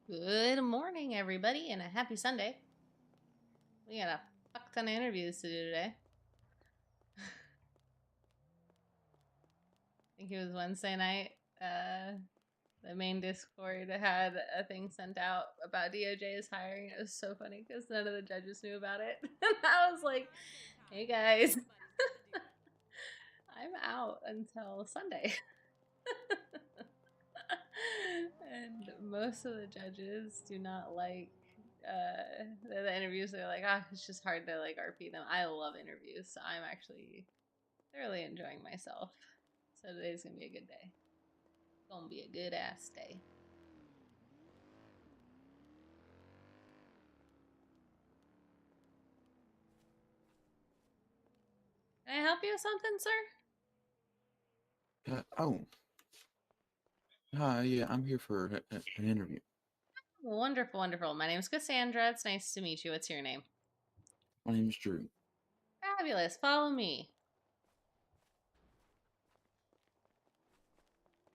Good morning, everybody, and a happy Sunday. We got a fuck ton of interviews to do today. I think it was Wednesday night. The main Discord had a thing sent out about DOJ's hiring. It was so funny because none of the judges knew about it. And I was like, hey guys, I'm out until Sunday. And most of the judges do not like the interviews. They're like, it's just hard to like RP them. I love interviews, so I'm actually thoroughly enjoying myself. So today's gonna be a good day. Gonna be a good ass day. Can I help you with something, sir? Oh, hi. Yeah, I'm here for an interview. Wonderful, wonderful. My name's Cassandra. It's nice to meet you. What's your name? My name is Drew. Fabulous. Follow me.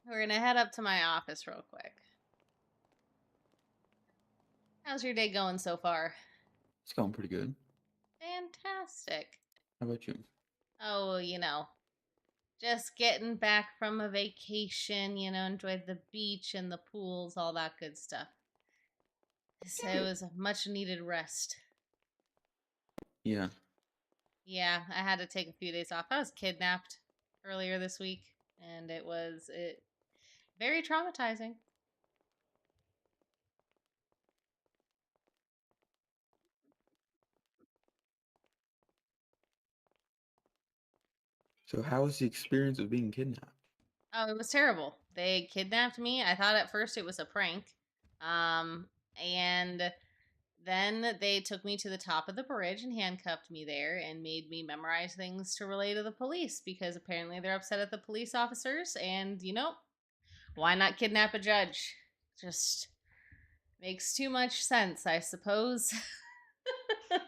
We're gonna head up to my office real quick. How's your day going so far? It's going pretty good. Fantastic. How about you? Oh, just getting back from a vacation, enjoyed the beach and the pools, all that good stuff. So it Good. was a much needed rest. Yeah. Yeah, I had to take a few days off. I was kidnapped earlier this week, and it very traumatizing. So, how was the experience of being kidnapped? Oh, it was terrible. They kidnapped me. I thought at first it was a prank. And then they took me to the top of the bridge and handcuffed me there and made me memorize things to relay to the police because apparently they're upset at the police officers. And, why not kidnap a judge? Just makes too much sense, I suppose. But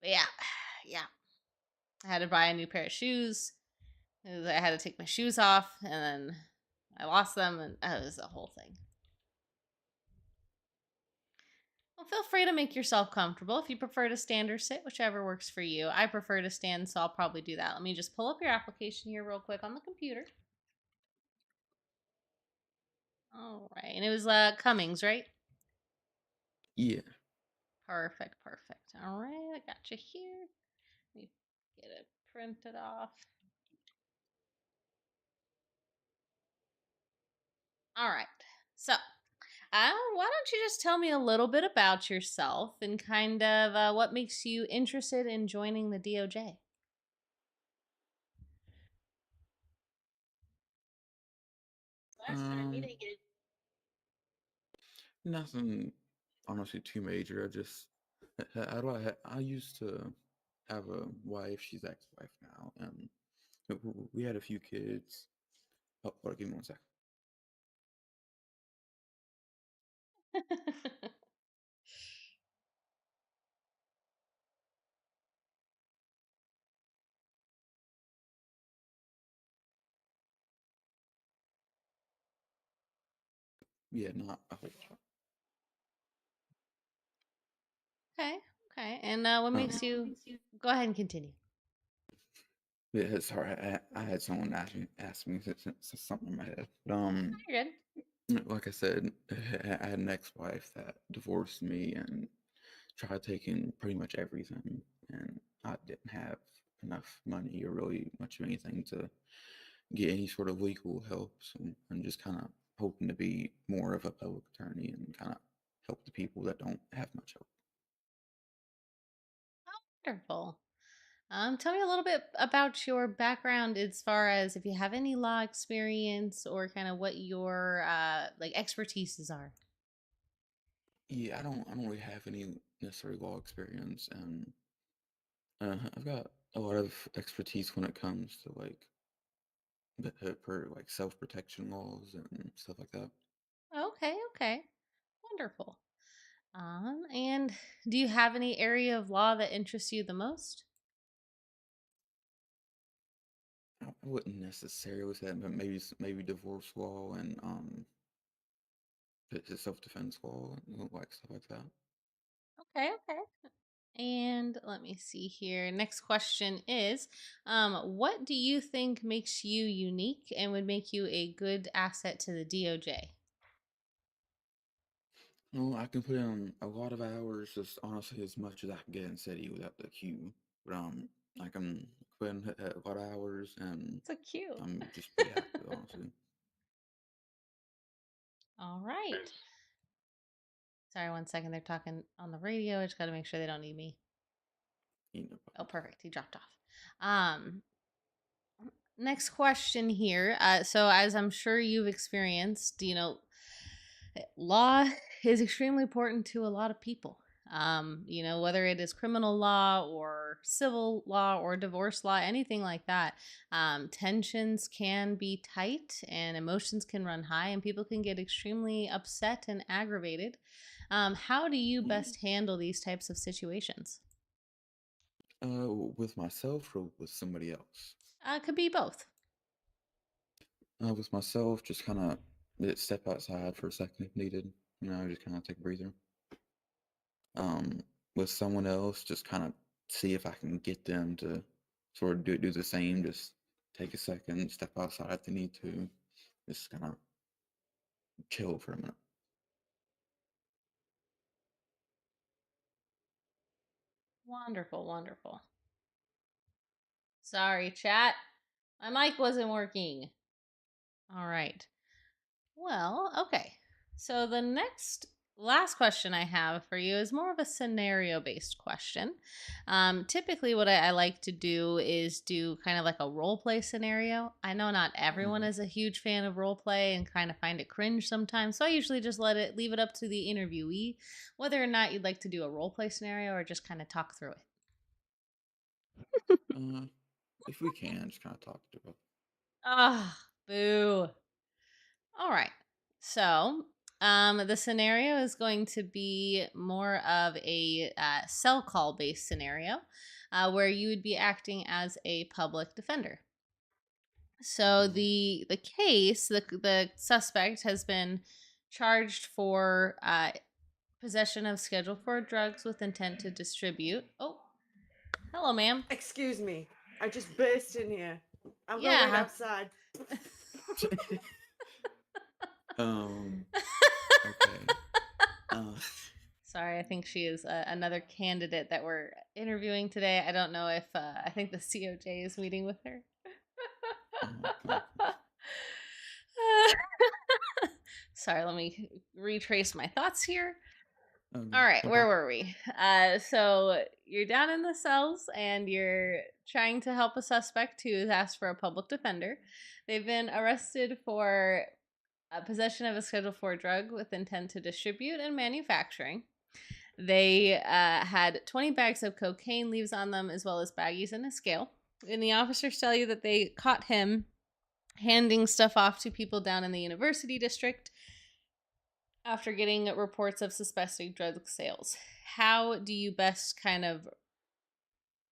yeah, yeah. I had to buy a new pair of shoes. I had to take my shoes off, and then I lost them, and it was a whole thing. Well, feel free to make yourself comfortable if you prefer to stand or sit, whichever works for you. I prefer to stand, so I'll probably do that. Let me just pull up your application here real quick on the computer. All right, and it was Cummings, right? Yeah. Perfect, perfect. All right, I got you here. Let me get it printed off. All right, so why don't you just tell me a little bit about yourself and kind of what makes you interested in joining the DOJ? Um, Nothing honestly too major. How do I used to have a wife. She's ex-wife now, and we had a few kids. Oh, hold on, give me 1 second. Yeah, not a whole lot. Okay, okay. And what Um, makes you go ahead and continue? yeah, sorry, I had someone ask me something in my head. But, You're good. like I said, I had an ex-wife that divorced me and tried taking pretty much everything, and I didn't have enough money or really much of anything to get any sort of legal help. So I'm just kind of hoping to be more of a public attorney and kind of help the people that don't have much help. Wonderful. Tell me a little bit about your background as far as if you have any law experience or kind of what your like expertises are. Yeah, I don't really have any necessary law experience, and I've got a lot of expertise when it comes to like per like self protection laws and stuff like that. Okay, okay. Wonderful. And do you have any area of law that interests you the most? I wouldn't necessarily say that, but maybe divorce law and his self-defense law, like stuff like that. Okay, okay. And let me see here. Next question is, what do you think makes you unique and would make you a good asset to the DOJ? Well, I can put in a lot of hours, just honestly as much as I can get in city without the queue. But I can put in a lot of hours, and So cute. I'm just pretty active, honestly. All right. Sorry, 1 second. They're talking on the radio. I just got to make sure they don't need me. You know, Oh, perfect. He dropped off. Um, Next question here. So, as I'm sure you've experienced, law is extremely important to a lot of people. Whether it is criminal law or civil law or divorce law, anything like that, tensions can be tight and emotions can run high, and people can get extremely upset and aggravated. How do you yeah. best handle these types of situations? With myself or with somebody else? It could be both. With myself, just kind of step outside for a second if needed. Just kind of take a breather. Um, with someone else, just kind of see if I can get them to sort of do the same. Just take a second, step outside if they need to. Just kind of chill for a minute. Wonderful, wonderful. Sorry, chat. My mic wasn't working. All right. Well, okay. So the next last question I have for you is more of a scenario based question. Typically, what I like to do is do kind of like a role play scenario. I know not everyone Mhm. is a huge fan of role play and kind of find it cringe sometimes. So I usually just leave it up to the interviewee whether or not you'd like to do a role play scenario or just kind of talk through it. Uh, if we can, just kind of talk to it. Ah, boo. All right. So, the scenario is going to be more of a cell call based scenario where you would be acting as a public defender. So Uh, the suspect has been charged for possession of Schedule 4 drugs with intent to distribute. Oh, hello, ma'am. Excuse me. I just burst in here. I'm gonna wait Yeah. outside. um. Okay. Uh. Sorry, I think she is another candidate that we're interviewing today. I don't know if I think the COJ is meeting with her. Okay. Sorry, let me retrace my thoughts here. All Okay. right, No where problem. were we? So you're down in the cells and you're trying to help a suspect who has asked for a public defender. They've been arrested for possession of a Schedule 4 drug with intent to distribute and manufacturing. They had 20 bags of cocaine leaves on them, as well as baggies and a scale. And the officers tell you that they caught him handing stuff off to people down in the university district after getting reports of suspected drug sales. How do you best kind of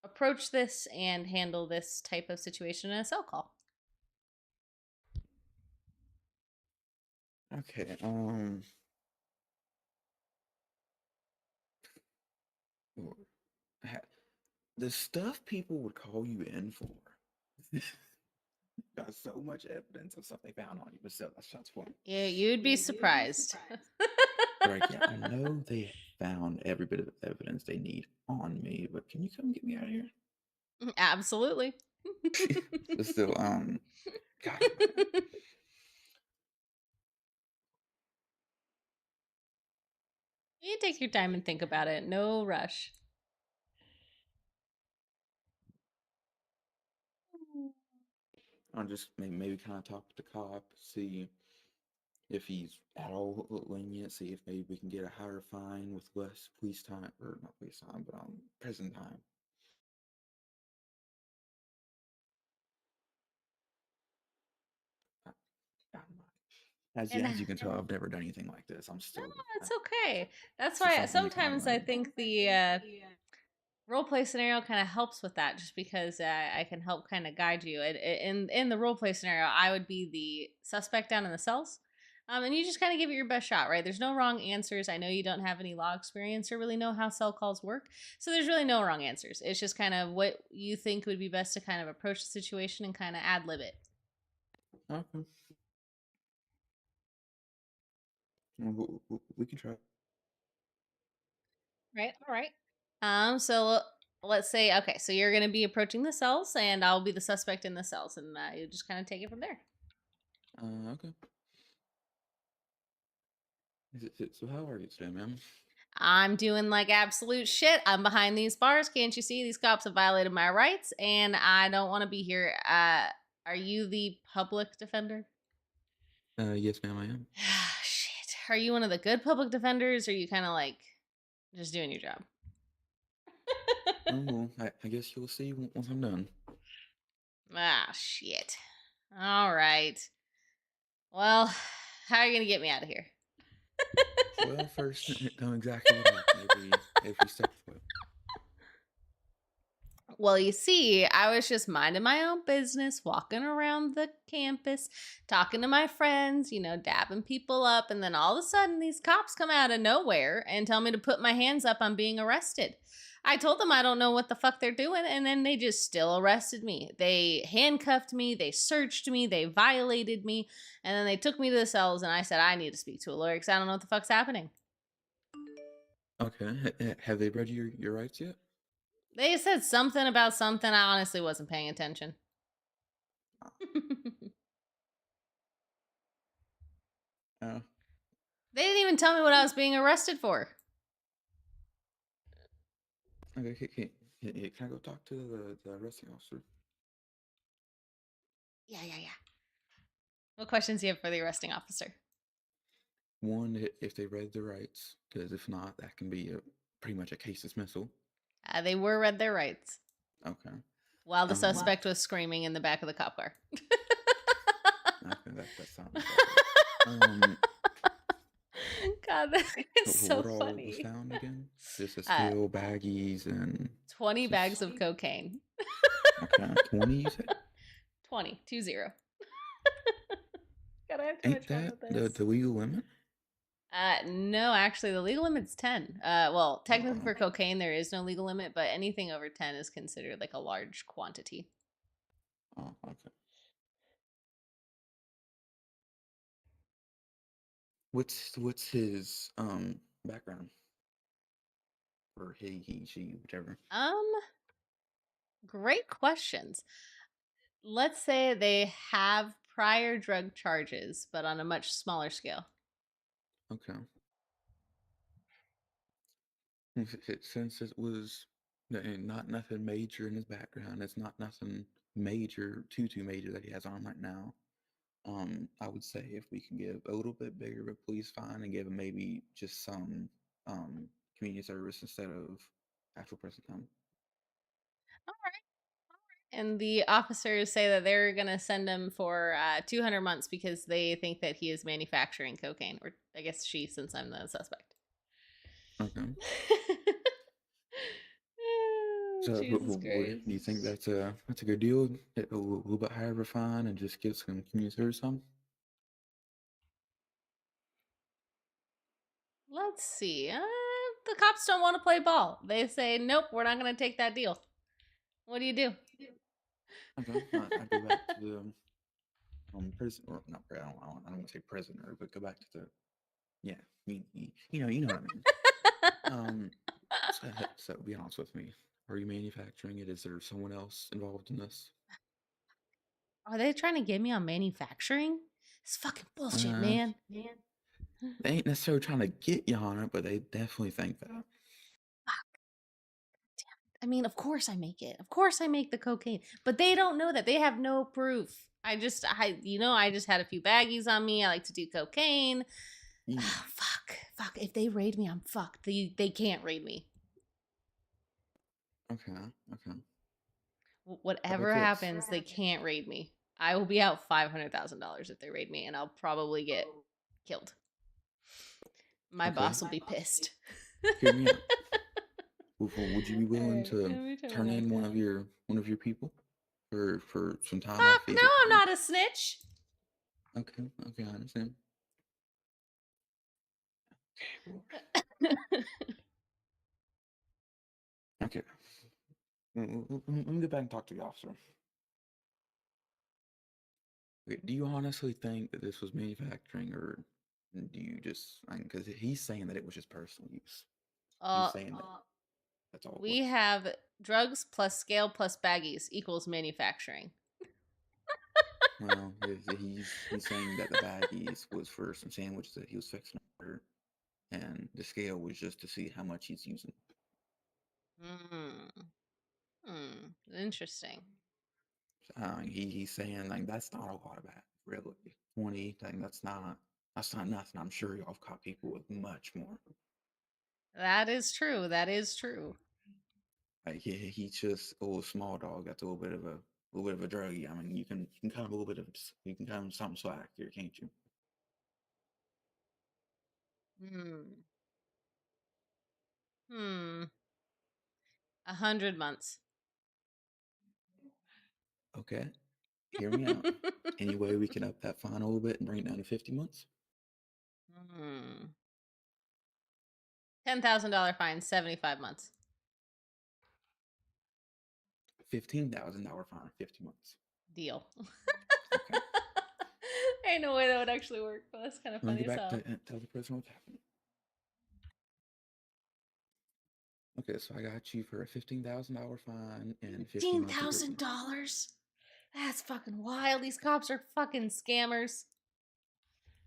approach this and handle this type of situation in a cell call? Okay. ha- the stuff people would call you in for. Got so much evidence of stuff they found on you, but still, that's point. Yeah, you'd be surprised. Right? Yeah, I know they found every bit of evidence they need on me, but can you come get me out of here? Absolutely. But still, God, You take your time and think about it. No rush. I'll just maybe kind of talk to the cop, see if he's at all lenient, see if maybe we can get a higher fine with less police time, or not police time, but prison time. I, I And as you can tell, I've never done anything like this. I'm no, still it's okay. That's this is why something to kind of sometimes I learn. think the role play scenario kind of helps with that, just because I can help kind of guide you. In the role play scenario, I would be the suspect down in the cells, And you just kind of give it your best shot, right? There's no wrong answers. I know you don't have any law experience or really know how cell calls work. So there's really no wrong answers. It's just kind of what you think would be best to kind of approach the situation and kind of ad lib it. Okay. Well, we can try. Right. All right. So let's say, okay, so you're going to be approaching the cells and I'll be the suspect in the cells and you just kind of take it from there. Okay. So how are you today, ma'am? I'm doing like absolute shit. I'm behind these bars. Can't you see these cops have violated my rights and I don't want to be here. Are you the public defender? Yes, ma'am, I am. Shit. Are you one of the good public defenders or are you kind of like just doing your job? Well, I guess you'll see once I'm done. Shit. All right. Well, how are you going to get me out of here? Well, first, know exactly what happened every step of the way. Well, you see, I was just minding my own business, walking around the campus, talking to my friends, dabbing people up, and then all of a sudden these cops come out of nowhere and tell me to put my hands up on being arrested. I told them I don't know what the fuck they're doing, and then they just still arrested me. They handcuffed me, they searched me, they violated me, and then they took me to the cells, and I said I need to speak to a lawyer because I don't know what the fuck's happening. Okay. Have they read your rights yet? They said something about something. I honestly wasn't paying attention. Oh. They didn't even tell me what I was being arrested for. Okay. Can I go talk to the arresting officer? Yeah. What questions do you have for the arresting officer? One, if they read their rights, because if not, that can be pretty much a case dismissal. They were read their rights. Okay. While the suspect was screaming in the back of the cop car. Okay, that sounds right. God, that is so what all funny. was found again? Just a steel baggies and 20 bags of cocaine. Okay, 20 you said? 20. God, I have too Ain't much fun that with this. the legal limit? No, actually, the legal limit's 10. Well, technically for cocaine, there is no legal limit, but anything over 10 is considered like a large quantity. Oh, okay. What's his background? Or he, she, whichever. Great questions. Let's say they have prior drug charges, but on a much smaller scale. Okay. Since it was not nothing major in his background, it's not nothing major, too major that he has on right now. I would say if we can give a little bit bigger of a police fine and give him maybe just some community service instead of actual prison time. All right. And the officers say that they're going to send him for 200 months because they think that he is manufacturing cocaine. Or I guess she, since I'm the suspect. Okay. Oh, So, Jesus Christ. do you think that's a good deal? A little bit higher of a fine and just get some community service time? Let's see. The cops don't want to play ball. They say, nope, we're not going to take that deal. What do you do? Okay, I go back to the prison, or not. I don't want to say prisoner, but go back to the you know what I mean. So be honest with me. Are you manufacturing it? Is there someone else involved in this? Are they trying to get me on manufacturing? It's fucking bullshit, man. They ain't necessarily trying to get you on it, but they definitely think that. I mean, of course I make it. Of course I make the cocaine. But they don't know that. They have no proof. I just had a few baggies on me. I like to do cocaine. Yeah. Oh, fuck. If they raid me, I'm fucked. They can't raid me. Okay. Whatever happens, they can't raid me. I will be out $500,000 if they raid me, and I'll probably get killed. My boss will be pissed. Hear me out. Would you be willing to turn in one of your people for some time? Fuck no, I'm not a snitch. Okay, I understand. Okay. Let me get back and talk to the officer. Okay, do you honestly think that this was manufacturing, or do you just, because he's saying that it was just personal use. He's uh, saying that that's all it we was. have drugs plus scale plus baggies equals manufacturing. Well, he's saying that the baggies was for some sandwiches that he was fixing to order, and the scale was just to see how much he's using. Interesting. He's saying like that's not a lot of that, really. 20, like that's not nothing. I'm sure y'all have caught people with much more. That is true. That is true. Like he's just a little small dog. That's a little bit of a druggie. I mean, you can kind of a little bit of you can kind of something slack here, can't you? Hmm. Hmm. 100 months. Okay, hear me out. Any way we can up that fine a little bit and bring it down to 50 months? $10,000 fine, 75 months. $15,000 fine, 50 months. Deal. Okay. Ain't no way that would actually work, but that's kind of Let me funny get as back hell. to tell the person what's happening. Okay, so I got you for a $15,000 fine and 50 months imprisonment. $15,000? That's fucking wild. These cops are fucking scammers.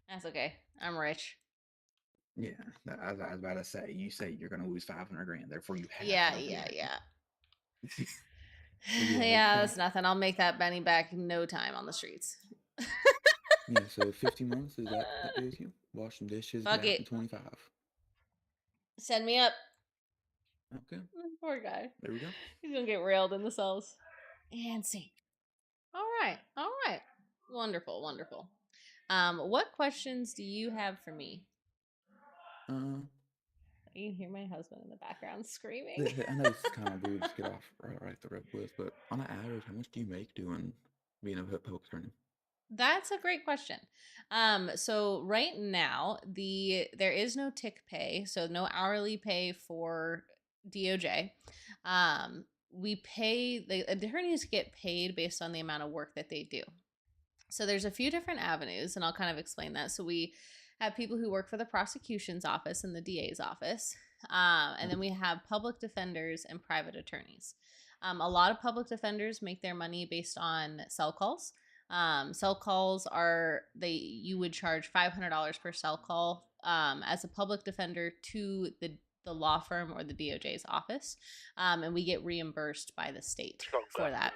That's okay. I'm rich. Yeah, I was about to say. You say you're gonna lose 500 grand, therefore you have Yeah. to be happy. Yeah, that's nothing. I'll make that Benny back in no time on the streets. Yeah, so 50 months, is that good with you? Wash some dishes, Fuck get out in it. 25. Send me up. Okay, Poor guy. there we go. He's gonna get railed in the cells. And see. All right. All right. Wonderful. Wonderful. What questions do you have for me? You can hear my husband in the background screaming. I know this is kind of weird to get off right the rip with, but on an average, how much do you make being a public attorney? That's a great question. So right now there is no tick pay, so no hourly pay for DOJ. We pay the attorneys get paid based on the amount of work that they do. So there's a few different avenues, and I'll kind of explain that. So we have people who work for the prosecution's office and the DA's office, and then we have public defenders and private attorneys. A lot of public defenders make their money based on cell calls. Cell calls are you would charge $500 per cell call as a public defender to the law firm or the DOJ's office, and we get reimbursed by the state for that.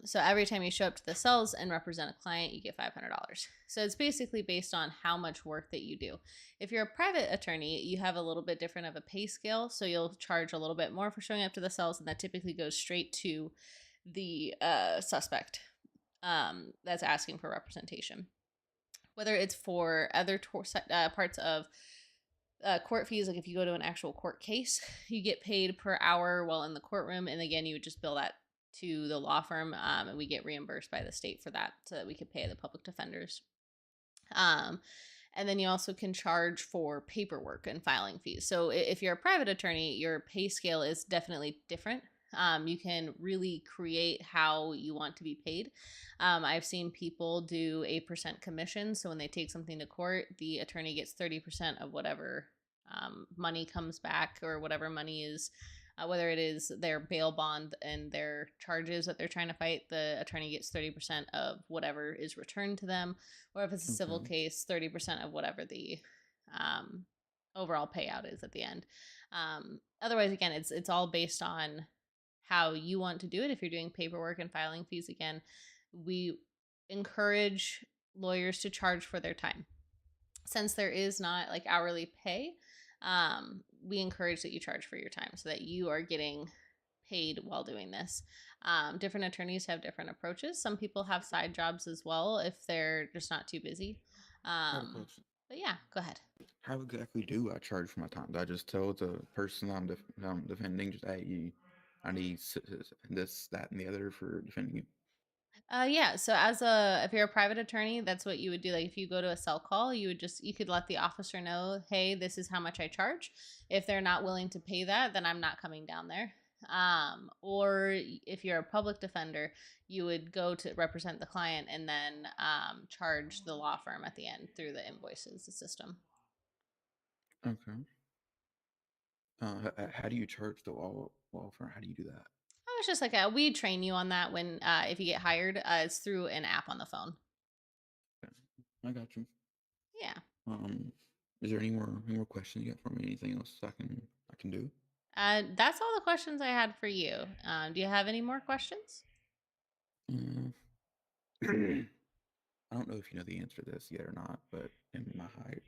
So every time you show up to the cells and represent a client, you get $500. So it's basically based on how much work that you do. If you're a private attorney, you have a little bit different of a pay scale. So you'll charge a little bit more for showing up to the cells, and that typically goes straight to the suspect that's asking for representation. Whether it's for other parts of court fees, like if you go to an actual court case, you get paid per hour while in the courtroom, and again, you would just bill that to the law firm, and we get reimbursed by the state for that, so that we could pay the public defenders. And then you also can charge for paperwork and filing fees. So if you're a private attorney, your pay scale is definitely different. You can really create how you want to be paid. I've seen people do a percent commission. So when they take something to court, the attorney gets 30% of whatever money comes back, or whatever money is, whether it is their bail bond and their charges that they're trying to fight, the attorney gets 30% of whatever is returned to them. Or if it's a civil case, 30% of whatever the overall payout is at the end. Otherwise, again, it's all based on how you want to do it. If you're doing paperwork and filing fees, again, we encourage lawyers to charge for their time. Since there is not like hourly pay, we encourage that you charge for your time so that you are getting paid while doing this. Different attorneys have different approaches. Some people have side jobs as well if they're just not too busy. But yeah, go ahead. How exactly do I charge for my time? Do I just tell the person I'm defending, just, hey, I need this, that, and the other for defending you? Yeah. So if you're a private attorney, that's what you would do. Like if you go to a cell call, you could let the officer know, hey, this is how much I charge. If they're not willing to pay that, then I'm not coming down there. Or if you're a public defender, you would go to represent the client and then charge the law firm at the end through the invoices, the system. Okay. How do you charge the law firm? How do you do that? Oh, it's just like we train you on that when if you get hired, it's through an app on the phone. Okay. I got you. Yeah. Um, is there any more questions you got for me? Anything else I can do? That's all the questions I had for you. Do you have any more questions? Mm. I don't know if you know the answer to this yet or not, but in my height.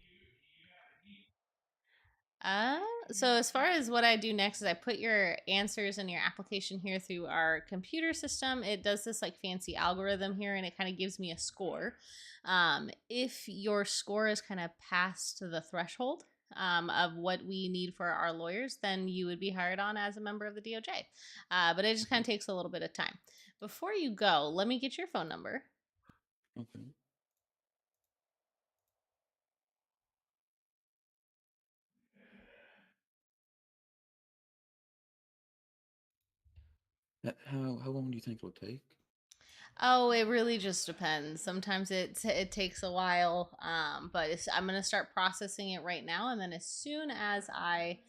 Uh, so as far as what I do next is I put your answers and your application here through our computer system. It does this like fancy algorithm here, and it kind of gives me a score. If your score is kind of past the threshold of what we need for our lawyers, then you would be hired on as a member of the DOJ. But it just kind of takes a little bit of time. Before you go, let me get your phone number. Okay. How long do you think it will take? Oh, it really just depends. Sometimes it takes a while, but I'm gonna start processing it right now, and then as soon as I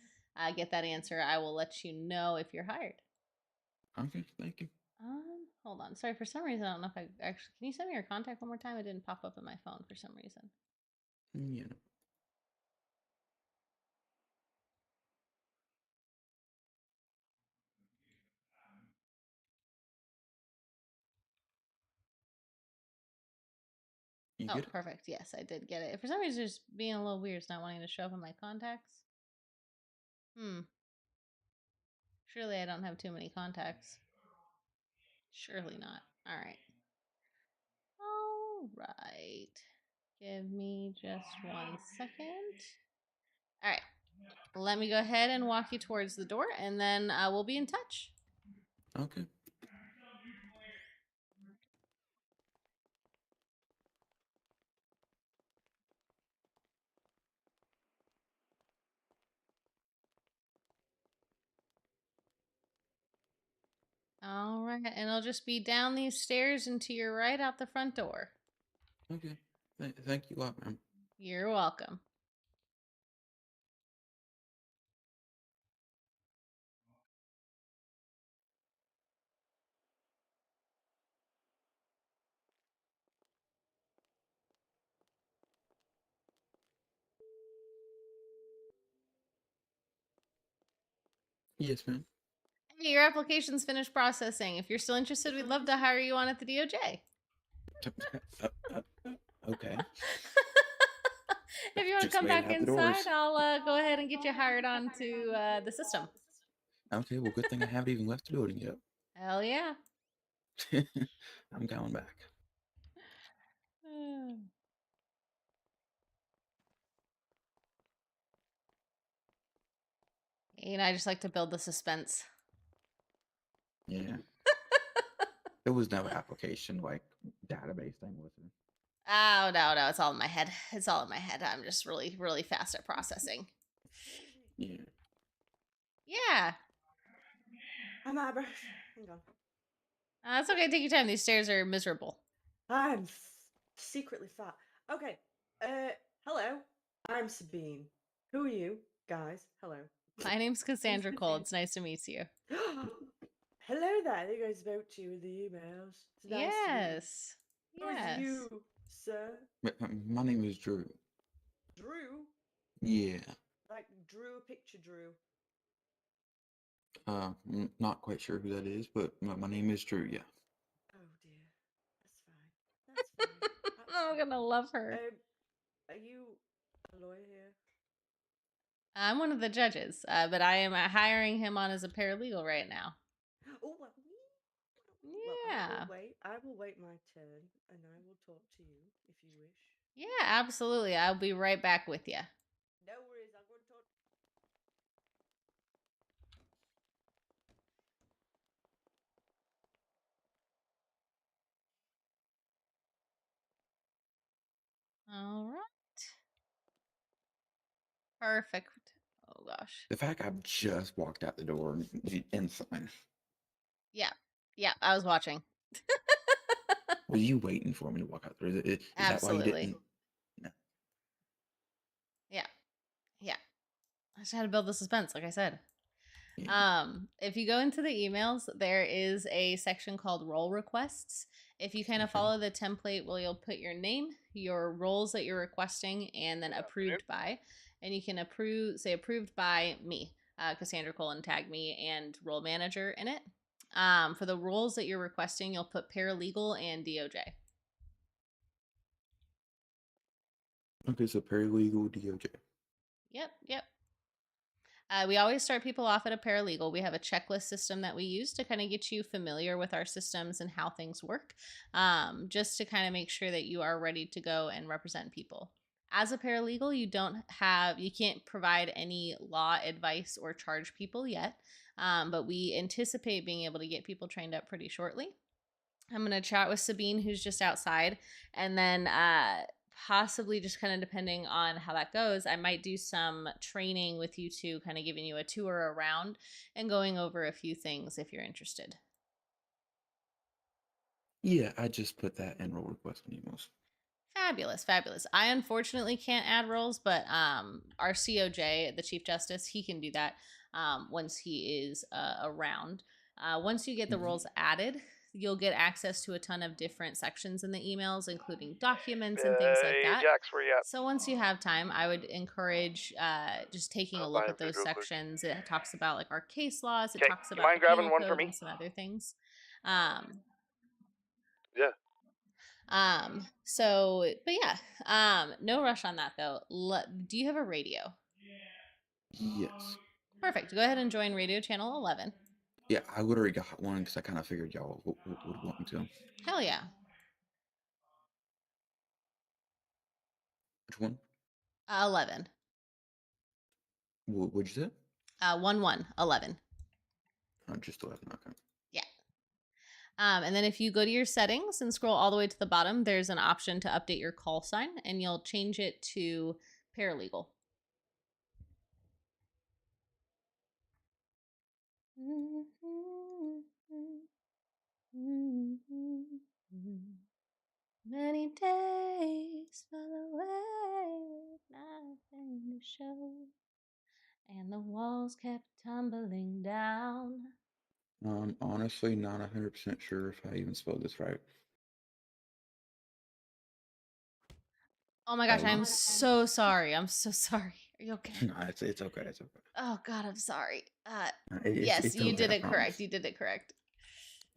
get that answer, I will let you know if you're hired. Okay, thank you. Hold on. Sorry, for some reason I don't know if I actually. Can you send me your contact one more time? It didn't pop up in my phone for some reason. Yeah. You Oh, get it? perfect. Yes, I did get it. For some reason, it's just being a little weird. It's not wanting to show up in my contacts. Hmm. Surely I don't have too many contacts. Surely not. All right. All right. Give me just 1 second. All right. Let me go ahead and walk you towards the door, and then we'll be in touch. Okay. All right. And it'll just be down these stairs and to your right out the front door. Okay. Thank you a lot, ma'am. You're welcome. Yes, ma'am. Hey, your application's finished processing. If you're still interested, we'd love to hire you on at the DOJ. Okay. If you want to Just come made it back out the inside, doors. I'll go ahead and get you hired onto the system. Okay, well, good thing I haven't even left the building yet. Hell yeah. I'm going back. I just like to build the suspense. Yeah. There was no application like database thing with it. Oh, no, it's all in my head. It's all in my head. I'm just really, really fast at processing. Yeah. Yeah. I'm out of breath. Hang on. It's okay. Take your time. These stairs are miserable. I'm secretly fat. Okay. Hello. I'm Sabine. Who are you, guys? Hello. My name's Cassandra Cole. It's nice to meet you. Hello there. I think I spoke to you in the emails. It's nice to meet you. Yes. Who is Yes. you, sir? My name is Drew. Drew? Yeah. Like drew a picture, Drew. Not quite sure who that is, but my name is Drew. Yeah. Oh dear. That's fine. That's fine. That's I'm fine. gonna love her. Are you a lawyer here? I'm one of the judges, but I am hiring him on as a paralegal right now. Oh, well, Yeah. I will wait my turn, and I will talk to you if you wish. Yeah, absolutely. I'll be right back with you. No worries. I'm going to talk. All right. Perfect. Oh gosh. The fact I've just walked out the door, insane. Yeah. Yeah, I was watching. Were you waiting for me to walk out there? Is that why you Absolutely. didn't? No. Yeah. Yeah. I just had to build the suspense, like I said. Yeah. If you go into the emails, there is a section called role requests. If you kind of Okay. follow the template, well, you'll put your name, your roles that you're requesting, and then approved by. And you can say approved by me, Cassandra Cole, and tag me and role manager in it. For the roles that you're requesting, you'll put paralegal and DOJ. Okay, so paralegal, DOJ. Yep. We always start people off at a paralegal. We have a checklist system that we use to kind of get you familiar with our systems and how things work, just to kind of make sure that you are ready to go and represent people. As a paralegal, you can't provide any law advice or charge people yet, but we anticipate being able to get people trained up pretty shortly. I'm going to chat with Sabine, who's just outside, and then possibly just kind of depending on how that goes, I might do some training with you two, kind of giving you a tour around and going over a few things if you're interested. Yeah, I just put that in role request in emails. Fabulous. I unfortunately can't add roles, but our COJ, the Chief Justice, he can do that once he is around. Once you get the roles added, you'll get access to a ton of different sections in the emails, including documents and things like that. Jax, where you at? So once you have time, I would encourage just taking a look at those sections. It talks about like our case laws. It Okay, talks you about mind the grabbing penal one for code me? and some other things. Yeah. But yeah, no rush on that though. Do you have a radio? Yes. Perfect. Go ahead and join radio channel 11. Yeah, I literally got one because I kind of figured y'all would want me to. Hell yeah. Which one? 11. What'd you say? 11. Just 11. Okay. Yeah. And then if you go to your settings and scroll all the way to the bottom, there's an option to update your call sign, and you'll change it to paralegal. Many days fell away with nothing to show, and the walls kept tumbling down. Honestly, not 100% sure if I even spelled this right. Oh my gosh, I'm so sorry. I'm so sorry. Are you okay? No, it's okay. It's okay. Oh God, I'm sorry. Yes, you did it correct. You did it correct.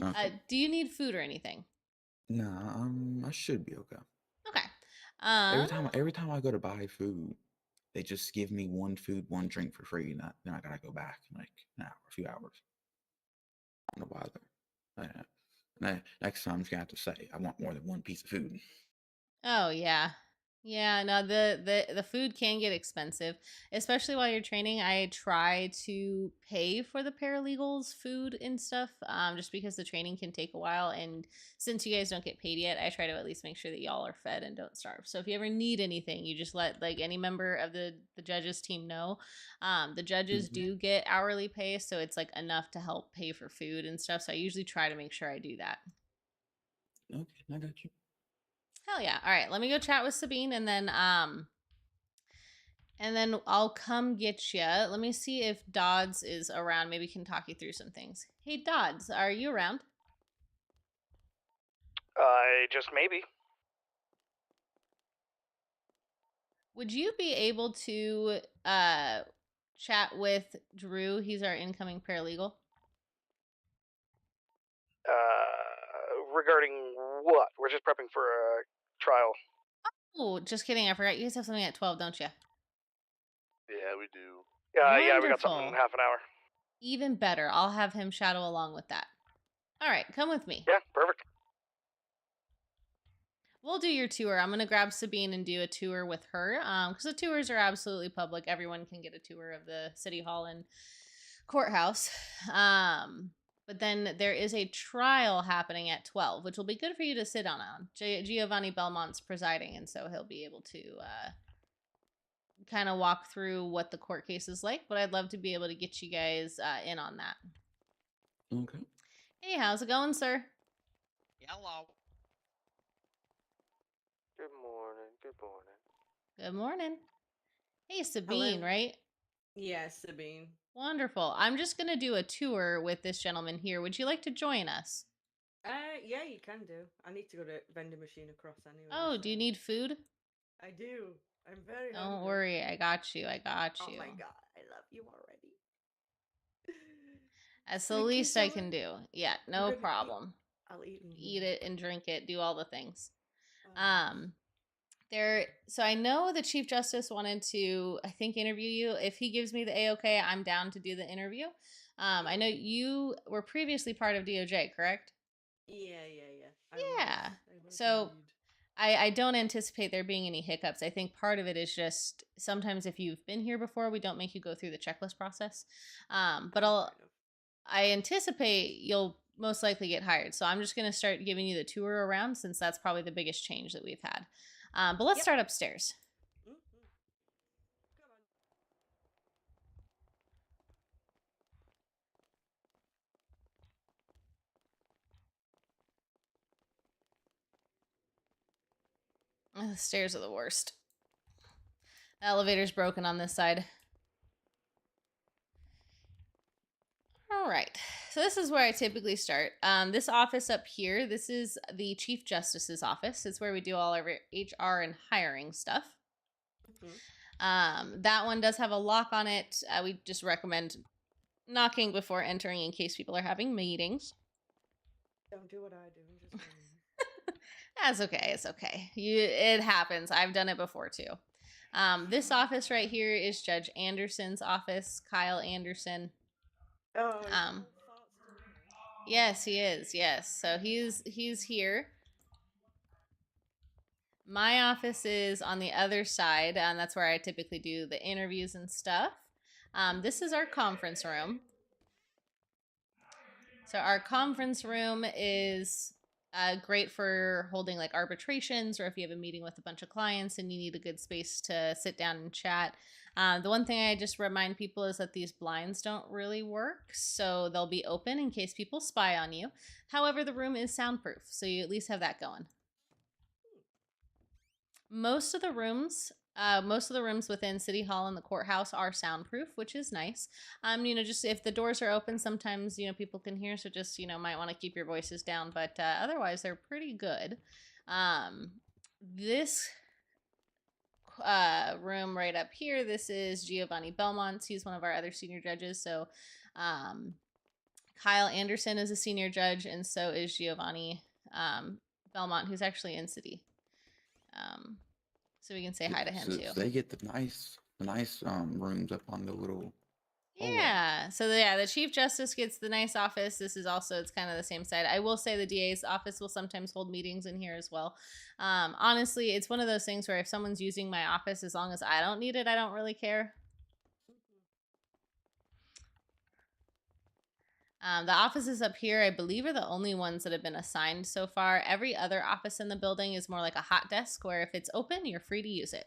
Okay. Do you need food or anything? Nah, I should be okay. Okay. Every time I go to buy food, they just give me one food, one drink for free, and then I gotta go back in like an hour, a few hours. I don't know why though. Next time I'm just gonna have to say I want more than one piece of food. Oh yeah. Yeah, no, the food can get expensive, especially while you're training. I try to pay for the paralegals' food and stuff, just because the training can take a while. And since you guys don't get paid yet, I try to at least make sure that y'all are fed and don't starve. So if you ever need anything, you just let like any member of the judges team know. The judges do get hourly pay, so it's like enough to help pay for food and stuff. So I usually try to make sure I do that. Okay, I got you. Hell yeah. All right, let me go chat with Sabine and then I'll come get you. Let me see if Dodds is around. Maybe can talk you through some things. Hey Dodds, are you around? Just maybe. Would you be able to chat with Drew? He's our incoming paralegal. Regarding what? We're just prepping for a trial. Oh, just kidding. I forgot you guys have something at 12, don't you? Yeah, we do. Yeah, we got something in Wonderful. half an hour. Even better. I'll have him shadow along with that. All right, come with me. Yeah, perfect. We'll do your tour. I'm going to grab Sabine and do a tour with her, because the tours are absolutely public. Everyone can get a tour of the city hall and courthouse. But then there is a trial happening at 12, which will be good for you to sit on. Giovanni Belmont's presiding, and so he'll be able to kind of walk through what the court case is like. But I'd love to be able to get you guys in on that. Okay. Hey, how's it going, sir? Hello. Good morning. Good morning. Good morning. Hey, Sabine, Hello. right? Yes, Sabine. Wonderful. I'm just going to do a tour with this gentleman here. Would you like to join us? Yeah, you can do. I need to go to vending machine across anyway. Oh, do you so- need food? I do. I'm very Don't hungry. worry. I got you. I got Oh you. my god, I love you already. That's the Thank you least so I can much. do. Yeah, I'm no gonna eat- problem. I'll eat in Eat here. it and drink it. Do all the things. Oh. So I know the Chief Justice wanted to, I think, interview you. If he gives me the A-OK, I'm down to do the interview. I know you were previously part of DOJ, correct? Yeah. Yeah. I was So indeed. I don't anticipate there being any hiccups. I think part of it is just sometimes if you've been here before, we don't make you go through the checklist process. But Oh, fair enough. I anticipate you'll most likely get hired. So I'm just going to start giving you the tour around since that's probably the biggest change that we've had. But let's Yep. start upstairs. Mhm. Come on. The stairs are the worst. The elevator's broken on this side. All right. So this is where I typically start. This office up here, this is the Chief Justice's office. It's where we do all our HR and hiring stuff. Mhm. That one does have a lock on it. We just recommend knocking before entering in case people are having meetings. Don't do what I do. Just go in. That's okay. It's okay. It happens. I've done it before too. This office right here is Judge Anderson's office, Kyle Anderson. Oh, is Um, that farts too? Yes, he is. Yes. So he's here. My office is on the other side, and that's where I typically do the interviews and stuff. This is our conference room. So our conference room is great for holding like arbitrations, or if you have a meeting with a bunch of clients and you need a good space to sit down and chat. The one thing I just remind people is that these blinds don't really work, so they'll be open in case people spy on you. However, the room is soundproof, so you at least have that going. Most of the rooms within City Hall and the courthouse are soundproof, which is nice. Just if the doors are open, sometimes people can hear, so just might want to keep your voices down. But otherwise, they're pretty good. This room right up here, this is Giovanni Belmont. He's one of our other senior judges. So Kyle Anderson is a senior judge, and so is Giovanni Belmont, who's actually in City. So we can say hi to him So too. they get the nice rooms up on the little hallway. Yeah. So the Chief Justice gets the nice office. This is also, it's kind of the same side. I will say the DA's office will sometimes hold meetings in here as well. Honestly, it's one of those things where if someone's using my office, as long as I don't need it, I don't really care. The offices up here, I believe, are the only ones that have been assigned so far. Every other office in the building is more like a hot desk where if it's open, you're free to use it.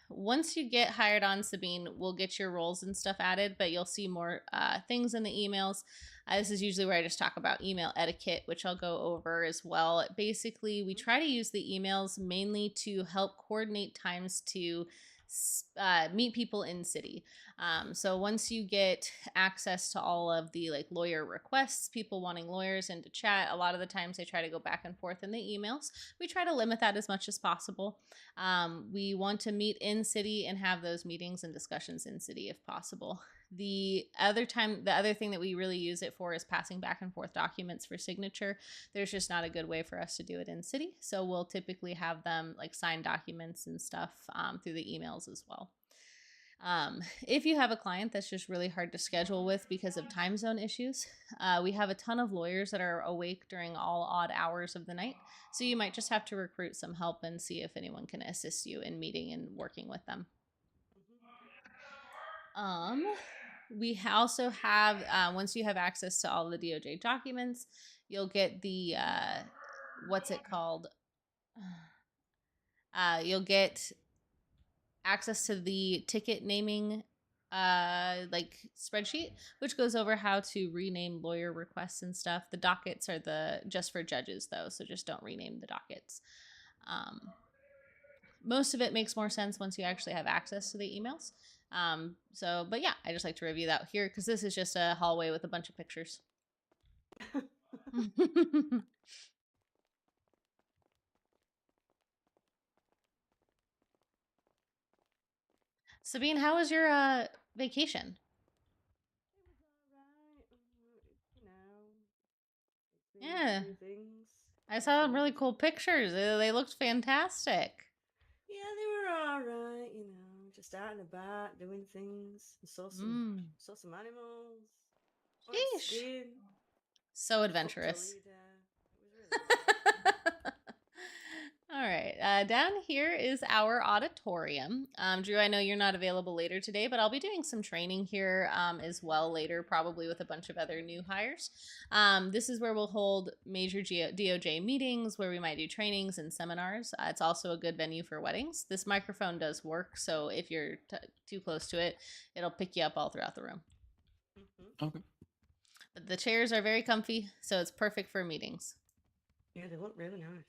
Once you get hired on, Sabine, we'll get your roles and stuff added, but you'll see more things in the emails. This is usually where I just talk about email etiquette, which I'll go over as well. Basically, we try to use the emails mainly to help coordinate times to meet people in city. So once you get access to all of the lawyer requests, people wanting lawyers and to chat, a lot of the times they try to go back and forth in the emails. We try to limit that as much as possible. We want to meet in city and have those meetings and discussions in city if possible. The other thing that we really use it for is passing back and forth documents for signature. There's just not a good way for us to do it in city, so we'll typically have them sign documents and stuff through the emails as well. If you have a client that's just really hard to schedule with because of time zone issues, we have a ton of lawyers that are awake during all odd hours of the night, so you might just have to recruit some help and see if anyone can assist you in meeting and working with them. We also have, once you have access to all the DOJ documents, you'll get the, what's it called? You'll get access to the ticket naming like spreadsheet, which goes over how to rename lawyer requests and stuff. The dockets are the just for judges though, so just don't rename the dockets. Most of it makes more sense once you actually have access to the emails. But yeah, I just like to review that here because this is just a hallway with a bunch of pictures. Sabine, how was your vacation? It was alright. Yeah. Few things. I saw some really cool pictures. They looked fantastic. Yeah, they were alright, just out and about doing things. And saw some animals. Went Sheesh. skiing. So Fucked a adventurous. leader. It was really nice. All right. Down here is our auditorium. Drew, I know you're not available later today, but I'll be doing some training here as well later, probably with a bunch of other new hires. This is where we'll hold major DOJ meetings, where we might do trainings and seminars. It's also a good venue for weddings. This microphone does work, so if you're too close to it, it'll pick you up all throughout the room. Okay. But the chairs are very comfy, so it's perfect for meetings. Yeah, they look really nice.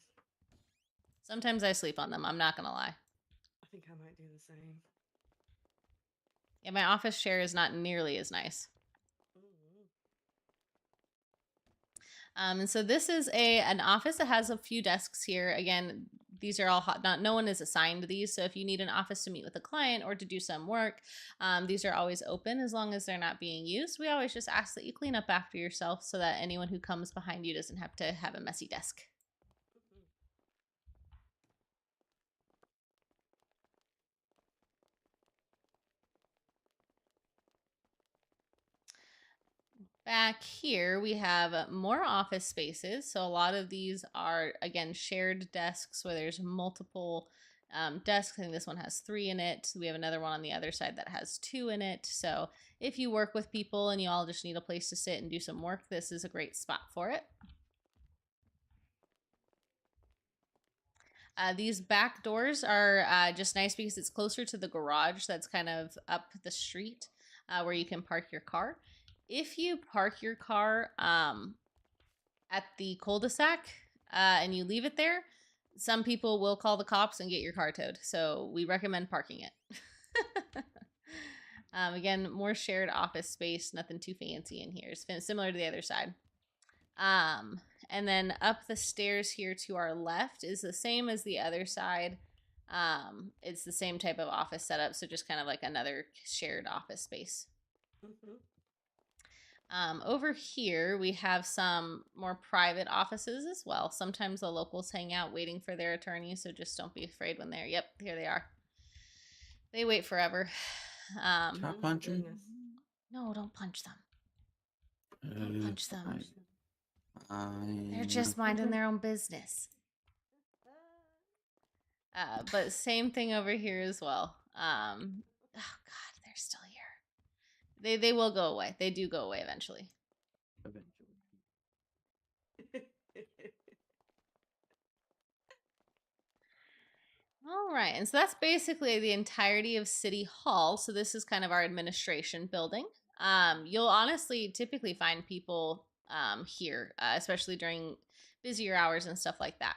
Sometimes I sleep on them, I'm not going to lie. I think I might do the same. Yeah, my office chair is not nearly as nice. And so this is an office that has a few desks here. Again, these are all hot. No one is assigned these. So if you need an office to meet with a client or to do some work, these are always open as long as they're not being used. We always just ask that you clean up after yourself so that anyone who comes behind you doesn't have to have a messy desk. Back here, we have more office spaces. So a lot of these are, again, shared desks where there's multiple desks. I think this one has 3 in it. We have another one on the other side that has 2 in it. So if you work with people and you all just need a place to sit and do some work, this is a great spot for it. These back doors are just nice because it's closer to the garage that's kind of up the street where you can park your car. If you park your car at the cul-de-sac and you leave it there, some people will call the cops and get your car towed. So we recommend parking it. Again, more shared office space, nothing too fancy in here. It's similar to the other side. And then up the stairs here to our left is the same as the other side. It's the same type of office setup, so just kind of like another shared office space. Over here, we have some more private offices as well. Sometimes the locals hang out waiting for their attorneys, so just don't be afraid when they're, yep, here they are. They wait forever. Can I punch him? No, don't punch them. Don't punch them. Fine. They're just minding their own business. But same thing over here as well. Oh God, they're still here. They will go away. They do go away eventually. All right, and so that's basically the entirety of City Hall. So this is kind of our administration building. You'll honestly typically find people here, especially during busier hours and stuff like that.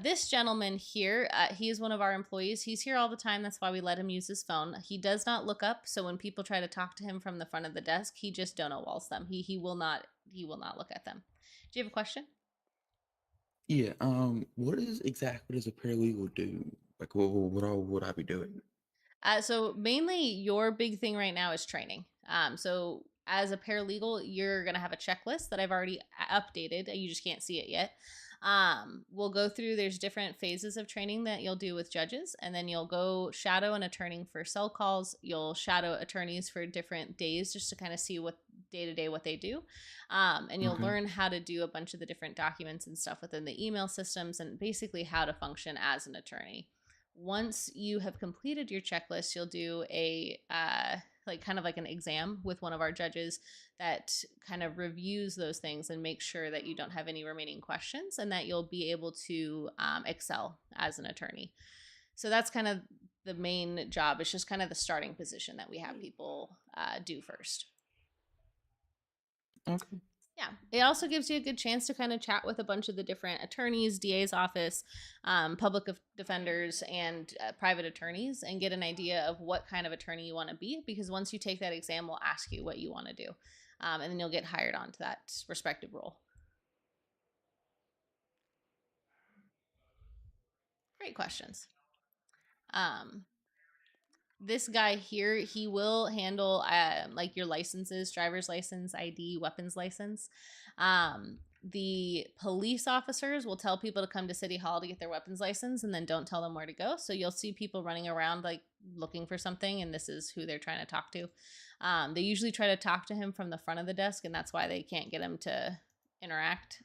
This gentleman here, he is one of our employees. He's here all the time. That's why we let him use his phone. He does not look up, so when people try to talk to him from the front of the desk, he just dono walls them. He will not look at them. Do you have a question? Yeah. What does a paralegal do? Like, what all would I be doing? So mainly your big thing right now is training. So as a paralegal, you're going to have a checklist that I've already updated. You just can't see it yet. We'll go through, there's different phases of training that you'll do with judges, and then you'll go shadow an attorney for cell calls. You'll shadow attorneys for different days just to kind of see what day to day what they do. And you'll learn how to do a bunch of the different documents and stuff within the email systems and basically how to function as an attorney. Once you have completed your checklist, you'll do a like kind of like an exam with one of our judges that kind of reviews those things and makes sure that you don't have any remaining questions and that you'll be able to excel as an attorney. So that's kind of the main job. It's just kind of the starting position that we have people do first. Okay. Yeah, it also gives you a good chance to kind of chat with a bunch of the different attorneys, DA's office, public defenders, and private attorneys, and get an idea of what kind of attorney you want to be. Because once you take that exam, we'll ask you what you want to do, and then you'll get hired onto that respective role. Great questions. This guy here, he will handle like your licenses, driver's license, ID, weapons license. The police officers will tell people to come to City Hall to get their weapons license and then don't tell them where to go. So you'll see people running around like looking for something, and this is who they're trying to talk to. They usually try to talk to him from the front of the desk, and that's why they can't get him to interact.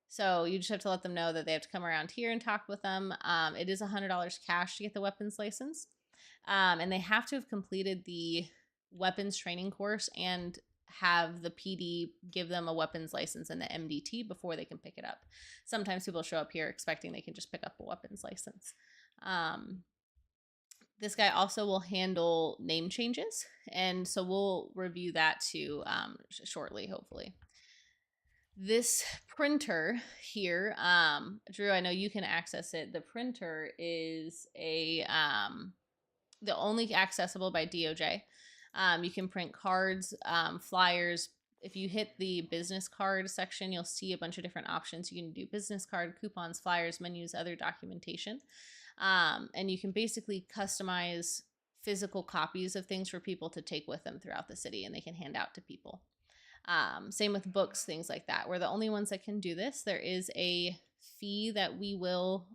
So you just have to let them know that they have to come around here and talk with them. It is $100 cash to get the weapons license. And they have to have completed the weapons training course and have the PD give them a weapons license and the MDT before they can pick it up. Sometimes people show up here expecting they can just pick up a weapons license. This guy also will handle name changes, and so we'll review that too shortly, hopefully. This printer here, Drew, I know you can access it. The printer is the only accessible by DOJ. You can print cards, flyers. If you hit the business card section, you'll see a bunch of different options. You can do business card, coupons, flyers, menus, other documentation. And you can basically customize physical copies of things for people to take with them throughout the city, and they can hand out to people. Same with books, things like that. We're the only ones that can do this. There is a fee that we will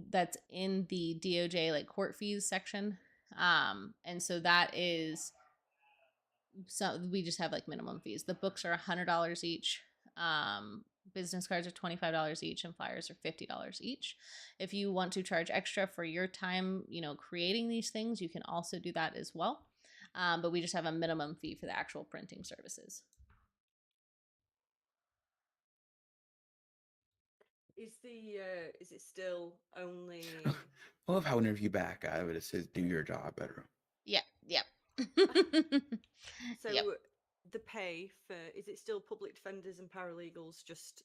that's in the DOJ like court fees section. And so that is, so we just have like minimum fees. The books are $100 each. Business cards are $25 each, and flyers are $50 each. If you want to charge extra for your time, creating these things, you can also do that as well. But we just have a minimum fee for the actual printing services. Is it still only? I love how whenever you back out of it, it says "Do your job better." Yep. So Yep. the pay for, is it still public defenders and paralegals just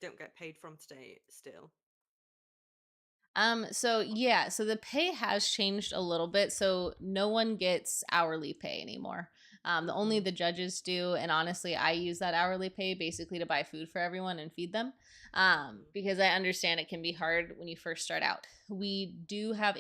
don't get paid from today still? So the pay has changed a little bit. So no one gets hourly pay anymore. Only the judges do, and honestly, I use that hourly pay basically to buy food for everyone and feed them, because I understand it can be hard when you first start out. We do have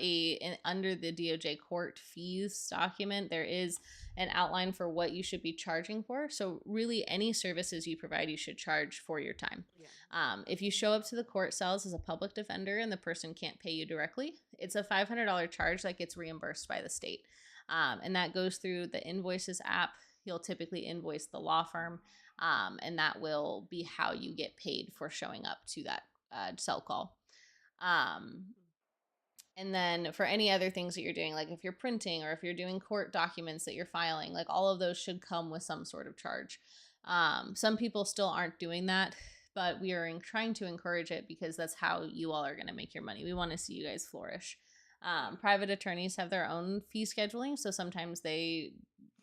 under the DOJ court fees document, there is an outline for what you should be charging for. So really, any services you provide, you should charge for your time. Yeah. If you show up to the court cells as a public defender and the person can't pay you directly, it's a $500 charge that gets reimbursed by the state. And that goes through the Invoices app. You'll typically invoice the law firm, and that will be how you get paid for showing up to that cell call. And then for any other things that you're doing, like if you're printing or if you're doing court documents that you're filing, like all of those should come with some sort of charge. Some people still aren't doing that, but we are trying to encourage it because that's how you all are going to make your money. We want to see you guys flourish. Private attorneys have their own fee scheduling, so sometimes they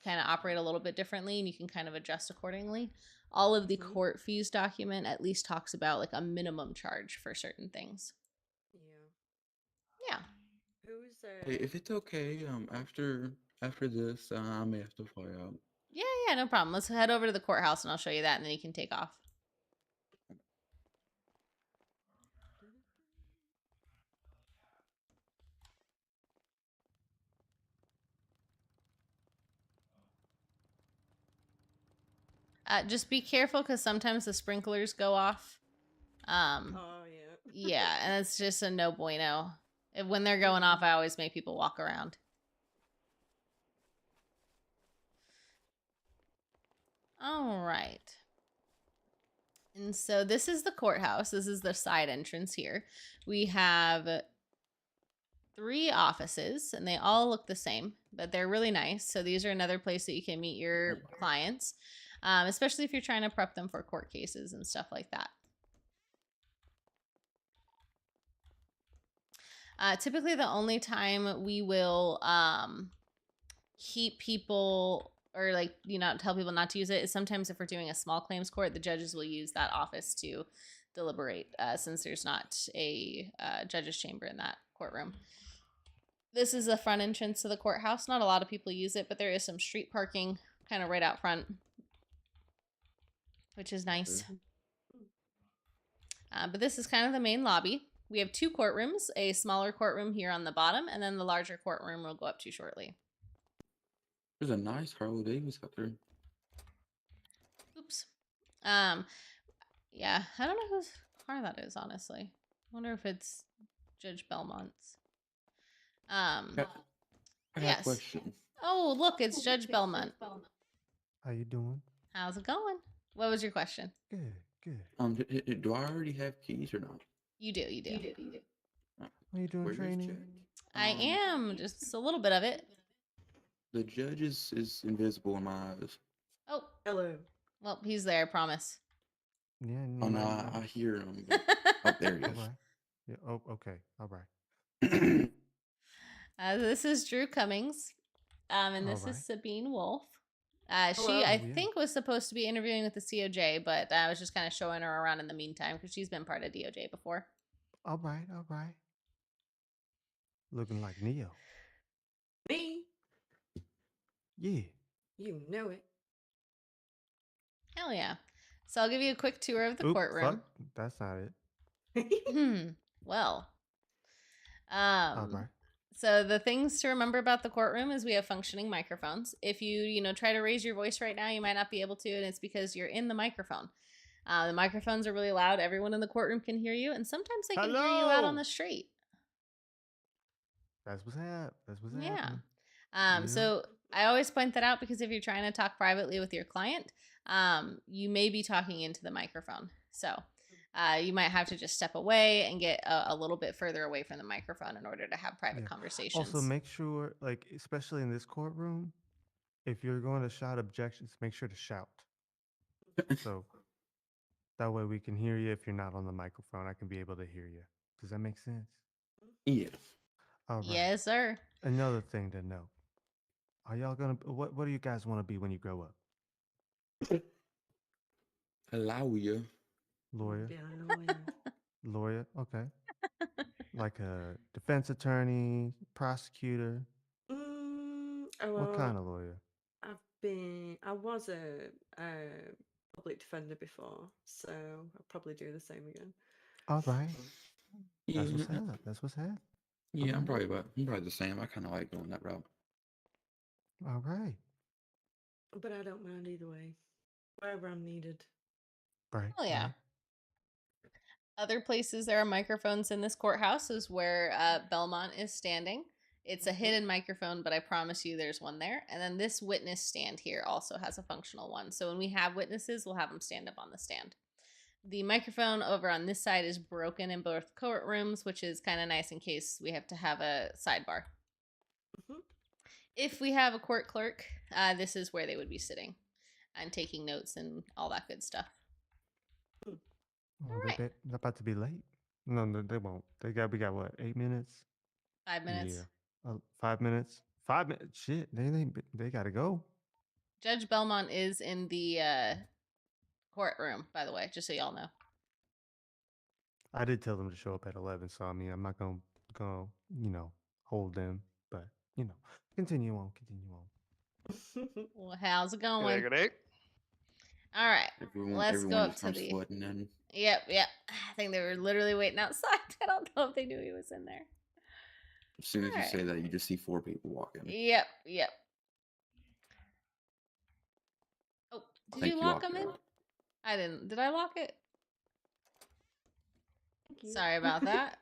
kind of operate a little bit differently, and you can kind of adjust accordingly. All of the court fees document at least talks about like a minimum charge for certain things. Yeah. Who's Hey, if it's okay, after this, I may have to fly out. Yeah, no problem. Let's head over to the courthouse, and I'll show you that, and then you can take off. Just be careful because sometimes the sprinklers go off. Oh yeah. Yeah, and it's just a no bueno. When they're going off, I always make people walk around. All right. And so this is the courthouse. This is the side entrance here. We have 3 offices, and they all look the same, but they're really nice. So these are another place that you can meet your clients, especially if you're trying to prep them for court cases and stuff like that. Typically, the only time we will keep people or tell people not to use it is sometimes if we're doing a small claims court, the judges will use that office to deliberate since there's not a judge's chamber in that courtroom. This is the front entrance to the courthouse. Not a lot of people use it, but there is some street parking kind of right out front, which is nice. But this is kind of the main lobby. We have 2 courtrooms, a smaller courtroom here on the bottom, and then the larger courtroom we'll go up to shortly. There's a nice Harley Davidson up there. Oops. Yeah, I don't know whose car that is, honestly. I wonder if it's Judge Belmont's. I got yes. a question. Oh, look, it's Judge Belmont. How you doing? How's it going? What was your question? Good, good. Do I already have keys or not? You do. What are you doing, Where is training? Jack? I am, just a little bit of it. The judge is invisible in my eyes. Oh, Hello. well, he's there, I promise. Yeah. Oh no, I hear him. Oh, there he All is. right. Yeah. Oh, okay. All right. This is Drew Cummings, and this Alright. is Sabine Wolf. She, Hello. I Oh, yeah. think, was supposed to be interviewing with the COJ, but I was just kind of showing her around in the meantime because she's been part of DOJ before. All right. Looking like Neo. Me? Yeah. You know it. Hell yeah. So I'll give you a quick tour of the Oop, courtroom. fuck. That's not it. Well. All right. So the things to remember about the courtroom is we have functioning microphones. If you try to raise your voice right now, you might not be able to, and it's because you're in the microphone. The microphones are really loud. Everyone in the courtroom can hear you, and sometimes they can hear you out on Hello. the street. That's what's happening. Yeah. Yeah. So I always point that out because if you're trying to talk privately with your client, you may be talking into the microphone. So you might have to just step away and get a little bit further away from the microphone in order to have private Yeah. conversations. Also, make sure, like, especially in this courtroom, if you're going to shout objections, make sure to shout. So that way we can hear you. If you're not on the microphone, I can be able to hear you. Does that make sense? Yes. All right. Yes, sir. Another thing to note. Are y'all gonna what do you guys want to be when you grow up? Allow you. Lawyer? Yeah, I know. Lawyer, okay. Like a defense attorney, prosecutor. What kind of lawyer? I was a public defender before, so I'll probably do the same again. All right. Yeah, That's what's up. That's what's up. yeah, I'm Okay. probably the same. I kind of like going that route. All right. But I don't mind either way. Wherever I'm needed. Right. Oh, yeah. right. Other places there are microphones in this courthouse is where Belmont is standing. It's a hidden microphone, but I promise you there's one there. And then this witness stand here also has a functional one. So when we have witnesses, we'll have them stand up on the stand. The microphone over on this side is broken in both courtrooms, which is kind of nice in case we have to have a sidebar. Mhm. If we have a court clerk, this is where they would be sitting and taking notes and all that good stuff. Oh, Alright. they're about to be late. No, they won't. We got what, 8 minutes? 5 minutes. Yeah. 5 minutes. 5 minutes. Shit, they gotta go. Judge Belmont is in the courtroom, by the way, just so y'all know. I did tell them to show up at 11, so I mean, I'm not gonna hold them, but continue on. Well, how's it going? Good day. All right, let's go up just to comes the. flooding in. Yep. I think they were literally waiting outside. I don't know if they knew he was in there. As soon as you Alright. say that, you just see 4 people walking. Yep. Oh, did Think you you lock locked them it in? up. I didn't. Did I lock it? Thank you. Sorry about that.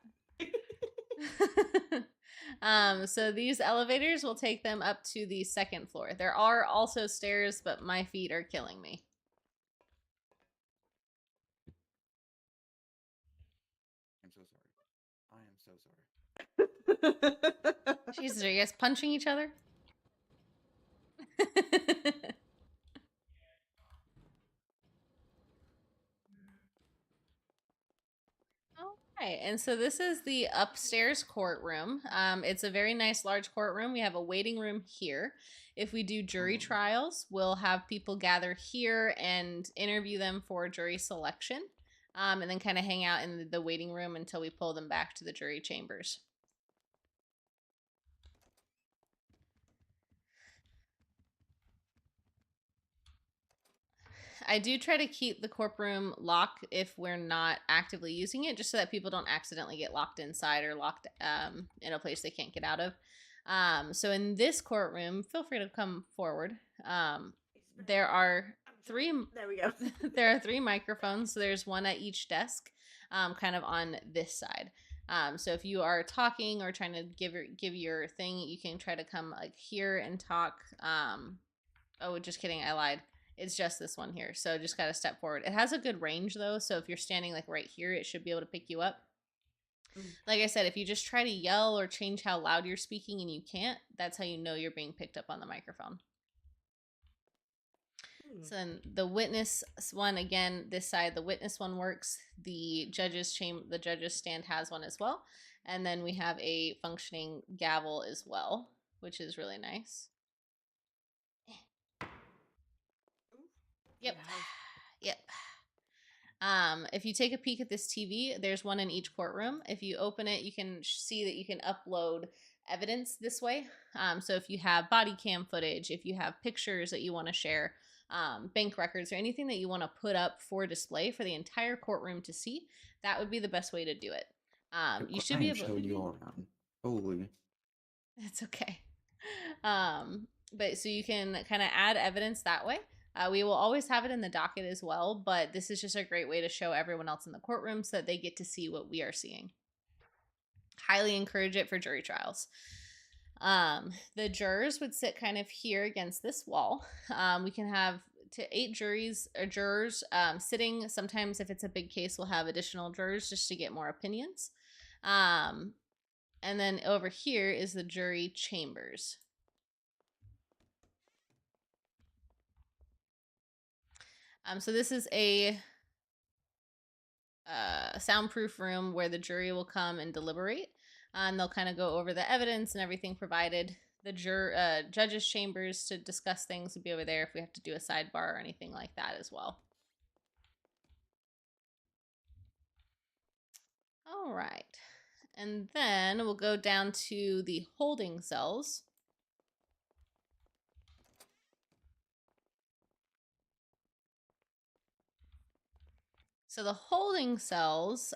So these elevators will take them up to the second floor. There are also stairs, but my feet are killing me. I'm so sorry. I am so sorry. Jesus, are you guys punching each other? Alright, and so this is the upstairs courtroom. It's a very nice large courtroom. We have a waiting room here. If we do jury trials, we'll have people gather here and interview them for jury selection, and then kind of hang out in the waiting room until we pull them back to the jury chambers. I do try to keep the courtroom locked if we're not actively using it, just so that people don't accidentally get locked inside or locked in a place they can't get out of. So in this courtroom, feel free to come forward. There are three. There we go. There are 3 microphones. So there's one at each desk, kind of on this side. So if you are talking or trying to give your thing, you can try to come like here and talk. Oh, just kidding. I lied. It's just this one here. So just got to step forward. It has a good range though. So if you're standing like right here, it should be able to pick you up. Like I said, if you just try to yell or change how loud you're speaking and you can't, that's how you know you're being picked up on the microphone. So then the witness one, again, this side, the witness one works. The judge's stand has one as well. And then we have a functioning gavel as well, which is really nice. Yep. Yep. If you take a peek at this TV, there's one in each courtroom. If you open it, you can see that you can upload evidence this way. So if you have body cam footage, if you have pictures that you want to share, bank records, or anything that you want to put up for display for the entire courtroom to see, that would be the best way to do it. You should be able to show you all around. Holy. It's okay. But so you can kind of add evidence that way. We will always have it in the docket as well, but this is just a great way to show everyone else in the courtroom so that they get to see what we are seeing. Highly encourage it for jury trials. The jurors would sit kind of here against this wall. We can have to 8 jurors sitting. Sometimes if it's a big case, we'll have additional jurors just to get more opinions. And then over here is the jury chambers. So this is a soundproof room where the jury will come and deliberate, and they'll kind of go over the evidence and everything provided. The judge's chambers to discuss things would be over there if we have to do a sidebar or anything like that as well. All right, and then we'll go down to the holding cells. So the holding cells,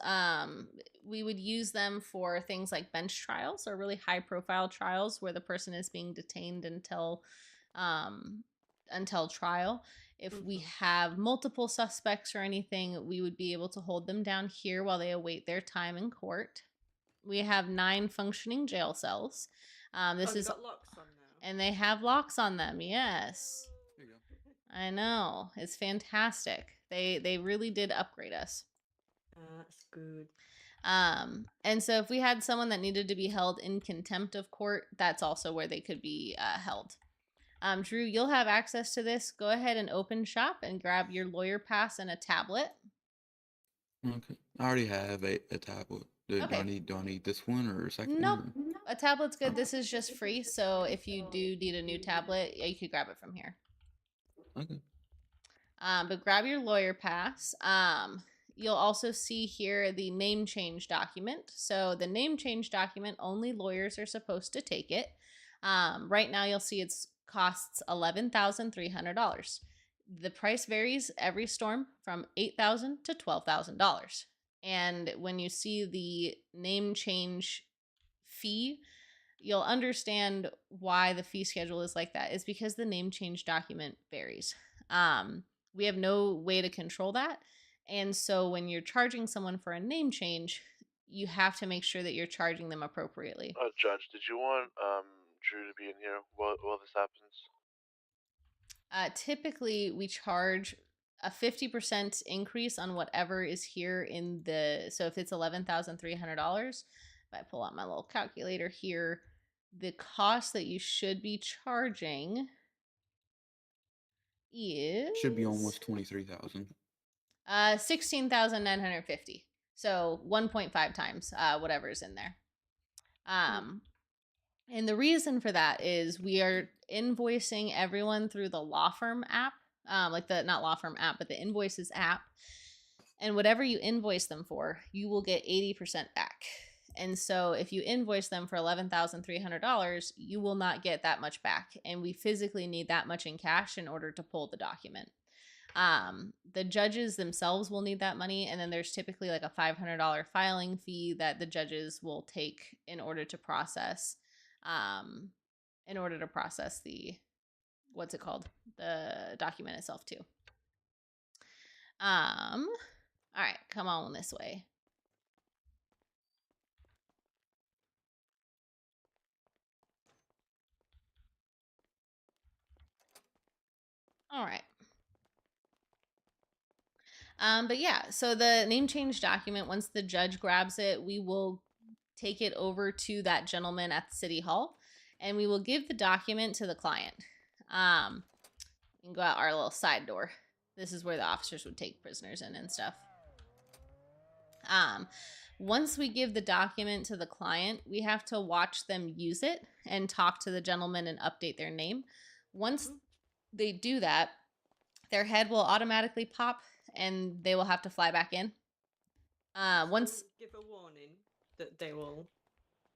we would use them for things like bench trials or really high-profile trials where the person is being detained until trial. If we have multiple suspects or anything, we would be able to hold them down here while they await their time in court. We have 9 functioning jail cells. This is got locks on now. And they have locks on them. Yes. There you go. I know. It's fantastic. They really did upgrade us. That's good. And so if we had someone that needed to be held in contempt of court, that's also where they could be held. Drew, you'll have access to this. Go ahead and open shop and grab your lawyer pass and a tablet. Okay. I already have a tablet. Do Okay. I need this one or a second Nope. one? A tablet's good. This is just free. So if you do need a new tablet, you could grab it from here. Okay. But grab your lawyer pass. You'll also see here the name change document. So the name change document, only lawyers are supposed to take it. Right now you'll see it costs $11,300. The price varies every storm from $8,000 to $12,000. And when you see the name change fee, you'll understand why the fee schedule is like that. It's because the name change document varies. We have no way to control that. And so when you're charging someone for a name change, you have to make sure that you're charging them appropriately. Judge, did you want Drew to be in here while this happens? Typically, we charge a 50% increase on whatever is here in the. So if it's $11,300, if I pull out my little calculator here, the cost that you should be charging is Should be almost 23,000. 16,950. So 1.5 times whatever's in there. And the reason for that is we are invoicing everyone through the law firm app, like the not law firm app, but the invoices app. And whatever you invoice them for, you will get 80% back. And so if you invoice them for $11,300, you will not get that much back. And we physically need that much in cash in order to pull the document. The judges themselves will need that money. And then there's typically like a $500 filing fee that the judges will take in order to process, the, what's it called? The document itself too. All right, come on this way. All right. But yeah, so the name change document, once the judge grabs it, we will take it over to that gentleman at the city hall, and we will give the document to the client. We can go out our little side door. This is where the officers would take prisoners in and stuff. Once we give the document to the client, we have to watch them use it and talk to the gentleman and update their name. Once they do that, their head will automatically pop and they will have to fly back in. Once give a warning that they will.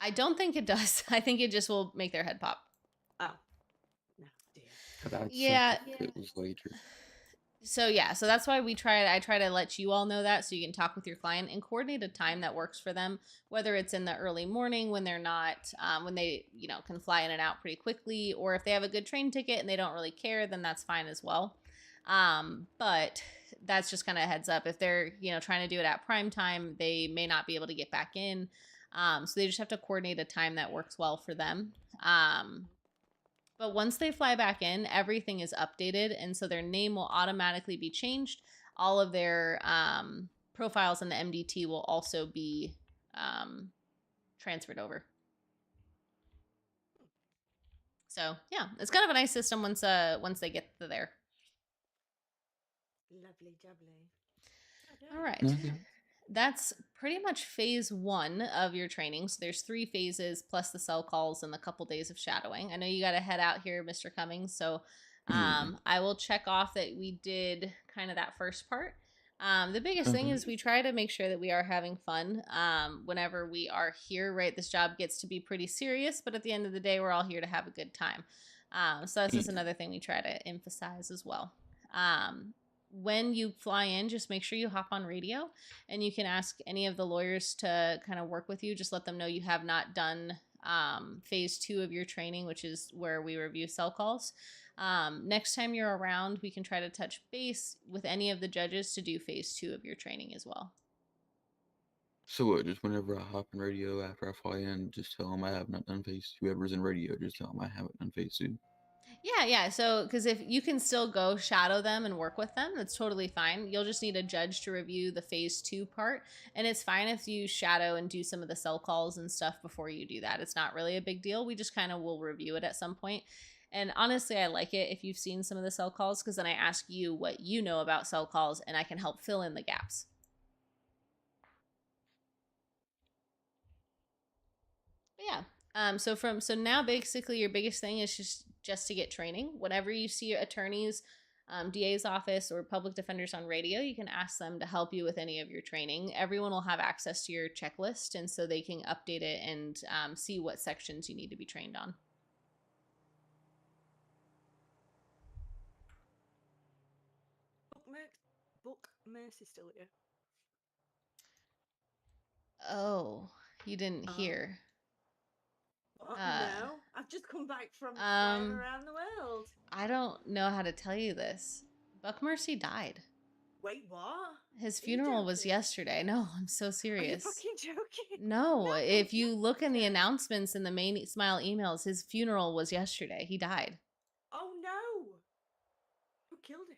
I don't think it does. I think it just will make their head pop. Oh, no, dear. Yeah. It was later. So yeah, so that's why I try to let you all know that so you can talk with your client and coordinate a time that works for them, whether it's in the early morning when they're not, when they, can fly in and out pretty quickly, or if they have a good train ticket and they don't really care, then that's fine as well. But that's just kind of a heads up. If they're, trying to do it at prime time, they may not be able to get back in. So they just have to coordinate a time that works well for them. But once they fly back in, everything is updated, and so their name will automatically be changed. All of their profiles in the MDT will also be transferred over. So yeah, it's kind of a nice system once they get to there. Lovely jubbly. All right. That's pretty much phase 1 of your training. So there's 3 phases plus the cell calls and the couple days of shadowing. I know you got to head out here, Mr. Cummings. So I will check off that we did kind of that first part. The biggest thing is we try to make sure that we are having fun whenever we are here, right? This job gets to be pretty serious, but at the end of the day, we're all here to have a good time. So that's just another thing we try to emphasize as well. When you fly in, just make sure you hop on radio and you can ask any of the lawyers to kind of work with you. Just let them know you have not done phase 2 of your training, which is where we review cell calls. Next time you're around, we can try to touch base with any of the judges to do phase 2 of your training as well. So what, just whenever I hop in radio after I fly in, just tell them I have not done phase 2. Whoever's in radio, just tell them I haven't done phase 2. Yeah. So, because if you can still go shadow them and work with them, that's totally fine. You'll just need a judge to review the phase 2 part. And it's fine if you shadow and do some of the cell calls and stuff before you do that. It's not really a big deal. We just kind of will review it at some point. And honestly, I like it if you've seen some of the cell calls, because then I ask you what you know about cell calls and I can help fill in the gaps. But yeah. So now basically your biggest thing is just to get training. Whenever you see attorneys, DA's office, or public defenders on radio, you can ask them to help you with any of your training. Everyone will have access to your checklist, and so they can update it and see what sections you need to be trained on. Book Mercy still here? Oh, you didn't hear. No, I've just come back from flying around the world. I don't know how to tell you this. Buck Mercy died. Wait, what? His funeral was yesterday. No, I'm so serious. Are you fucking joking? No, if you look in the announcements in the main Smile emails, his funeral was yesterday. He died. Oh no! Who killed him?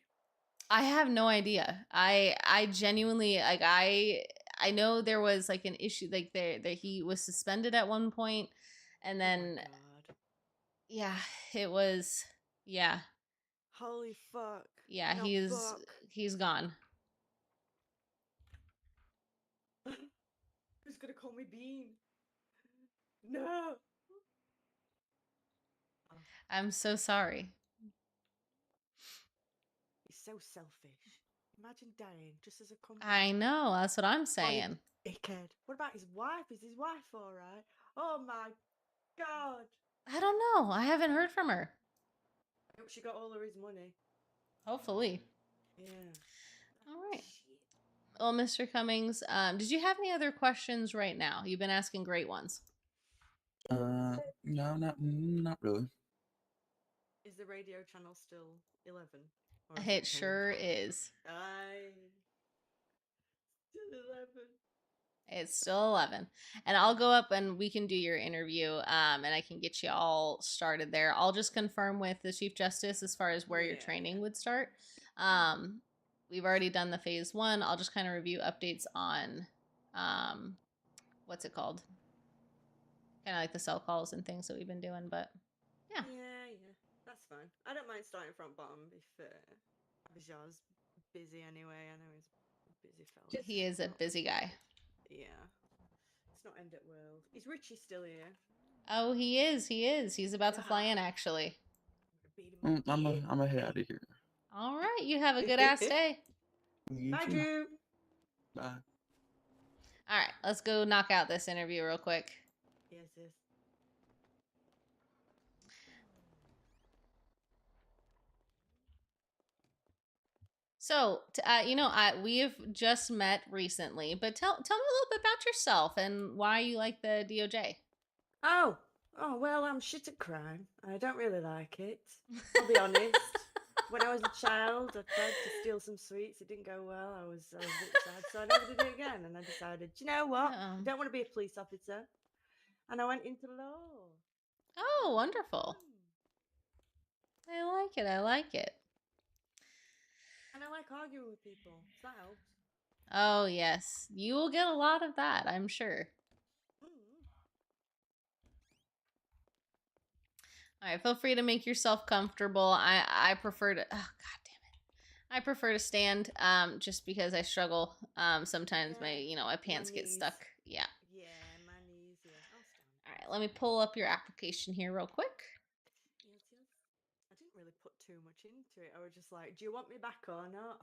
I have no idea. I genuinely like I know there was like an issue like there that he was suspended at one point, and Oh my then god. yeah, it was yeah. Holy fuck. Yeah, Not he's Buck. he's gone. Who's gonna call me Bean? No. Oh, I'm so sorry. he's so selfish. Imagine dying just as a company. I know, that's what I'm What a saying. dickhead. What about his wife? Is his wife alright? Oh my god. I don't know. I haven't heard from her. I hope she got all of his money. Hopefully. Yeah. All right. Shit. Well, Mr. Cummings, did you have any other questions right now? You've been asking great ones. No, not really. Is the radio channel still 11? Or is It 10? sure is. Aye. Still 11. It's still 11. And I'll go up and we can do your interview and I can get you all started there. I'll just confirm with the Chief Justice as far as where your Yeah, training yeah. would start. We've already done the phase 1. I'll just kind of review updates on what's it called? Kind of like the cell calls and things that we've been doing, but yeah. Yeah. That's fine. I don't mind starting from bottom if Abijah's busy anyway. I know he's a busy fella. He is a Not- busy guy. Yeah. It's not end at world. Is Richie still here? Oh, he is. He is. He's about to fly in actually. Beat him up. I'm ahead out of here. All right, you have a good ass day. You Bye, too. Drew. Bye. All right, let's go knock out this interview real quick. Yes. So, we have just met recently, but tell me a little bit about yourself and why you like the DOJ. Oh, well, I'm shit at crime. I don't really like it. I'll be honest. When I was a child, I tried to steal some sweets. It didn't go well. I was a bit sad, so I never did it again. And I decided, you know what? I Oh. don't want to be a police officer. And I went into law. Oh, wonderful. I like it. I like it. And I like arguing with people. So that helps. Oh, yes. You will get a lot of that, I'm sure. Mm. All right, feel free to make yourself comfortable. I prefer to. Oh, God damn it! I prefer to stand. Just because I struggle. Sometimes Yeah, my pants get knees. stuck. Yeah. Yeah, my knees. Yeah, I'll stand. All right, let me pull up your application here real quick. Yes. I didn't really put too much into it. I was just like, do you want me back or not?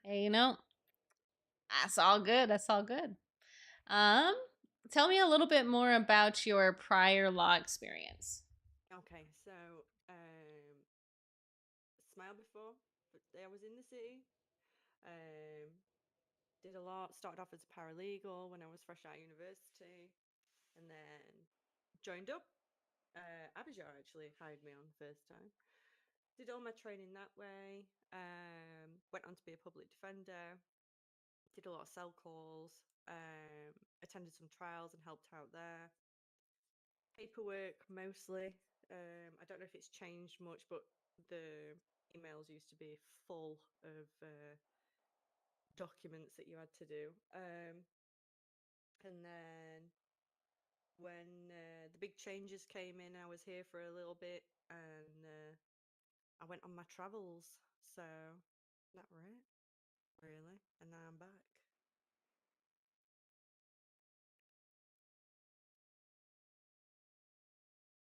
Hey, that's all good. That's all good. Tell me a little bit more about your prior law experience. Okay, so Smile before, but I was in the city. Did a lot. Started off as a paralegal when I was fresh out of university, and then joined up. Abijah actually hired me on the first time. Did all my training that way. Went on to be a public defender. Did a lot of cell calls. Attended some trials and helped out there. Paperwork mostly. I don't know if it's changed much, but the emails used to be full of documents that you had to do. And then when the big changes came in, I was here for a little bit, and I went on my travels. So that were it, really. And now I'm back.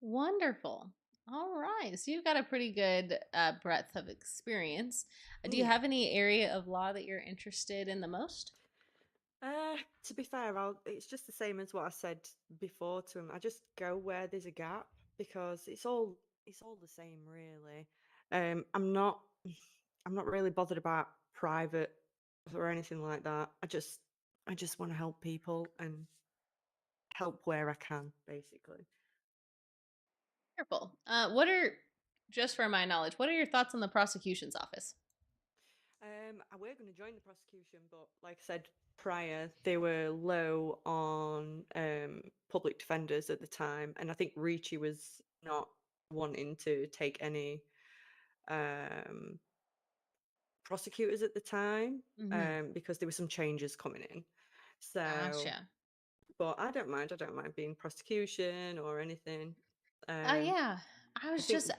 Wonderful. All right. So you've got a pretty good breadth of experience. Do you Yeah. have any area of law that you're interested in the most? To be fair, it's just the same as what I said before to him. I just go where there's a gap because it's all the same, really. I'm not really bothered about private or anything like that. I just want to help people and help where I can, basically. Wonderful. Just for my knowledge, what are your thoughts on the prosecution's office? I were going to join the prosecution, but like I said prior, they were low on public defenders at the time, and I think Ricci was not wanting to take any prosecutors at the time, Mm-hmm. because there were some changes coming in. So, Gotcha. but I don't mind. I don't mind being prosecution or anything. Yeah. I I was think, just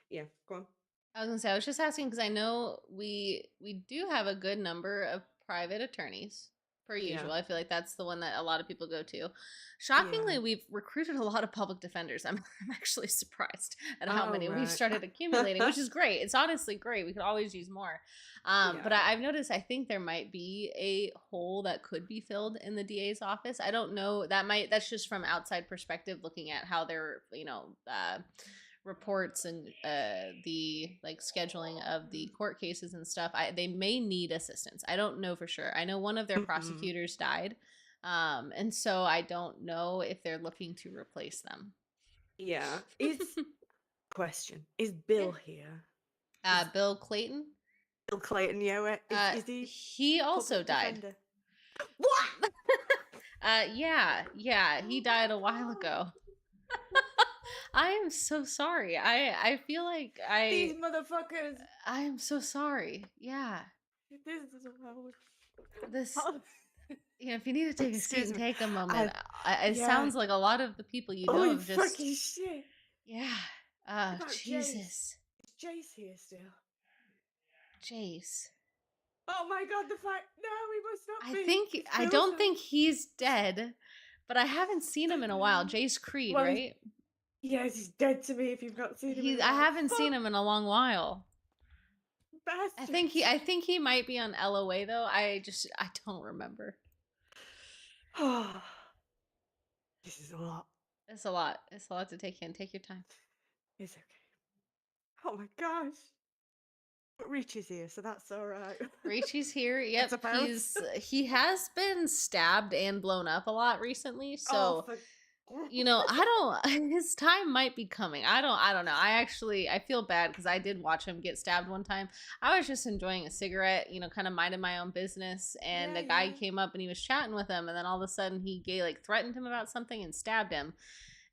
yeah, go on. I was gonna say I was just asking because I know we do have a good number of private attorneys per Yeah, usual. I feel like that's the one that a lot of people go to. yeah. Shockingly, we've recruited a lot of public defenders. I'm actually surprised at how Oh, many we've right. started accumulating, which is great. It's honestly great. We could always use more. But Yeah. I've noticed I think there might be a hole that could be filled in the DA's office. I don't know. That's just from outside perspective looking at how they're reports and the like scheduling of the court cases and stuff. They may need assistance. I don't know for sure. I know one of their Mhm. prosecutors died, and so I don't know if they're looking to replace them. Yeah. Question: Is Yeah. Bill here? Is Bill Clayton. Bill Clayton? Yeah. Is he He also public died. defender? What? Yeah, he died a while ago. I am so sorry. I feel like These motherfuckers. I am so sorry. Yeah. This is This how. if you need to take a seat Excuse and me. take a moment, it Yeah. sounds like a lot of the people you know Holy have just fucking shit! yeah. About Jesus. Is Jace here still? Jace. Oh my god! The fact. No, he must not be. It's I Bill's don't house. think he's dead, but I haven't seen him in a while. Jace Creed, Well, right? Yes, he's dead to me. If you've not seen him in a I while. haven't seen him in a long while. Bastard. I think he might be on LOA though. I don't remember. This is a lot. It's a lot. It's a lot to take in. Take your time. It's okay. Oh my gosh. But Reach is here, so that's all right. Richie's here. Yep, suppose. he has been stabbed and blown up a lot recently. So Oh, for... I don't. His time might be coming. I don't know. I feel bad because I did watch him get stabbed one time. I was just enjoying a cigarette, kind of minding my own business, and a guy came up and he was chatting with him, and then all of a sudden he threatened him about something and stabbed him.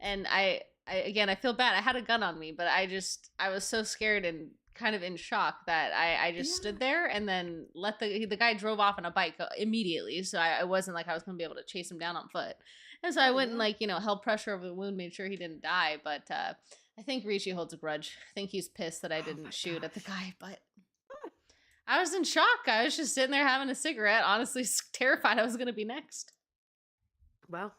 And I feel bad. I had a gun on me, but I was so scared and kind of in shock that I just stood there and then let the guy drove off on a bike immediately. So I wasn't like I was going to be able to chase him down on foot. And so I went and held pressure over the wound, made sure he didn't die. But I think Richie holds a grudge. I think he's pissed that I didn't shoot at the guy. But I was in shock. I was just sitting there having a cigarette, honestly terrified I was going to be next. Well,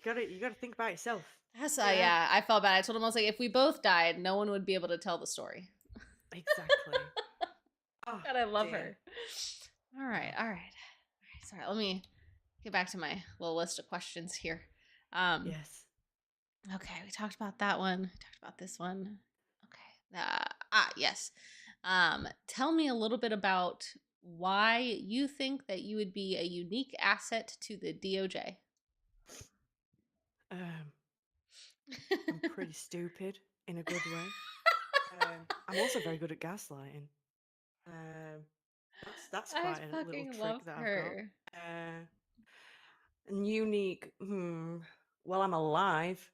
you gotta think about yourself. That's yeah. I felt bad. I told him I was like, if we both died, no one would be able to tell the story. Exactly. Oh, God, I love dear. her. All right. Sorry, let me get back to my little list of questions here. Yes. Okay, we talked about that one. We talked about this one. Okay. Yes. Tell me a little bit about why you think that you would be a unique asset to the DOJ. I'm pretty stupid in a good way. I'm also very good at gaslighting. That's quite a little trick that her. I've got. And unique. Well, I'm alive.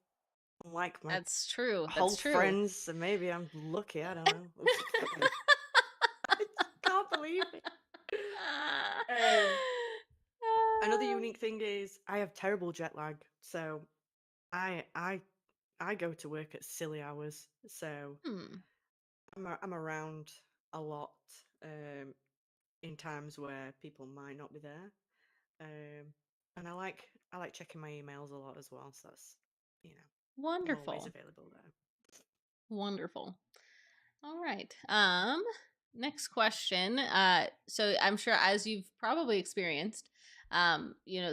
Like my That's true. whole That's true. friends, so maybe I'm lucky. I don't know. I can't believe it. Another unique thing is I have terrible jet lag, so I go to work at silly hours, so I'm around a lot in times where people might not be there, and I like checking my emails a lot as well. So that's I'm wonderful. always available there. Wonderful. All right. Next question. So I'm sure as you've probably experienced,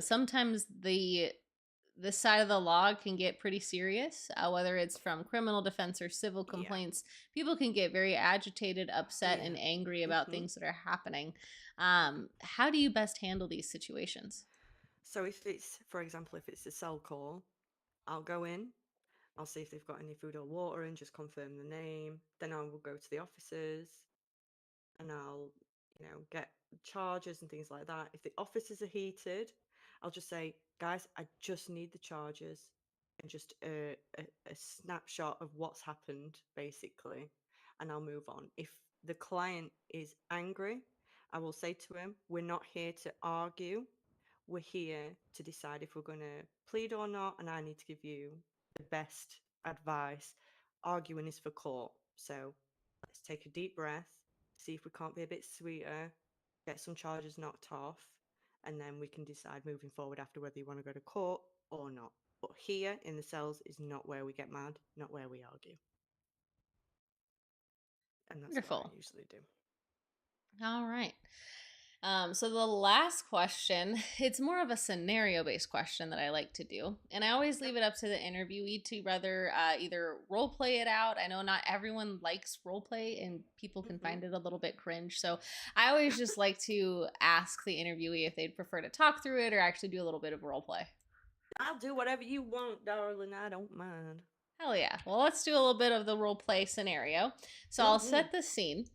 sometimes this side of the law can get pretty serious, whether it's from criminal defense or civil complaints. People can get very agitated, upset, and angry about things that are happening. How do you best handle these situations? So if it's, for example, if it's a cell call, I'll go in, I'll see if they've got any food or water and just confirm the name. Then I will go to the officers and I'll, get charges and things like that. If the officers are heated, I'll just say, guys, I just need the charges and just a snapshot of what's happened, basically, and I'll move on. If the client is angry, I will say to him, we're not here to argue. We're here to decide if we're going to plead or not, and I need to give you the best advice. Arguing is for court. So let's take a deep breath, see if we can't be a bit sweeter, get some charges knocked off, and then we can decide moving forward after whether you want to go to court or not. But here in the cells is not where we get mad, not where we argue. And that's what Wonderful. I usually do. All right. So the last question, it's more of a scenario-based question that I like to do. And I always leave it up to the interviewee to rather either role play it out. I know not everyone likes role play and people can find it a little bit cringe. So I always just like to ask the interviewee if they'd prefer to talk through it or actually do a little bit of role play. I'll do whatever you want, darling. I don't mind. Hell yeah. Well, let's do a little bit of the role play scenario. So I'll set the scene.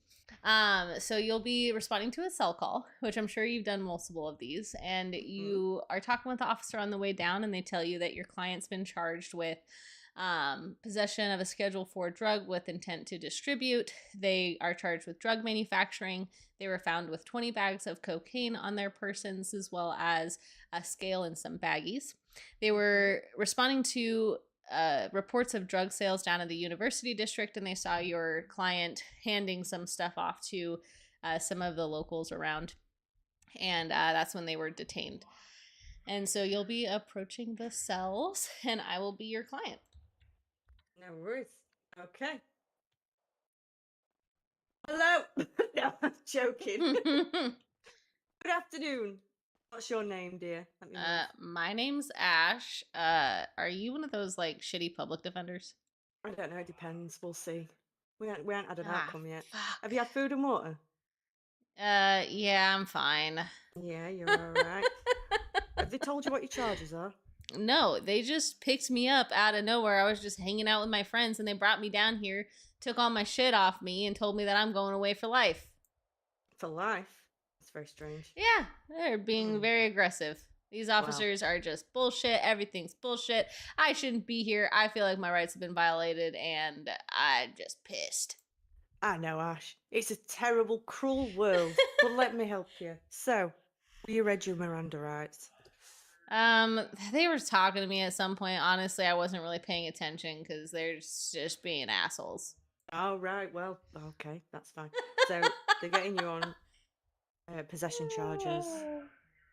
So you'll be responding to a cell call, which I'm sure you've done multiple of these, and you are talking with the officer on the way down, and they tell you that your client's been charged with possession of a Schedule 4 drug with intent to distribute. They are charged with drug manufacturing. They were found with 20 bags of cocaine on their persons, as well as a scale and some baggies. They were responding to reports of drug sales down in the university district, and they saw your client handing some stuff off to some of the locals around, and that's when they were detained. And so you'll be approaching the cells, and I will be your client. No worries. Okay. Hello. No, I'm joking. Good afternoon. What's your name, dear? Let me My name's Ash. Are you one of those like shitty public defenders? I don't know. It depends. We'll see. We haven't had an Ah, outcome yet. fuck. Have you had food and water? Yeah, I'm fine. Yeah, you're all right. Have they told you what your charges are? No, they just picked me up out of nowhere. I was just hanging out with my friends and they brought me down here, took all my shit off me, and told me that I'm going away for life. For life? That's very strange. Yeah, they're being very aggressive. These officers are just bullshit. Everything's bullshit. I shouldn't be here. I feel like my rights have been violated and I'm just pissed. I know, Ash. It's a terrible, cruel world. But let me help you. So, will you read your Miranda rights? They were talking to me at some point. Honestly, I wasn't really paying attention because they're just being assholes. Oh, right. Well, okay. That's fine. So, they're getting you on possession charges.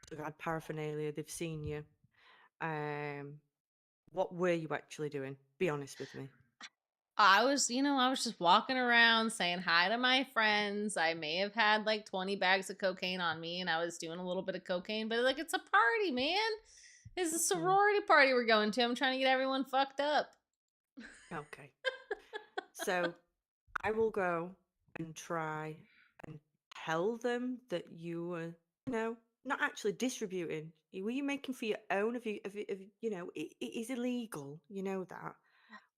They've had paraphernalia. They've seen you. What were you actually doing? Be honest with me. I was just walking around saying hi to my friends. I may have had like 20 bags of cocaine on me and I was doing a little bit of cocaine, but like it's a party, man. It's a sorority party we're going to. I'm trying to get everyone fucked up. Okay. So I will go and try and tell them that you were, not actually distributing. Were you making for your own? It is illegal. You know that.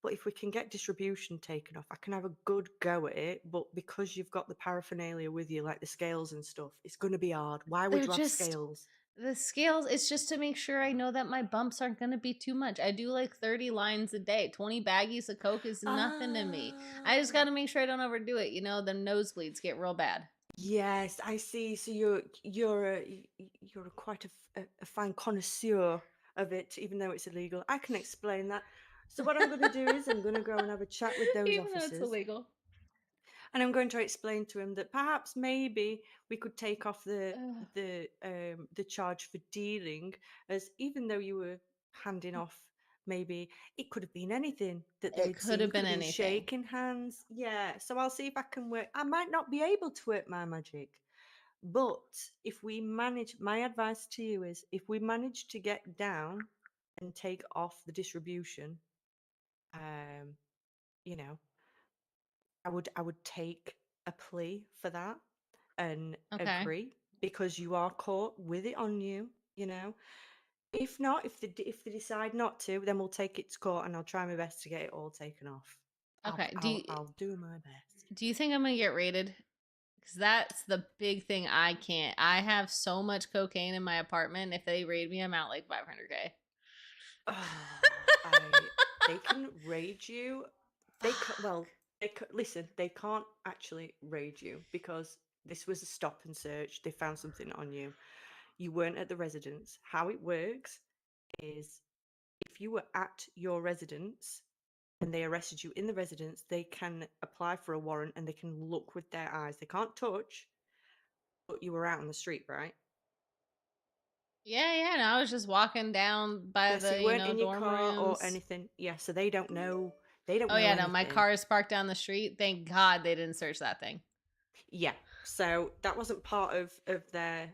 But if we can get distribution taken off, I can have a good go at it. But because you've got the paraphernalia with you, like the scales and stuff, it's going to be hard. Why would you have scales? The scales, it's just to make sure I know that my bumps aren't going to be too much. I do like 30 lines a day. 20 baggies of Coke is nothing to me. I just got to make sure I don't overdo it. The nosebleeds get real bad. Yes, I see. So you're quite a fine connoisseur of it, even though it's illegal. I can explain that. So what I'm going to do is I'm going to go and have a chat with those Even officers. though it's illegal. And I'm going to explain to him that perhaps maybe we could take off the charge for dealing, as even though you were handing off, maybe it could have been anything that they'd seen. It could have been anything. Shaking hands. Yeah. So I'll see if I can work. I might not be able to work my magic, but if we manage, my advice to you is if we manage to get down and take off the distribution, I would take a plea for that and agree, because you are caught with it on you. If not, if they decide not to, then we'll take it to court and I'll try my best to get it all taken off. Okay. I'll do my best. Do you think I'm gonna get raided? Because that's the big thing. I can't. I have so much cocaine in my apartment. If they raid me, I'm out like $500K. They can raid you. They Listen, they can't actually raid you because this was a stop and search. They found something on you. You weren't at the residence. How it works is if you were at your residence and they arrested you in the residence, they can apply for a warrant and they can look with their eyes. They can't touch, but you were out on the street, right? Yeah, no, I was just walking down by Yeah, so the, you weren't in your dorm car or rooms. anything. Yeah, so they don't know. They don't Oh know yeah, no, my anything. car is parked down the street. Thank God they didn't search that thing. Yeah, so that wasn't part of their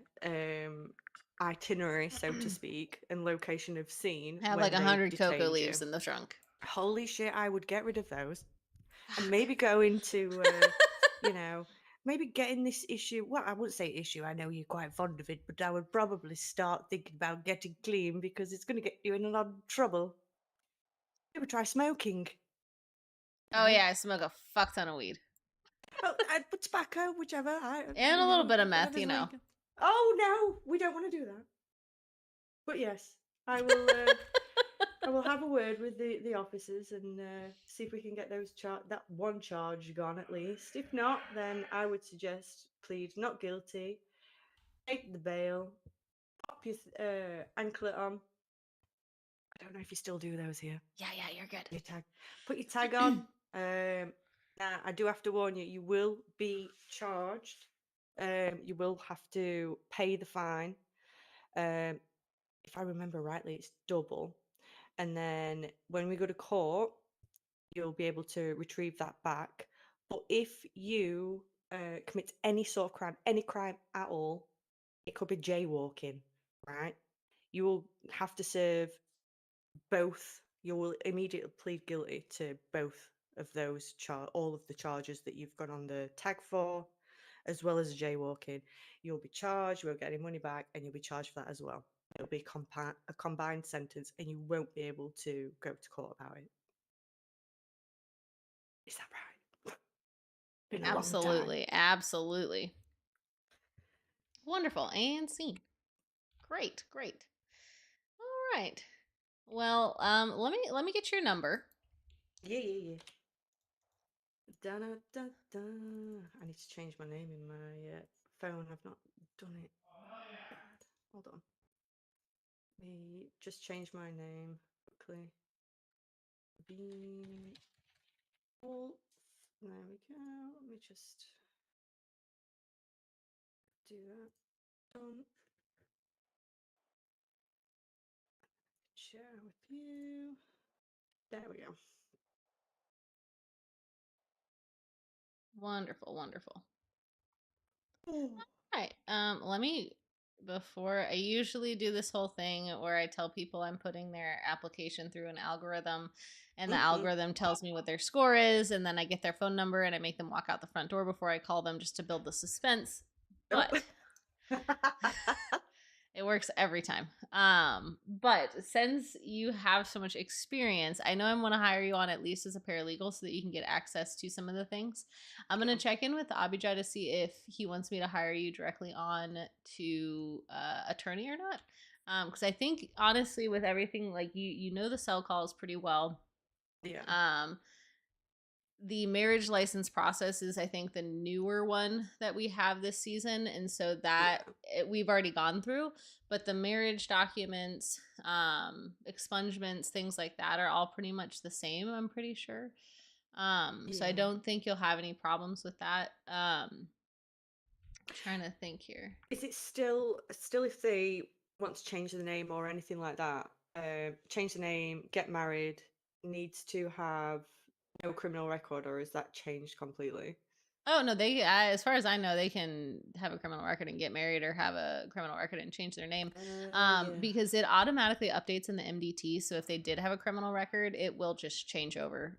itinerary, so to speak, and location of scene I have when like they 100 cocoa detained leaves you. in the trunk. Holy shit, I would get rid of those and Fuck. maybe go into, you know, maybe getting this issue. Well, I wouldn't say issue. I know you're quite fond of it, but I would probably start thinking about getting clean because it's going to get you in a lot of trouble. Maybe try smoking. Oh yeah, I smoke a fuck ton of weed. Well, but tobacco, whichever. And a little bit of meth, whatever's you know. legal. Oh no, we don't want to do that. But yes, I will. I will have a word with the officers and see if we can get that one charge gone at least. If not, then I would suggest plead not guilty, take the bail, pop your anklet on. I don't know if you still do those here. Yeah, you're good. Your tag, put your tag on. Now I do have to warn you, you will be charged. You will have to pay the fine. If I remember rightly, it's double. And then when we go to court, you'll be able to retrieve that back. But if you commit any sort of crime, any crime at all, it could be jaywalking, right? You will have to serve both. You will immediately plead guilty to both of those all of the charges that you've gone on the tag for, as well as jaywalking. You'll be charged. You won't get any money back, and you'll be charged for that as well. It'll be a combined sentence, and you won't be able to go to court about it. Is that right? Been a long time. Absolutely. Wonderful. And scene. Great. All right. Well, let me get your number. Yeah. Da. I need to change my name in my phone. I've not done it. God. Hold on. Let me just change my name quickly. Bean Wolf. There we go. Let me just do that. Done. Share with you. There we go. Wonderful. Oh. Right. Let me before I usually do this whole thing where I tell people I'm putting their application through an algorithm and the algorithm tells me what their score is and then I get their phone number and I make them walk out the front door before I call them just to build the suspense. But it works every time. But since you have so much experience, I know I want to hire you on at least as a paralegal so that you can get access to some of the things. I'm going to check in with Abijah to see if he wants me to hire you directly on to attorney or not. Because I think honestly, with everything, like you know the cell calls pretty well. Yeah. The marriage license process is I think the newer one that we have this season, and so that we've already gone through, but the marriage documents, expungements, things like that are all pretty much the same, I'm pretty sure. So I don't think you'll have any problems with that. Trying to think here. Is it still if they want to change the name or anything like that, change the name, get married, needs to have no criminal record, or is that changed completely? Oh no, they as far as I know, they can have a criminal record and get married, or have a criminal record and change their name, because it automatically updates in the MDT. So if they did have a criminal record, it will just change over.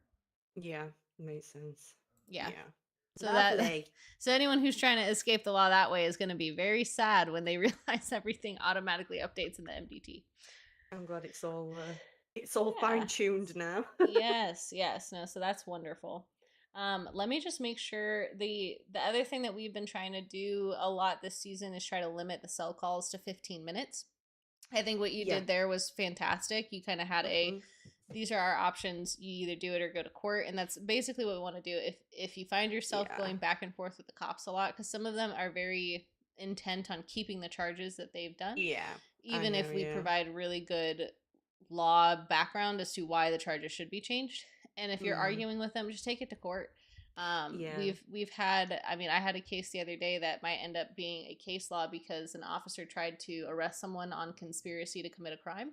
Yeah, makes sense. Yeah. So Lovely. so anyone who's trying to escape the law that way is going to be very sad when they realize everything automatically updates in the MDT. I'm glad it's all fine tuned now. yes. No, so that's wonderful. Let me just make sure the other thing that we've been trying to do a lot this season is try to limit the cell calls to 15 minutes. I think what you did there was fantastic. You kind of had a these are our options. You either do it or go to court, and that's basically what we want to do. If you find yourself Yeah. going back and forth with the cops a lot, because some of them are very intent on keeping the charges that they've done, Yeah. even if know, we yeah. provide really good law background as to why the charges should be changed. And if you're arguing with them, just take it to court. Yeah. We've had, I mean, I had a case the other day that might end up being a case law because an officer tried to arrest someone on conspiracy to commit a crime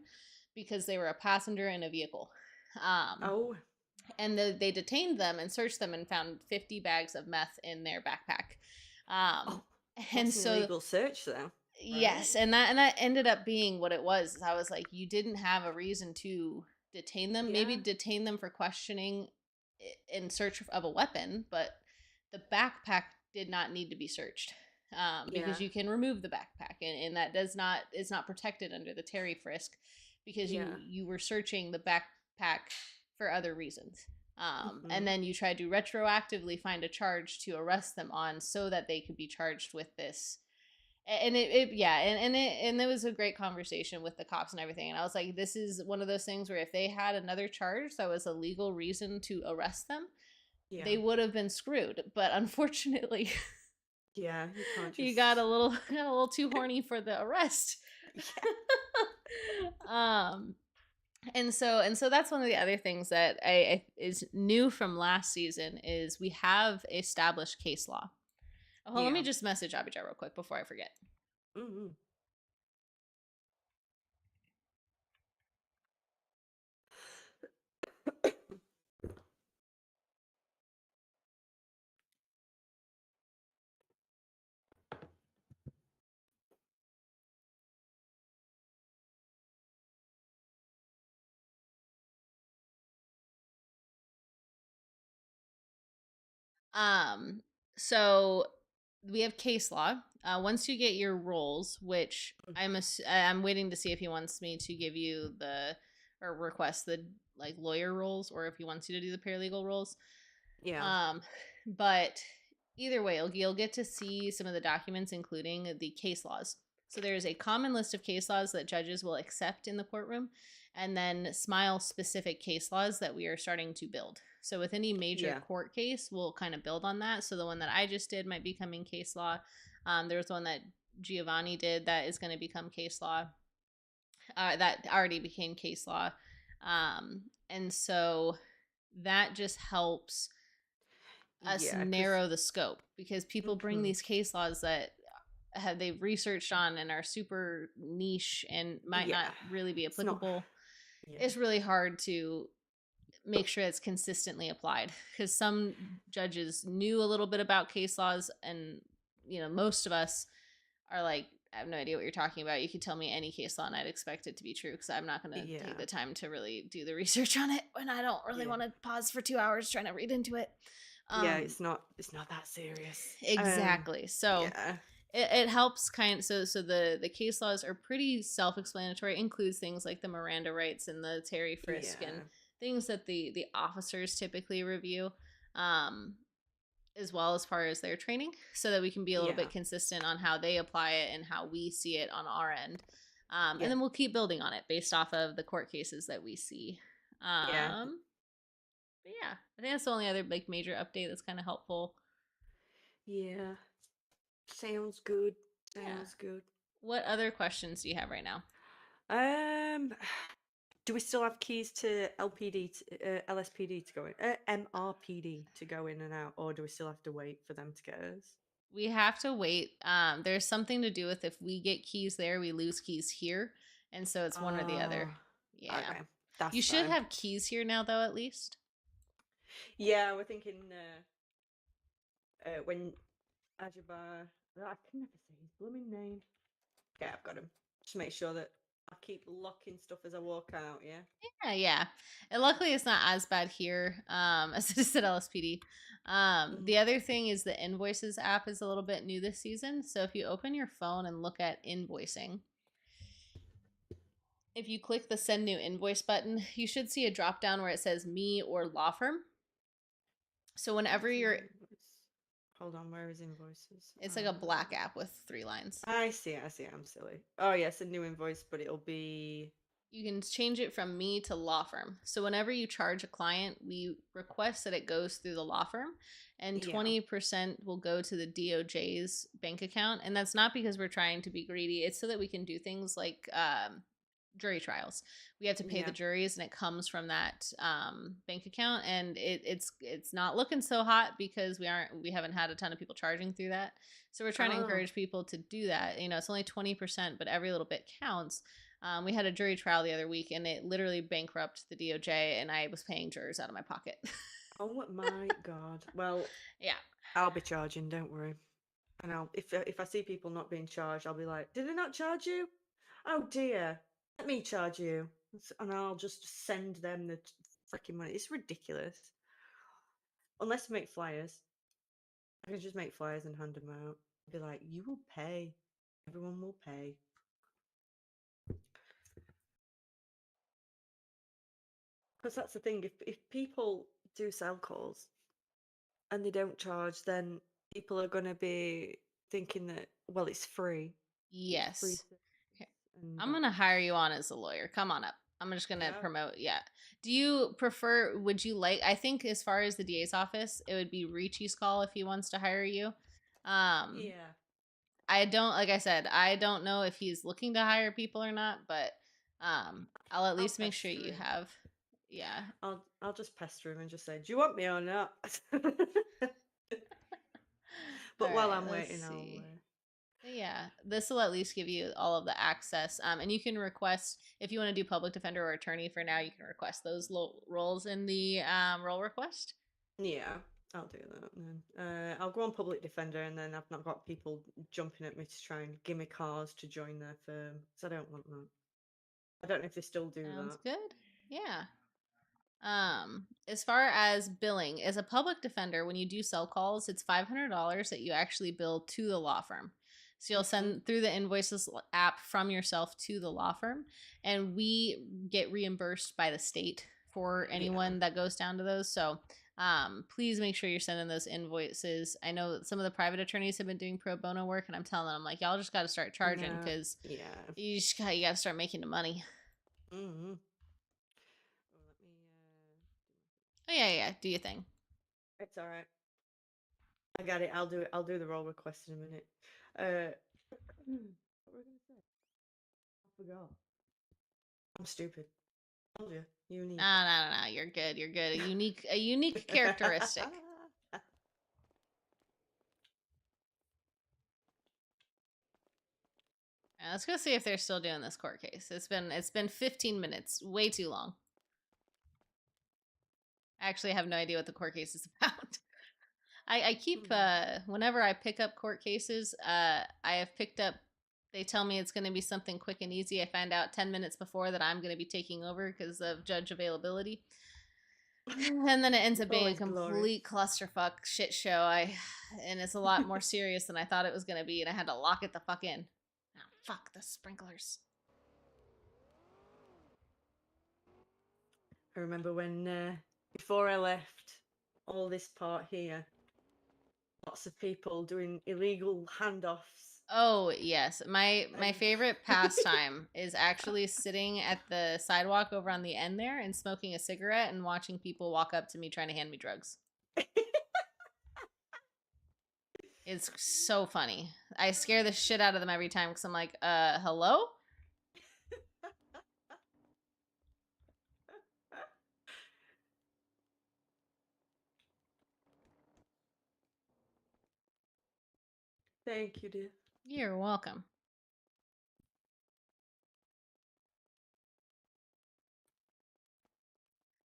because they were a passenger in a vehicle. Oh. And they detained them and searched them and found 50 bags of meth in their backpack. Oh, And that's an so illegal search, though. yes, and that ended up being what it was. I was like, you didn't have a reason to detain them. Maybe Yeah. detain them for questioning in search of a weapon, but the backpack did not need to be searched because Yeah. you can remove the backpack, and that does not is not protected under the Terry frisk because Yeah. you were searching the backpack for other reasons. Mhm. And then you tried to retroactively find a charge to arrest them on so that they could be charged with this. And it was a great conversation with the cops and everything, and I was like, this is one of those things where if they had another charge that was a legal reason to arrest them, Yeah. they would have been screwed, but unfortunately Yeah. You can't just. you got a little too horny for the arrest. And so that's one of the other things that I is new from last season is we have established case law. Oh, let me Yeah. just message Abijah real quick before I forget. Mhm. So we have case law. Once you get your roles, which I'm waiting to see if he wants me to give you or request the like lawyer roles, or if he wants you to do the paralegal roles. Yeah. But either way, you'll get to see some of the documents, including the case laws. So there's a common list of case laws that judges will accept in the courtroom, and then Smile specific case laws that we are starting to build. So with any major Yeah. court case, we'll kind of build on that. So the one that I just did might becoming case law. There's one that Giovanni did that is going to become case law. That already became case law. And so that just helps us Yeah. 'Cause. narrow the scope because people bring Mhm. these case laws that they've researched on and are super niche and might Yeah. not really be It's not. applicable. Yeah. It's really hard to make sure it's consistently applied because some judges knew a little bit about case laws, and most of us are like, I have no idea what you're talking about. You could tell me any case law and I'd expect it to be true because I'm not going to Yeah. take the time to really do the research on it when I don't really Yeah. want to pause for 2 hours trying to read into it. Yeah. It's not that serious. Exactly. So Yeah. it helps so the case laws are pretty self-explanatory. It includes things like the Miranda rights and the Terry frisk and Yeah. things that the officers typically review, as well as far as their training, so that we can be a little Yeah. bit consistent on how they apply it and how we see it on our end. And Yeah. then we'll keep building on it based off of the court cases that we see. Yeah. But yeah, I think that's the only other like major update that's kind of helpful. Yeah. Sounds good. Yeah. Sounds good. What other questions do you have right now? Do we still have keys to LSPD to go in? MRPD to go in and out, or do we still have to wait for them to get us? We have to wait. There's something to do with if we get keys there, we lose keys here, and so it's one or the other. Yeah. Okay. That's You should fine. have keys here now, though, at least. Yeah, we're thinking when Ajabar. I can never say his blooming name. Okay, I've got him. Just make sure that I keep locking stuff as I walk out. Yeah. Yeah. And luckily, it's not as bad here as it is at LSPD. The other thing is the Invoices app is a little bit new this season. So if you open your phone and look at invoicing, if you click the Send New Invoice button, you should see a drop down where it says Me or Law Firm. So whenever you're... Hold on, where is invoices? It's like a black app with 3 lines. I see, I'm silly. Oh, yes, a new invoice, but it'll be You can change it from me to law firm. So whenever you charge a client, we request that it goes through the law firm, and Yeah. 20% will go to the DOJ's bank account. And that's not because we're trying to be greedy. It's so that we can do things like jury trials. We have to pay the Yeah. juries, and it comes from that bank account. And it's not looking so hot because we haven't had a ton of people charging through that. So we're trying to Oh. encourage people to do that. You know, it's only 20%, but every little bit counts. We had a jury trial the other week, and it literally bankrupted the DOJ, and I was paying jurors out of my pocket. Oh my god. Well, Yeah. I'll be charging, don't worry. And if I see people not being charged, I'll be like, did they not charge you? Oh dear. Let me charge you. And I'll just send them the freaking money. It's ridiculous. Unless I make flyers. I can just make flyers and hand them out. Be like, you will pay. Everyone will pay. Because that's the thing. If people do sell calls and they don't charge, then people are going to be thinking that, well, it's free. It's free Yes. Okay. and I'm going to hire you on as a lawyer. Come on up. I'm just going to Yeah. promote. Yeah. Do you prefer, would you like, I think as far as the DA's office, it would be Ricci's call if he wants to hire you. Yeah. I don't, like I said, I don't know if he's looking to hire people or not, but I'll at least make sure pester you him. have. Yeah. I'll just pester him and just say, do you want me or not? But while Alright, I'm let's waiting, see. Yeah, this will at least give you all of the access. And you can request, if you want to do public defender or attorney for now, you can request those roles in the role request. Yeah, I'll do that then. I'll go on public defender, and then I've not got people jumping at me to try and give me cars to join their firm, because I don't want that. I don't know if they still do Sounds that. good. Yeah. As far as billing, as a public defender, when you do sell calls, it's $500 that you actually bill to the law firm. So you'll send through the invoices app from yourself to the law firm, and we get reimbursed by the state for anyone that goes down to those. So please make sure you're sending those invoices. I know some of the private attorneys have been doing pro bono work, and I'm telling them, I'm like, y'all just got to start charging No, because yeah. you got to start making the money. Mm-hmm. Oh yeah, do your thing. It's all right. I got it. I'll do it. I'll do the role request in a minute. What were we gonna say? I forgot. I'm stupid. Told you. Unique. No. You're good. You're good. A unique characteristic. Let's go see if they're still doing this court case. It's been 15 minutes. Way too long. I actually have no idea what the court case is about. I keep whenever I pick up court cases, I have picked up. They tell me it's going to be something quick and easy. I find out 10 minutes before that I'm going to be taking over because of judge availability. And then it ends up being a Always complete clusterfuck shit show. And it's a lot more serious than I thought it was going to be, and I had to lock it the fuck in. Oh, fuck the sprinklers. I remember when before I left all this part here, lots of people doing illegal handoffs. Oh yes, my favorite pastime is actually sitting at the sidewalk over on the end there and smoking a cigarette and watching people walk up to me trying to hand me drugs. It's so funny. I scare the shit out of them every time because I'm like, hello? Thank you, dear. You're welcome.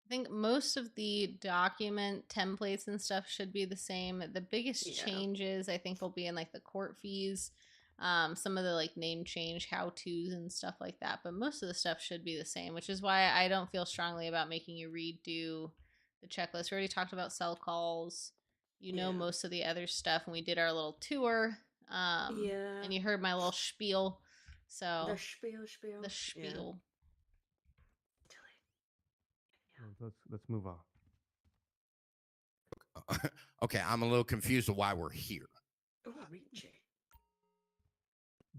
I think most of the document templates and stuff should be the same. The biggest changes I think will be in like the court fees, some of the like name change how to's and stuff like that. But most of the stuff should be the same, which is why I don't feel strongly about making you redo the checklist. We already talked about cell calls. You know most of the other stuff, and we did our little tour. And you heard my little spiel. So the spiel. The spiel. Let's move on. Okay, I'm a little confused of why we're here. Oh, Richie.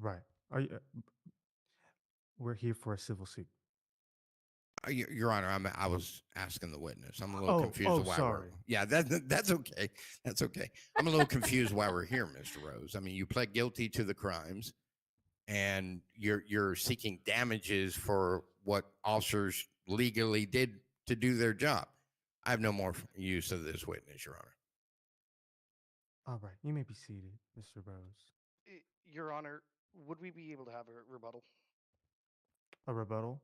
Right. Are you? We're here for a civil suit. Your Honor, I was asking the witness. I'm a little confused Oh, of why sorry. Yeah, that's okay. That's okay. I'm a little confused why we're here, Mr. Rose. I mean, you pled guilty to the crimes, and you're seeking damages for what officers legally did to do their job. I have no more use of this witness, Your Honor. All right, you may be seated, Mr. Rose. Your Honor, would we be able to have a rebuttal? A rebuttal?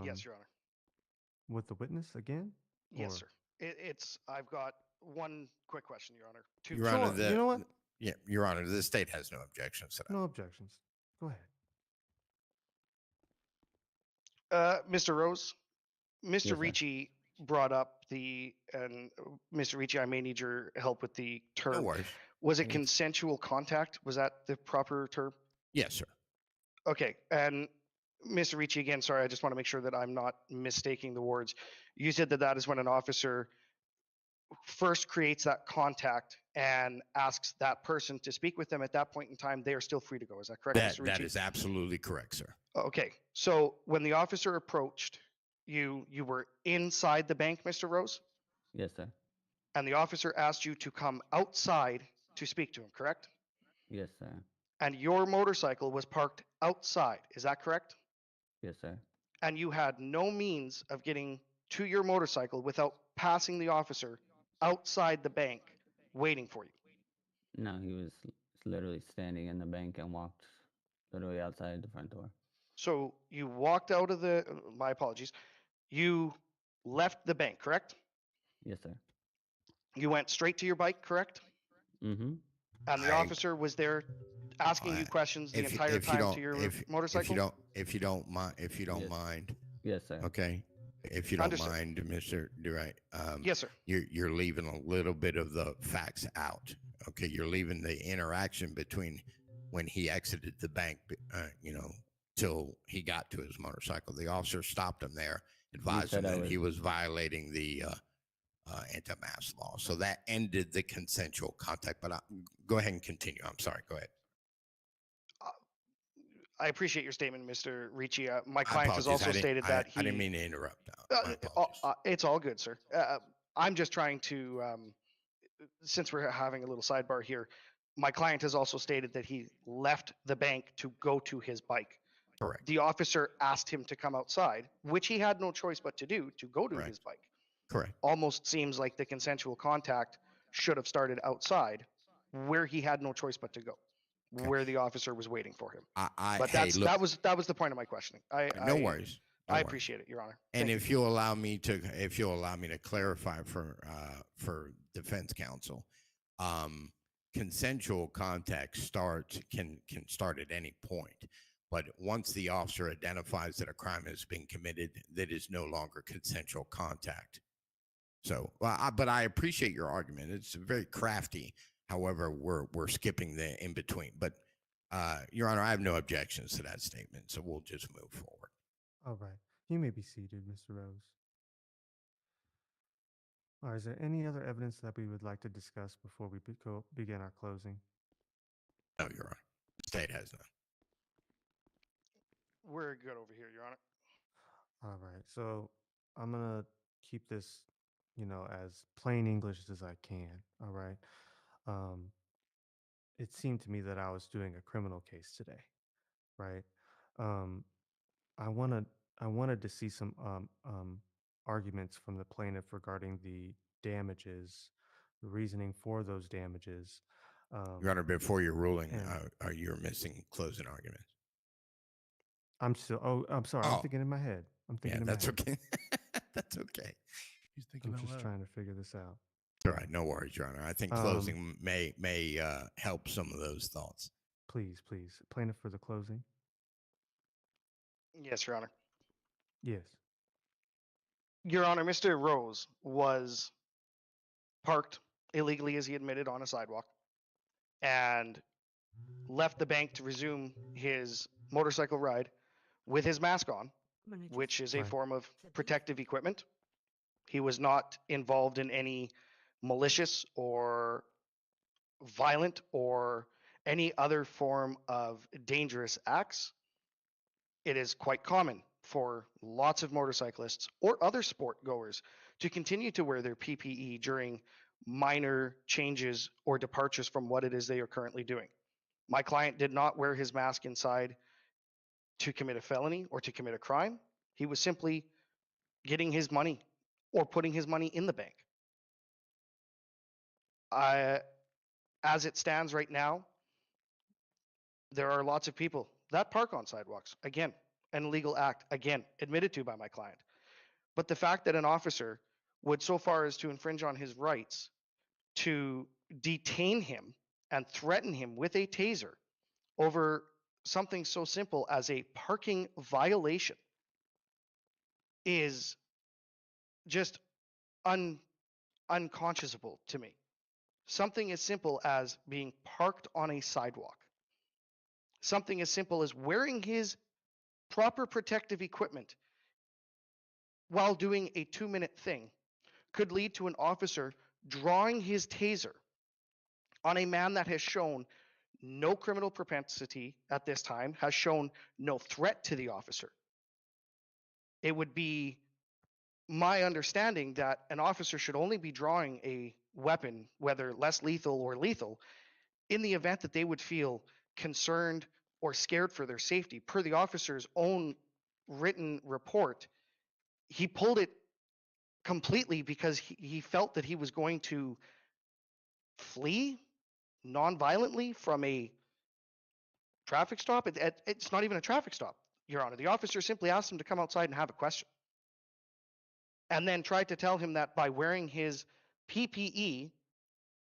Yes, Your Honor. With the witness again? Yes, Or- sir. I've got one quick question, Your Honor. Two. Your Honor, Sure, you know what? Yeah, Your Honor, the state has no objections to that. No objections. Go ahead. Mr. Rose, Mr. Yes, sir. Ricci brought up Mr. Ricci, I may need your help with the term. No worries. Was it It's- consensual contact? Was that the proper term? Yes, sir. Okay. And Mr. Ricci, again, sorry, I just want to make sure that I'm not mistaking the words. You said that is when an officer first creates that contact and asks that person to speak with them. At that point in time, they are still free to go. Is that correct, Mr. Ricci? That is absolutely correct, sir. Okay. So when the officer approached, you were inside the bank, Mr. Rose, Yes, sir. and the officer asked you to come outside to speak to him, correct? Yes, sir. And your motorcycle was parked outside. Is that correct? Yes, sir. And you had no means of getting to your motorcycle without passing the officer outside the bank waiting for you. No, he was literally standing in the bank and walked literally outside the front door. So you walked out of my apologies, you left the bank, correct? Yes, sir. You went straight to your bike, correct? Mm-hmm. And the officer was there asking you questions the entire time to your motorcycle? If you don't mind, Yes, sir. okay. If you don't Understood. mind, Mr. DeWright, Yes, sir. you're leaving a little bit of the facts out. Okay, you're leaving the interaction between when he exited the bank, till he got to his motorcycle. The officer stopped him there, advised him said that he was violating the anti-mask law. So that ended the consensual contact. But go ahead and continue. I'm sorry. Go ahead. I appreciate your statement, Mr. Ricci. My I client has apologize. also stated that I didn't mean to interrupt. My Uh, apologies. it's all good, sir. I'm just trying to, since we're having a little sidebar here, my client has also stated that he left the bank to go to his bike. Correct. The officer asked him to come outside, which he had no choice but to do, to go to Correct. his bike. Correct. Almost seems like the consensual contact should have started outside, where he had no choice but to go, Okay. where the officer was waiting for him. But Hey, look, that was the point of my questioning. no worries. No I worries. appreciate it, Your Honor. And Thank if you'll allow me to clarify for defense counsel, consensual contact can start at any point, but once the officer identifies that a crime has been committed, that is no longer consensual contact. So, but I appreciate your argument. It's very crafty. However, we're skipping the in between. But, Your Honor, I have no objections to that statement, so we'll just move forward. All right. You may be seated, Mr. Rose. All right. Is there any other evidence that we would like to discuss before we begin our closing? No, Your Honor. The state has none. We're good over here, Your Honor. All right. So I'm going to keep this, as plain English as I can. All right. It seemed to me that I was doing a criminal case today, right? I wanted to see some arguments from the plaintiff regarding the damages, the reasoning for those damages. Your Honor, before your ruling, and- you're missing closing arguments. I'm sorry. Oh. I'm thinking in my head. Yeah, that's okay. That's okay. He's thinking I'm just trying to figure this out. All right, no worries, Your Honor. I think closing may help some of those thoughts. Please, plaintiff for the closing. Yes, Your Honor. Yes. Your Honor, Mr. Rose was parked illegally, as he admitted, on a sidewalk and left the bank to resume his motorcycle ride with his mask on, which is a Right. form of protective equipment. He was not involved in any malicious or violent or any other form of dangerous acts. It is quite common for lots of motorcyclists or other sport goers to continue to wear their PPE during minor changes or departures from what it is they are currently doing. My client did not wear his mask inside to commit a felony or to commit a crime. He was simply getting his money or putting his money in the bank. As it stands right now, there are lots of people that park on sidewalks. Again, an illegal act, again, admitted to by my client. But the fact that an officer would so far as to infringe on his rights to detain him and threaten him with a taser over something so simple as a parking violation is just unconscionable to me. Something as simple as being parked on a sidewalk. Something as simple as wearing his proper protective equipment while doing a 2-minute thing could lead to an officer drawing his taser on a man that has shown no criminal propensity at this time, has shown no threat to the officer. It would be my understanding that an officer should only be drawing a weapon, whether less lethal or lethal, in the event that they would feel concerned or scared for their safety. Per the officer's own written report, he pulled it completely because he felt that he was going to flee non-violently from a traffic stop. It's not even a traffic stop, Your Honor. The officer simply asked him to come outside and have a question, and then tried to tell him that by wearing his PPE,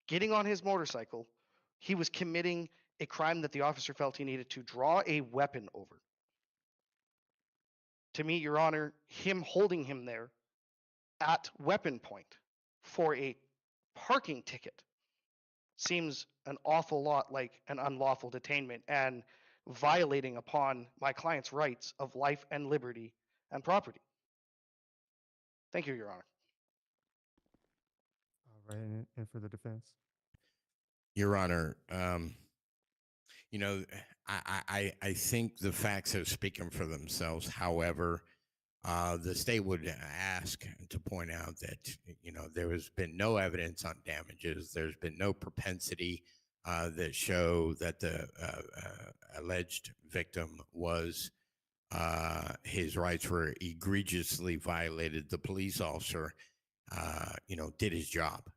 getting on his motorcycle, he was committing a crime that the officer felt he needed to draw a weapon over. To me, Your Honor, him holding him there at weapon point for a parking ticket seems an awful lot like an unlawful detainment and violating upon my client's rights of life and liberty and property. Thank you, Your Honor. All right, and for the defense. Your Honor, you know, I think the facts have spoken for themselves. However, the state would ask to point out that, you know, there has been no evidence on damages. There's been no propensity that show that the alleged victim was his rights were egregiously violated. The police officer, you know, did his job.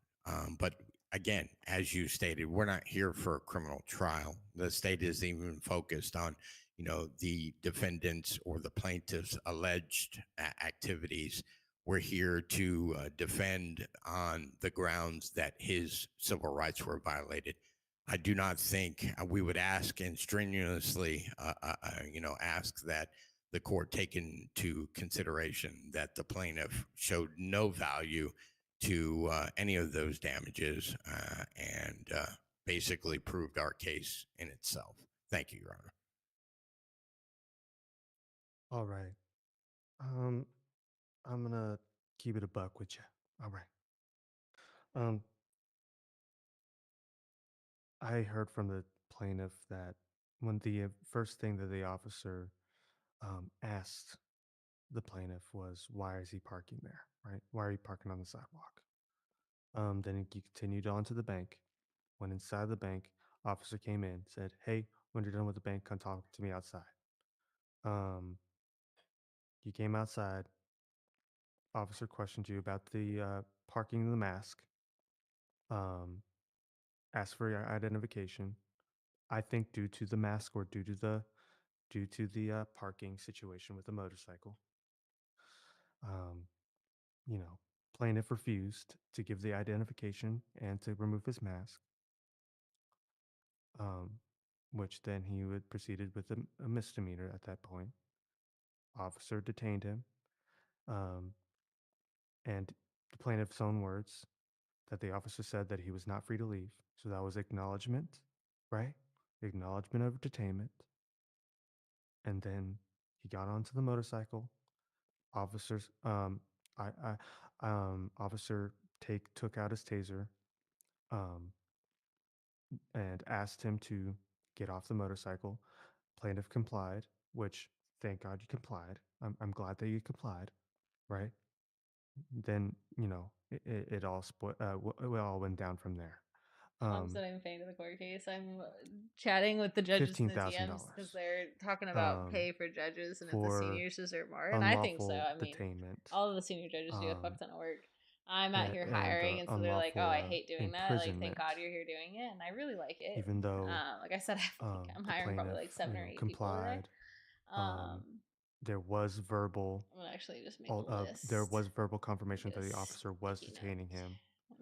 But again, as you stated, we're not here for a criminal trial. The state is even focused on, you know, the defendants or the plaintiff's alleged activities. We're here to defend on the grounds that his civil rights were violated. I do not think we would ask and strenuously, you know, ask that the court take into consideration that the plaintiff showed no value to any of those damages and basically proved our case in itself. Thank you, Your Honor. All right. I'm gonna keep it a buck with you. All right. I heard from the plaintiff that when the first thing that the officer asked the plaintiff was, "Why is he parking there? Right? Why are you parking on the sidewalk?" Then he continued on to the bank. When inside the bank, officer came in, said, "Hey, when you're done with the bank, come talk to me outside." You came outside. Officer questioned you about the parking of the mask. Asked for your identification. I think due to the mask or due to the parking situation with the motorcycle, you know, plaintiff refused to give the identification and to remove his mask. Which then he would proceeded with a misdemeanor at that point. Officer detained him, and the plaintiff's own words that the officer said that he was not free to leave. So that was acknowledgement, right? Acknowledgement of detainment. And then he got onto the motorcycle. Officers, officer took out his taser, and asked him to get off the motorcycle. Plaintiff complied, which Thank God you complied. I'm glad that you complied, right? Then it all it all went down from there. I'm not even paying to the court case. I'm chatting with the judges and the TMs because $15,000 they're talking about pay for judges and if the for seniors deserve more. And I think so. unlawful I mean, detainment all of the senior judges do a fuck ton of work. I'm out here and hiring, and so they're like, "Oh, unlawful I hate doing that. Like, thank imprisonment. God you're here doing it." And I really like it. Even though Like I said, I'm the hiring probably plaintiff, like 7 or 8 people today. complied, there was verbal. I'm gonna actually just make a list. There was verbal confirmation that the Because officer was sticky detaining note. him,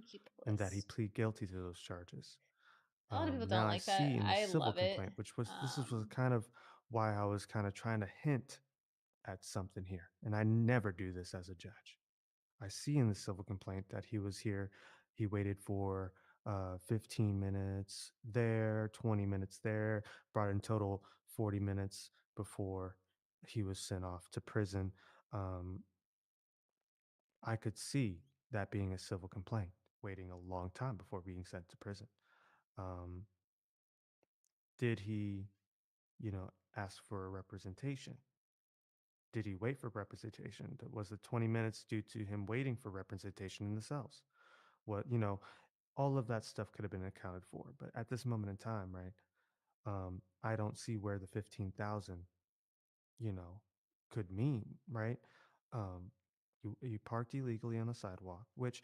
Keep a and that he list. plead guilty to those charges. A lot of people Now don't I like that. see in the I civil love it. complaint, which was kind of why I was kind of trying to hint at something here, and I never do this as a judge. I see in the civil complaint that he was here. He waited for 15 minutes there, 20 minutes there, brought in total 40 minutes before he was sent off to prison. I could see that being a civil complaint, waiting a long time before being sent to prison. Did he, ask for a representation? Did he wait for representation? Was the 20 minutes due to him waiting for representation in the cells? What, all of that stuff could have been accounted for. But at this moment in time, right, I don't see where the 15,000, could mean, right? You parked illegally on a sidewalk, which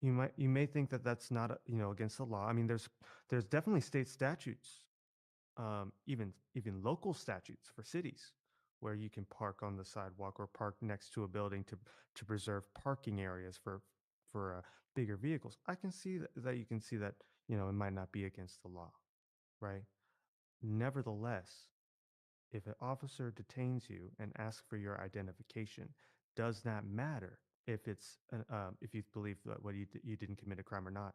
you may think that that's not against the law. I mean, there's definitely state statutes, even local statutes for cities where you can park on the sidewalk or park next to a building to preserve parking areas for bigger vehicles. I can see that you can see that it might not be against the law, right? Nevertheless, if an officer detains you and asks for your identification, does not matter if it's if you believe that what you didn't commit a crime or not.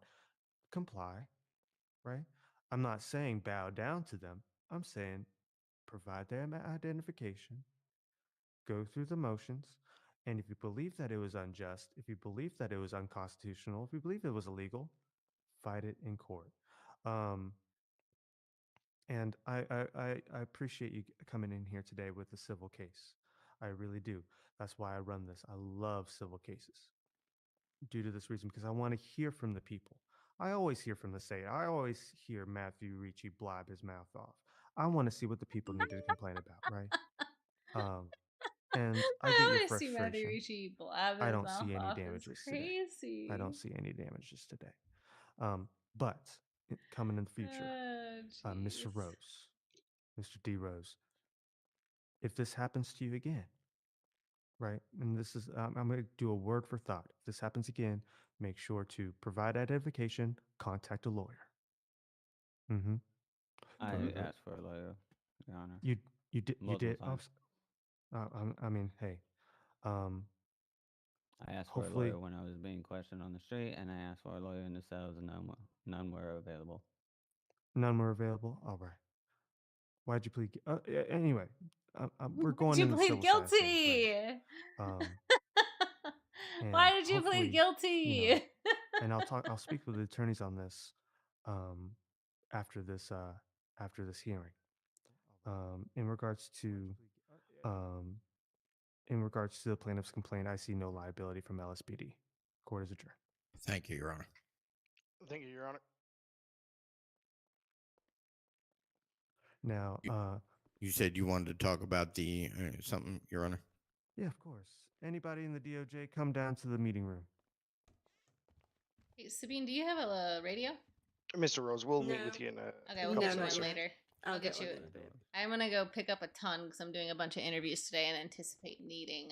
Comply, right? I'm not saying bow down to them. I'm saying provide their identification, go through the motions, and if you believe that it was unjust, if you believe that it was unconstitutional, if you believe it was illegal, fight it in court. And I appreciate you coming in here today with a civil case. I really do. That's why I run this. I love civil cases due to this reason, because I want to hear from the people. I always hear from the state. I always hear Matthew Ricci blab his mouth off. I want to see what the people need to complain about, right? And I get your I see Matthew frustration. Ricci blab I his don't mouth see any off. damages It's today. crazy. I don't see any damages today. But coming in the future, Mr. Rose, Mr. D. Rose, if this happens to you again, right? And this is, I'm going to do a word for thought. If this happens again, make sure to provide identification, contact a lawyer. Mm-hmm. I asked for a lawyer, Your Honor. You did. Times. I mean, hey. I asked for a lawyer when I was being questioned on the street, and I asked for a lawyer in the cells, and none were available. None were available. All right. Why'd you plead? Anyway, we're going you into plead civil guilty. Side things, right? Why did you plead guilty? And I'll speak with the attorneys on this after this hearing. In regards to the plaintiff's complaint, I see no liability from LSPD. Court is adjourned. Thank you, Your Honor. Thank you, Your Honor. Now, you said you wanted to talk about the something, Your Honor? Yeah, of course. Anybody in the DOJ, come down to the meeting room. Hey, Sabine, do you have a radio? Mr. Rose, we'll meet with you in a Okay, we'll couple get you minutes. one later. I'll get you. I'm gonna go pick up a ton because I'm doing a bunch of interviews today and anticipate needing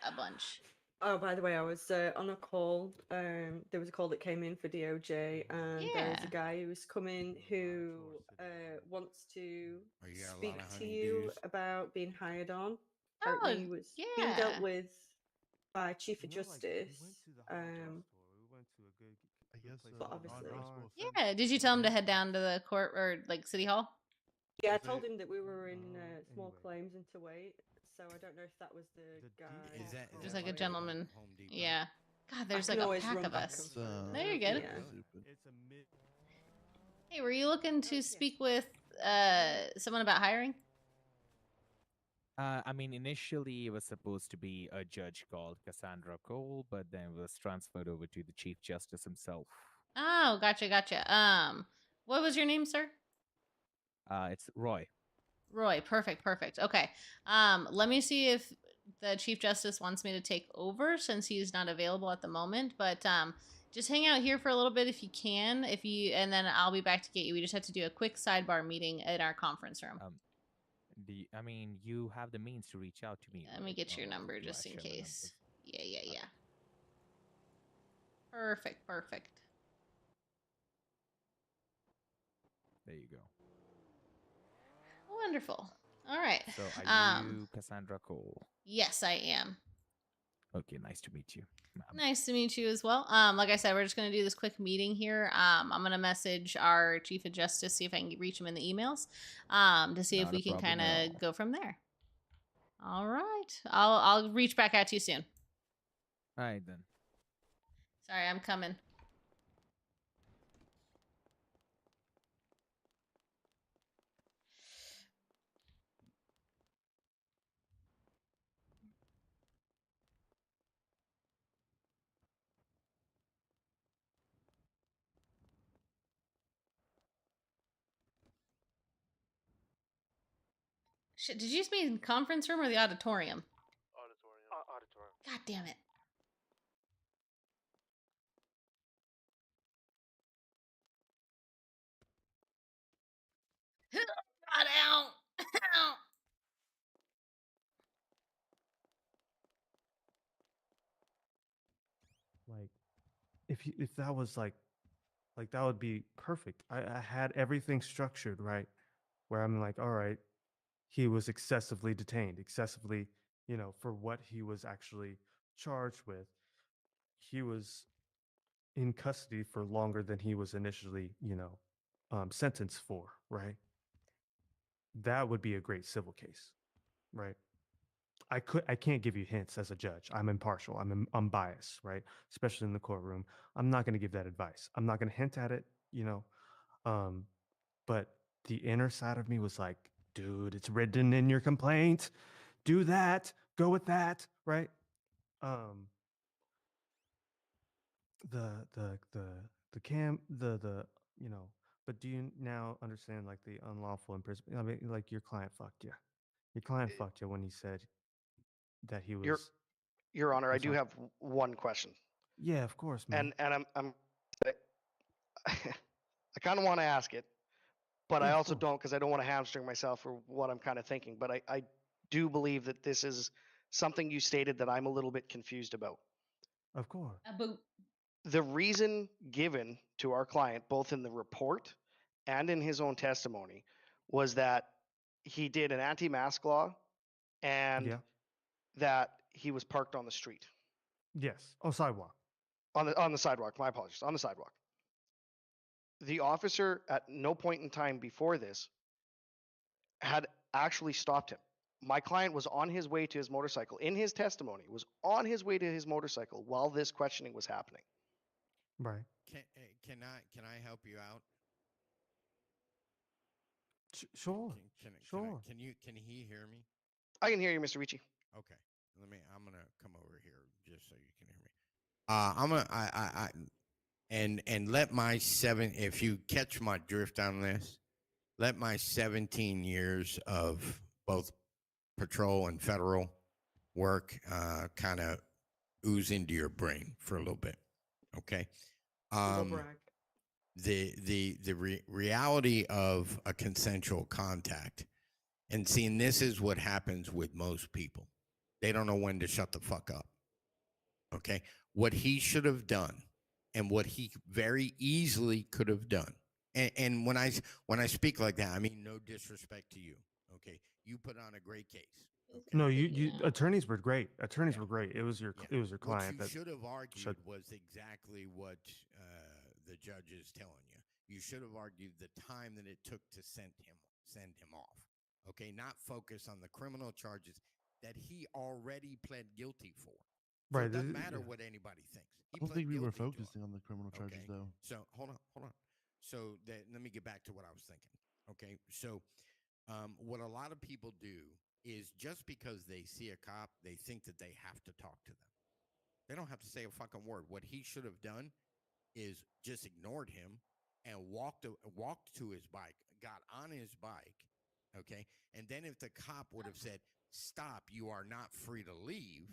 a bunch. Oh, by the way, I was on a call. There was a call that came in for DOJ, and there's a guy who's coming who wants to speak to you about being hired on. Apparently, he was being dealt with by Chief of Justice. But obviously, yeah. Did you tell him to head down to the court or like City Hall? Yeah, I told him that we were in small claims and to wait. So I don't know if that was the guy. There's like a gentleman. Yeah. God, there's like a pack of us. No, you're good. Hey, were you looking to speak with someone about hiring? I mean, initially it was supposed to be a judge called Cassandra Cole, but then it was transferred over to the Chief Justice himself. Oh, gotcha. What was your name, sir? It's Roy. Roy. Perfect. Okay. Let me see if the Chief Justice wants me to take over since he's not available at the moment. But just hang out here for a little bit if you can. And then I'll be back to get you. We just have to do a quick sidebar meeting in our conference room. I mean, you have the means to reach out to me. Let me right? get your Do number I just in share the case. numbers? Yeah. Perfect. There you go. Wonderful. All right. So, are you Cassandra Cole? Yes, I am. Okay, nice to meet you. Nice to meet you as well. Like I said, we're just gonna do this quick meeting here. I'm gonna message our Chief of Justice, see if I can reach him in the emails, to see if Not we a can problem kind at of all. go from there. All right. I'll reach back out to you soon. All right, then. Sorry, I'm coming. Shit, did you just mean conference room or the auditorium? Auditorium. God damn it. God, ow. Ow. Like, if that was like that would be perfect. I had everything structured right, where I'm like, all right, he was excessively detained, excessively, for what he was actually charged with. He was in custody for longer than he was initially, sentenced for, right? That would be a great civil case, right? I can't give you hints as a judge. I'm impartial. I'm biased, right? Especially in the courtroom. I'm not going to give that advice. I'm not going to hint at it, Um, but the inner side of me was like, dude, it's written in your complaint. Do that. Go with that, right? Um, the but do you now understand like the unlawful imprisonment? I mean, like your client fucked you. Your client fucked you when he said that he Your was. Your Honor, I I'm do sorry. have one question, Yeah, of course, man. and I'm I kind of want to ask it, but Yeah, I of also course. don't because I don't want to hamstring myself for what I'm kind of thinking. But I do believe that this is something you stated that I'm a little bit confused about. Of course. A boot. The reason given to our client, both in the report and in his own testimony, was that he did an anti-mask law and Yeah. that he was parked on the street, Yes. Oh, sidewalk. on the sidewalk. My apologies, on the sidewalk. The officer at no point in time before this had actually stopped him. My client was on his way to his motorcycle. In his testimony, was on his way to his motorcycle while this questioning was happening. Right. Can I help you out? Sure. Sure. Can he hear me? I can hear you, Mr. Ricci. Okay. I'm gonna come over here just so you can hear me. I'm gonna and let my if you catch my drift on this, let my 17 years of both patrol and federal work kind of ooze into your brain for a little bit. Okay. The reality of a consensual contact, and seeing this is what happens with most people. They don't know when to shut the fuck up. Okay. What he should have done and what he very easily could have done. And when I speak like that, I mean no disrespect to you. Okay. You put on a great case. Okay. No, you attorneys were great. Attorneys were great. It was your What client you that should have argued was exactly what the judge is telling you. You should have argued the time that it took to send him off. Okay, not focus on the criminal charges that he already pled guilty for. So right. it doesn't matter what anybody thinks. I don't think we were focusing on the criminal charges, though. So hold on. So let me get back to what I was thinking. Okay, so what a lot of people do is just because they see a cop, they think that they have to talk to them. They don't have to say a fucking word. What he should have done is just ignored him and walked to his bike, got on his bike, okay? And then if the cop would have said, "Stop, you are not free to leave.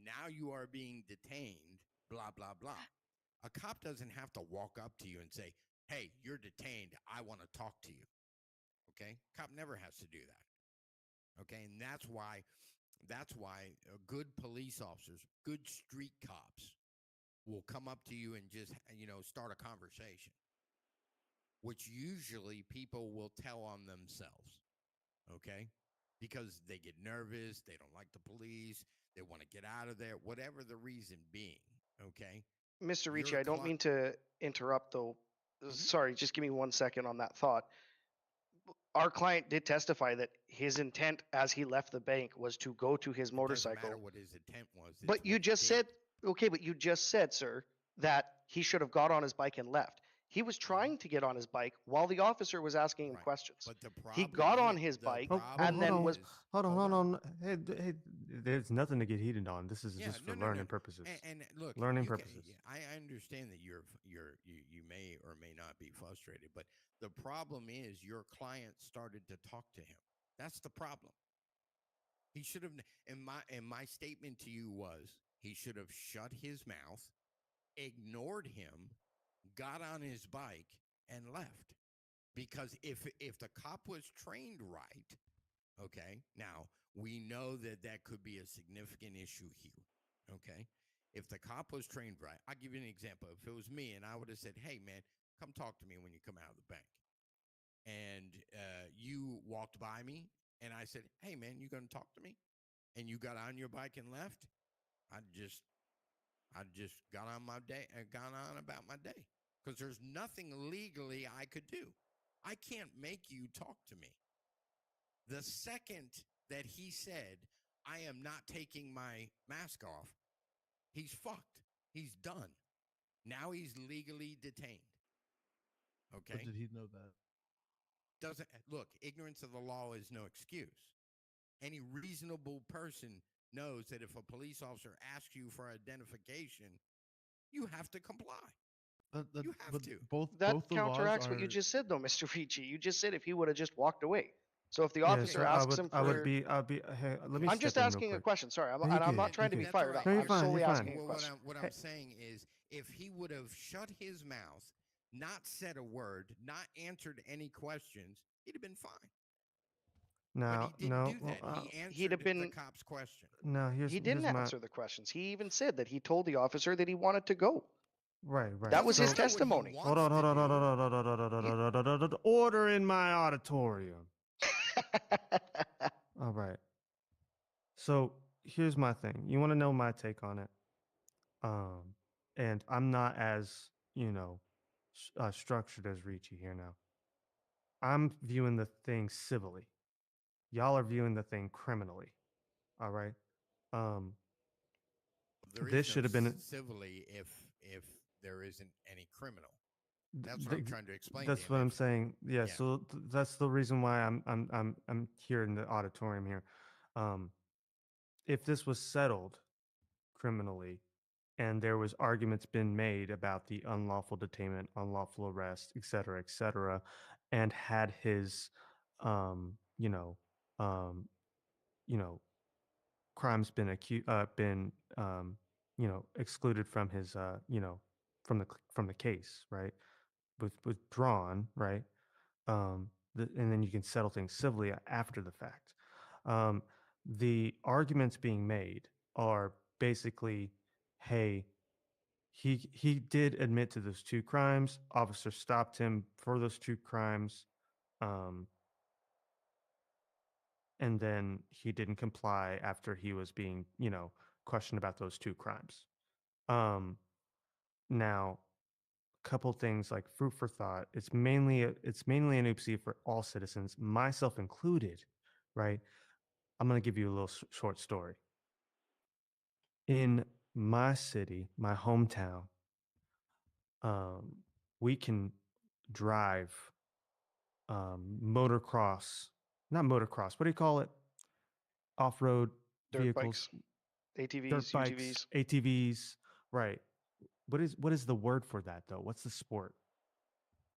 Now you are being detained, blah, blah, blah." A cop doesn't have to walk up to you and say, "Hey, you're detained. I want to talk to you." Okay? Cop never has to do that. Okay? And that's why good police officers, good street cops will come up to you and just, start a conversation, which usually people will tell on themselves. Okay? Because they get nervous, they don't like the police, they want to get out of there, whatever the reason being. Okay? Mr. Ricci, Your I don't mean to interrupt though. Sorry, just give me 1 second on that thought. Our client did testify that his intent as he left the bank was to go to his It doesn't motorcycle. matter what his intent was. It's But you what he just did. said, okay, but you just said, sir, that he should have got on his bike and left. He was trying to get on his bike while the officer was asking him Right. questions. But the He problem got on is- his the bike problem and hold then on, was. hold on, hold hold on. Hey, there's nothing to get heated on. This is Yeah, just for no. learning purposes. And look, Learning you can- purposes. I understand that you may or may not be frustrated, but the problem is your client started to talk to him. That's the problem. He should have. And my statement to you was he should have shut his mouth, ignored him, got on his bike, and left. Because if the cop was trained right, okay, now we know that could be a significant issue here. Okay, if the cop was trained right, I'll give you an example. If it was me and I would have said, "Hey, man, come talk to me when you come out of the bank," and you walked by me and I said, "Hey, man, you going to talk to me?" and you got on your bike and left, I just got on my day and gone on about my day, because there's nothing legally I could do. I can't make you talk to me. The second that he said, "I am not taking my mask off," he's fucked. He's done. Now he's legally detained. Okay? But did he know that? Doesn't look, ignorance of the law is no excuse. Any reasonable person knows that if a police officer asks you for identification, you have to comply. You have but to. Both That the counteracts laws what you are. just said, though, Mr. Ricci. You just said if he would have just walked away. So if the Yeah, officer so asks him I would for. be. Hey, let me I'm step just in real asking a quick. question. Sorry, No, you and I'm good, not trying to you be good. fired up. No, you're I'm fine, solely you're asking fine. a question. What Hey. I'm saying is, if he would have shut his mouth, not said a word, not answered any questions, he'd have been fine. Now, But he didn't no, do that. well, He answered He'd have been. the cop's question. no. He didn't Here's my answer the questions. He even said that he told the officer that he wanted to go. right. That was Doesn't his matter what he testimony. Hold wants on, hold to on, hold do. on, hold on, hold on, hold on, hold on, hold on. Order in my auditorium. All right. So here's my thing. You want to know my take on it? And I'm not as structured as Ricci here now. I'm viewing the thing civilly. Y'all are viewing the thing criminally. All right. Um, There this is no should have been civilly if there isn't any criminal. th- That's what I'm th- trying to explain to that's him. what I'm If- saying. Yeah. Yeah. So that's the reason why I'm here in the auditorium here. If this was settled criminally, and there was arguments been made about the unlawful detainment, unlawful arrest, et cetera, and had his, um, you know, um, you know, crimes been, excluded from his, from the case, right, withdrawn, right, and then you can settle things civilly after the fact. Um, the arguments being made are basically, hey, he did admit to those two crimes. Officer stopped him for those two crimes, um, and then he didn't comply after he was being, questioned about those two crimes. Now, couple things like food for thought. It's mainly an oopsie for all citizens, myself included. Right? I'm gonna give you a little short story. In my city, my hometown, we can drive motocross, not motocross. What do you call it? off-road Dirt vehicles, bikes, ATVs, dirt bikes, UTVs. ATVs. Right. What is the word for that though? What's the sport?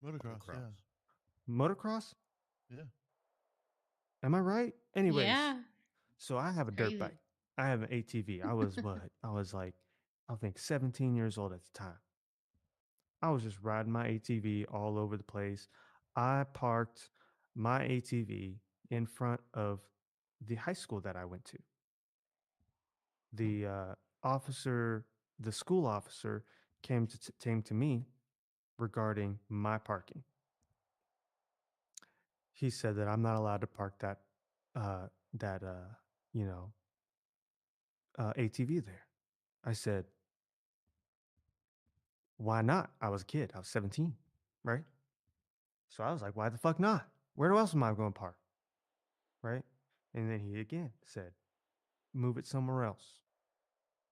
Motocross, yeah. Motocross? Yeah. Am I right? Anyways, Yeah. so I have a dirt Crazy. bike. I have an ATV. I was what? I was like, I think 17 years old at the time. I was just riding my ATV all over the place. I parked my ATV in front of the high school that I went to. The officer, the school officer, came to me regarding my parking. He said that I'm not allowed to park uh, that you know ATV there. I said, why not? I was a kid. I was 17, right? So I was like, why the fuck not? Where else am I going to park? Right? And then he again said, move it somewhere else.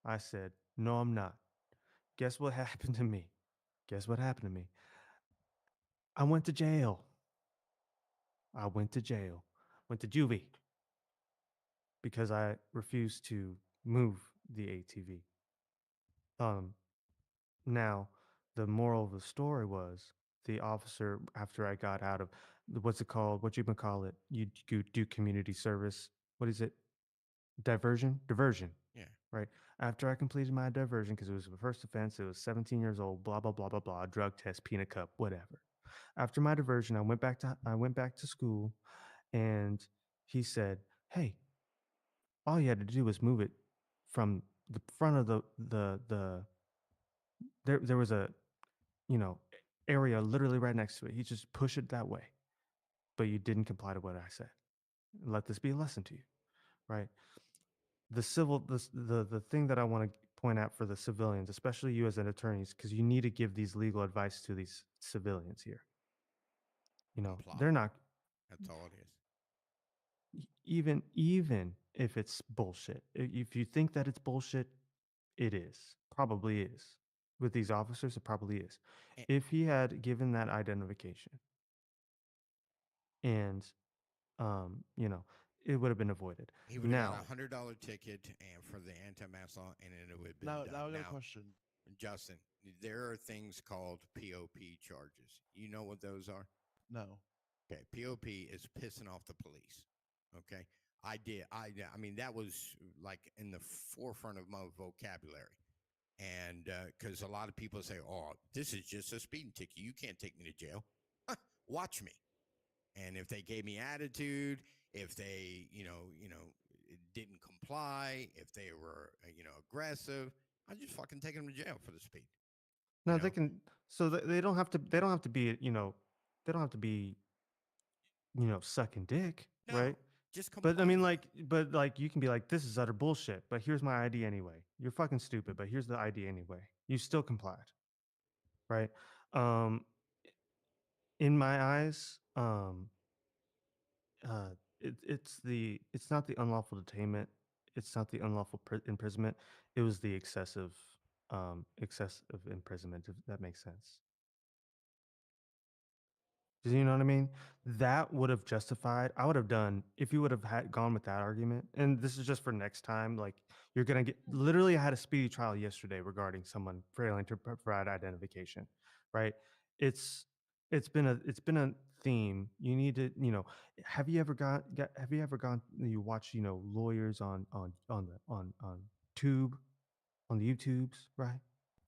I said, no, I'm not. Guess what happened to me? Guess what happened to me? I went to jail. I went to jail. Went to juvie because I refused to move the ATV. Now, the moral of the story was the officer, after I got out of what's it called? What you call it? You do community service. What is it? Diversion? Diversion. Yeah. Right. After I completed my diversion, because it was the first offense, it was 17 years old, blah, blah, blah, blah, blah, drug test, peanut cup, whatever. After my diversion, I went back to school, and he said, hey, all you had to do was move it from the front of the there was a area literally right next to it. He just pushed it that way, but you didn't comply to what I said. Let this be a lesson to you, right? The thing that I want to point out for the civilians, especially you as an attorneys, because you need to give these legal advice to these civilians here. Comply. They're not. That's all it is. Even if it's bullshit, if you think that it's bullshit, it is. Probably is. With these officers, it probably is. If he had given that identification and it would have been avoided. He would have got $100 ticket and for the anti-mass law, and it would have been done. Now I got a question. Justin, there are things called POP charges. You know what those are? No. Okay, POP is pissing off the police. Okay, I mean, that was like in the forefront of my vocabulary, and because a lot of people say, "Oh, this is just a speeding ticket. You can't take me to jail." Watch me. And if they gave me attitude, if they, didn't comply, if they were, aggressive, I just fucking take them to jail for the speed. No, they can. So they don't have to. They don't have to be. They don't have to be. Sucking dick, No, right? just But I mean, comply. like you can be like, this is utter bullshit. But here's my ID anyway. You're fucking stupid. But here's the ID anyway. You still complied, right? In my eyes, it's not the unlawful detainment. It's not the unlawful imprisonment. It was the excessive imprisonment. If that makes sense. Do you know what I mean? That would have justified. I would have done if you would have gone with that argument. And this is just for next time. Like you're gonna get. Literally, I had a speedy trial yesterday regarding someone failing to provide identification. Right? It's it's been a theme. You need to Have you ever Have you ever gone? You watch lawyers on tube on the YouTubes, right?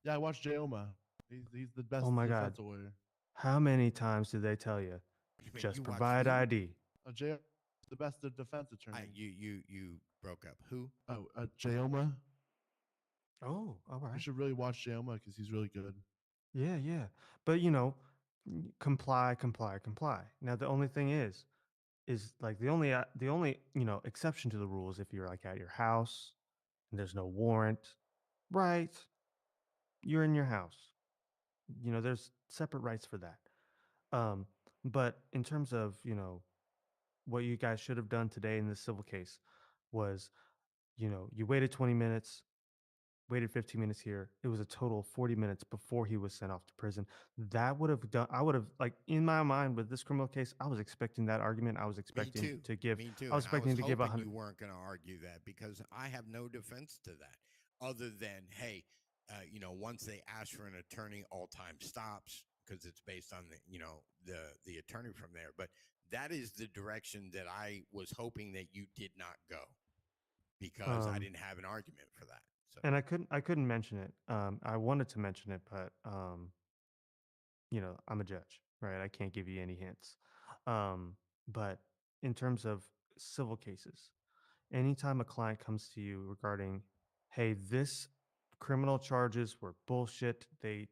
Yeah, I watched Joma. He's the best Oh my God. defense lawyer. How many times did they tell you? Just provide ID. J the best defense attorney. You broke up. Who? Oh, Joma. Oh, all right. You should really watch Joma because he's really good. Yeah, yeah. But comply. Now the only thing is like the only exception to the rules if you're like at your house and there's no warrant, right? You're in your house. There's separate rights for that. But in terms of what you guys should have done today in this civil case was you waited 20 minutes. waited 15 minutes here. It was a total of 40 minutes before he was sent off to prison. That would have done, I would have, like, in my mind with this criminal case, I was expecting that argument. I was Me expecting too. to give, Me too. I was And I was expecting to give hoping 100. you weren't going to argue that because I have no defense to that other than, hey, once they ask for an attorney, all time stops because it's based on the attorney from there. But that is the direction that I was hoping that you did not go because I didn't have an argument for that. So And I couldn't mention it. I wanted to mention it, but I'm a judge, right? I can't give you any hints. But in terms of civil cases, anytime a client comes to you regarding, hey, this criminal charges were bullshit. They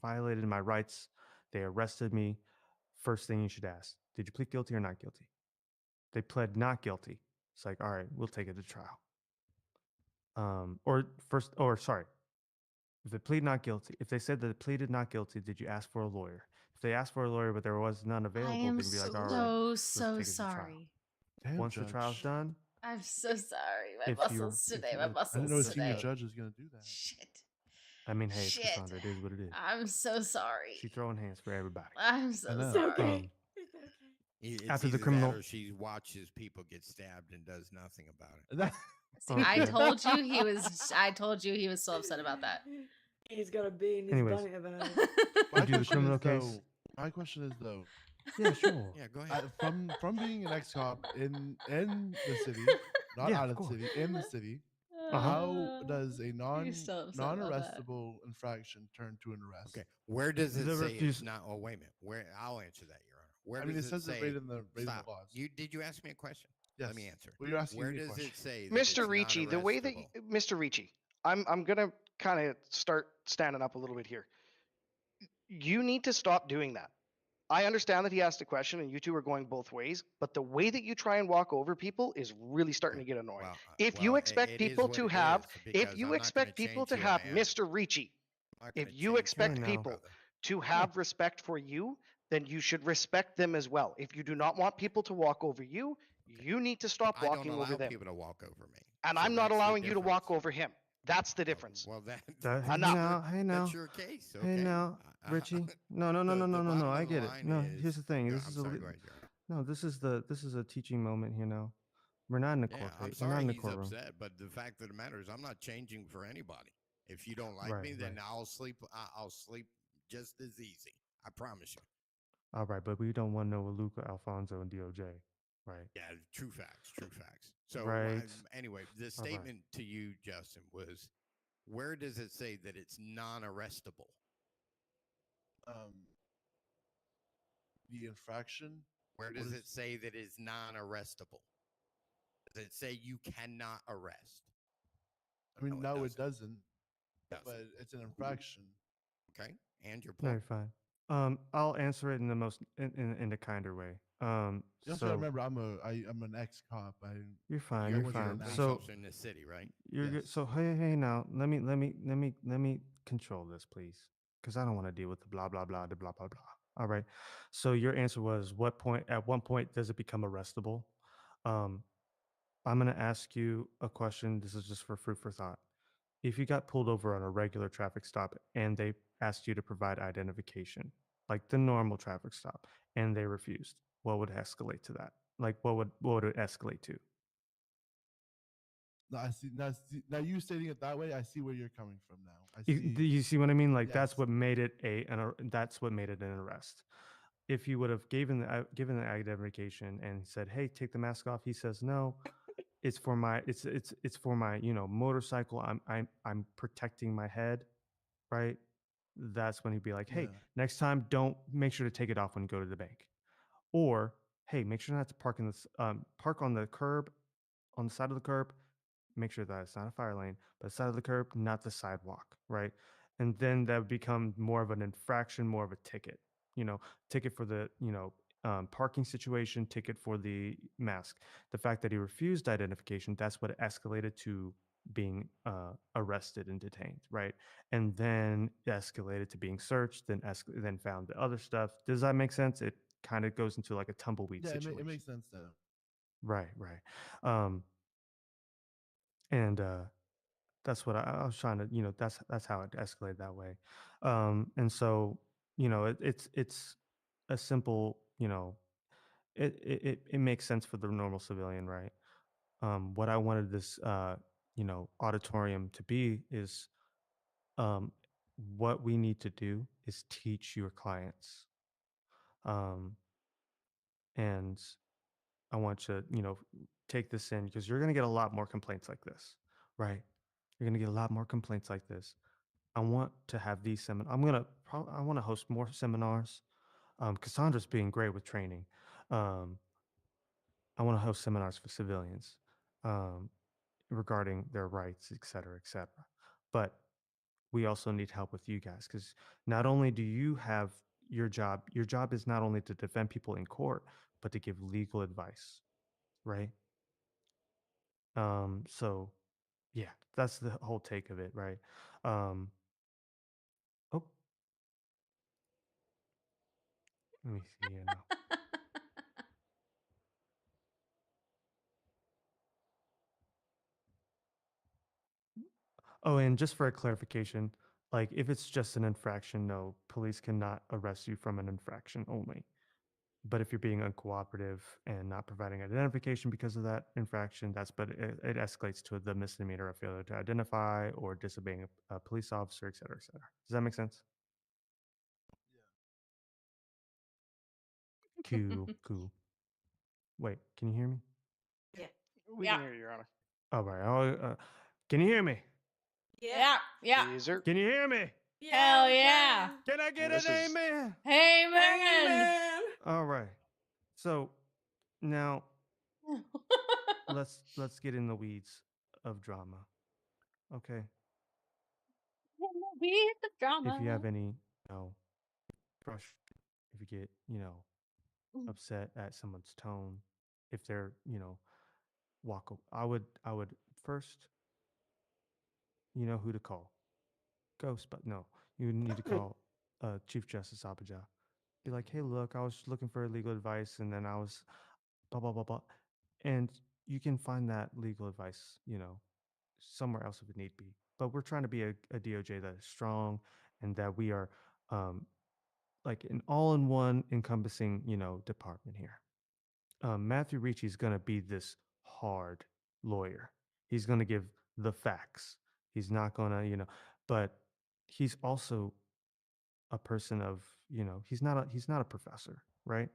violated my rights. They arrested me. First thing you should ask, did you plead guilty or not guilty? They pled not guilty. It's like, all right, we'll take it to trial. Or sorry, if they plead not guilty, if they said that they pleaded not guilty, did you ask for a lawyer? If they asked for a lawyer but there was none I available, am they can be like, all right, so let's take it to trial. sorry. Damn, Once the trial's Judge. done, I'm so sorry. My if you're, muscles if today. you, My I didn't muscles know a senior today. judge was gonna do that. Shit. I mean, hey, it's Shit. Cassandra. It is what it is. I'm so sorry. She throwing hands for everybody. I'm I so know. sorry. It's okay. it's After the either criminal- that or she watches people get stabbed and does nothing about it. See, I Okay. told you he was. I told you he was so upset about that. He's got a bee in his Anyways. bonnet about it. My do the question criminal is, case? though, my question is though, Yeah, sure. Yeah, go ahead. from being an ex-cop in the city, not Yeah, out of of the city, in the city, Uh-huh. how does a You're still upset about that. non-arrestable infraction turn to an arrest? Okay, where does it The say refuse- it's not? Oh, wait a minute. Where I'll answer that, Your Honor. Where I mean, does it says say? it right in the Stop. laws. Did you ask me a question? Yes. Let me answer. Well, you're asking Where me a does question. it say, that Mr. it's Ricci, the way that non-arrestable? Mr. Ricci, I'm gonna kind of start standing up a little bit here. You need to stop doing that. I understand that he asked a question and you two are going both ways, but the way that you try and walk over people is really starting to get annoying. Well, If you well, expect it is people what to it have, is, if because you I'm not gonna expect people change to who I have, am. Mr. Ricci, I'm not if gonna you change who expect I am, know. people brother. to have respect for you, then you should respect them as well. If you do not want people to walk over you, you need to stop I don't walking allow over them. people to walk over me. And so I'm not that's the allowing you to walk difference. over him. That's the difference. Well, Hey Enough. now, hey now, that's your case. Okay. hey now, Richie. No, the bottom I of the get it. line No, is- here's the thing. Go- This I'm is sorry, a go ahead, Jared. no. This is a teaching moment here. Now, we're not in the Yeah, court I'm case. We're not sorry in the he's courtroom. upset, but the fact of the matter is, I'm not changing for anybody. If you don't like Right, me, then right. I'll sleep. I'll sleep just as easy. I promise you. All right, but we don't want no Luca, Alfonso, and DOJ, right? Yeah, true facts. True facts. So Right. anyway, the All right. statement to you, Justin, was where does it say that it's non-arrestable? The infraction. Where What does is- it say that it's non-arrestable? Does it say you cannot arrest? I mean, No, it no, it doesn't. Doesn't. But it's an infraction. Okay, and your No, point. you're fine. I'll answer it in the most in a kinder way. You also So gotta remember, I'm an ex-cop. you're fine. You're You're working fine. on that. police So officer in this city, right? you're good. Yes. So hey now, let me control this, please, because I don't want to deal with the blah blah blah, the blah blah blah. All right. So your answer was what point? At one point does it become arrestable? I'm gonna ask you a question. This is just for food for thought. If you got pulled over on a regular traffic stop and they asked you to provide identification, like the normal traffic stop, and they refused, what would escalate to that? Like what would it escalate to? No, I see. Now you stating it that way, I see where you're coming from. Now I You, see. do you see what I mean? Like Yes. that's what made it that's what made it an arrest. If you would have given the identification and said, "Hey, take the mask off," he says, "No, it's for my it's for my motorcycle. I'm protecting my head." Right? That's when he'd be like, "Hey, Yeah. next time, don't make sure to take it off when you go to the bank," or "Hey, make sure not to park in this park on the curb, on the side of the curb. Make sure that it's not a fire lane, but the side of the curb, not the sidewalk." Right? And then that would become more of an infraction, more of a ticket. Ticket for the parking situation, ticket for the mask. The fact that he refused identification, that's what escalated to being arrested and detained, right? And then escalated to being searched, then found the other stuff. Does that make sense? It kind of goes into like a tumbleweed Yeah, situation. it makes sense though. Right. And That's what I was trying to, that's how it escalated that way. And so, it's a simple, it makes sense for the normal civilian, right? What I wanted this, auditorium to be is, um, what we need to do is teach your clients. Um, and I want you to, take this in because you're going to get a lot more complaints like this, right? You're going to get a lot more complaints like this. I want to have these seminars. I want to host more seminars. Cassandra's being great with training. I want to host seminars for civilians um, regarding their rights, et cetera, et cetera. But we also need help with you guys because not only do you have your job is not only to defend people in court, but to give legal advice, right? So yeah, that's the whole take of it, right? Um, oh, let me see here now. Oh, and just for a clarification, like if it's just an infraction, no, police cannot arrest you from an infraction only. But if you're being uncooperative and not providing identification because of that infraction, it escalates to the misdemeanor of failure to identify or disobeying a police officer, et cetera, et cetera. Does that make sense? Cool. Wait, can you hear me? Yeah. We can hear you, Your Honor. All right. Can you hear me? Yeah. Yeah. Yes, sir. Can you hear me? Hell we yeah. can. Can I get This an is- amen? Amen. Amen. All right. So now let's get in the weeds of drama. Okay. Beat the drama. If you have any, brush, if you get, upset at someone's tone, if they're, I would first, you know who to call. Ghost, but no, you need to call Chief Justice Abaja. Be like, hey, look, I was looking for legal advice, and then I was blah blah blah blah, and you can find that legal advice, somewhere else if it need be. But we're trying to be a DOJ that is strong and that we are like an all-in-one encompassing, department here. Matthew Ricci is going to be this hard lawyer. He's going to give the facts. He's not going to, but he's also a person of, he's not a professor, right?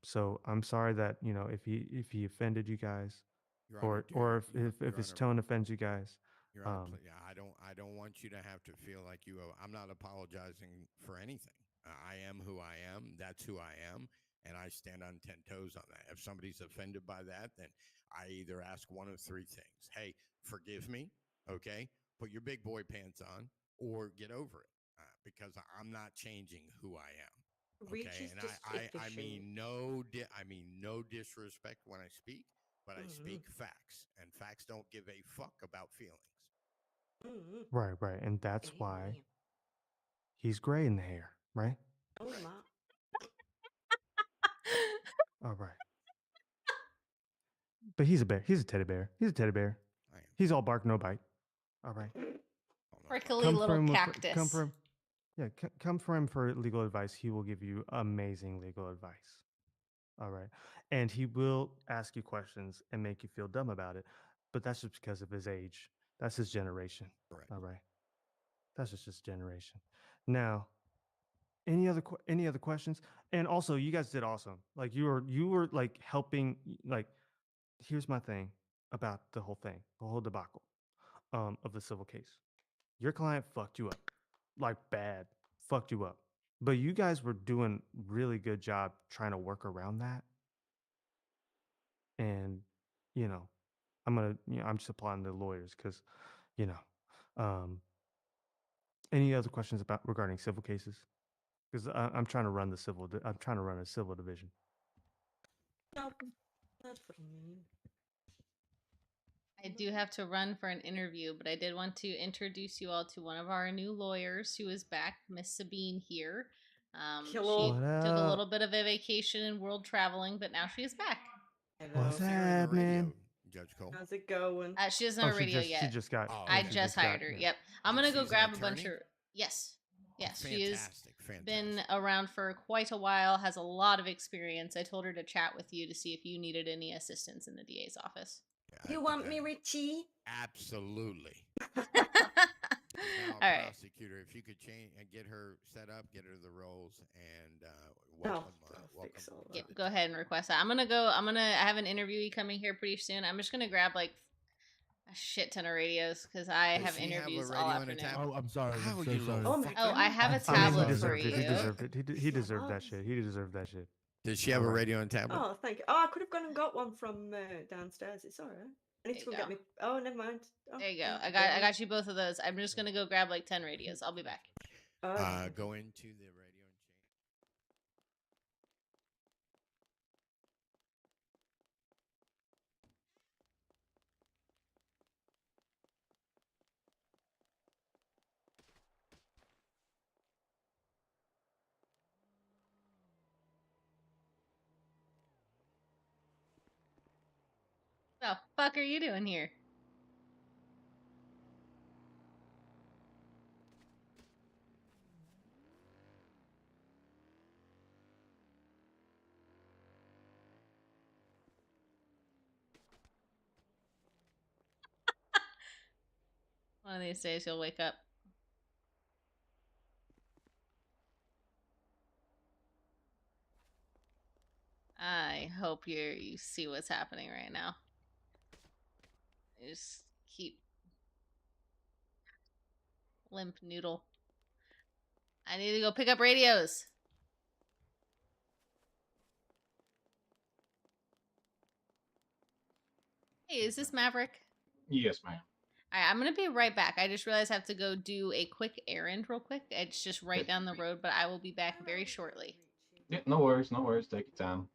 So I'm sorry that, if he offended you guys, Your Honor, or Your if his Honor, tone offends you guys. Your Honor, yeah, I don't want you to have to feel like you owe. I'm not apologizing for anything. I am who I am. That's who I am, and I stand on 10 toes on that. If somebody's offended by that, then I either ask one of three things: hey, forgive me, okay? Put your big boy pants on, or get over it, because I'm not changing who I am. Reach Okay, is and just I efficient. mean no disrespect when I speak, but I speak facts, and facts don't give a fuck about feelings. Right. And that's why Amen. he's gray in the hair, right? Oh my. All right. But he's a bear. He's a teddy bear. He's a teddy bear. I am. He's all bark, no bite. All right. Oh, no, Prickly little cactus. Come for him for legal advice. He will give you amazing legal advice. All right. And he will ask you questions and make you feel dumb about it. But that's just because of his age. That's his generation. Correct. All right. That's just his generation. Now, any other questions? And also, you guys did awesome. Like you were like helping. Like, here's my thing about the whole thing, the whole debacle of the civil case. Your client fucked you up, like bad, fucked you up. But you guys were doing really good job trying to work around that. And I'm just applying the lawyers because, you know, any other questions about regarding civil cases? Because I'm trying to run I'm trying to run a civil division. Nope. That's fine. I do have to run for an interview, but I did want to introduce you all to one of our new lawyers who is back, Miss Sabine here. Hello. She What took a up? little bit of a vacation and world traveling, but now she is back. Hello. What's You're hearing the radio, happening? Judge Cole. How's it going? She doesn't have a radio she yet. just got. Oh, I okay. just hired her. yeah. Yep. I'm gonna go She's an grab a bunch of. attorney? Yes. Yes, Oh, she's fantastic. been around for quite a while, has a lot of experience. I told her to chat with you to see if you needed any assistance in the DA's office. Yeah, You want me, Richie? Absolutely. All Now, right. prosecutor, if you could change and get her set up, get her the roles, and Oh, welcome. I'll welcome. fix all to that. the Go ahead and request that. I have an interviewee coming here pretty soon. I'm just gonna grab like a shit ton of radios because I Does have she have a interviews radio all and a afternoon. tablet? Oh, I'm sorry. How I'm so you sorry. little Oh my fuck- Oh, I have a I mean, I mean, tablet he for deserved it. He you. deserved it. He It's deserved not that ours. shit. He deserved that shit. Does she have a Alright. radio and tablet? Oh, thank you. Oh, I could have gone and got one from downstairs. It's all right. I need There to you go get go. me. Oh, never mind. Oh, There you go. thank I you got very I much. got you both of those. I'm just gonna go grab like 10 radios. I'll be back. Oh, okay. Go into the radio and change. The fuck are you doing here? One of these days you'll wake up. I hope you see what's happening right now. You just keep limp noodle. I need to go pick up radios. Hey, is this Maverick? Yes, ma'am. Alright, I'm gonna be right back. I just realized I have to go do a quick errand real quick. It's just right down the road, but I will be back very shortly. Yeah, no worries, no worries. Take your time.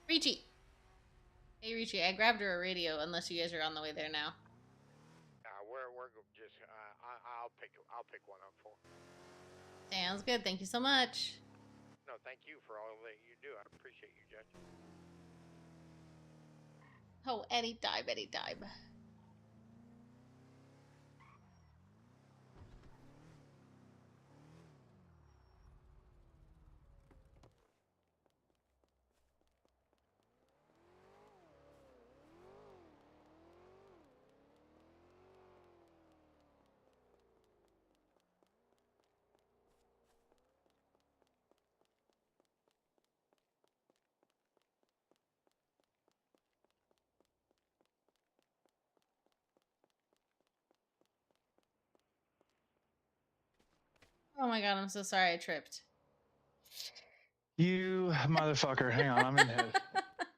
Richie. Hey, Richie, I grabbed her a radio, unless you guys are on the way there now. I'll pick one up for. Sounds good. Thank you so much. No, thank you for all that you do. I appreciate you, Judge. Oh, anytime, anytime. Oh my god, I'm so sorry I tripped. You motherfucker. Hang on, I'm in head.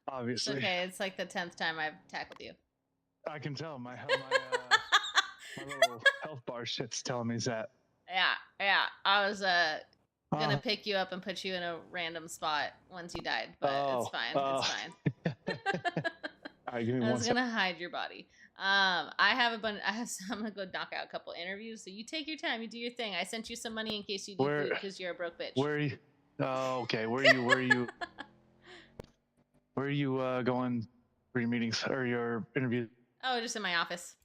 Obviously. It's okay, it's like the 10th time I've tackled you. I can tell. My little health bar shit's telling me that. Yeah. I was gonna pick you up and put you in a random spot once you died, but it's fine. It's fine. All right, give me I one was gonna hide your body. I'm gonna go knock out a couple interviews. So you take your time, you do your thing. I sent you some money in case you need food because you're a broke bitch. Where are you? Oh, okay. Where are you? Where are you going for your meetings or your interviews? Oh, just in my office.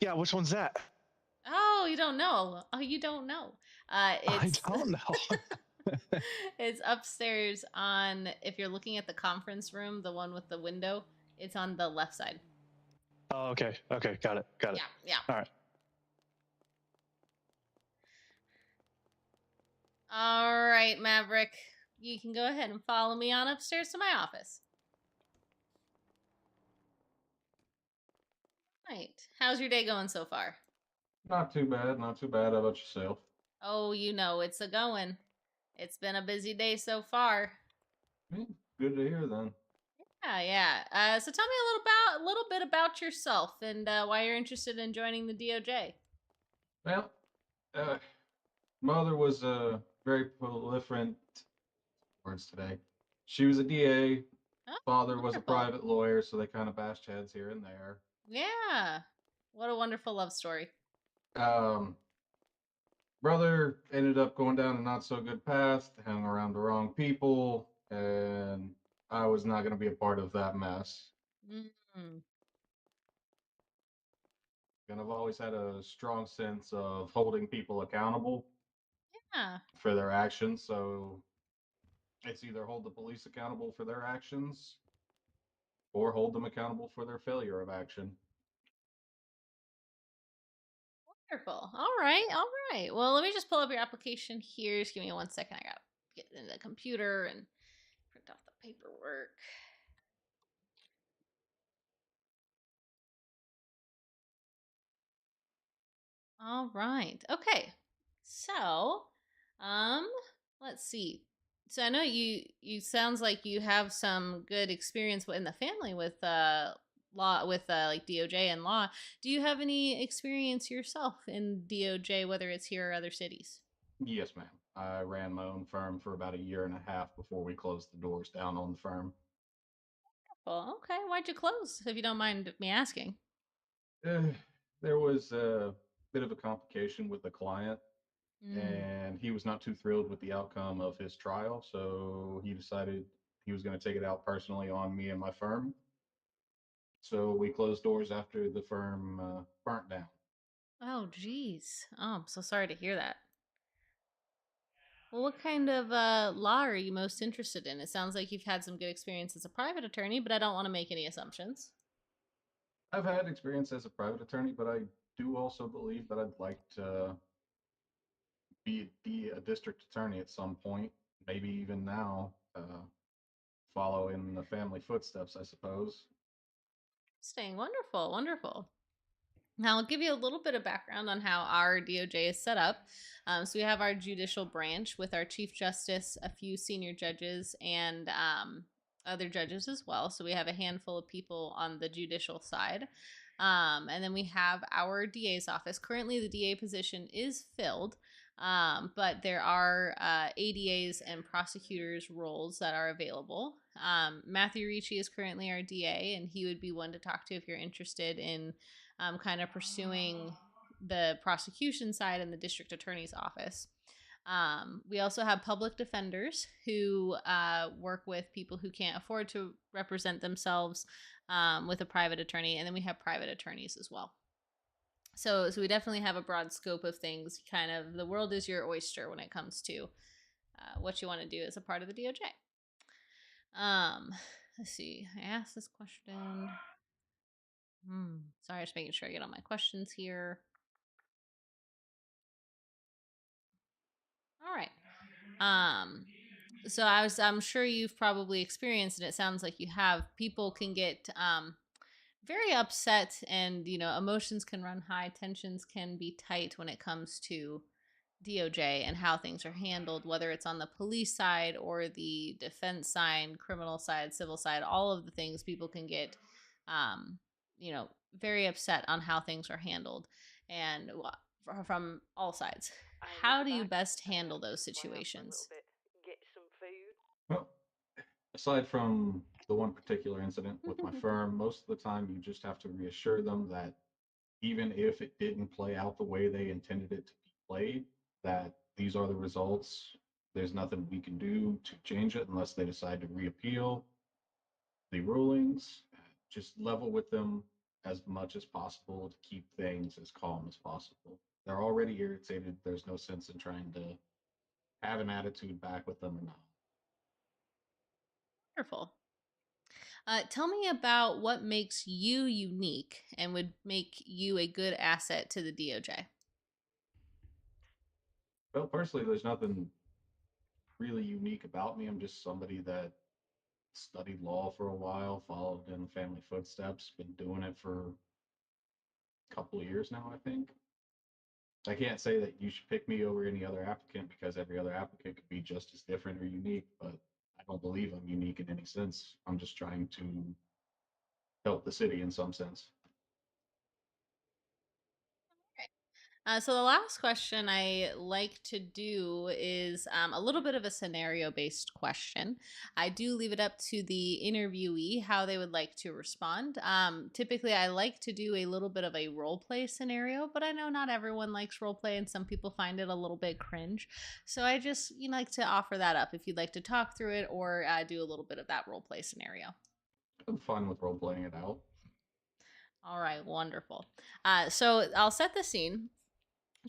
Yeah, which one's that? Oh, you don't know. You don't know. It's, I don't know. It's upstairs on, if you're looking at the conference room, the one with the window, it's on the left side. Oh, okay. Okay, got it. Yeah. All right. All right, Maverick. You can go ahead and follow me on upstairs to my office. Right. How's your day going so far? Not too bad. Not too bad. How about yourself? Oh, it's a going. It's been a busy day so far. Good to hear then. Yeah. So tell me a little bit about yourself and why you're interested in joining the DOJ. Well, mother was a very prolific. Words today. She was a DA. Oh, Father was a wonderful. private lawyer, so they kind of bashed heads here and there. Yeah. What a wonderful love story. Brother ended up going down a not so good path, hung around the wrong people, and I was not going to be a part of that mess. Mm-hmm. And I've always had a strong sense of holding people accountable for their actions. So it's either hold the police accountable for their actions or hold them accountable for their failure of action. Wonderful. All right. Well, let me just pull up your application here. Just give me 1 second. I got to get into the computer and print off the paperwork. All right. Okay. So, let's see. So I know you sounds like you have some good experience in the family with law with like DOJ and law. Do you have any experience yourself in DOJ, whether it's here or other cities? Yes, ma'am. I ran my own firm for about a year and a half before we closed the doors down on the firm. Well, okay. Why'd you close, if you don't mind me asking? There was a bit of a complication with the client, and he was not too thrilled with the outcome of his trial, so he decided he was going to take it out personally on me and my firm. So we closed doors after the firm burnt down. Oh, geez. Oh, I'm so sorry to hear that. Well, what kind of law are you most interested in? It sounds like you've had some good experience as a private attorney, but I don't want to make any assumptions. I've had experience as a private attorney, but I do also believe that I'd like to be a district attorney at some point, maybe even now, follow in the family footsteps, I suppose. Interesting. Wonderful. Now, I'll give you a little bit of background on how our DOJ is set up. So we have our judicial branch with our Chief Justice, a few senior judges, and other judges as well. So we have a handful of people on the judicial side. And then we have our DA's office. Currently, the DA position is filled. But there are ADAs and prosecutors roles that are available. Matthew Ricci is currently our DA, and he would be one to talk to if you're interested in kind of pursuing the prosecution side in the district attorney's office. We also have public defenders who work with people who can't afford to represent themselves with a private attorney, and then we have private attorneys as well. So we definitely have a broad scope of things. Kind of the world is your oyster when it comes to what you want to do as a part of the DOJ. Let's see. I asked this question. Sorry, just making sure I get all my questions here. All right. So I'm sure you've probably experienced, and it sounds like you have. People can get very upset, and emotions can run high, tensions can be tight when it comes to DOJ and how things are handled, whether it's on the police side or the defense side, criminal side, civil side. All of the things, people can get very upset on how things are handled, and from all sides. How do you best handle those situations? Get some food. Well, aside from the one particular incident with my firm, most of the time you just have to reassure them that even if it didn't play out the way they intended it to be played, that these are the results. There's nothing we can do to change it unless they decide to reappeal the rulings. Just level with them as much as possible to keep things as calm as possible. They're already irritated. There's no sense in trying to have an attitude back with them now. Wonderful. Tell me about what makes you unique and would make you a good asset to the DOJ. Well, personally, there's nothing really unique about me. I'm just somebody that studied law for a while, followed in the family footsteps, been doing it for a couple of years now, I think. I can't say that you should pick me over any other applicant because every other applicant could be just as different or unique, but I don't believe I'm unique in any sense. I'm just trying to help the city in some sense. So the last question I like to do is a little bit of a scenario-based question. I do leave it up to the interviewee how they would like to respond. Typically, I like to do a little bit of a role play scenario, but I know not everyone likes role play, and some people find it a little bit cringe. So I just like to offer that up if you'd like to talk through it or do a little bit of that role play scenario. I'm fine with role playing it out. All right, wonderful. So I'll set the scene.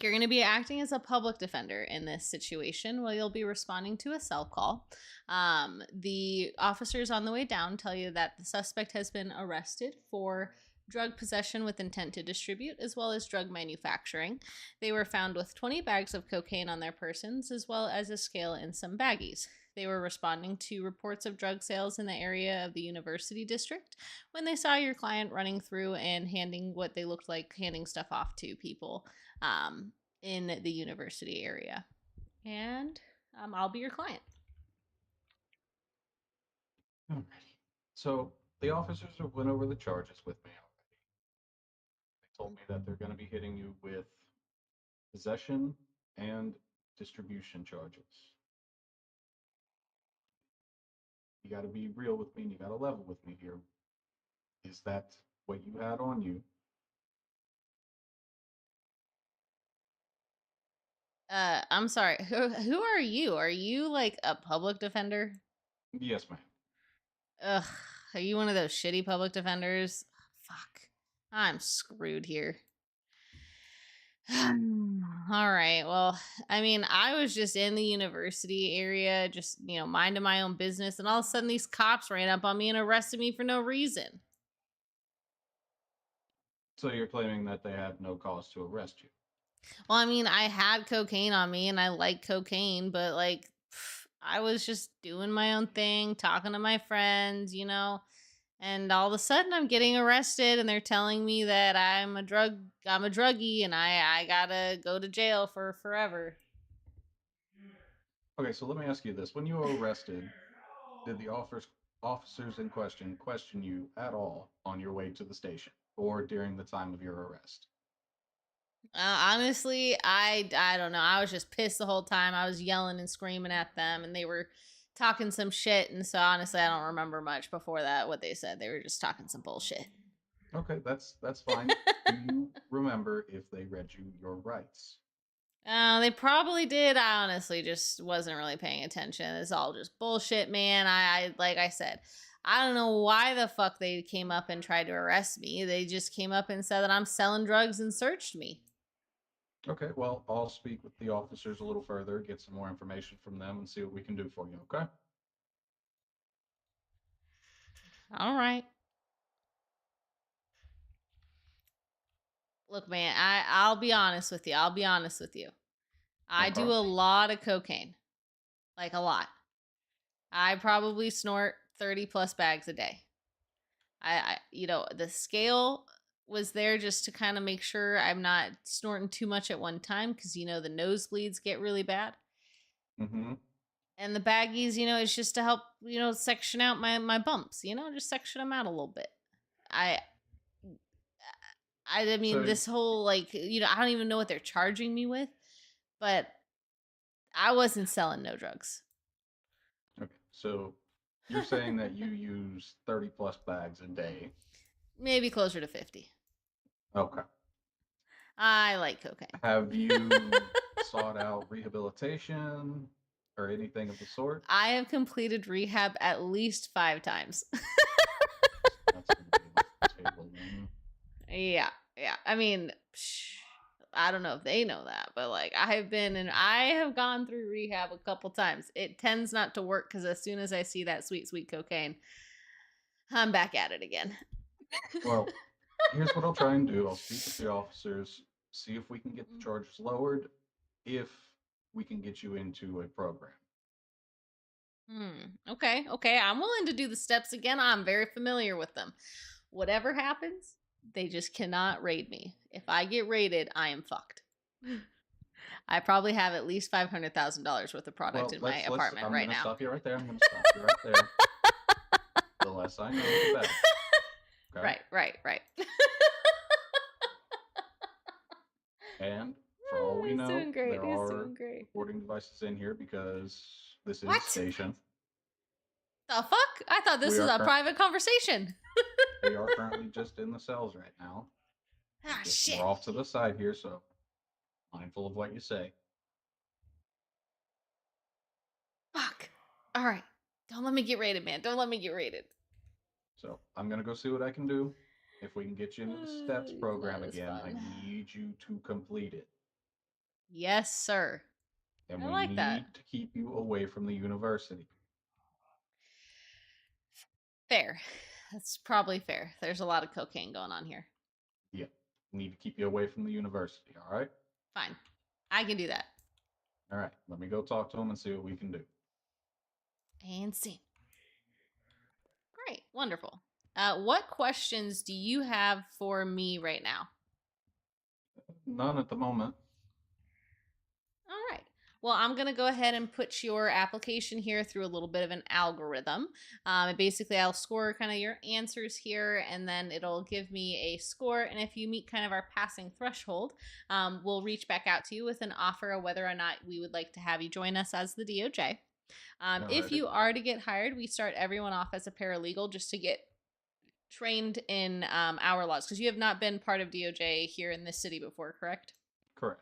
You're going to be acting as a public defender in this situation where you'll be responding to a cell call. The officers on the way down tell you that the suspect has been arrested for drug possession with intent to distribute, as well as drug manufacturing. They were found with 20 bags of cocaine on their persons, as well as a scale and some baggies. They were responding to reports of drug sales in the area of the University District when they saw your client running through and handing what they looked like handing stuff off to people in the university area. And I'll be your client. Alrighty. So the officers have went over the charges with me already. They told me that they're going to be hitting you with possession and distribution charges. You got to be real with me and you got to level with me here. Is that what you had on you? I'm sorry. Who are you? Are you like a public defender? Yes, ma'am. Ugh. Are you one of those shitty public defenders? Fuck. I'm screwed here. All right. Well, I mean, I was just in the university area, just, minding my own business, and all of a sudden these cops ran up on me and arrested me for no reason. So you're claiming that they had no cause to arrest you? Well, I mean, I had cocaine on me and I like cocaine, but I was just doing my own thing, talking to my friends, and all of a sudden I'm getting arrested and they're telling me that I'm a druggie and I gotta go to jail for forever. Okay, so let me ask you this. When you were arrested, did the officers in question you at all on your way to the station or during the time of your arrest? Honestly, I don't know. I was just pissed the whole time. I was yelling and screaming at them, and they were talking some shit. And so honestly, I don't remember much before that. What they said, they were just talking some bullshit. Okay, that's fine. Do you remember if they read you your rights? They probably did. I honestly just wasn't really paying attention. It's all just bullshit, man. I like I said, I don't know why the fuck they came up and tried to arrest me. They just came up and said that I'm selling drugs and searched me. Okay, well, I'll speak with the officers a little further, get some more information from them, and see what we can do for you, okay? All right. Look, man, I'll be honest with you. I'll be honest with you. I do Okay. a lot of cocaine. Like a lot. I probably snort 30 plus bags a day. I the scale was there just to kind of make sure I'm not snorting too much at one time because the nosebleeds get really bad. Mm-hmm. And the baggies, it's just to help, section out my bumps, just section them out a little bit. I mean, So- this whole I don't even know what they're charging me with, but I wasn't selling no drugs. Okay, so you're saying that you use 30 plus bags a day. Maybe closer to 50. Okay. I like cocaine. Have you sought out rehabilitation or anything of the sort? I have completed rehab at least 5 times. That's gonna be off the table then. Yeah. I mean, I don't know if they know that, but I have gone through rehab a couple times. It tends not to work because as soon as I see that sweet, sweet cocaine, I'm back at it again. Well, here's what I'll try and do. I'll speak with the officers, see if we can get the charges lowered, if we can get you into a program. Okay. I'm willing to do the steps again. I'm very familiar with them. Whatever happens, they just cannot raid me. If I get raided, I am fucked. I probably have at least $500,000 worth of product in my apartment I'm right gonna now. stop you right there. I'm gonna stop you right there. The less I know, the better. Okay? Right. And for all we He's know, doing great. there He's are doing great. recording devices in here because this is What? station. The fuck? I thought this We was are a private conversation. We are currently just in the cells right now. Ah, Just- shit. We're off to the side here, so mindful of what you say. Fuck. All right. Don't let me get raided, man. Don't let me get raided. So I'm gonna go see what I can do. If we can get you into the STEPS program That was again, I fun. need you to complete it. Yes, sir. And I we like need that. to keep you away from the university. Fair. That's probably fair. There's a lot of cocaine going on here. Yeah. Need to keep you away from the university, all right? Fine. I can do that. All right. Let me go talk to him and see what we can do. And see. Great. Wonderful. What questions do you have for me right now? None at the moment. All right. Well, I'm going to go ahead and put your application here through a little bit of an algorithm. Basically, I'll score kind of your answers here, and then it'll give me a score. And if you meet kind of our passing threshold, we'll reach back out to you with an offer of whether or not we would like to have you join us as the DOJ. If Alrighty. you are to get hired, we start everyone off as a paralegal just to get trained in our laws, because you have not been part of DOJ here in this city before, correct? Correct.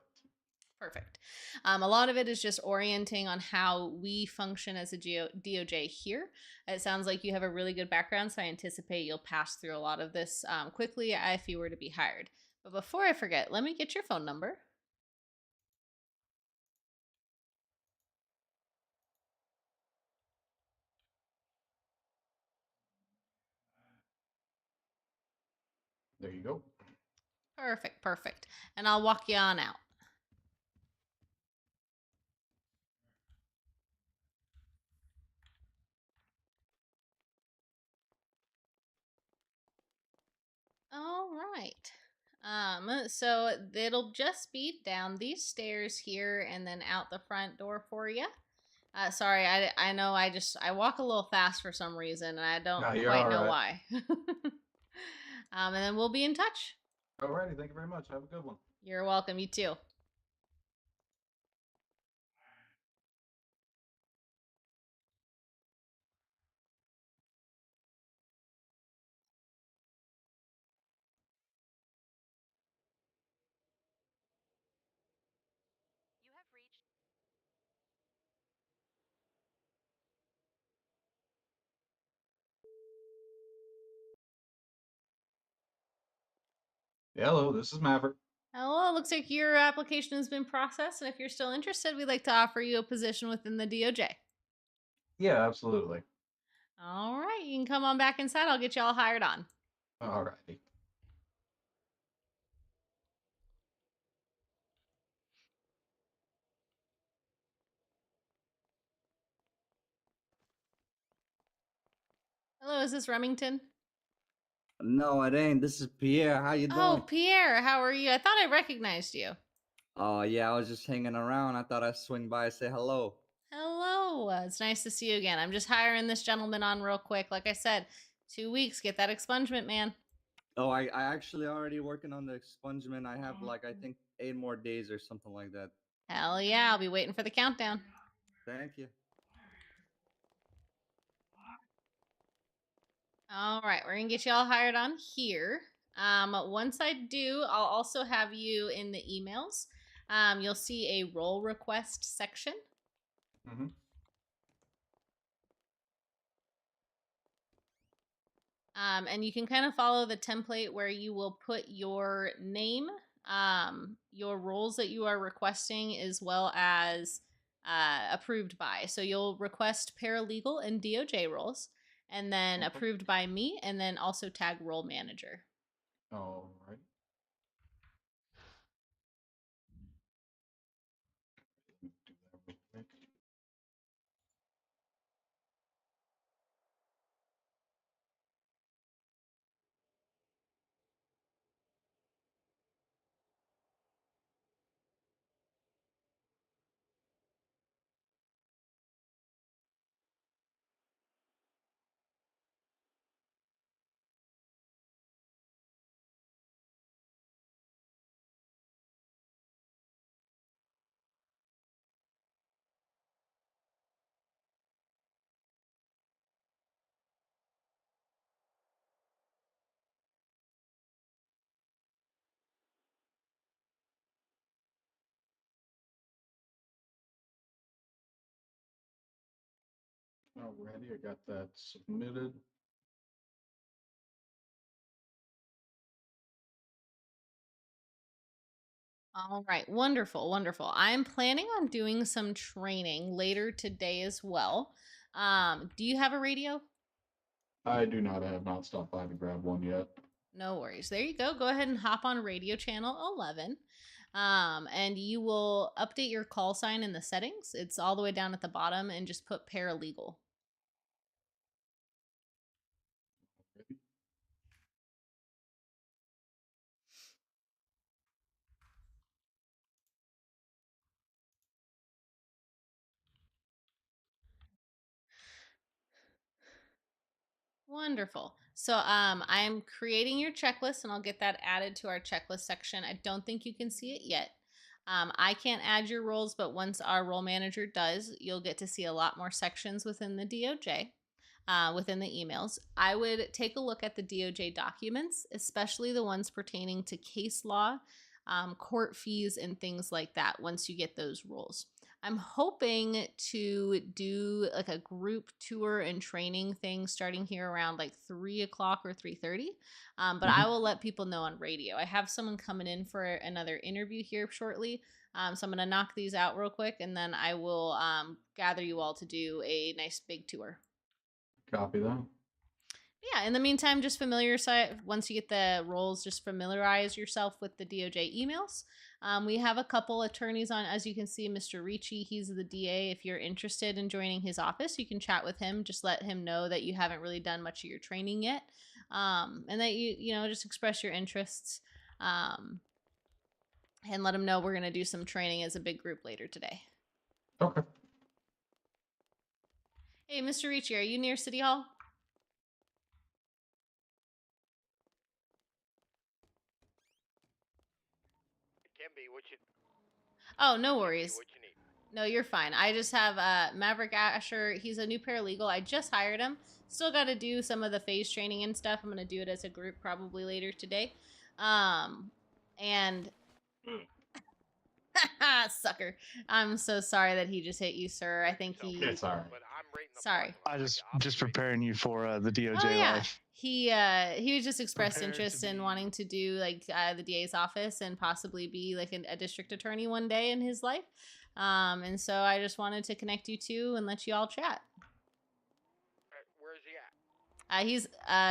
Perfect. A lot of it is just orienting on how we function as a DOJ here. It sounds like you have a really good background, so I anticipate you'll pass through a lot of this quickly if you were to be hired. But before I forget, let me get your phone number. There you go. Perfect. And I'll walk you on out. All right. So it'll just be down these stairs here and then out the front door for you. Sorry, I know I walk a little fast for some reason and I don't No, you're quite know all why. And then we'll be in touch. Alrighty, thank you very much. Have a good one. You're welcome. You too. Hello, this is Maverick. Hello, looks like your application has been processed, and if you're still interested, we'd like to offer you a position within the DOJ. Yeah, absolutely. All right, you can come on back inside. I'll get you all hired on. Alrighty. Hello, is this Remington? No, it ain't. This is Pierre. How you Oh, doing? Pierre, how are you? I thought I recognized you. Oh, yeah, I was just hanging around. I thought I'd swing by and say hello. Hello, it's nice to see you again. I'm just hiring this gentleman on real quick. Like I said, 2 weeks, get that expungement, man. Oh, I actually already working on the expungement. I have like, I think 8 more days or something like that. Hell yeah, I'll be waiting for the countdown. Thank you. All right, we're gonna get you all hired on here. Once I do, I'll also have you in the emails. You'll see a role request section. Mm-hmm. And you can kind of follow the template where you will put your name, your roles that you are requesting, as well as approved by. So you'll request paralegal and DOJ roles, and then approved by me, and then also tag role manager. Alright. Do that real quick. Alrighty, I got that submitted. All right, wonderful, wonderful. I'm planning on doing some training later today as well. Do you have a radio? I do not. I have not stopped by to grab one yet. No worries. There you go. Go ahead and hop on radio channel 11. And you will update your call sign in the settings. It's all the way down at the bottom, and just put paralegal. Wonderful. So I'm creating your checklist, and I'll get that added to our checklist section. I don't think you can see it yet. I can't add your roles, but once our role manager does, you'll get to see a lot more sections within the DOJ, within the emails. I would take a look at the DOJ documents, especially the ones pertaining to case law, court fees, and things like that once you get those roles. I'm hoping to do like a group tour and training thing starting here around like 3 o'clock or 3:30. But I will let people know on radio. I have someone coming in for another interview here shortly. So I'm going to knock these out real quick, and then I will gather you all to do a nice big tour. Copy that. Yeah, in the meantime, just once you get the roles, just familiarize yourself with the DOJ emails. We have a couple attorneys on, as you can see, Mr. Ricci, he's the DA. If you're interested in joining his office, you can chat with him. Just let him know that you haven't really done much of your training yet, and that you just express your interests, and let him know we're going to do some training as a big group later today. Okay. Hey, Mr. Ricci, are you near City Hall? MB, what you? Oh, no MB, worries. what you need? No, you're fine. I just have Maverick Asher. He's a new paralegal. I just hired him. Still got to do some of the phase training and stuff. I'm gonna do it as a group probably later today. And sucker. I'm so sorry that he just hit you, sir. I think he. It's all right. But I'm rating the Sorry. I just preparing you for the DOJ Oh yeah. life. He was just expressed Prepared to interest in be- wanting to do like the DA's office and possibly be like a district attorney one day in his life. And so I just wanted to connect you two and let you all chat. Where is he at? He's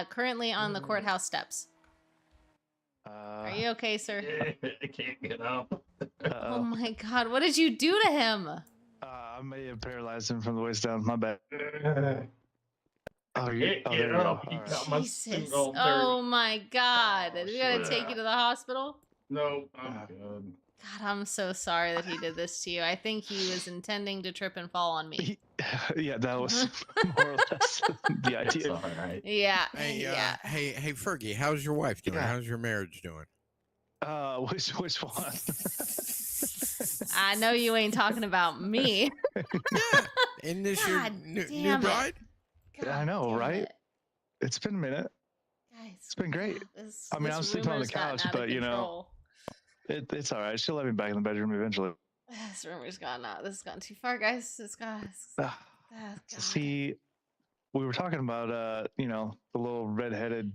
currently on the courthouse steps. Are you okay, sir? I can't get up. Oh my God! What did you do to him? I may have paralyzed him from the waist down. My bad. Oh, Can't there get you go. up. He All right. got my suit Jesus! all dirty. Oh my God! Oh, We gotta shit. take you to the hospital. No, I'm good. God, I'm so sorry that he did this to you. I think he was intending to trip and fall on me. Yeah, that was more or less the It's idea. all right. Yeah. Hey, yeah. hey, Fergie, how's your wife doing? Yeah. How's your marriage doing? Which one? I know you ain't talking about me. Yeah. Isn't this your God new damn it. bride? God I know, damn right? it. It's been a minute. Guys, It's been great. This, I mean, I'm this sleeping on the rumor's gotten couch, out of but you know, control. it's all right. She'll let me back in the bedroom eventually. This rumor's gone out. This has gone too far, guys. It's gone. Ah, God. See, we were talking about you know, the little red-headed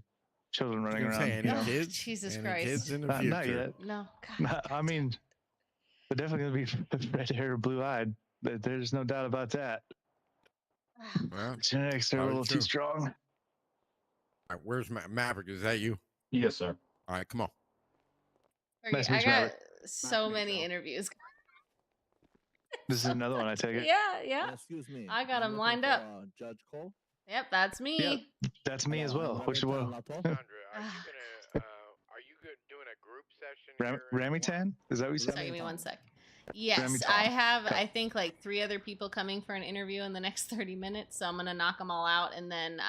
children running Gonna around. say, You any know, kids? Jesus any Christ. kids in the not future? yet. No. God. Not- I mean, they're definitely gonna be red-haired or blue-eyed. There's no doubt about that. Well, Genetics, they're a probably little true. too strong. All right, where's Maverick? Is that you? Yes, sir. All right, come on. Fergie, Nice to I meet you, got Maverick. so Nice to meet many y'all. interviews. This is another one. I take it. Yeah. Excuse me. I got I'm 'em looking lined for, up. Judge Cole. Yep, that's me. That's me as well. Hello, I'm Which Remington one? Lato. Sandra, are you doing a group session here? in Remington? Is that what you said? Sorry, give me one sec. Yes, Remington. I have, Okay. I think, like 3 other people coming for an interview in the next 30 minutes. So I'm going to knock them all out and then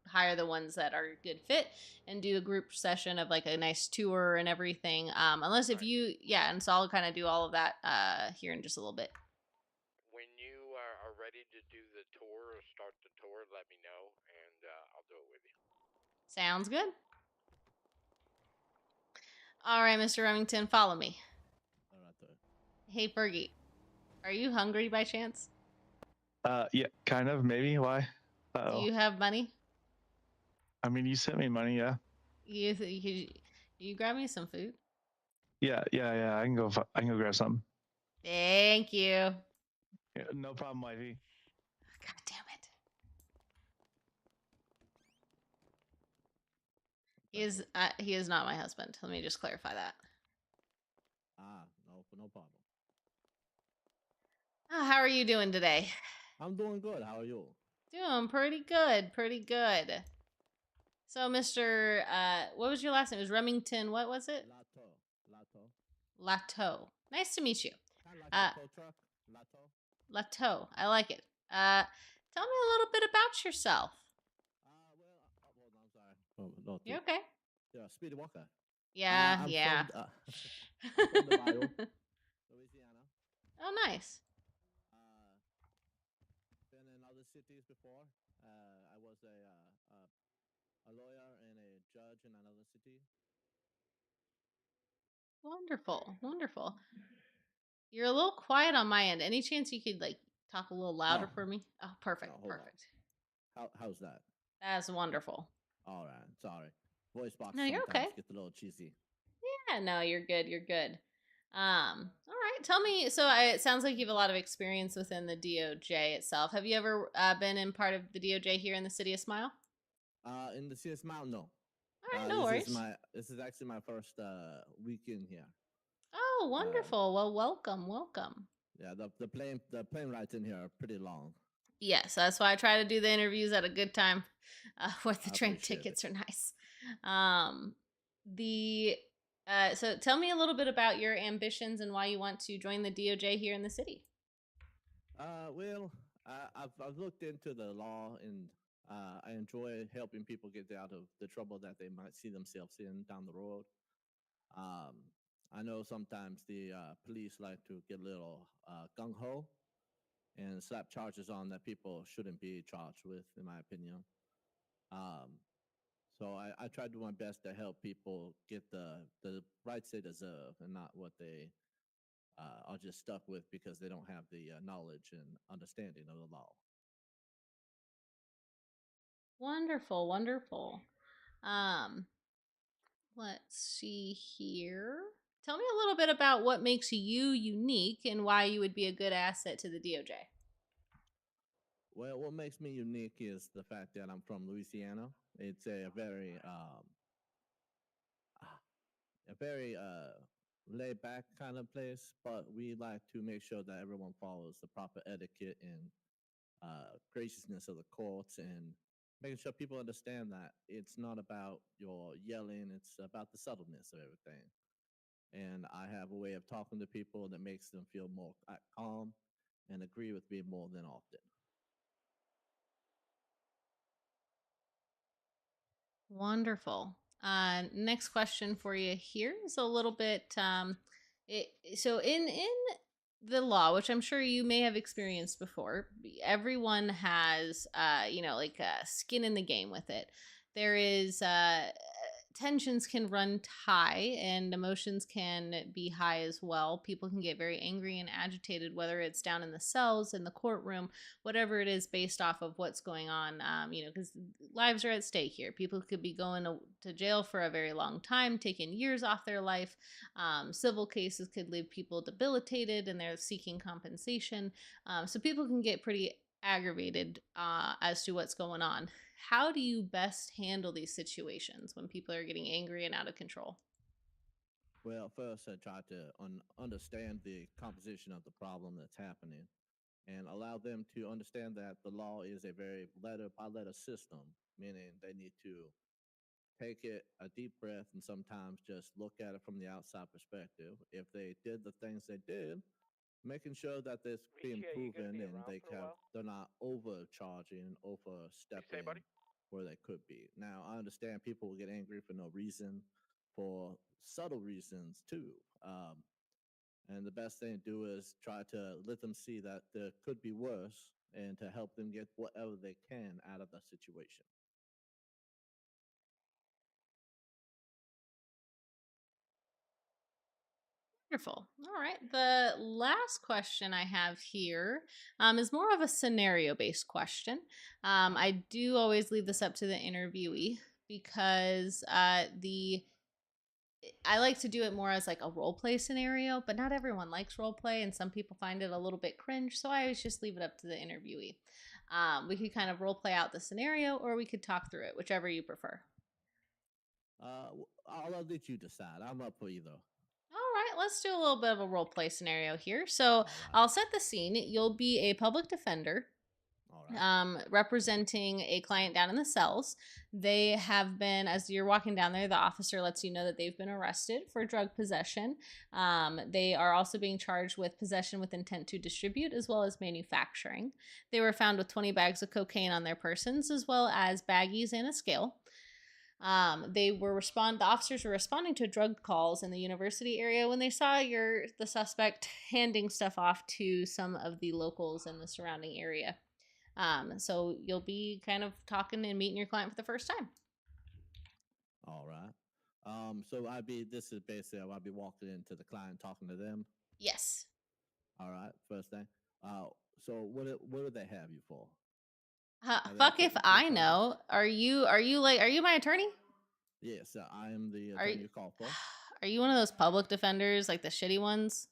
hire the ones that are a good fit and do a group session of like a nice tour and everything. Unless if you, and so I'll kind of do all of that here in just a little bit. When you are ready to do the tour or start the tour, let me know, and I'll do it with you. Sounds good. All right, Mr. Remington, follow me. Hey, Fergie, are you hungry by chance? Yeah, kind of, maybe. Why? Do you have money? I mean, you sent me money, yeah. You grab me some food? Yeah. I can go grab something. Thank you. Yeah, no problem, Ivy. God damn it. He is not my husband. Let me just clarify that. No problem. Oh, how are you doing today? I'm doing good. How are you? Doing pretty good. So, Mr. What was your last name? It was Remington. What was it? Lato. Nice to meet you. Lato. I like it. Tell me a little bit about yourself. No, You okay? Yeah, Speedy Walker. Yeah. I'm Yeah. From, from the Bayou, Louisiana. Oh, nice. Been in other cities before. I was a lawyer and a judge in another city. Wonderful. You're a little quiet on my end. Any chance you could like talk a little louder for me? Oh, perfect. hold on. How's that? That's wonderful. All right. Sorry. Voice box No, you're sometimes okay. gets a little cheesy. Yeah, no, you're good. All right. Tell me. So it sounds like you have a lot of experience within the DOJ itself. Have you ever been in part of the DOJ here in the city of Smile? In the CS Mountain, no. All right, no worries. This is actually my first weekend here. Oh, wonderful. Well, welcome. Yeah, the plane rides in here are pretty long. Yes, that's why I try to do the interviews at a good time, where the I train appreciate tickets are nice. So tell me a little bit about your ambitions and why you want to join the DOJ here in the city. Well, I've looked into the law and I enjoy helping people get out of the trouble that they might see themselves in down the road. I know sometimes the police like to get a little gung ho and slap charges on that people shouldn't be charged with, in my opinion. Um, so I try to do my best to help people get the rights they deserve and not what they are just stuck with because they don't have the knowledge and understanding of the law. Wonderful, wonderful. Um, let's see here. Tell me a little bit about what makes you unique and why you would be a good asset to the DOJ. Well, what makes me unique is the fact that I'm from Louisiana. It's a very laid back kind of place, but we like to make sure that everyone follows the proper etiquette and graciousness of the courts and making sure people understand that it's not about your yelling, it's about the subtleness of everything. And I have a way of talking to people that makes them feel more calm and agree with me more than often. Wonderful. Next question for you here is a little bit. So in the law, which I'm sure you may have experienced before, everyone has like skin in the game with it. There is tensions can run high and emotions can be high as well. People can get very angry and agitated, whether it's down in the cells, in the courtroom, whatever it is, based off of what's going on. Because lives are at stake here. People could be going to jail for a very long time, taking years off their life. Civil cases could leave people debilitated and they're seeking compensation. So people can get pretty aggravated as to what's going on. How do you best handle these situations when people are getting angry and out of control? Well, first, I try to understand the composition of the problem that's happening and allow them to understand that the law is a very letter by letter system, meaning they need to take it a deep breath and sometimes just look at it from the outside perspective. If they did the things they did, making sure that it's being proven and they're not overcharging and overstepping where they could be. Now, I understand people will get angry for no reason, for subtle reasons too. And the best thing to do is try to let them see that there could be worse and to help them get whatever they can out of the situation. Wonderful. All right. The last question I have here is more of a scenario based question. I do always leave this up to the interviewee because I like to do it more as like a role play scenario, but not everyone likes role play, and some people find it a little bit cringe. So I always just leave it up to the interviewee. We could kind of role play out the scenario, or we could talk through it, whichever you prefer. I'll let you decide. I'm up for either. All right, let's do a little bit of a role play scenario here. So I'll set the scene. You'll be a public defender representing a client down in the cells. They have been, as you're walking down there, the officer lets you know that they've been arrested for drug possession. They are also being charged with possession with intent to distribute as well as manufacturing. They were found with 20 bags of cocaine on their persons as well as baggies and a scale. The officers were responding to drug calls in the university area when they saw the suspect handing stuff off to some of the locals in the surrounding area. So you'll be kind of talking and meeting your client for the first time. All right. So this is basically, I'll be walking into the client, talking to them. Yes. All right. First thing. So what do they have you for? Fuck if I know. Are you my attorney? Yes, I am the attorney you call for. Are you one of those public defenders, like the shitty ones?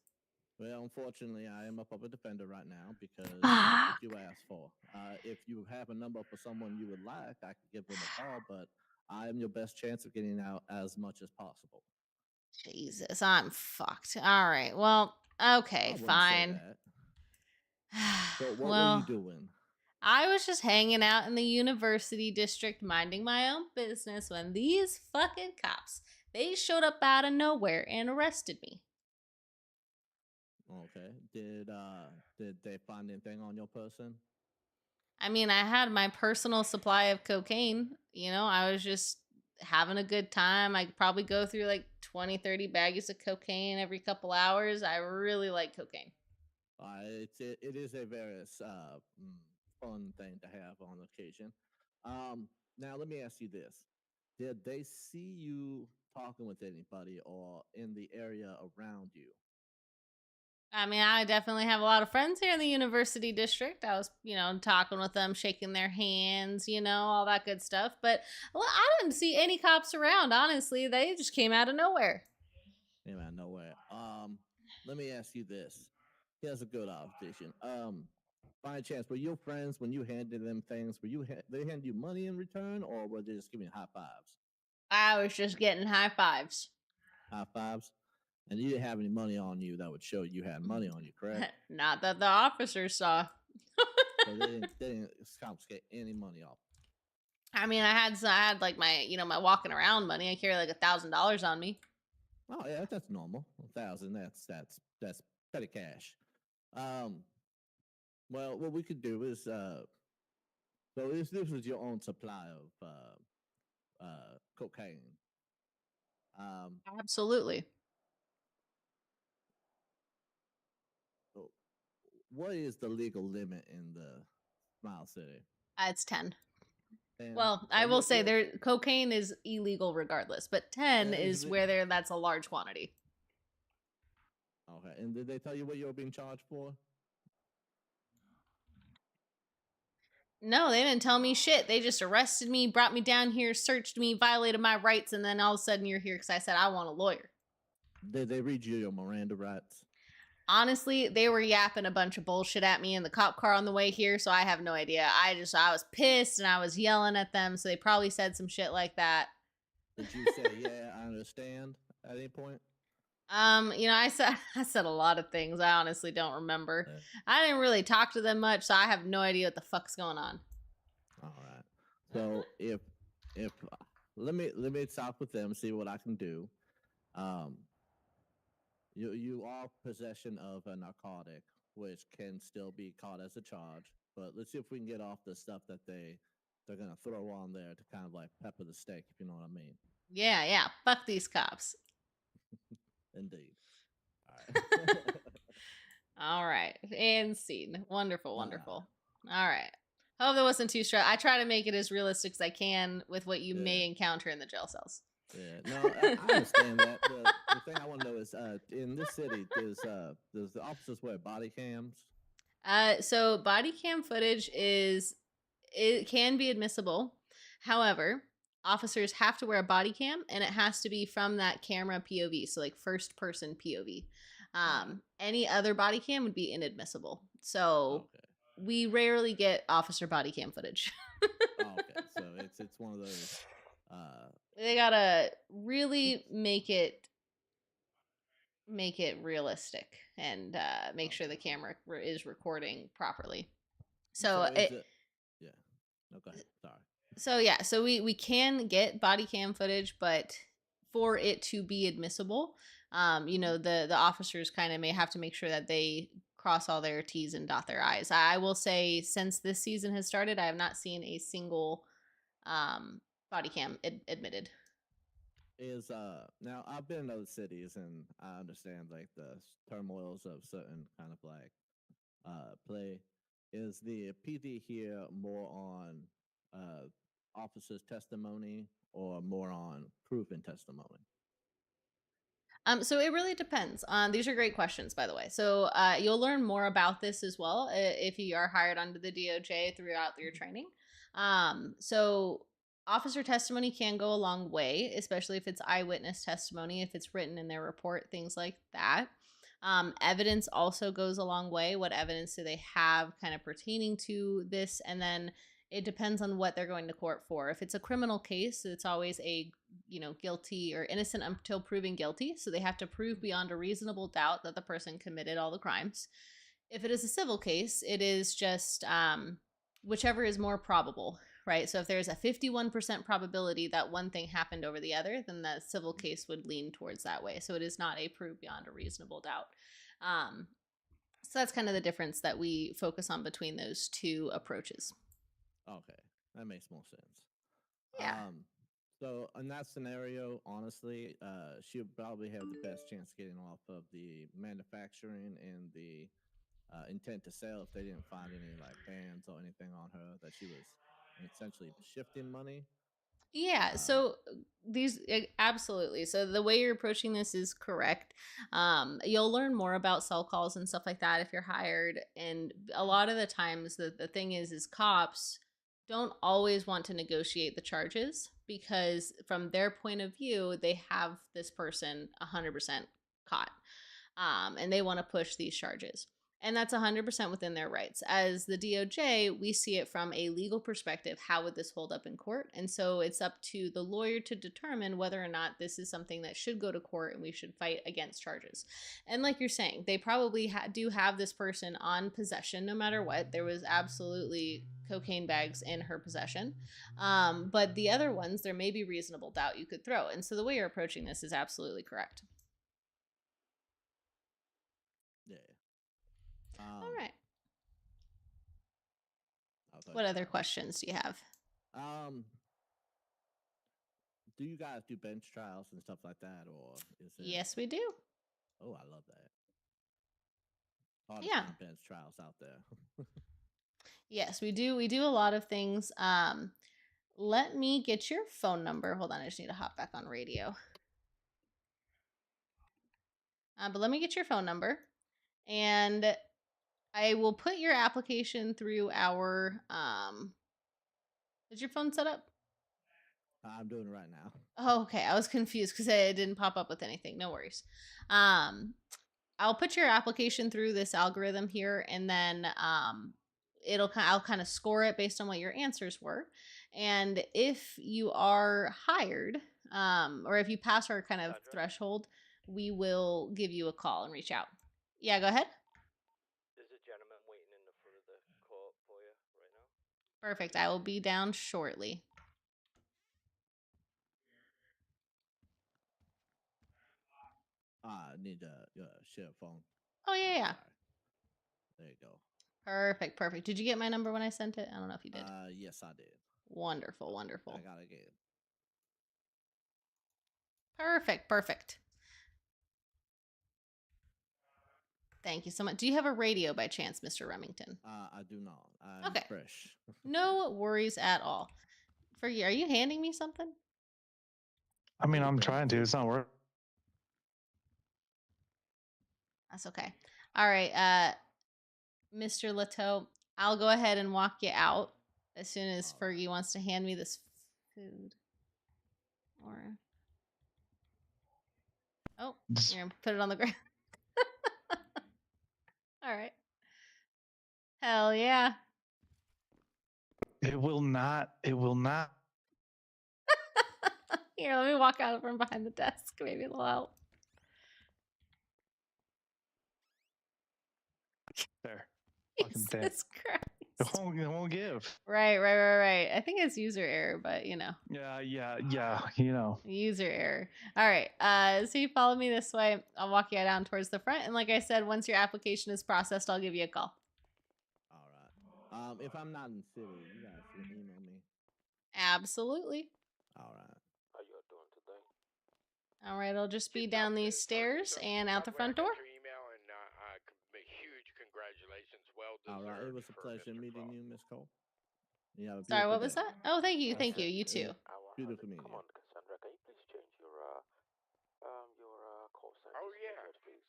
Well, unfortunately, I am a public defender right now because that's what you asked for. If you have a number for someone you would like, I could give them a call, but I am your best chance of getting out as much as possible. Jesus, I'm fucked. All right. Well, okay, fine. So what were you doing? I was just hanging out in the university district minding my own business when these fucking cops, they showed up out of nowhere and arrested me. Okay. Did they find anything on your person? I mean, I had my personal supply of cocaine. I was just having a good time. I could probably go through like 20, 30 baggies of cocaine every couple hours. I really like cocaine. It is a very fun thing to have on occasion. Now let me ask you this: did they see you talking with anybody or in the area around you? I mean, I definitely have a lot of friends here in the university district. I was, talking with them, shaking their hands, all that good stuff. But I didn't see any cops around, honestly. They just came out of nowhere. Came out of nowhere. Let me ask you this. Here's a good observation. By chance, were your friends, when you handed them things, they hand you money in return, or were they just giving you high fives? I was just getting high fives. High fives? And you didn't have any money on you that would show you had money on you, correct? Not that the officers saw. So they didn't confiscate any money off. I mean, I had like my, my walking around money. I carry like $1,000 on me. Oh yeah, that's normal. 1,000. That's petty cash. Well, what we could do is, so this was your own supply of cocaine. Absolutely. What is the legal limit in the Smile City? It's 10. 10? Well, I will say cocaine is illegal regardless, but 10 is where that's a large quantity. Okay, and did they tell you what you were being charged for? No, they didn't tell me shit. They just arrested me, brought me down here, searched me, violated my rights, and then all of a sudden you're here because I said I want a lawyer. Did they read you your Miranda rights? Honestly, they were yapping a bunch of bullshit at me in the cop car on the way here, so I have no idea. I was pissed and I was yelling at them, so they probably said some shit like that. Did you say, yeah, I understand at any point? I said a lot of things. I honestly don't remember. Yeah. I didn't really talk to them much, so I have no idea what the fuck's going on. All right. So if let me talk with them, see what I can do. You are possession of a narcotic, which can still be caught as a charge. But let's see if we can get off the stuff that they're gonna throw on there to kind of like pepper the steak, if you know what I mean. Yeah. Fuck these cops. Indeed. All right. All right. And scene. Wonderful. All right. Hope that wasn't too stressful. I try to make it as realistic as I can with what you may encounter in the jail cells. Yeah, no, I understand that. The thing I want to know is, in this city, does the officers wear body cams? So body cam footage can be admissible. However, officers have to wear a body cam, and it has to be from that camera POV, so like first person POV. Any other body cam would be inadmissible. So we rarely get officer body cam footage. Okay, so it's one of those. They gotta really make it realistic and make sure the camera is recording properly. So yeah. No, go ahead. Sorry. So we can get body cam footage, but for it to be admissible, the officers kind of may have to make sure that they cross all their T's and dot their I's. I will say, since this season has started, I have not seen a single body cam admitted. Now I've been in other cities and I understand like the turmoils of certain kind of like play. Is the PD here more on officers' testimony or more on proof and testimony? So it really depends. These are great questions, by the way. So you'll learn more about this as well if you are hired under the DOJ throughout your training. So officer testimony can go a long way, especially if it's eyewitness testimony, if it's written in their report, things like that. Evidence also goes a long way. What evidence do they have kind of pertaining to this? And then it depends on what they're going to court for. If it's a criminal case, it's always a guilty or innocent until proven guilty. So they have to prove beyond a reasonable doubt that the person committed all the crimes. If it is a civil case, it is just whichever is more probable, right? So if there's a 51% probability that one thing happened over the other, then the civil case would lean towards that way. So it is not a prove beyond a reasonable doubt. So that's kind of the difference that we focus on between those two approaches. Okay, that makes more sense. Yeah. So in that scenario, honestly, she would probably have the best chance getting off of the manufacturing and the intent to sell if they didn't find any like bans or anything on her that she was essentially shifting money. Yeah, so absolutely. So the way you're approaching this is correct. You'll learn more about cell calls and stuff like that if you're hired. And a lot of the times, the thing is cops don't always want to negotiate the charges because from their point of view, they have this person 100% caught, and they want to push these charges. And that's 100% within their rights. As the DOJ, we see it from a legal perspective. How would this hold up in court? And so it's up to the lawyer to determine whether or not this is something that should go to court and we should fight against charges. And like you're saying, they probably do have this person on possession no matter what. There was absolutely cocaine bags in her possession. But the other ones, there may be reasonable doubt you could throw. And so the way you're approaching this is absolutely correct. Yeah. All right. What other questions do you have? Do you guys do bench trials and stuff like that, or is it? Yes, we do. Oh, I love that. Hard Yeah. to find bench trials out there. Yes, we do. We do a lot of things. Let me get your phone number. Hold on, I just need to hop back on radio. But let me get your phone number, and I will put your application through our. Is your phone set up? I'm doing it right now. Oh, okay. I was confused because it didn't pop up with anything. No worries. I'll put your application through this algorithm here, and then I'll kind of score it based on what your answers were. And if you are hired, or if you pass our kind of threshold, we will give you a call and reach out. Yeah, go ahead. There's a gentleman waiting in the front of the court for you right now. Perfect. I will be down shortly. I need to share a phone. Oh, yeah. Sorry. There you go. Perfect, perfect. Did you get my number when I sent it? I don't know if you did. Yes, I did. Wonderful, wonderful. I got it again. Perfect, perfect. Thank you so much. Do you have a radio by chance, Mr. Remington? I do not. I'm Okay. fresh. No worries at all. Are you handing me something? I mean, I'm trying to. It's not working. That's okay. All right, Mr. Leteau, I'll go ahead and walk you out as soon as Fergie wants to hand me this food. Or you're gonna put it on the ground. All right. Hell yeah. It will not. It will not. Here, let me walk out from behind the desk. Maybe it'll help. There. Fucking dead. Jesus Christ. It won't give. Right. I think it's user error, but you know. Yeah. You know. User error. All right. So you follow me this way. I'll walk you down towards the front. And like I said, once your application is processed, I'll give you a call. All right. If I'm not in the city, you guys can email me. Absolutely. All right. How you doing today? All right. I'll just be down these stairs and out the front door. Your email and huge congratulations. Well deserved. All right. It was a pleasure meeting you, Miss Cole. Yeah. Sorry, what was that? Oh, thank you. Thank you. You too. Beautiful meeting you. Come on, Cassandra. Can you please change your call sign? Oh yeah, please.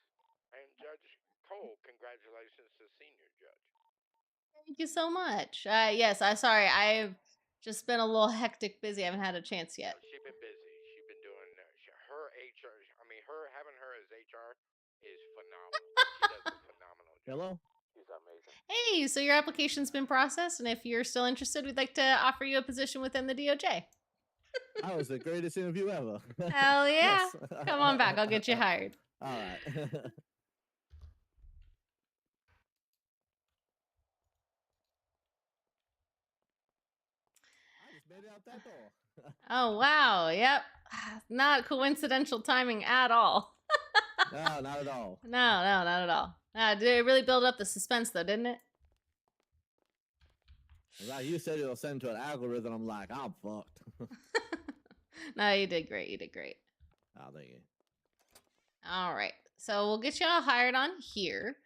And Judge Cole, congratulations to senior judge. Thank you so much. Yes, sorry. I've just been a little hectic, busy. I haven't had a chance yet. She's been busy. She's been doing her HR. I mean, having her as HR is phenomenal. She does a phenomenal job. Hello. She's amazing. Hey, so your application's been processed, and if you're still interested, we'd like to offer you a position within the DOJ. That was the greatest interview ever. Hell yeah. Yes. Come on back. I'll get you hired. All right. I just made it out that door. Oh, wow. Yep. Not coincidental timing at all. No, not at all. No, not at all. Did it really build up the suspense, though, didn't it? Like you said, it'll send to an algorithm. I'm like, I'm fucked. No, you did great. You did great. Oh, thank you. All right. So we'll get you all hired on here.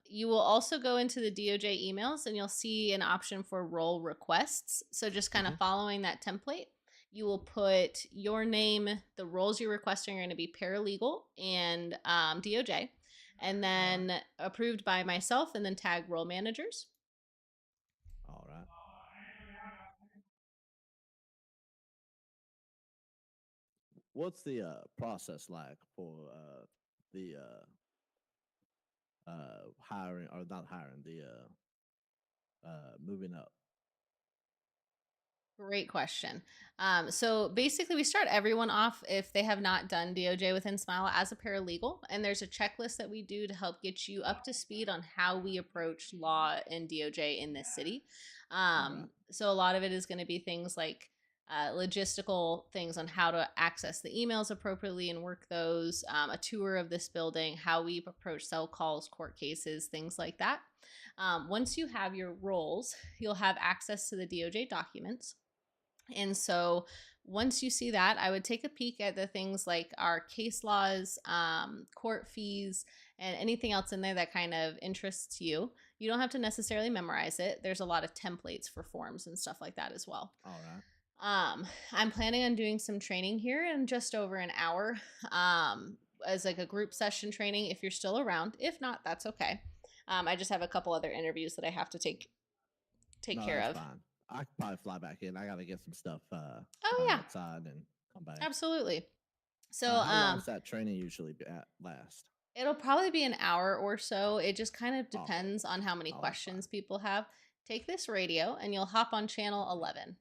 You will also go into the DOJ emails and you'll see an option for role requests. So just kind of following that template, you will put your name, the roles you're requesting are going to be paralegal and DOJ, and then approved by myself, and then tag role managers. All right. What's the process like for the hiring, or not hiring, the moving up? Great question. So basically, we start everyone off if they have not done DOJ within Smile as a paralegal, and there's a checklist that we do to help get you up to speed on how we approach law and DOJ in this city. So a lot of it is going to be things like logistical things on how to access the emails appropriately and work those, a tour of this building, how we approach cell calls, court cases, things like that. Once you have your roles, you'll have access to the DOJ documents. And so once you see that, I would take a peek at the things like our case laws, court fees, and anything else in there that kind of interests you. You don't have to necessarily memorize it. There's a lot of templates for forms and stuff like that as well. All right. I'm planning on doing some training here in just over an hour, as like a group session training if you're still around. If not, that's okay. I just have a couple other interviews that I have to take care of. Fine. I could probably fly back in. I gotta get some stuff outside and come back. Absolutely. So how long does that training usually last? It'll probably be an hour or so. It just kind of depends on how many questions people have. Take this radio and you'll hop on channel 11.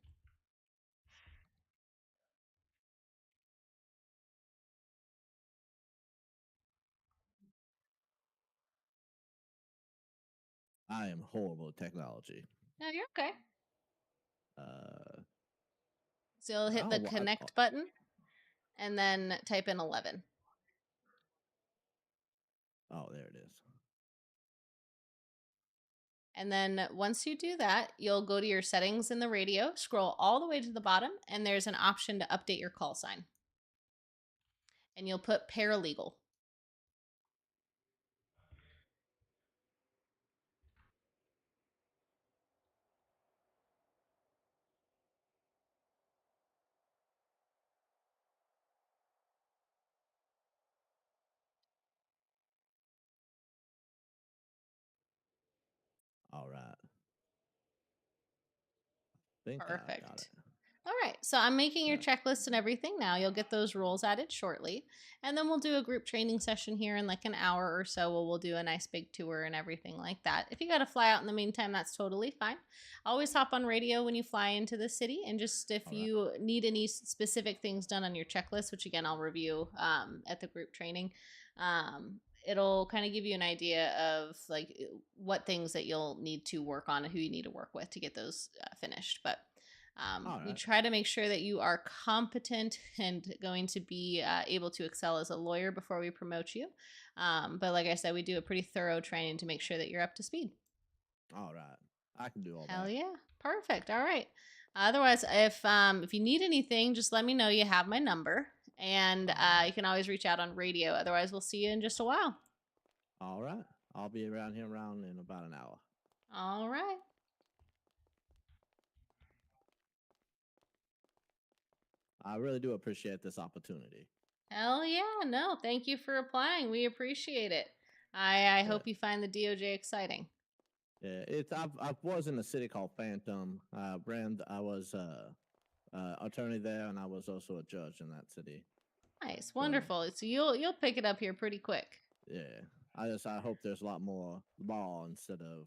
I am horrible at technology. No, you're okay. So you'll hit the connect button and then type in 11. Oh, there it is. And then once you do that, you'll go to your settings in the radio, scroll all the way to the bottom, and there's an option to update your call sign. And you'll put paralegal. All right. Think Perfect. I got it. All right, so I'm making your checklist and everything now. You'll get those rules added shortly. And then we'll do a group training session here in like an hour or so where we'll do a nice big tour and everything like that. If you got to fly out in the meantime, that's totally fine. Always hop on radio when you fly into the city. And just if you need any specific things done on your checklist, which again, I'll review at the group training, it'll kind of give you an idea of like what things that you'll need to work on and who you need to work with to get those finished. But we try to make sure that you are competent and going to be able to excel as a lawyer before we promote you. But like I said, we do a pretty thorough training to make sure that you're up to speed. All right. I can do all that. Hell yeah. Perfect. All right. Otherwise, if you need anything, just let me know. You have my number. And you can always reach out on radio. Otherwise, we'll see you in just a while. All right. I'll be around here in about an hour. All right. I really do appreciate this opportunity. Hell yeah. No, thank you for applying. We appreciate it. I hope you find the DOJ exciting. Yeah, I was in a city called Phantom. I was attorney there, and I was also a judge in that city. Nice, wonderful. So you'll pick it up here pretty quick. Yeah, I hope there's a lot more law instead of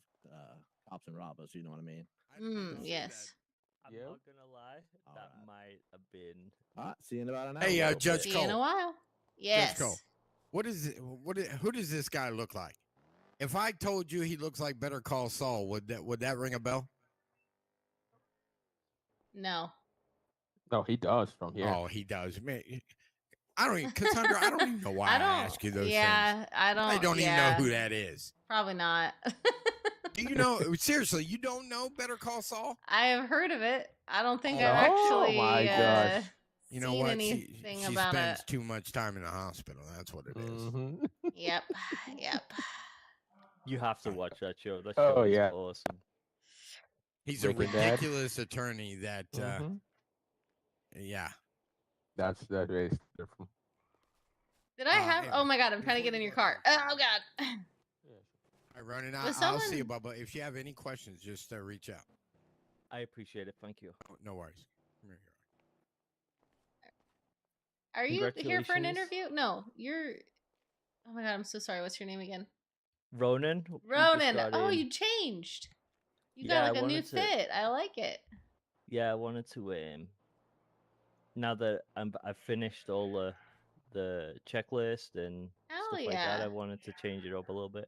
cops and robbers. You know what I mean? Yes. I'm not gonna lie, that might have been. All right, see you in about an hour. Hey, Judge See Cole. you in a while. Yes. Judge Cole, who does this guy look like? If I told you he looks like Better Call Saul, would that ring a bell? No. No, he does from here. Oh, he does. Man, I don't even, Cassandra, I don't even know why I ask you those things. I don't even know who that is. Probably not. Do you know, seriously, you don't know Better Call Saul? I have heard of it. I don't think I've actually. Oh my gosh. You know seen what? anything She about spends it. too much time in the hospital. That's what it is. Yep. Yep. You have to watch that show. That Oh, show is yeah. awesome. He's a Breaking Bad. ridiculous attorney that, yeah. That's very different. Did I have? Anyway, Oh my god! I'm trying to get in your car. Oh god. All right, Ronan, Was I'll see you, someone- Bubba. If you have any questions, just reach out. I appreciate it. Thank you. Oh, no worries. Come here. Are you here for an Congratulations. interview? No, you're. Oh my god! I'm so sorry. What's your name again? Ronan. we just Ronan. got Oh, in. you changed. You Yeah, I got like a new wanted to- fit. I like it. Yeah, I wanted to. Now that I've finished all the checklist and Hell stuff like that, yeah. I wanted to change it up a little bit.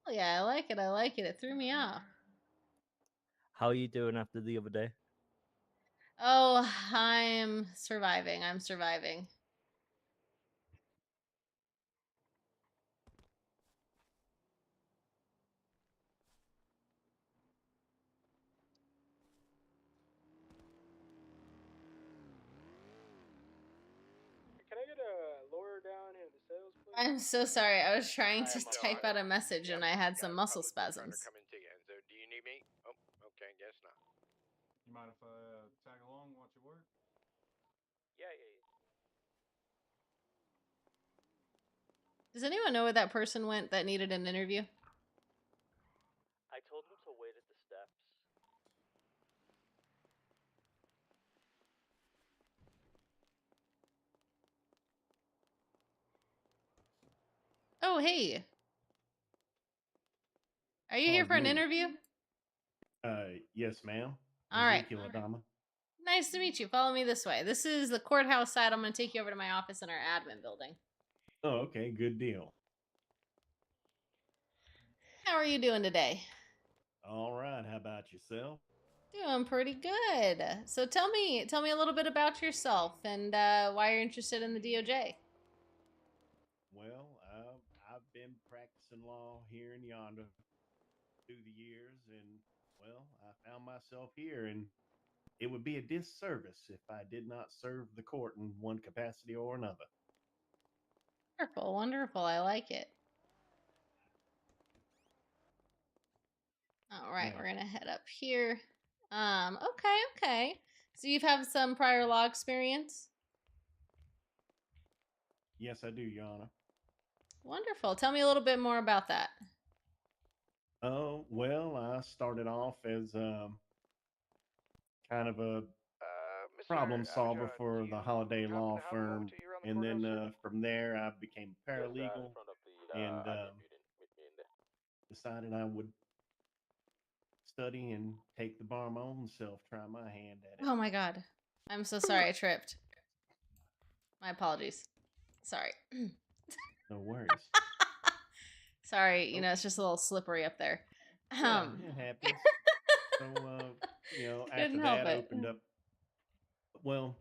Oh yeah, I like it. I like it. It threw me off. How are you doing after the other day? Oh, I'm surviving. I'm surviving. Can I get a lawyer down in the sales, please? I'm so sorry. I was trying to type out a message and I had some muscle spasms. Coming to you. So, do you need me? Oh, okay, guess not. You mind if I tag along and watch you work? Yeah. Does anyone know where that person went that needed an interview? I told him to wait at the steps. Oh, hey. Are you Oh, here for an me. interview? Yes, ma'am. All right. Ezekiel Adama. Nice to meet you. Follow me this way. This is the courthouse side. I'm going to take you over to my office in our admin building. Oh, okay, good deal. How are you doing today? All right, how about yourself? Doing pretty good. So tell me a little bit about yourself and why you're interested in the DOJ. Well, I've been practicing law here and yonder through the years, and well, I found myself here, and it would be a disservice if I did not serve the court in one capacity or another. Wonderful, wonderful. I like it. All right, Yeah. we're gonna head up here. Okay. So you've had some prior law experience? Yes, I do, Your Honor. Wonderful. Tell me a little bit more about that. Oh, well, I started off as kind of a problem solver for the Holiday Law Firm, and then from there I became a paralegal and decided I would study and take the bar my own self, try my hand at it. Oh my god. I'm so sorry I tripped. My apologies. Sorry. No worries. Sorry, you know, it's just a little slippery up there. Yeah, it happens. So, you know, after Couldn't help that it. opened up. Well,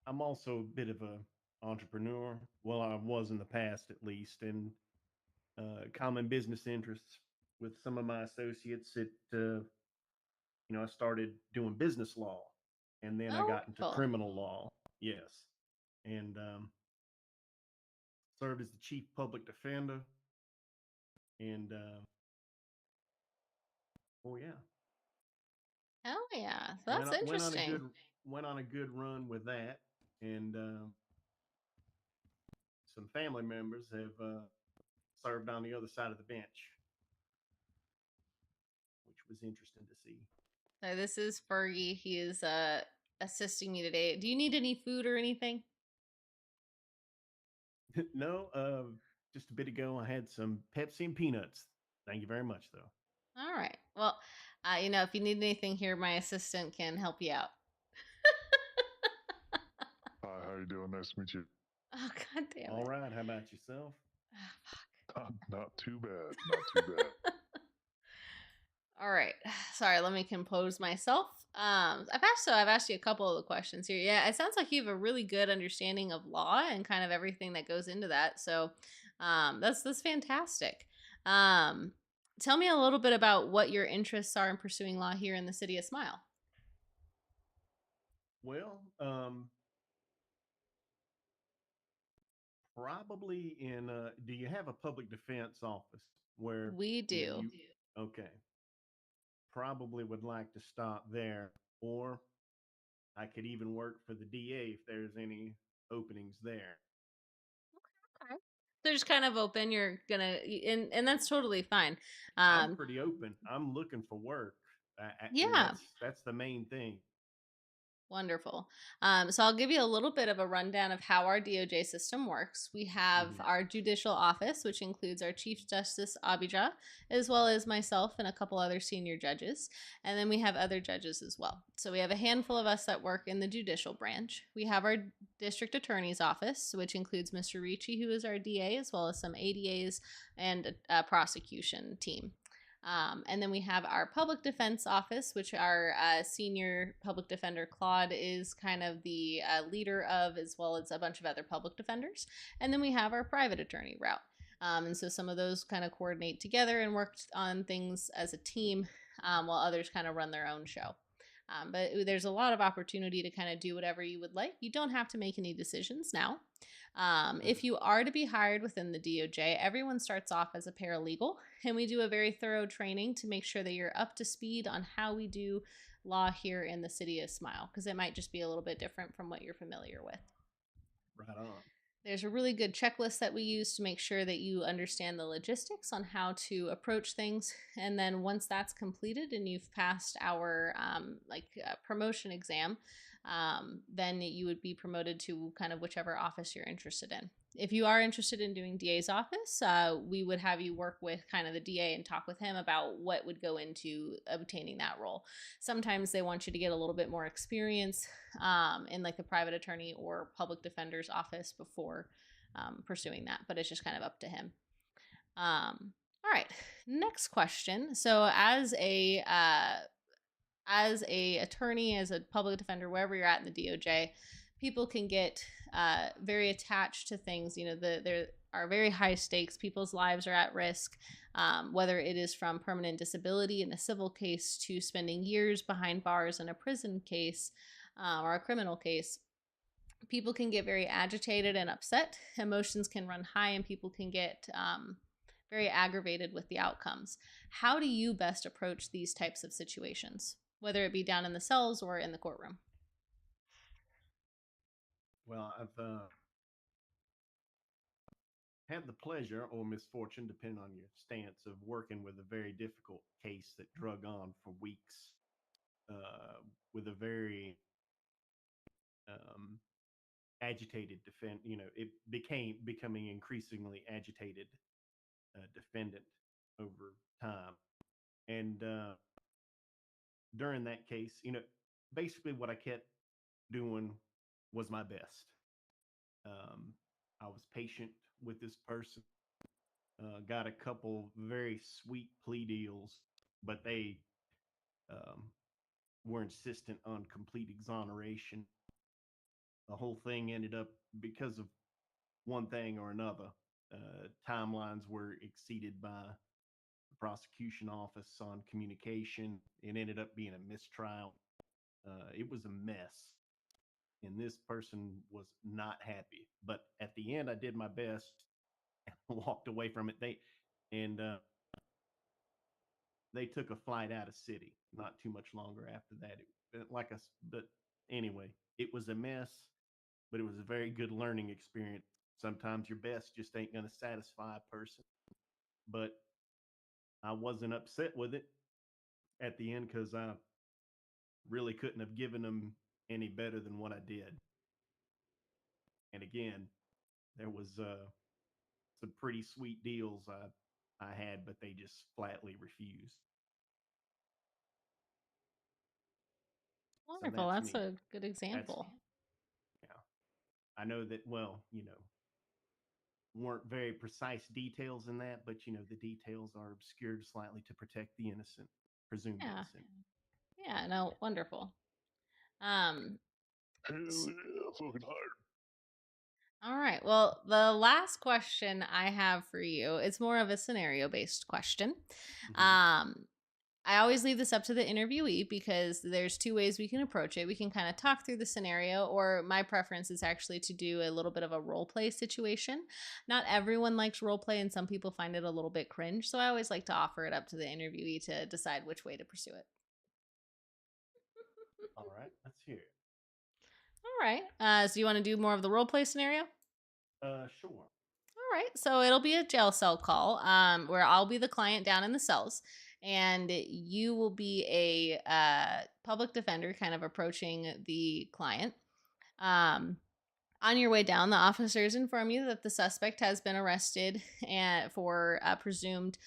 I'm also a bit of a entrepreneur. Well, I was in the past, at least, and common business interests with some of my associates. You know, I started doing business law, and then I got into wonderful. criminal law. Yes, and served as the chief public defender, and oh yeah. Hell yeah. So that's interesting. Went on a good run with that, and some family members have served on the other side of the bench, which was interesting to see. So this is Fergie. He is assisting me today. Do you need any food or anything? No, just a bit ago I had some Pepsi and peanuts. Thank you very much, though. All right. Well, you know, if you need anything here, my assistant can help you out. Hi, how you doing? Nice to meet you. Oh, god damn it. All right, how about yourself? Not too bad. Not too bad. All right. Sorry, let me compose myself. I've asked you a couple of the questions here. Yeah, it sounds like you have a really good understanding of law and kind of everything that goes into that. So, that's fantastic. Tell me a little bit about what your interests are in pursuing law here in the city of Smile. Well, probably in. Do you have a public defense office where We you know do. you? Okay, probably would like to stop there, or I could even work for the DA if there's any openings there. Okay. They're just kind of open. You're gonna, and that's totally fine. I'm pretty open. I'm looking for work, and Yeah. that's the main thing. Wonderful. So I'll give you a little bit of a rundown of how our DOJ system works. We have our judicial office, which includes our Chief Justice Abijah, as well as myself and a couple other senior judges. And then we have other judges as well. So we have a handful of us that work in the judicial branch. We have our district attorney's office, which includes Mr. Ricci, who is our DA, as well as some ADAs and a prosecution team. And then we have our public defense office, which our senior public defender, Claude, is kind of the leader of, as well as a bunch of other public defenders. And then we have our private attorney route. And so some of those kind of coordinate together and work on things as a team, while others kind of run their own show. But there's a lot of opportunity to kind of do whatever you would like. You don't have to make any decisions now. If you are to be hired within the DOJ, everyone starts off as a paralegal, and we do a very thorough training to make sure that you're up to speed on how we do law here in the city of Smile, because it might just be a little bit different from what you're familiar with. Right on. There's a really good checklist that we use to make sure that you understand the logistics on how to approach things. And then once that's completed and you've passed our promotion exam, then you would be promoted to kind of whichever office you're interested in. If you are interested in doing DA's office, we would have you work with kind of the DA and talk with him about what would go into obtaining that role. Sometimes they want you to get a little bit more experience in like the private attorney or public defender's office before pursuing that, but it's just kind of up to him. All right, next question. So as a attorney, as a public defender, wherever you're at in the DOJ, people can get very attached to things. You know, there are very high stakes. People's lives are at risk, whether it is from permanent disability in a civil case to spending years behind bars in a prison case or a criminal case. People can get very agitated and upset. Emotions can run high, and people can get very aggravated with the outcomes. How do you best approach these types of situations, whether it be down in the cells or in the courtroom? Well, I've had the pleasure or misfortune, depending on your stance, of working with a very difficult case that drug on for weeks with a very agitated defendant. You know, it becoming increasingly agitated defendant over time. And during that case, you know, basically what I kept doing was my best. I was patient with this person. Got a couple very sweet plea deals, but they were insistent on complete exoneration. The whole thing ended up, because of one thing or another, timelines were exceeded by the prosecution office on communication. It ended up being a mistrial. It was a mess, and this person was not happy. But at the end, I did my best and walked away from it. They took a flight out of city not too much longer after that. But anyway, it was a mess, but it was a very good learning experience. Sometimes your best just ain't going to satisfy a person, but I wasn't upset with it at the end because I really couldn't have given them any better than what I did. And again, there was some pretty sweet deals I had, but they just flatly refused. Wonderful. So that's me. a good example. Yeah. I know that, well, you know, weren't very precise details in that, but you know, the details are obscured slightly to protect the innocent, presumed Yeah. innocent. Yeah, no, wonderful. Hell yeah, fucking hard. All right. Well, the last question I have for you, it's more of a scenario based question. I I always leave this up to the interviewee because there's two ways we can approach it. We can kind of talk through the scenario, or my preference is actually to do a little bit of a role play situation. Not everyone likes role play, and some people find it a little bit cringe. So I always like to offer it up to the interviewee to decide which way to pursue it. All right, let's hear it. All right. So you want to do more of the role play scenario? Sure. All right, so it'll be a jail cell call, where I'll be the client down in the cells, and you will be a public defender, kind of approaching the client. On your way down, the officers inform you that the suspect has been arrested and for presumed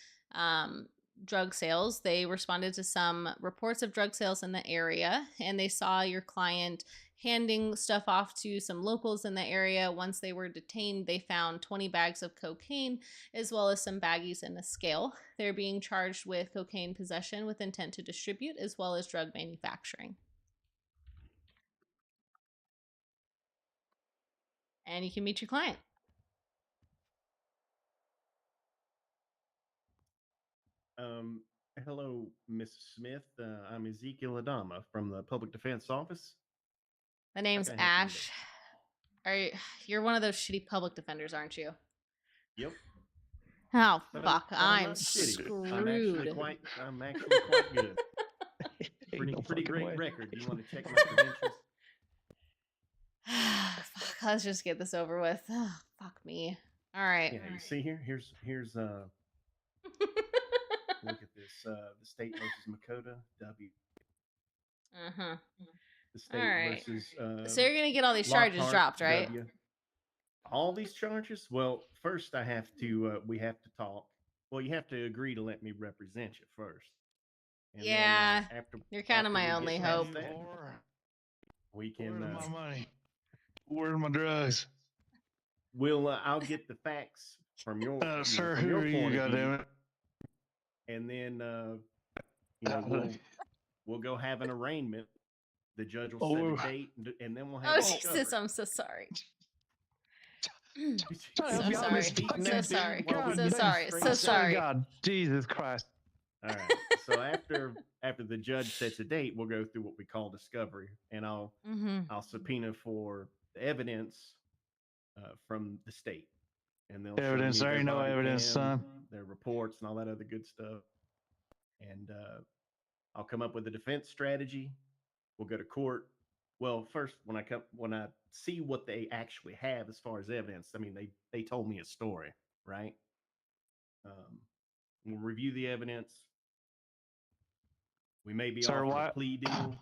drug sales. They responded to some reports of drug sales in the area, and they saw your client handing stuff off to some locals in the area. Once they were detained, they found 20 bags of cocaine as well as some baggies and a scale. They're being charged with cocaine possession with intent to distribute as well as drug manufacturing. And you can meet your client. Hello, Miss Smith. I'm Ezekiel Adama from the Public Defense Office. The name's How can I help you Ash. You're one of those shitty public defenders, aren't you? Yep. Oh, But fuck. I'm I'm not shitty. screwed. I'm actually quite good. Pretty great record. Do you want to check my credentials? Fuck, let's just get this over with. Oh, fuck me. All right. Yeah, you see here? Here's look at this. The state versus Makota. W. Uh-huh. The state All right. versus So you're gonna get all these charges Lockhart, dropped, right? W. All these charges? Well, first I have to we have to talk. Well, you have to agree to let me represent you first. And Yeah. then, after You're kind of after we my get only past hope. that, we can Where's my money? Where's my drugs? we'll I'll get the facts from your Sir, from who your are you, point of view, goddammit? and then you know we'll go have an arraignment. The judge will set Oh. a date, and then we'll have Oh, a Jesus, discovery. I'm so sorry. Trying to So be sorry. honest, fucking So dude. sorry. God, So damn. sorry. I So swear to sorry. God, Jesus Christ. All right. So after the judge sets a date, we'll go through what we call discovery, and I'll subpoena for the evidence from the state, and they'll Evidence, show me there their ain't no body evidence, cam, son. their reports, and all that other good stuff. And I'll come up with a defense strategy. We'll go to court. Well, first, when I see what they actually have as far as evidence, I mean, they told me a story, right? We'll review the evidence. We may be Sir, offered why? a plea deal,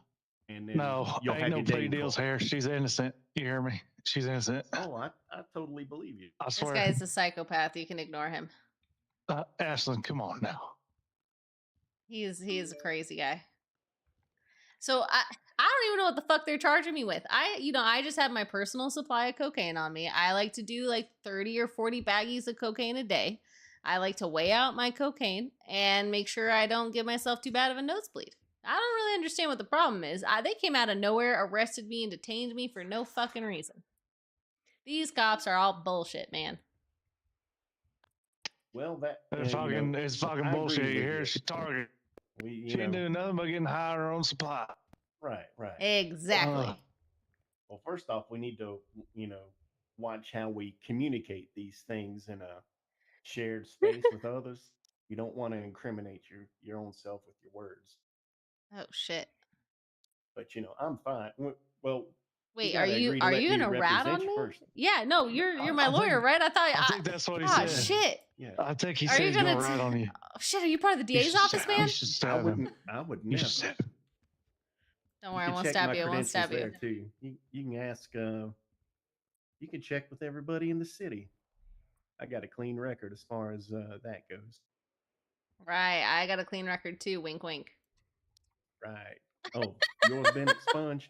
and then No, you'll ain't have no your day plea in deals court. here. She's innocent. You hear me? She's innocent. Oh, I totally believe you. I This swear. guy's a psychopath. You can ignore him. Ashlyn, come on now. He is a crazy guy. So I don't even know what the fuck they're charging me with. I just have my personal supply of cocaine on me. I like to do like 30 or 40 baggies of cocaine a day. I like to weigh out my cocaine and make sure I don't give myself too bad of a nosebleed. I don't really understand what the problem is. They came out of nowhere, arrested me, and detained me for no fucking reason. These cops are all bullshit, man. Well, that It's fucking I agree bullshit. with You hear? you. She's targeted. You She ain't know. doing nothing but getting high on her own supply. Right. Exactly. Well, first off, we need to, watch how we communicate these things in a shared space with others. You don't want to incriminate your own self with your words. Oh shit. But I'm fine. Well, Wait, gotta agree to are let you me gonna rat represent on you me? first. Yeah, no, you're my lawyer, right? I think that's what he Oh said. shit. Yeah. I think he Are said you he's gonna gonna rat on you. Oh shit, are you part of the You DA's should office, stab- man? You should stab him. I would You never. should stab him. Don't worry, I You won't can check stab my you. I won't credentials stab there you. too. You can ask. You can check with everybody in the city. I got a clean record as far as that goes. Right, I got a clean record too. Wink, wink. Right. Oh, yours been expunged?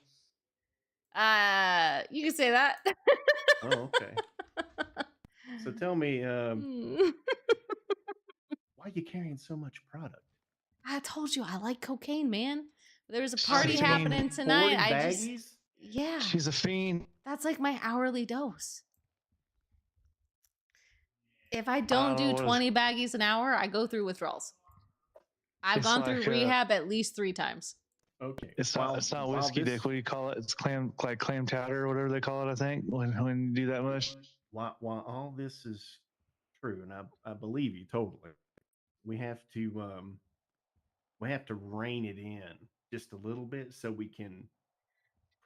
You can say that. Oh, okay. So tell me, why are you carrying so much product? I told you I like cocaine, man. There was a She's party a fiend. happening tonight. 40 I baggies? just yeah. She's a fiend. That's like my hourly dose. If I I don't don't know do what 20 baggies an hour, I go through withdrawals. I've It's gone through like, rehab at least 3 times. Okay. It's not while whiskey this- dick. What do you call it? It's clam chowder or whatever they call it. I think when you do that much. While all this is true, and I believe you totally, we have to rein it in just a little bit so we can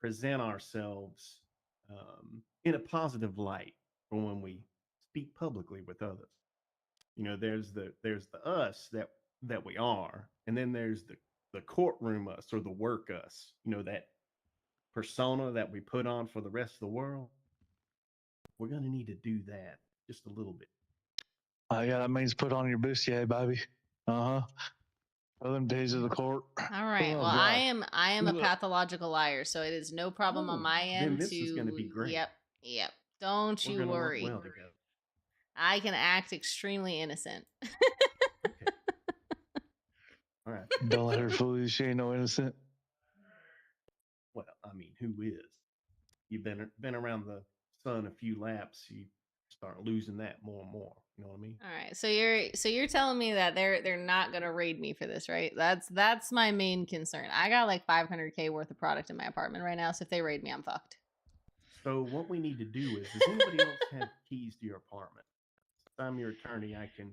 present ourselves in a positive light for when we speak publicly with others. You know, there's the us that we are, and then there's the courtroom us or the work us. You know, that persona that we put on for the rest of the world. We're gonna need to do that just a little bit. Yeah, that means put on your bustier, baby. For them days of the court. All right. Oh, Well, God. I am a Ugh. pathological liar, so it is no problem on my Then end this to is gonna be great. Yep. Don't We're you gonna worry. work well together. I can act extremely innocent. All right. Don't let her fool you. She ain't no innocent. Well, I mean, who is? You've been around the sun a few laps, you start losing that more and more. You know what I mean? All right. So you're telling me that they're not going to raid me for this, right? That's my main concern. I got like 500K worth of product in my apartment right now, so if they raid me, I'm fucked. So what we need to do is, does anybody else have keys to your apartment? Since I'm your attorney, I can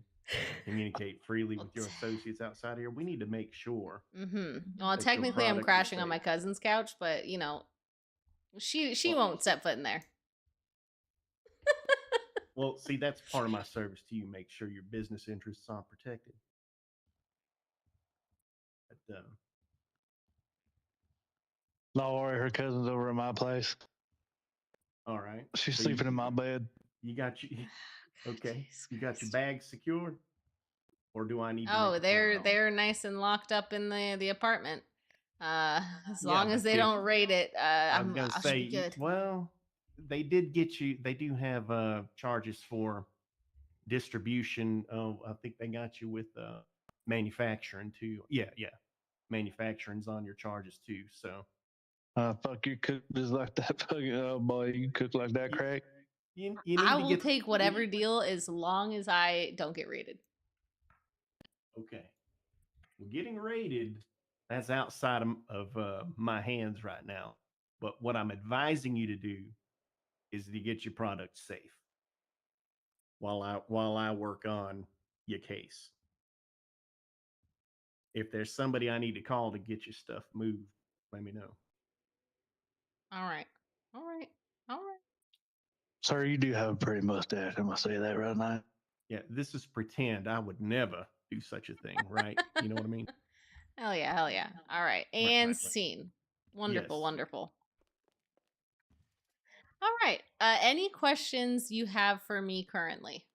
communicate freely with your associates outside here. We need to make sure. Well, that your technically I'm product is crashing on safe. my cousin's couch, but you know, she Well- won't set foot in there. Well, see, that's part of my service to you. Make sure your business interests are protected. But, Don't worry, her cousin's over at my place. all right. She's So sleeping in my bed. You got you. Okay. You got your bag secured, or do I need to? Oh, make a phone they're call? they're nice and locked up in the apartment. As Yeah, long as but they if- don't raid it, I was I gonna should say, be good. well, they did get you. They do have charges for distribution. Oh, I think they got you with manufacturing too. Yeah, manufacturing's on your charges too. So Fuck, you cook just like that. Fucking, oh boy, you cook like that crack. you need I to will get take whatever deal as long as I don't get raided. Okay. Well, getting raided, that's outside of my hands right now. But what I'm advising you to do is to get your product safe while I work on your case. If there's somebody I need to call to get your stuff moved, let me know. All right. All right. All right. Sir, you do have a pretty mustache. I'm gonna say that right now. Yeah, this is pretend. I would never do such a thing, right? You know what I mean? Hell yeah, hell yeah. All right. And scene. Wonderful, Yes. wonderful. All right. Any questions you have for me currently?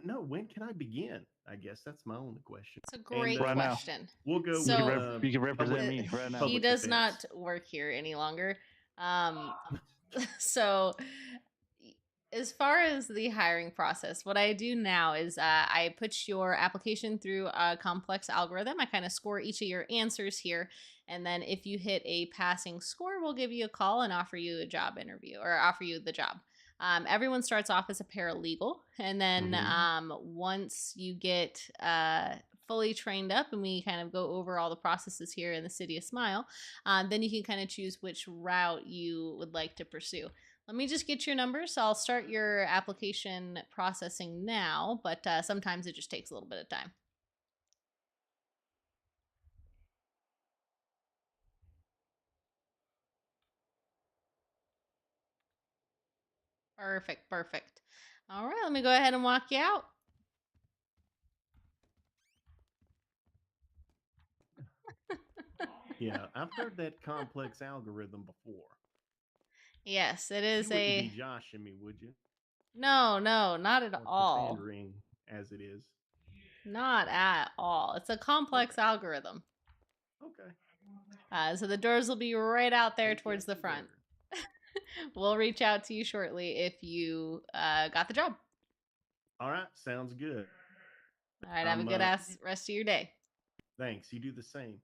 No, when can I begin? I guess that's my only question. It's a great And, question. We'll go So, with you can represent public- me right now. He public does defense. not work here any longer. So as far as the hiring process, what I do now is I put your application through a complex algorithm. I kind of score each of your answers here. And then if you hit a passing score, we'll give you a call and offer you a job interview or offer you the job. Everyone starts off as a paralegal. And then once you get fully trained up and we kind of go over all the processes here in the city of Smile, then you can kind of choose which route you would like to pursue. Let me just get your numbers. I'll start your application processing now, but sometimes it just takes a little bit of time. Perfect, perfect. All right, let me go ahead and walk you out. Yeah, I've heard that complex algorithm before. Yes, it is You wouldn't a... be joshing me, would you? No, not at Or all. Pandering as it is. Not at all. It's a complex algorithm. Okay. So the doors will be right out there towards the front. We'll reach out to you shortly if you got the job. All right, sounds good. All right, have a good ass rest of your day. Thanks. You do the same.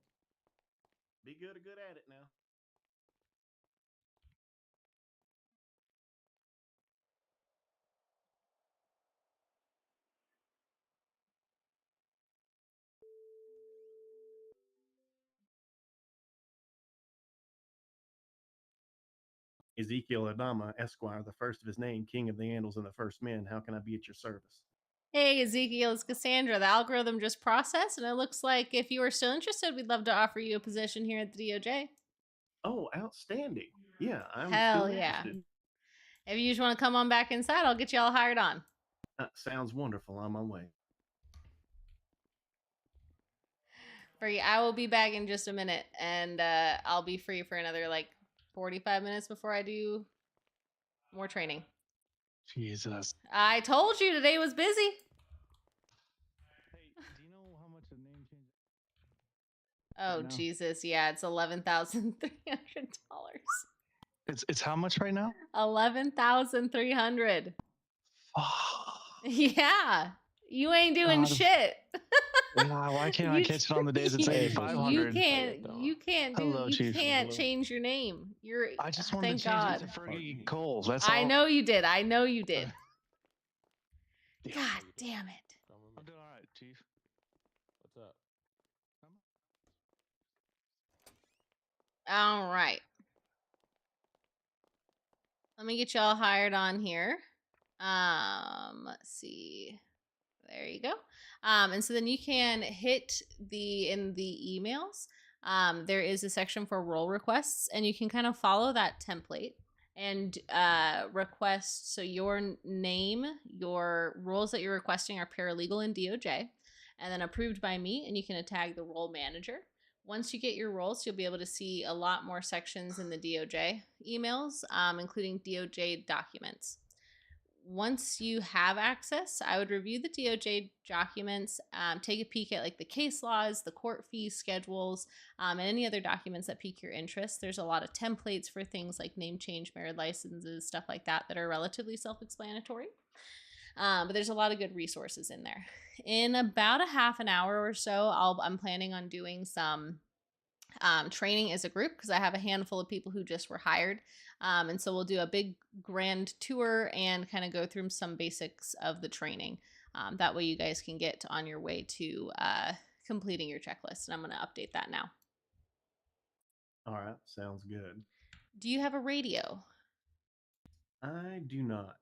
Be good at it now. Ezekiel Adama, Esquire, the first of his name, King of the Andals and the First Men. How can I be at your service? Hey, Ezekiel, it's Cassandra. The algorithm just processed, and it looks like if you are still interested, we'd love to offer you a position here at the DOJ. Oh, outstanding. Yeah, I'm Hell still yeah. interested. If you just want to come on back inside, I'll get you all hired on. Sounds wonderful. On my way. I will be back in just a minute, and I'll be free for another like 45 minutes before I do more training. Jesus. I told you today was busy. Hey, do you know how much a name change? Oh now? Jesus, yeah, it's $11,300. It's how much right now? 11,300. Yeah, you ain't doing God. shit. Why can't I catch it on the days it's 8,500? You can't do. Hello, You Chief. can't change your name. I just wanted Thank to change God. it to Fergie Cole. That's I all. know you did. I know you did. God damn it. I'm doing all right, Chief. What's up? All right. Let me get y'all hired on here. Let's see. There you go. And so then you can hit in the emails. There is a section for role requests, and you can kind of follow that template and request. So your name, your roles that you're requesting are paralegal and DOJ, and then approved by me, and you can tag the role manager. Once you get your roles, you'll be able to see a lot more sections in the DOJ emails, including DOJ documents. Once you have access, I would review the DOJ documents, take a peek at like the case laws, the court fee schedules, and any other documents that pique your interest. There's a lot of templates for things like name change, marriage licenses, stuff like that are relatively self-explanatory. But there's a lot of good resources in there. In about a half an hour or so, I'm planning on doing some training as a group because I have a handful of people who just were hired. And so we'll do a big grand tour and kind of go through some basics of the training. That way you guys can get on your way to completing your checklist. And I'm going to update that now. All right, sounds good. Do you have a radio? I do not.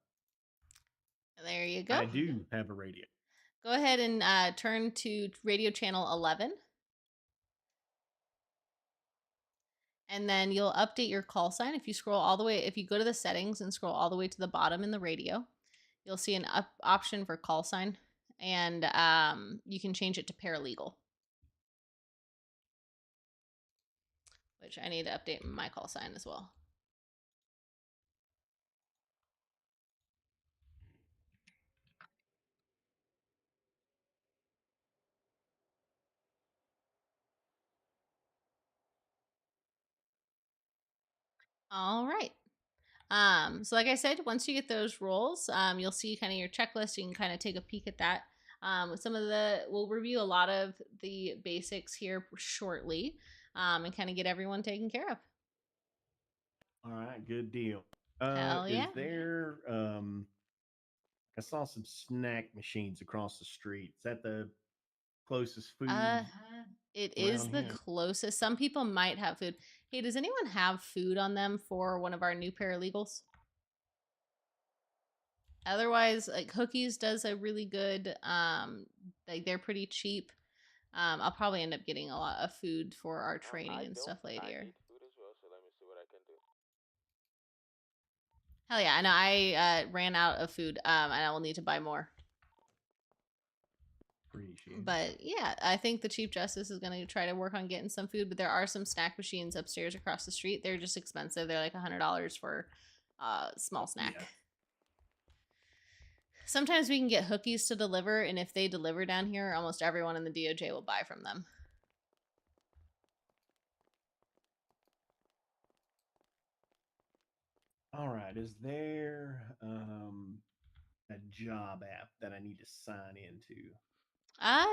There you go. I do have a radio. Go ahead and turn to radio channel 11. And then you'll update your call sign. If you scroll all the way, if you go to the settings and scroll all the way to the bottom in the radio, you'll see an option for call sign. And you can change it to paralegal. Which I need to update my call sign as well. All right. So like I said, once you get those roles, you'll see kind of your checklist. You can kind of take a peek at that. We'll review a lot of the basics here shortly, and kind of get everyone taken care of. All right, good deal. Hell yeah. Is there I saw some snack machines across the street. Is that the closest food? It is around the here? closest. Some people might have food. Hey, does anyone have food on them for one of our new paralegals? Otherwise, like Cookies does a really good, like they're pretty cheap. I'll probably end up getting a lot of food for our training and stuff later. Food as well, so let me see what I can do. Hell yeah, I know I ran out of food, and I will need to buy more. Appreciate it. But yeah, I think the Chief Justice is going to try to work on getting some food, but there are some snack machines upstairs across the street. They're just expensive. They're like $100 for a small snack. Yeah. Sometimes we can get Hookies to deliver, and if they deliver down here, almost everyone in the DOJ will buy from them. All right. Is there a job app that I need to sign into?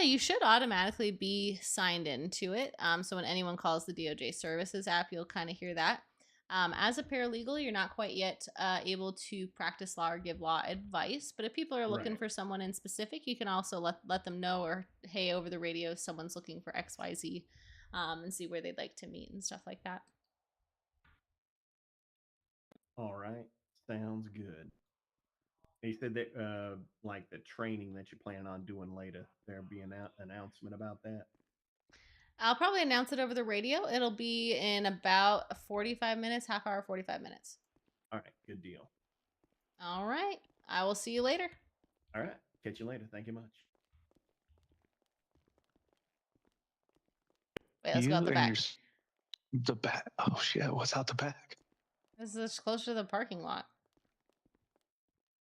You should automatically be signed into it. So when anyone calls the DOJ Services app, you'll kind of hear that. As a paralegal, you're not quite yet able to practice law or give law advice. But if people are looking Right. for someone in specific, you can also let them know, or hey, over the radio, someone's looking for XYZ, and see where they'd like to meet and stuff like that. All right. Sounds good. He said that, like the training that you plan on doing later, there'll be an announcement about that. I'll probably announce it over the radio. It'll be in about 45 minutes, half hour, 45 minutes. All right. Good deal. All right. I will see you later. All right. Catch you later. Thank you much. Wait, let's go out the back. The back. Oh shit! What's out the back? This is closer to the parking lot.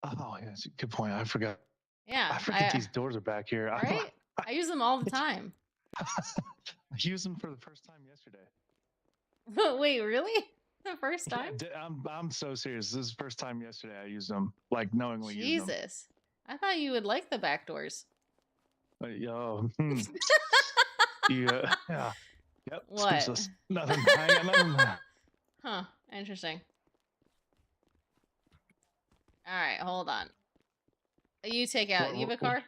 Oh yeah, that's a good point. I forgot. Yeah. I forget these doors are back here. Right? I use them all the time. I used them for the first time yesterday. Wait, really? The first time? Yeah, I'm so serious. This is the first time yesterday I used them, like knowingly used them. Jesus. I thought you would like the back doors. Yo. Yeah. Yep. What? Speechless. Nothing. I got nothing. Huh. Interesting. All right, hold on. You take out. You have a car?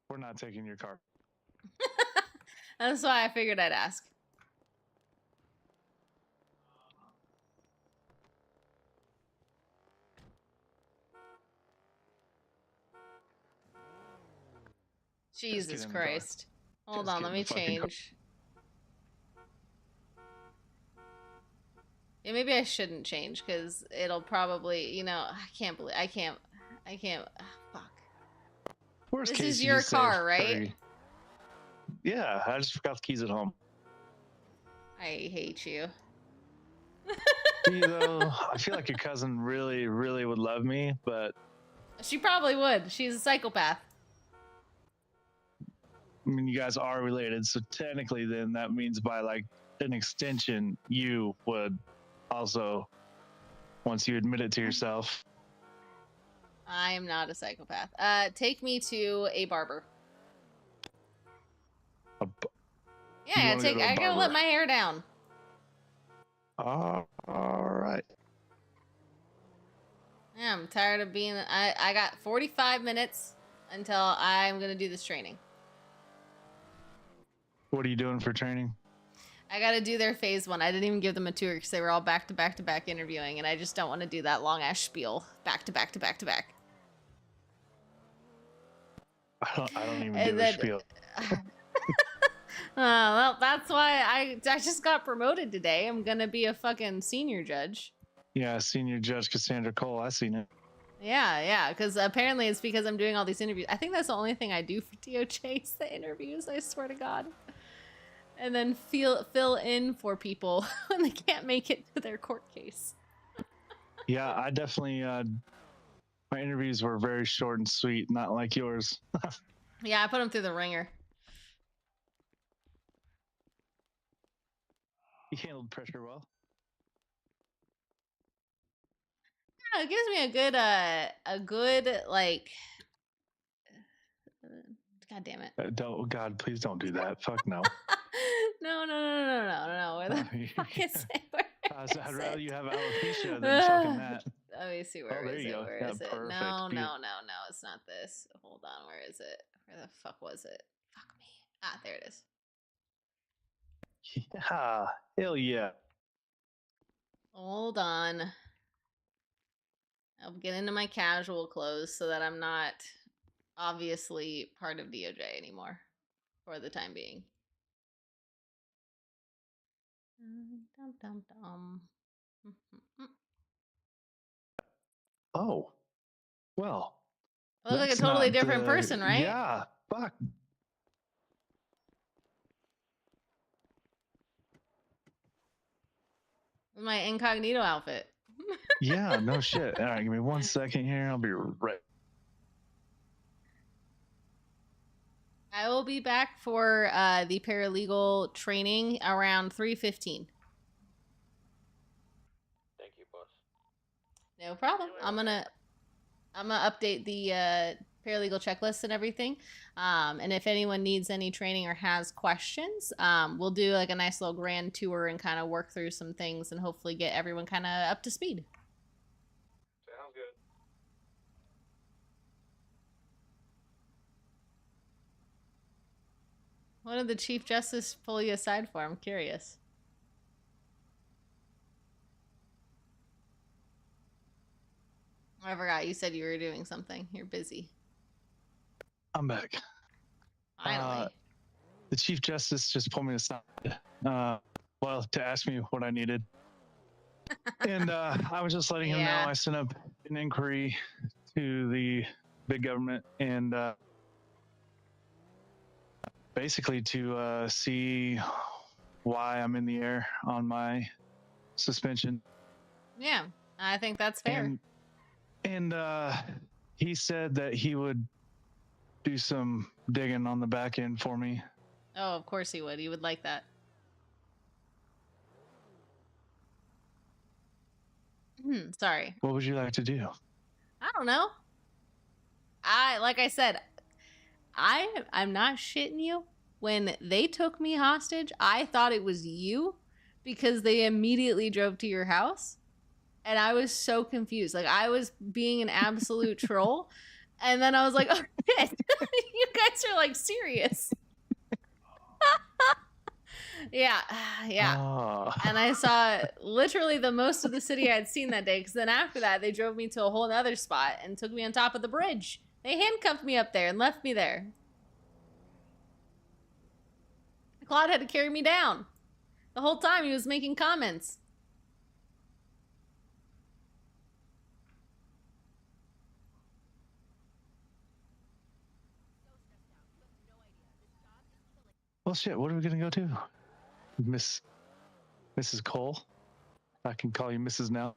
We're not taking your car. That's why I figured I'd ask. Jesus Christ. Hold on, let me change. Yeah, maybe I shouldn't change because it'll probably, you know, I can't. Fuck. Worst This case, is you your just save car, right? 30. Yeah, I just forgot the keys at home. I hate you. You know, I feel like your cousin really, really would love me, but She probably would. She's a psychopath. I mean, you guys are related, so technically, then that means by like an extension, you would also, once you admit it to yourself. I am not a psychopath. Take me to a barber. Yeah, I gotta let my hair down. All right. Yeah, I'm tired of being. I got 45 minutes until I'm gonna do this training. What are you doing for training? I gotta do their phase 1. I didn't even give them a tour because they were all back to back to back interviewing, and I just don't want to do that long ass spiel back to back to back to back. I don't even give a spiel. Well, that's why I just got promoted today. I'm gonna be a fucking senior judge. Yeah, Senior Judge Cassandra Cole. I seen it. Yeah, because apparently it's because I'm doing all these interviews. I think that's the only thing I do for DOJ is the interviews, I swear to God. And then fill in for people when they can't make it to their court case. Yeah, I definitely, my interviews were very short and sweet, not like yours. Yeah, I put them through the ringer. You handled pressure well. Yeah, it gives me a good like. God damn it! God, please don't do that. Fuck no. No. Where the fuck is it? I'd rather you have alopecia than fucking that. Let me see. Where is it? Where is it? Perfect. No. It's not this. Hold on. Where is it? Where the fuck was it? Fuck me. Ah, there it is. Yeah. Hell yeah. Hold on. I'll get into my casual clothes so that I'm not obviously part of DOJ anymore for the time being. Oh. Well. I look like a totally different person, right? Yeah. Fuck. With my incognito outfit. Yeah, no shit. All right, give me 1 second here. I'll be right. I will be back for the paralegal training around 3:15. Thank you, boss. No problem. I'm gonna update the paralegal checklist and everything. And if anyone needs any training or has questions, we'll do like a nice little grand tour and kind of work through some things and hopefully get everyone kind of up to speed. Sounds good. What did the Chief Justice pull you aside for? I'm curious. I forgot. You said you were doing something. You're busy. I'm back. Finally. The Chief Justice just pulled me aside. Well, to ask me what I needed. And I was just letting him know I sent up an inquiry to the big government and basically to see why I'm in the air on my suspension. Yeah, I think that's fair. And he said that he would do some digging on the back end for me. Oh, of course he would. He would like that. Sorry. What would you like to do? I don't know. Like I said, I'm not shitting you. When they took me hostage, I thought it was you because they immediately drove to your house. And I was so confused. Like, I was being an absolute troll. And then I was like, oh, shit. You guys are, like, serious. Yeah. Oh. And I saw literally the most of the city I had seen that day. Because then after that, they drove me to a whole other spot and took me on top of the bridge. They handcuffed me up there and left me there. Claude had to carry me down. The whole time he was making comments. Well, shit, what are we going to go to? Mrs. Cole? I can call you Mrs. now.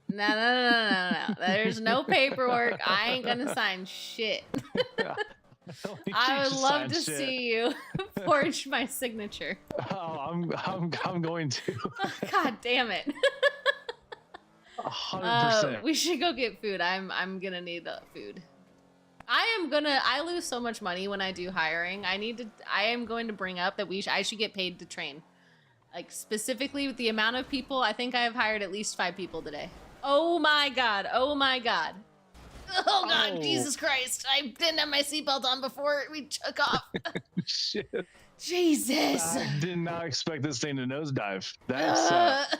No. There's no paperwork. I ain't gonna sign shit. I would love to see you forge my signature. Oh, I'm going to. God damn it. 100%. We should go get food. I'm gonna need food. I lose so much money when I do hiring. I am going to bring up that I should get paid to train. Like, specifically with the amount of people, I think I have hired at least 5 people today. Oh my god. Oh my god. Oh god, Oh. Jesus Christ. I didn't have my seatbelt on before we took off. Shit. Jesus. I did not expect this thing to nosedive. That's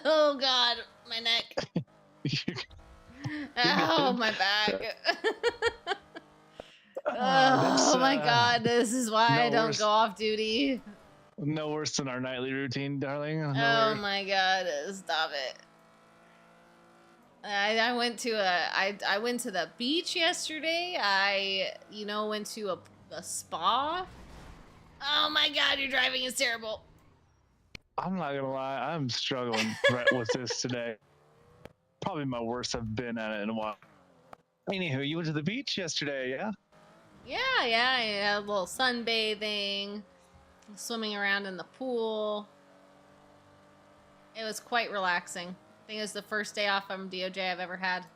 Oh god, my neck. Oh, my back. Oh my god, this is why I don't go off duty. No worse than our nightly routine, darling. No Oh worry. my god, stop it. I went to I went to the beach yesterday. I went to a spa. Oh my god, your driving is terrible. I'm not gonna lie, I'm struggling right with this today. Probably my worst I've been at it in a while. Anywho, you went to the beach yesterday, yeah? Yeah, a little sunbathing, swimming around in the pool. It was quite relaxing. I think it was the first day off from DOJ I've ever had.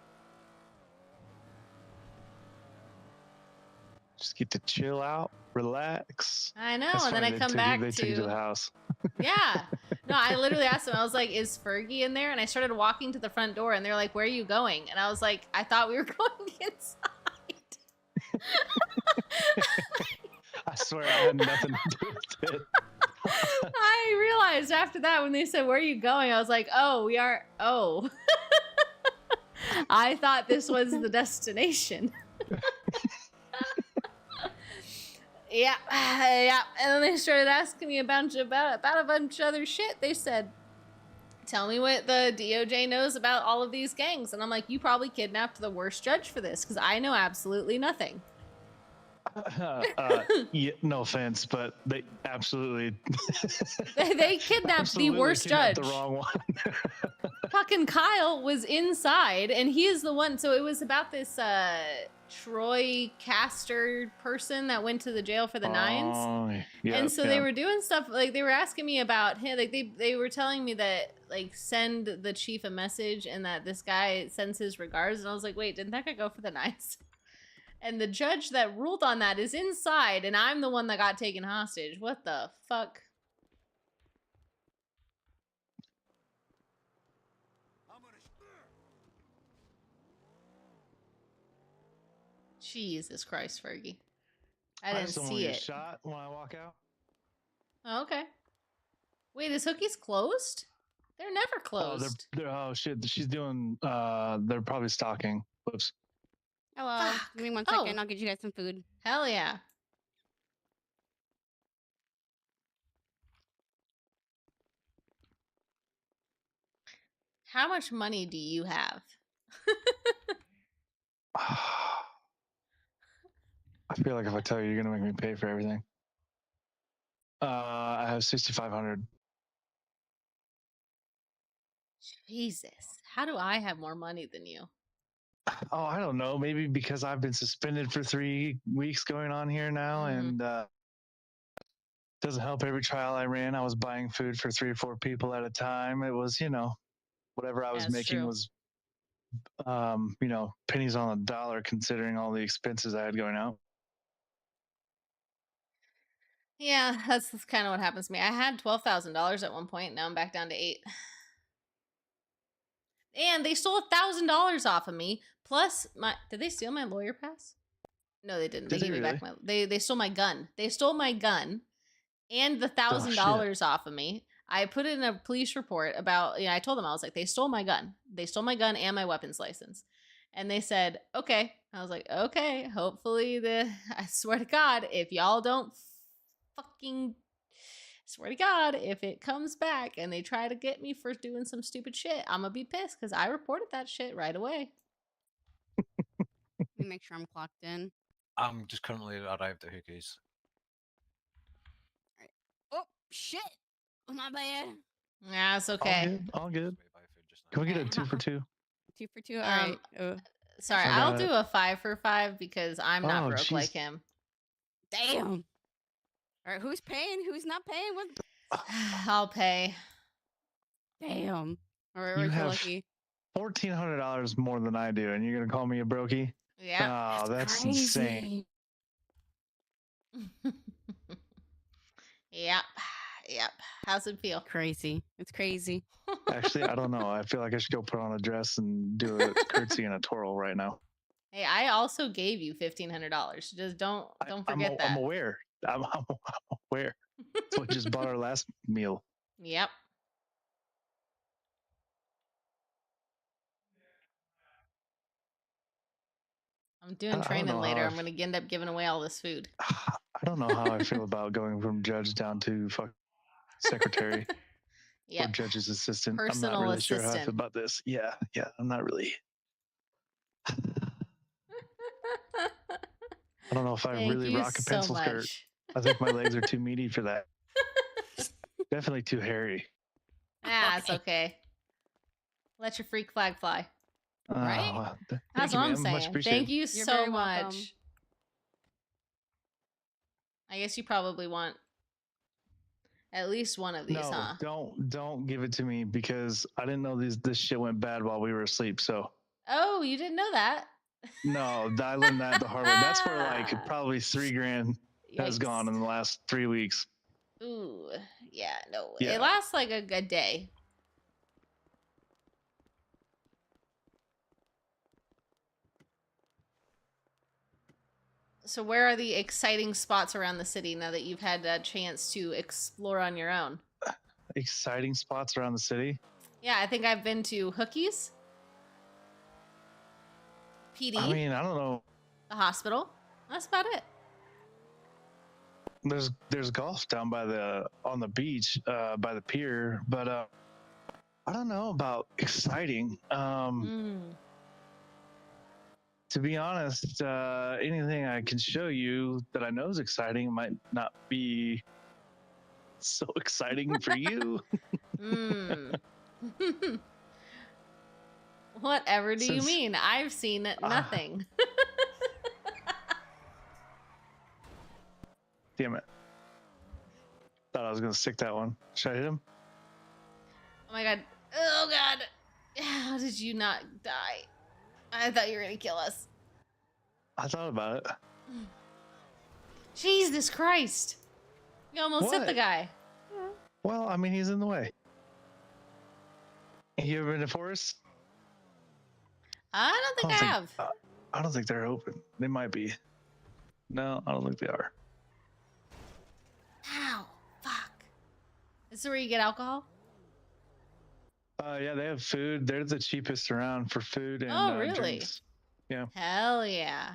Just get to chill out, relax. I know, That's and then funny, I come they back took you to to the house. Yeah. No, I literally asked them. I was like, "Is Fergie in there?" And I started walking to the front door, and they're like, "Where are you going?" And I was like, "I thought we were going inside." I swear I had nothing to do with it. I realized after that when they said, "Where are you going?" I was like, "Oh, we are." Oh, I thought this was the destination. Yeah. And then they started asking me about a bunch of other shit. They said, "Tell me what the DOJ knows about all of these gangs." And I'm like, "You probably kidnapped the worst judge for this because I know absolutely nothing." Yeah, no offense, but they absolutely They kidnapped absolutely the worst kidnapped judge. the wrong one. Fucking Kyle was inside, and he is the one. So it was about this Troy Caster person that went to the jail for the nines. Oh, yeah, And so they were doing stuff like they were asking me about him. Like they were telling me that like send the chief a message and that this guy sends his regards. And I was like, wait, didn't that guy go for the nines? And the judge that ruled on that is inside, and I'm the one that got taken hostage. What the fuck? Jesus Christ, Fergie. I didn't just don't wanna see get it. shot when I walk out. Oh, okay. Wait, is Hookie's closed? They're never Oh, closed. oh shit! She's doing. They're probably stalking. Whoops. Hello. Give me 1 second. I'll get you guys some food. Hell yeah. How much money do you have? I feel like if I tell you, you're gonna make me pay for everything. I have 6,500. Jesus. How do I have more money than you? Oh, I don't know. Maybe because I've been suspended for 3 weeks going on here now, and doesn't help. Every trial I ran, I was buying food for 3 or 4 people at a time. It was, whatever I was That's making true. was, pennies on the dollar considering all the expenses I had going out. Yeah, that's kind of what happens to me. I had $12,000 at one point. Now I'm back down to 8. And they stole $1,000 off of me. Plus, did they steal my lawyer pass? No, they didn't. They Did gave they me back they stole my gun. They stole my gun and the $1,000 off of me. I put it in a police report about. I told them, I was like, they stole my gun. They stole my gun and my weapons license. And they said, okay. I was like, okay. Hopefully I swear to God, if y'all don't fucking. Swear to God, if it comes back and they try to get me for doing some stupid shit, I'm gonna be pissed because I reported that shit right away. Let me make sure I'm clocked in. I'm just currently arrived at Hookie's. Oh, shit. My bad. Yeah, it's okay. All good. Can we get a 2 for 2? 2 for 2? All right. Sorry, I'll do a 5 for 5 because I'm not broke jeez. like him. Damn. All right, who's paying? Who's not paying? What? I'll pay. Damn. All right, You we're have lucky. $1,400 more than I do, and you're gonna call me a brokey? Yeah. Oh, that's insane. Yep. How's it feel? Crazy. It's crazy. Actually, I don't know. I feel like I should go put on a dress and do a curtsy and a twirl right now. Hey, I also gave you $1,500. Just don't forget that. I'm aware. I'm aware. So we just bought our last meal. Yep. I'm doing training later. I'm going to end up giving away all this food. I don't know how I feel about going from judge down to secretary or judge's assistant. Personal I'm not really sure how I assistant. feel about this. Yeah, I'm not really. I don't know if I Thank really you rock a so pencil skirt. much. I think my legs are too meaty for that. Definitely too hairy. It's okay. Let your freak flag fly. Right? That's what I'm saying. Thank you You're so very much. welcome. I guess you probably want at least one of these, huh? Don't give it to me because I didn't know this shit went bad while we were asleep. So Oh, you didn't know that? no, I learned that the hard way. That's where like probably $3,000 has Yikes. gone in the last 3 weeks. Ooh, yeah, no. Yeah. It lasts like a good day. So where are the exciting spots around the city now that you've had a chance to explore on your own? Exciting spots around the city. Yeah, I think I've been to Hookie's, PD, I mean, I don't know. the hospital. That's about it. There's golf down on the beach by the pier, but I don't know about exciting. To be honest, anything I can show you that I know is exciting might not be so exciting for you. Whatever do you mean? I've seen nothing. Damn it. Thought I was going to stick that one. Should I hit him? Oh my god. Oh god. How did you not die? I thought you were going to kill us. I thought about it. Jesus Christ. You almost hit the What? guy. Well, I mean, he's in the way. You ever been to Forest? I don't think I have. I don't think they're open. They might be. No, I don't think they are. Ow. Fuck. This is where you get alcohol? Yeah, they have food. They're the cheapest around for food and Oh, really? drinks. Yeah. Hell yeah.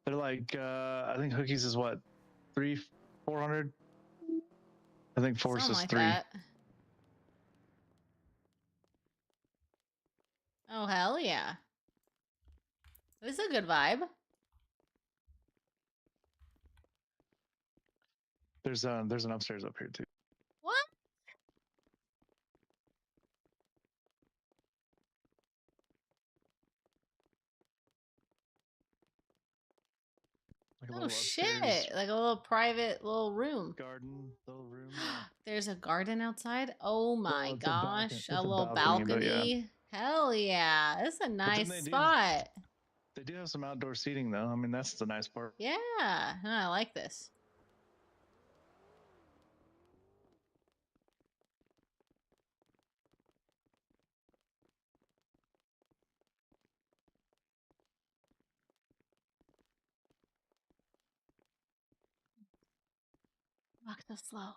They're like, I think Hookies is what, 400? I think Force Something is like 3. that. Oh, hell yeah. This is a good vibe. There's an upstairs up here too. What? Like a Oh little shit! upstairs Like a little private little room. garden, little room. There's a garden outside. Oh my it's a balcony- gosh! it's A a little balcony, but yeah. balcony. Hell yeah! That's a But then nice spot. They do have some outdoor seating though. I mean, that's the nice part. Yeah, I like this. Walk so slow.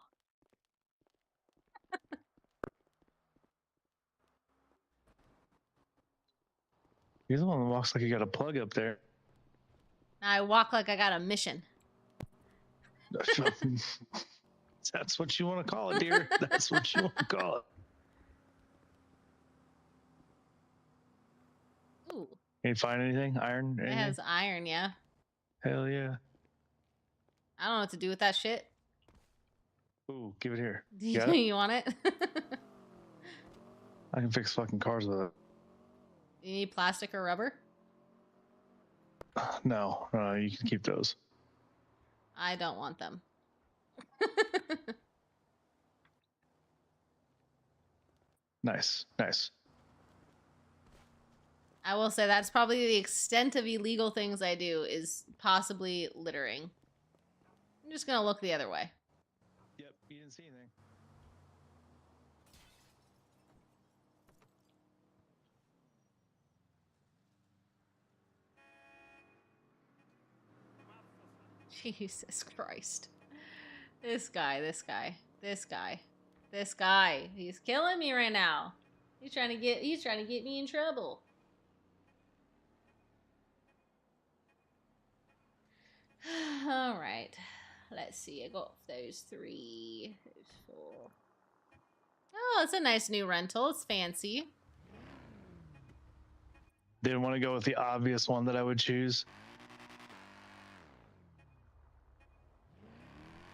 You're the one that walks like you got a plug up there. Now I walk like I got a mission. That's what you want to call it, dear. That's what you want to call it. Ooh, Can you find anything? Iron? it Anything? has iron. Yeah. Hell yeah. I don't know what to do with that shit. Ooh, give it here. Do You got it? you want it? I can fix fucking cars with it. You need plastic or rubber? No, you can keep those. I don't want them. Nice, nice. I will say that's probably the extent of illegal things I do is possibly littering. I'm just gonna look the other way. Yep, you didn't see anything. Jesus Christ. This guy. He's killing me right now. He's trying to get me in trouble. All right. Let's see. I got those 3. Those 4. Oh, it's a nice new rental. It's fancy. Didn't want to go with the obvious one that I would choose.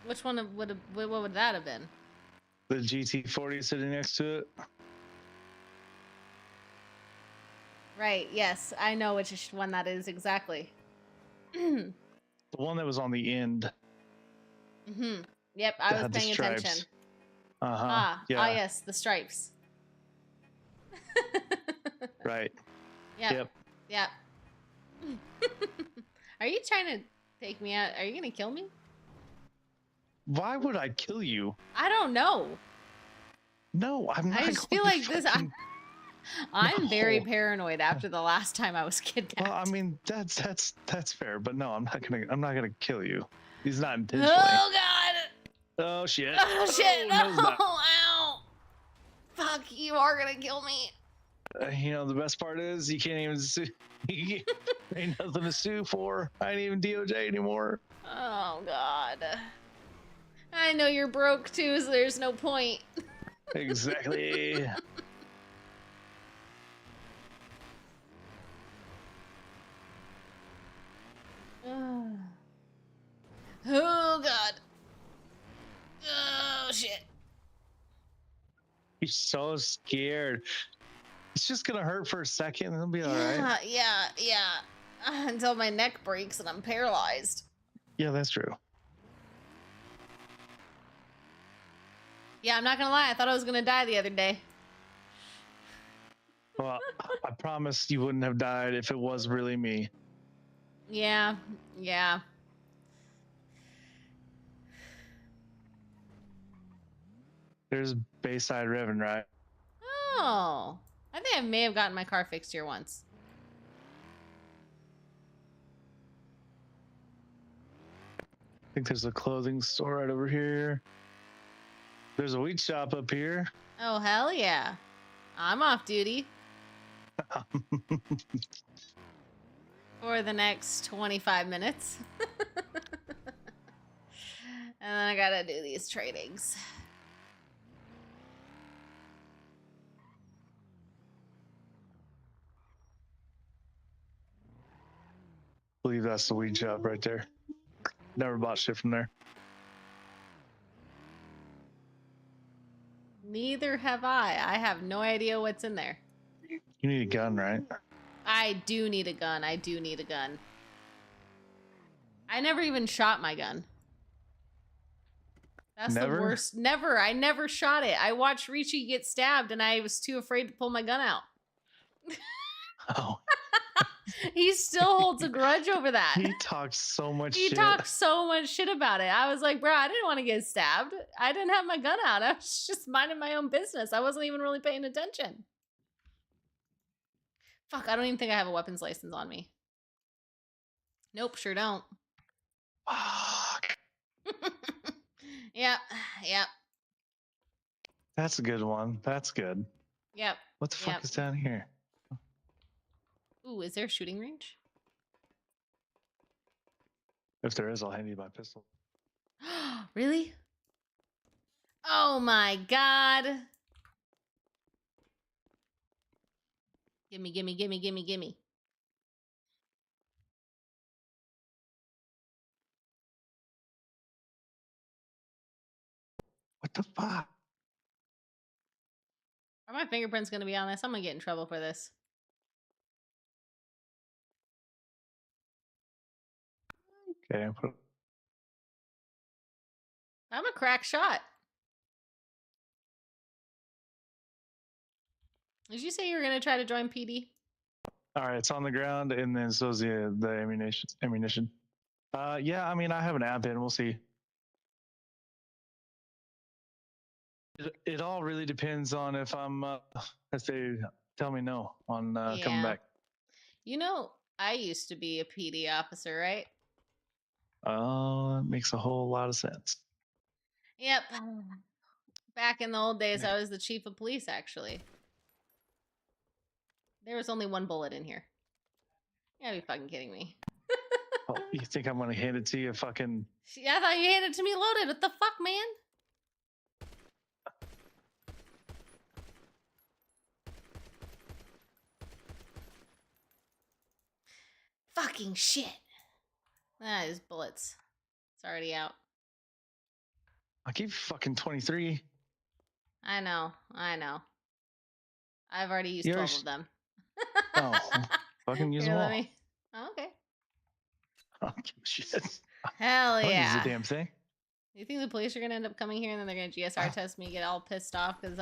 Which one what would that have been? The GT40 sitting next to it. Right, yes. I know which one that is exactly. The one that was on the end. Mm-hmm. Yep, I was had the paying stripes. attention. Uh-huh. Ah, yes, the stripes. Right. Yep. Yep. Are you trying to take me out? Are you gonna kill me? Why would I kill you? I don't know. No, I'm not. I just going feel to like this. fucking- I'm very No. paranoid after the last time I was kidnapped. Well, I mean that's fair, but no, I'm not gonna kill you. He's not intentionally. Oh God! Oh shit! Oh shit! no, he's not. Oh, ow! Fuck! You are gonna kill me. You know the best part is you can't even sue. Ain't nothing to sue for. I ain't even DOJ anymore. Oh God! I know you're broke too, so there's no point. Exactly. Oh God! Oh shit! He's so scared. It's just gonna hurt for a second. It'll be all right. Yeah. Until my neck breaks and I'm paralyzed. Yeah, that's true. Yeah, I'm not gonna lie. I thought I was gonna die the other day. Well, I promised you wouldn't have died if it was really me. Yeah. There's Bayside Revan, right? Oh, I think I may have gotten my car fixed here once. I think there's a clothing store right over here. There's a wheat shop up here. Oh hell yeah! I'm off duty for the next 25 minutes. And then I gotta do these trainings. I believe that's the weed shop right there. Never bought shit from there. Neither have I. I have no idea what's in there. You need a gun, right? I do need a gun. I do need a gun. I never even shot my gun. That's Never? the worst. Never. I never shot it. I watched Richie get stabbed and I was too afraid to pull my gun out. Oh. He still holds a grudge over that. He talks so much He shit. talks so much shit about it. I was like, bro, I didn't want to get stabbed. I didn't have my gun out. I was just minding my own business. I wasn't even really paying attention. Fuck, I don't even think I have a weapons license on me. Nope, sure don't. Fuck. Yep, yep, That's a good one. That's good. yep. What the fuck yep. is down here? Ooh, is there a shooting range? If there is, I'll hand you my pistol. Really? Oh my god. Gimme, gimme, gimme, gimme, gimme. What the fuck? Are my fingerprints gonna be on this? I'm gonna get in trouble for this. Okay, I'm a crack shot. Did you say you were gonna try to join PD? all right, it's on the ground, and then so's the ammunition. Yeah, I mean, I have an app in. We'll see. It all really depends on if I'm if they tell me no on coming Yeah. back. You know, I used to be a PD officer, right? It makes a whole lot of sense. Yep. Back in the old days, I was the chief of police, actually. There was only one bullet in here. You gotta be fucking kidding me. Oh, you think I'm gonna hand it to you? Fucking. I thought you handed it to me loaded. What the fuck, man? Fucking shit. That is bullets. It's already out. I'll give you fucking 23. I know. I know. I've already used You're 12 of them. Oh, fucking use Here, them all. let me. Oh, okay. I don't give a shit. Hell I don't use yeah. the damn thing. You think the police are gonna end up coming here and then they're gonna GSR test me, get all pissed off because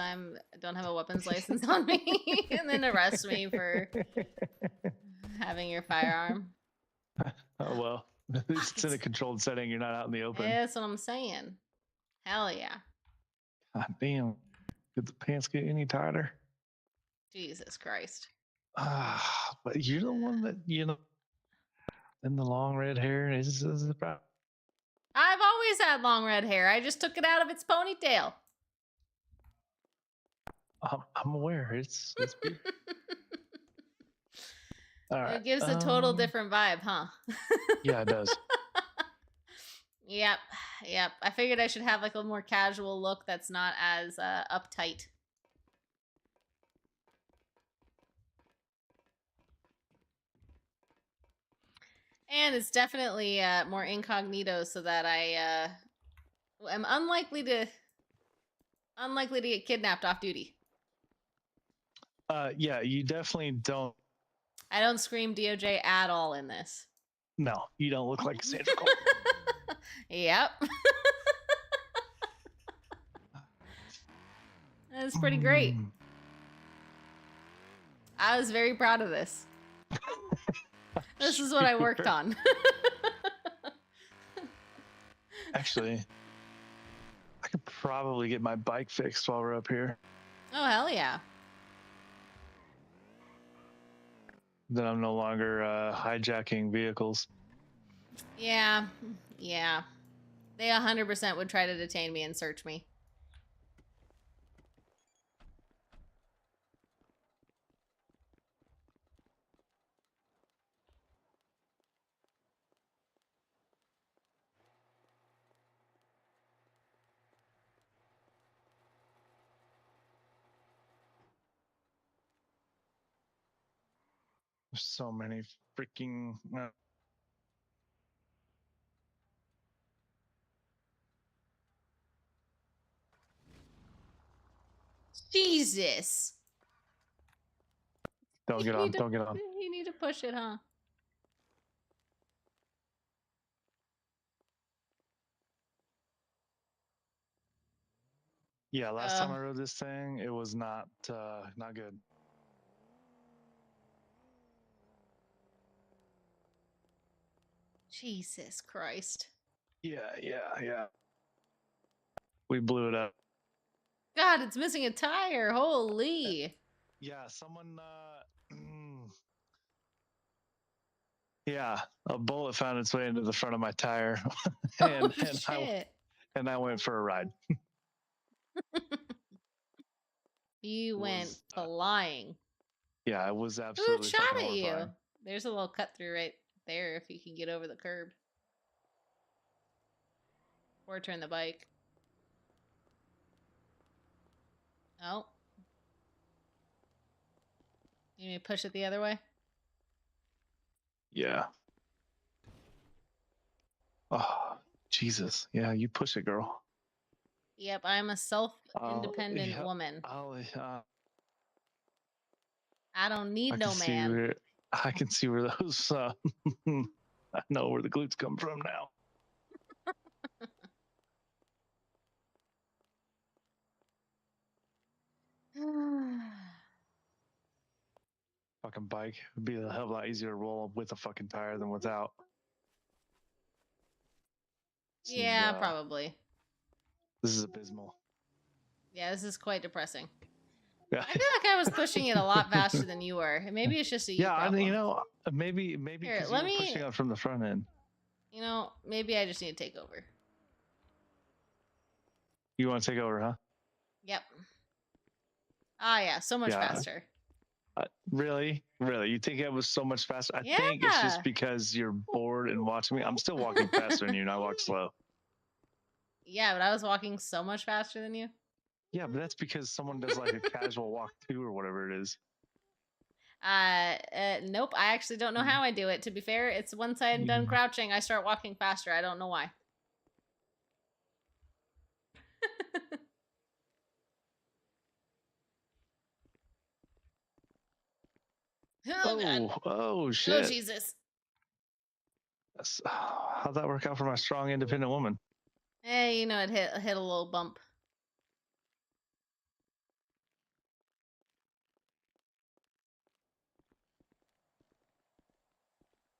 don't have a weapons license on me, and then arrest me for having your firearm? Oh well, at least it's in a controlled setting. You're not out in the open. Yeah, that's what I'm saying. Hell yeah. God damn. Did the pants get any tighter? Jesus Christ. But you're the one that in the long red hair is the problem. I've always had long red hair. I just took it out of its ponytail. I'm aware. It's beautiful. All right. It gives a total different vibe, huh? Yeah, it does. Yep. Yep. I figured I should have like a more casual look that's not as uptight. And it's definitely more incognito so that I am unlikely to get kidnapped off duty. Yeah, you definitely don't. I don't scream DOJ at all in this. No, you don't look like Cassandra Cole. Yep. That's pretty great. I was very proud of this. This is what I worked on. Actually, I could probably get my bike fixed while we're up here. Oh, hell yeah. Then I'm no longer hijacking vehicles. Yeah. Yeah. They 100% would try to detain me and search me. so many freaking. Jesus. Don't get on. Don't get on. You need to push it, huh? Yeah, last time I rode this thing, it was not good. Jesus Christ. Yeah. We blew it up. God, it's missing a tire. Holy. Yeah, someone yeah, a bullet found its way into the front of my tire. and shit. I went for a ride. You went flying. Yeah, it was Who absolutely shot fucking at you? horrifying. There's a little cut through right there if you can get over the curb. Or turn the bike. Oh. You need to push it the other way? Yeah. Oh, Jesus. Yeah, you push it, girl. Yep, I'm a self-independent woman. I don't need no man. I can see where those I know where the glutes come from now. Fucking bike would be a hell of a lot easier to roll with a fucking tire than without. Yeah, probably. This is abysmal. Yeah, this is quite depressing. Yeah. I feel like I was pushing it a lot faster than you were. Maybe it's just a you problem. You know, maybe Here, because you were pushing up from the front end. You know, maybe I just need to take over. You want to take over, huh? Yep. Ah, yeah, so much faster. Really? You think it was so much faster? I think it's just because you're bored and watching me. I'm still walking faster than you, and I walk slow. Yeah, but I was walking so much faster than you. Yeah, but that's because someone does like a casual walk too, or whatever it is. Nope. I actually don't know how I do it. To be fair, it's once I'm done crouching, I start walking faster. I don't know why. Oh shit. Oh Jesus. How'd that work out for my strong, independent woman? Hey, you know, it hit a little bump.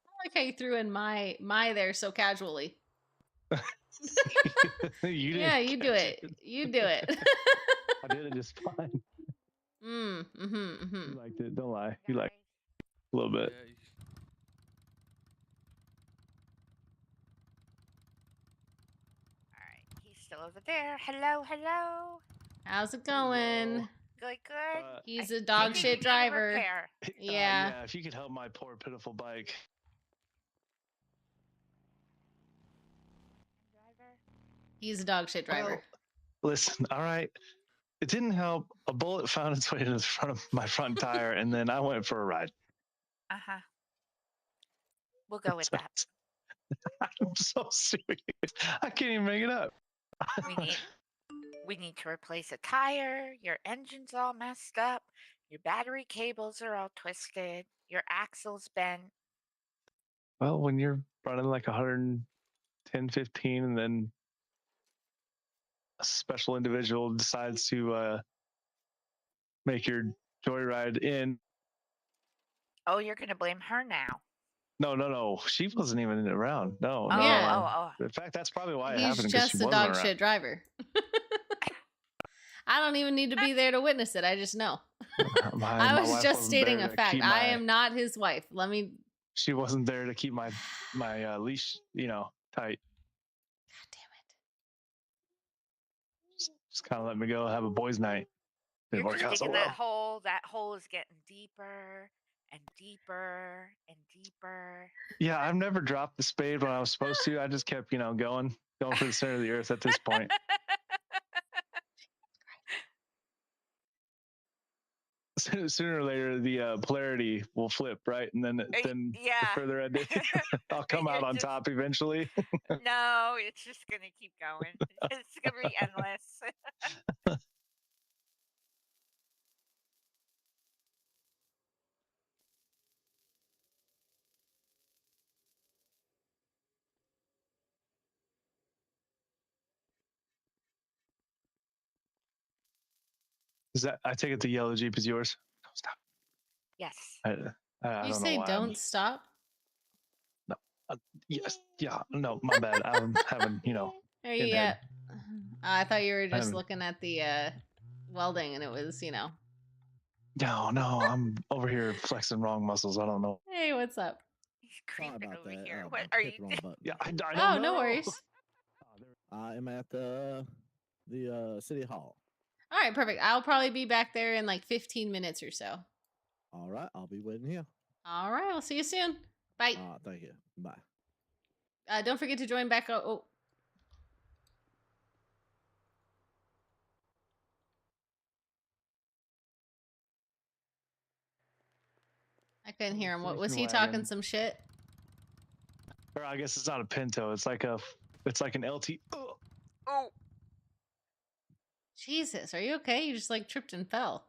I like how you threw in my there so casually. Yeah, you do it. You do it. I did it just fine. You liked it. Don't lie. You liked it a little bit. He's still over there. Hello. How's it going? Good. He's a dog shit driver. Yeah. If you could help my poor, pitiful bike. He's a dog shit driver. Well, listen, all right. It didn't help. A bullet found its way to the front of my front tire, and then I went for a ride. We'll go with that. I'm so serious. I can't even make it up. We need to replace a tire. Your engine's all messed up. Your battery cables are all twisted. Your axle's bent. Well, when you're running like 110, 15, and then a special individual decides to make your joyride in. Oh, you're going to blame her now. No. She wasn't even around. No. Oh. In fact, that's probably why it He's happened. just she a wasn't dog around. shit driver. I don't even need to be there to witness it. I just know. I was just stating a fact. I am not his wife. She wasn't there to keep my leash, tight. God damn it. Just kind of let me go have a boys' night. You're just digging that hole. That hole is getting deeper and deeper and deeper. Yeah, I've never dropped the spade when I was supposed to. I just kept, going for the center of the earth at this point. sooner or later the polarity will flip, right? And then yeah. the further I did, I'll come out on top eventually. No, it's just gonna keep going. It's gonna be endless. Is that? I take it the yellow Jeep is yours. Don't stop. Yes. I You don't know say why. don't stop? No. Yes. Yeah. No. My bad. I'm having Are you pinhead. at? I thought you were just haven't- looking at the welding, and it was No. I'm over here flexing wrong muscles. I don't know. Hey, what's up? He's creeping over that. here. I What are hit you? the wrong button. Yeah. I don't Oh, know. no worries. I am at the city hall. All right, perfect. I'll probably be back there in like 15 minutes or so. All right, I'll be waiting here. All right, I'll see you soon. Bye. Thank you. Bye. Don't forget to join back. Oh. I couldn't hear him. What was he talking? wagon. Some shit? Or I guess it's not a Pinto. It's like an LT. Oh. Jesus, are you okay? You just like tripped and fell.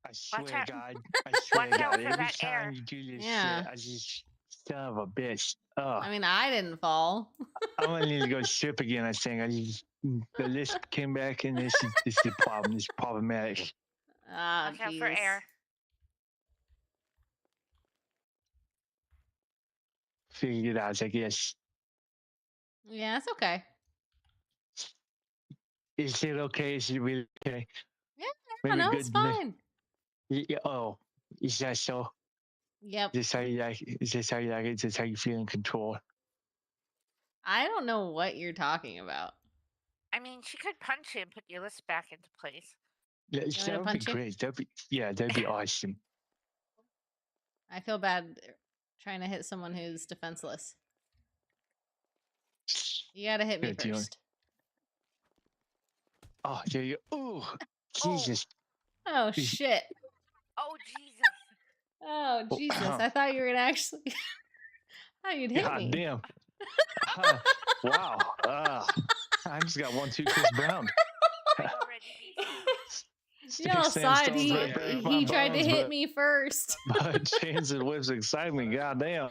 I swear, out. God. I swear, Watch out God. for Every that air. time you do this Yeah. shit, I just son of a bitch. Ugh. I mean, I didn't fall. I'm gonna need to go strip again. I think the list came back, and this is the problem. It's problematic. Ah, Watch out for air. Figured it out, I guess. Yeah, it's okay. Is it okay? Is it really okay? Yeah, I don't know. It's fine. Yeah, oh, is that so? Yep. Is this how you like it? Is this how you like it? Is this how you feel in control? I don't know what you're talking about. I mean, she could punch you and put your list back into place. Yeah, want me to that would be punch you? great. That'd be awesome. I feel bad trying to hit someone who's defenseless. You gotta hit me Good deal. first. Oh, there you go. Oh, Jesus. Oh, shit. Oh, Jesus. Oh, Jesus. I thought you were gonna actually... I thought you'd hit God me. damn. Wow. I just got 1-2 Chris Brown. Y'all saw it. Sandstones break my He tried to bones, hit but- me first. But chains and whips excite me. God damn.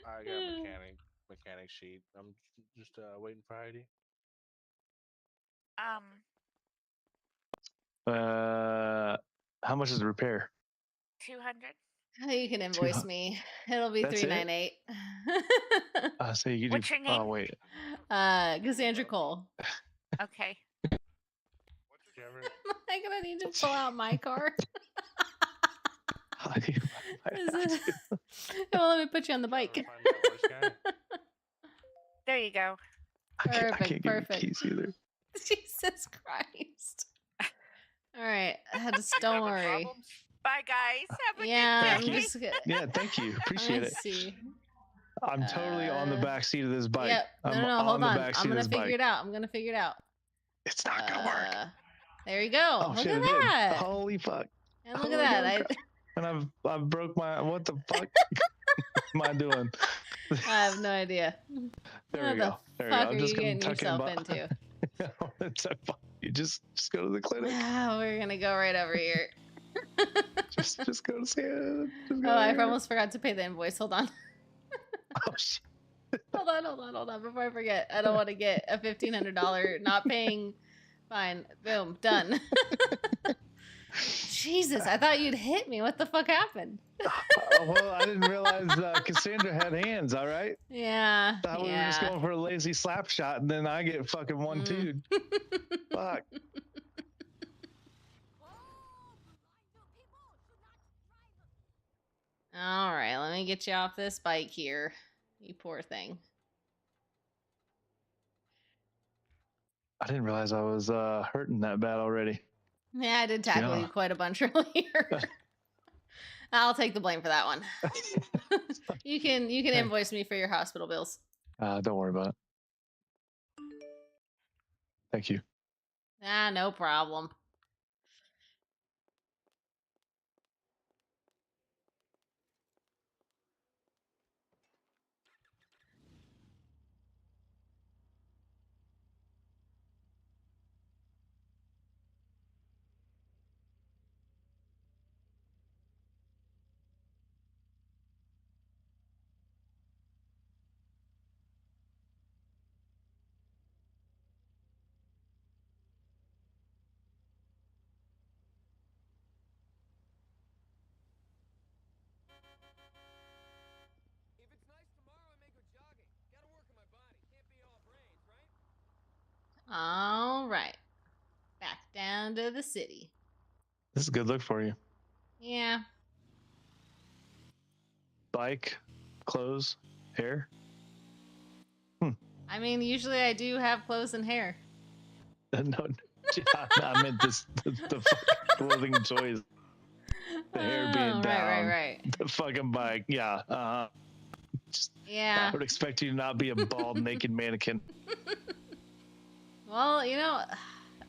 I got a mechanic sheet. I'm just waiting for ID. How much is the repair? 200. You can invoice me. It'll be That's it? $398. So you What's do. your name? Oh wait. Cassandra Cole. Okay. Am I gonna need to pull out my card? Well, let me put you on the bike. There you go. Perfect. Perfect. Keys either. Jesus Christ. All right. Just don't worry. Bye, guys. Have a Yeah, good I'm day. just gonna... Yeah, thank you. Appreciate Let's it. see. I'm totally on the back seat of this bike. Yep. I'm No, hold on. the back seat I'm of gonna this figure bike. it out. I'm gonna figure it out. It's not gonna work. There you go. Oh Look shit! at It did. that. Holy fuck! And look Holy at that. crap. And I've broke my. What the fuck am I doing? I have no idea. There what we the go. There we fuck go. are I'm just you gonna getting tuck yourself in into? You just go to the clinic. We're gonna go right over here. just go to see it. Just go Oh, I here. almost forgot to pay the invoice. Hold on. Oh shit. Hold on. Before I forget, I don't want to get a $1,500 not paying fine. Boom, done. Jesus, I thought you'd hit me. What the fuck happened? Well, I didn't realize Cassandra had hands. All right. Yeah. I was just going for a lazy slap shot, and then I get fucking 1-2. Fuck. All right, let me get you off this bike here. You poor thing. I didn't realize I was hurting that bad already. Yeah, I did tackle Yeah. you quite a bunch earlier. I'll take the blame for that one. You can invoice me for your hospital bills. Don't worry about it. Thank you. Ah, no problem. All right. Back down to the city. This is a good look for you. Yeah. Bike, clothes, hair. I mean, usually I do have clothes and hair. No, I meant this the fucking clothing choice. The hair being down. Right. The fucking bike. Yeah. Yeah. I would expect you to not be a bald, naked mannequin. Well,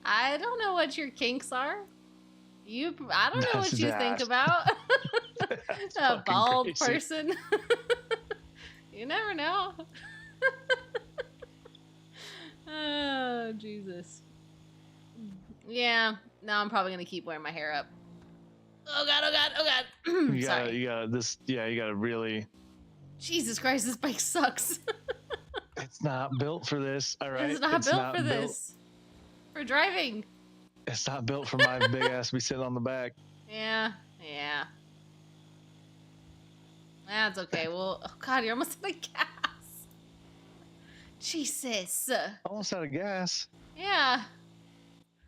I don't know what your kinks are. I don't know what you think about a bald crazy. person. You never know. Oh, Jesus. Yeah. No, I'm probably gonna keep wearing my hair up. Oh God! Oh God! Oh God! Sorry. You gotta really. Jesus Christ! This bike sucks. It's not built for this. All right. It's not built for this. For driving. It's not built for my big ass to be sitting on the back. Yeah. That's okay. Well, oh God, you're almost out of gas. Jesus. Almost out of gas. Yeah.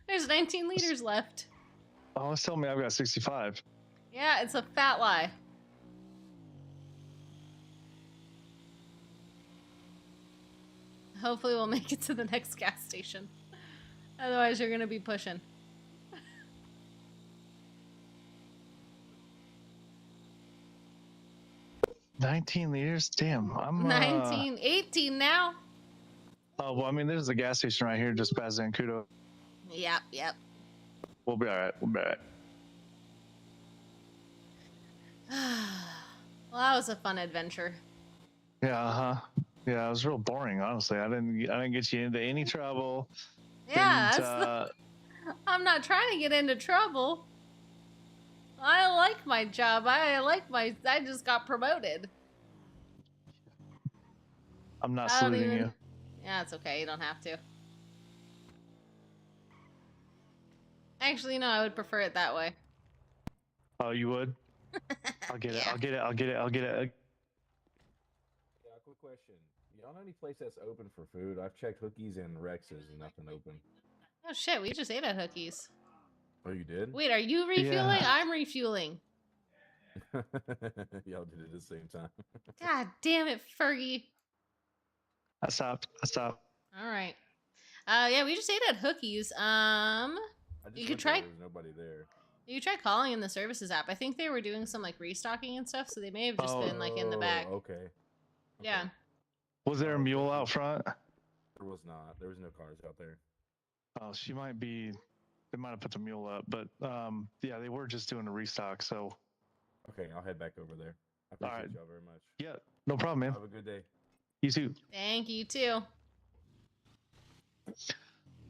There's 19 liters left. Oh, it's telling me I've got 65. Yeah, it's a fat lie. Hopefully we'll make it to the next gas station. Otherwise you're gonna be pushing. 19 liters? Damn. I'm 19, 18 now. Oh, well, I mean, there's a gas station right here just past Zancudo. Yep. We'll be all right. Well, that was a fun adventure. Yeah, Yeah, it was real boring, honestly. I didn't get you into any trouble. Yeah, I'm not trying to get into trouble. I like my job. I just got promoted. I'm not saluting you. Yeah, it's okay. You don't have to. Actually, no, I would prefer it that way. Oh, you would? I'll get it. Yeah, quick question. Y'all know any place that's open for food? I've checked Hookies and Rex's and nothing open. Oh shit, we just ate at Hookies. Oh, you did? Wait, are you refueling? Yeah. I'm refueling. Y'all did it at the same time. God damn it, Fergie. I stopped. All right. Yeah, we just ate at Hookies. You could try. There was nobody there. You could try calling in the services app. I think they were doing some like restocking and stuff, so they may have just been like in the back. Okay. Yeah. Was there a mule out front? There was not. There was no cars out there. Oh, she might be. They might have put the mule up, but yeah, they were just doing a restock. So. Okay, I'll head back over there. I appreciate y'all very much. Yeah, no problem, man. Have a good day. You too. Thank you too.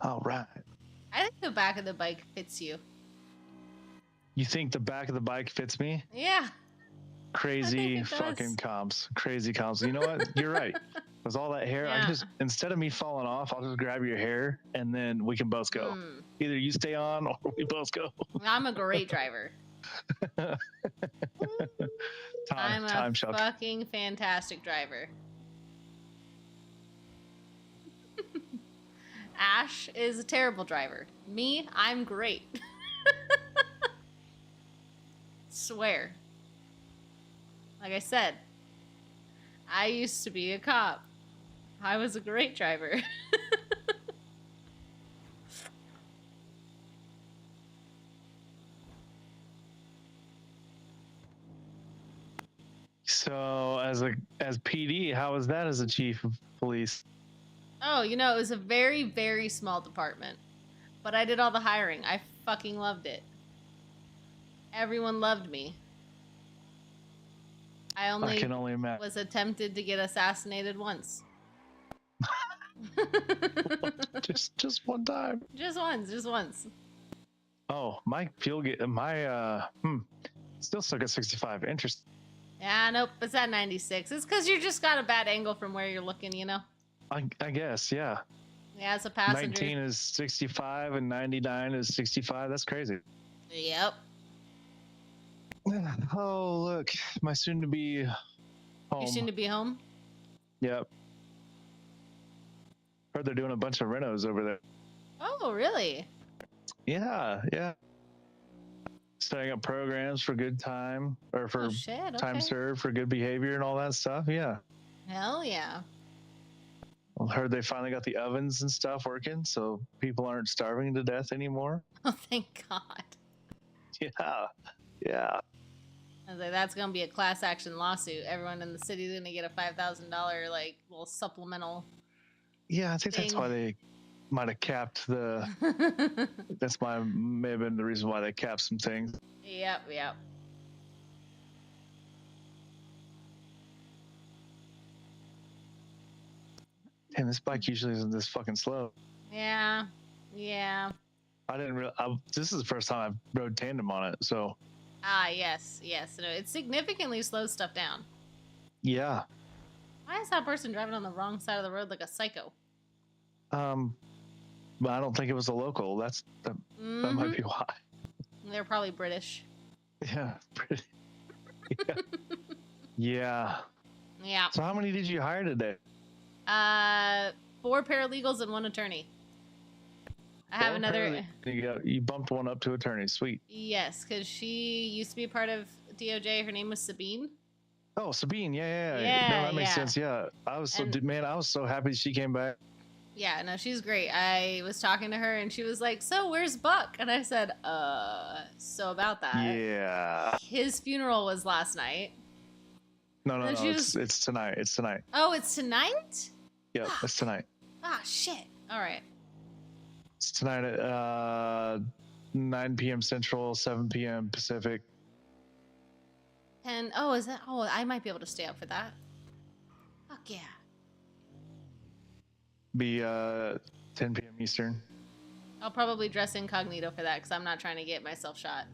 All right. I think the back of the bike fits you. You think the back of the bike fits me? Yeah. Crazy fucking comps. Crazy comps. You know what? You're right. With all that hair, Yeah. Instead of me falling off, I'll just grab your hair and then we can both go. Either you stay on or we both go. I'm a great driver. I'm a fucking fantastic driver. Ash is a terrible driver. Me, I'm great. Swear. Like I said, I used to be a cop. I was a great driver. So as PD, how was that as a chief of police? Oh, it was a very, very small department. But I did all the hiring. I fucking loved it. Everyone loved me. I can only imagine. was attempted to get assassinated once. just one time. Just once. Oh, my still stuck at 65. Interesting. Yeah, nope, it's at 96. It's because you just got a bad angle from where you're looking, you know? I guess, yeah. Yeah, as a passenger. 19 is 65 and 99 is 65. That's crazy. Yep. Oh, look, my soon-to-be home. You soon to be home? Yep. Heard they're doing a bunch of renos over there. Oh, really? Yeah. Setting up programs for good time or for time served for good behavior and all that stuff. Yeah. Hell yeah. I heard they finally got the ovens and stuff working, so people aren't starving to death anymore. Oh, thank God. Yeah. I was like, that's gonna be a class action lawsuit. Everyone in the city is gonna get a $5,000 like little supplemental. Yeah, I think that's why they might have capped the. May have been the reason why they capped some things. Yep. Damn, this bike usually isn't this fucking slow. Yeah. I didn't realize. This is the first time I've rode tandem on it, so. Ah, yes. No, it significantly slows stuff down. Yeah. Why is that person driving on the wrong side of the road like a psycho? But I don't think it was a local. That might be why. They're probably British. Yeah, British. Yeah. So how many did you hire today? 4 paralegals and 1 attorney. I have another. You bumped one up to attorney. Sweet. Yes, because she used to be part of DOJ. Her name was Sabine. Oh, Sabine. Yeah. Yeah, No, that makes sense. Yeah. I was so happy she came back. Yeah, no, she's great. I was talking to her and she was like, "So where's Buck?" And I said, so about that. Yeah. His funeral was last night. No. It's tonight. It's tonight. Oh, it's tonight? Yeah, it's tonight. Ah, shit. All right. It's tonight at 9 p.m. Central, 7 p.m. Pacific. And is that? Oh, I might be able to stay up for that. Fuck yeah. Be 10 p.m. Eastern. I'll probably dress incognito for that because I'm not trying to get myself shot.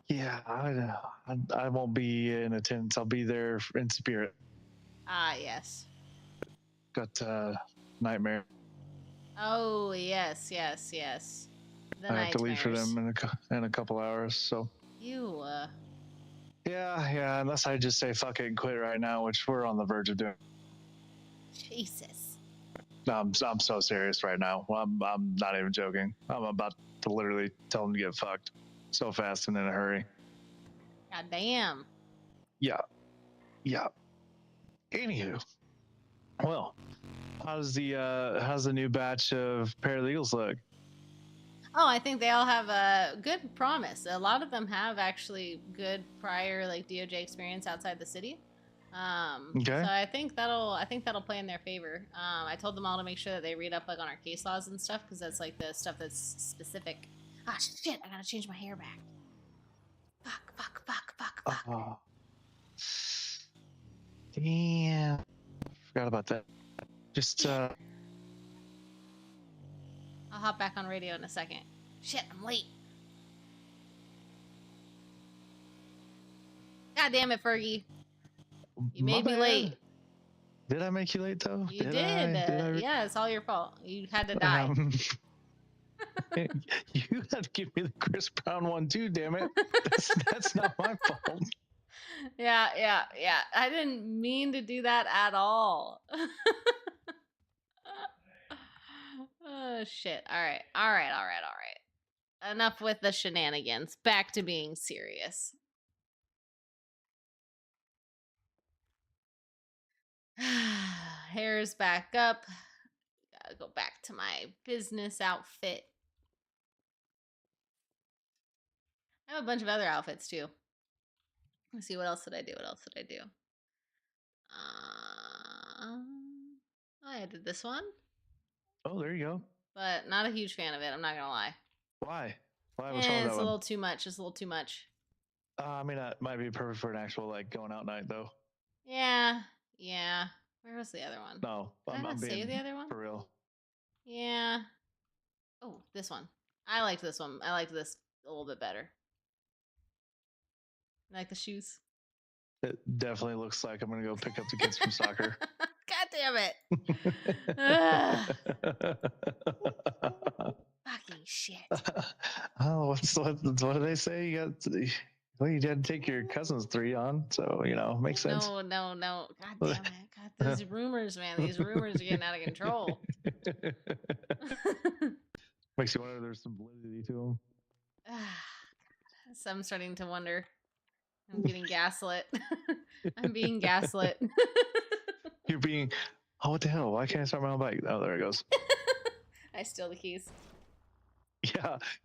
Yeah, I won't be in attendance. I'll be there in spirit. Ah, yes. Got Nightmare. Oh, yes. The I have to leave for them in a couple hours, so. You, Yeah, unless I just say fuck it and quit right now, which we're on the verge of doing. Jesus. No, I'm so serious right now. I'm not even joking. I'm about to literally tell them to get fucked so fast and in a hurry. God damn. Yeah. Anywho, well, how's the new batch of paralegals look? Oh, I think they all have a good promise. A lot of them have actually good prior like DOJ experience outside the city. Okay. So I think that'll play in their favor. I told them all to make sure that they read up like on our case laws and stuff because that's like the stuff that's specific. Ah, shit! I gotta change my hair back. Fuck. Damn. Forgot about that. Just I'll hop back on radio in a second. Shit, I'm late. God damn it, Fergie. You made me late. Did I make you late though? You did. Yeah, it's all your fault. You had to die. You had to give me the Chris Brown one too, damn it. That's not my fault. Yeah. I didn't mean to do that at all. Oh, shit. All right. Enough with the shenanigans. Back to being serious. Hair's back up. Gotta go back to my business outfit. I have a bunch of other outfits too. Let's see, what else did I do? I did this one. Oh, there you go. but not a huge fan of it. I'm not gonna lie. Why? Why? What's wrong with It's that a one? little too much. It's a little too much. I mean, that might be perfect for an actual like going out night though. Yeah, yeah. Where was the other one? No, Did I I'm not being save the other one? for real. Yeah. Oh, this one. I liked this one. I liked this a little bit better. I like the shoes. It definitely looks like I'm gonna go pick up the kids from soccer. God damn it. Ugh, fucking shit. Oh, what do they say? You had to take your cousin's 3 on, so makes sense. No. God damn it. God, these rumors, man. These rumors are getting out of control. Makes you wonder there's some validity to them. So I'm starting to wonder. I'm getting gaslit. I'm being gaslit. You're being. Oh, what the hell? Why can't I start my own bike? Oh, there it goes. I steal the keys.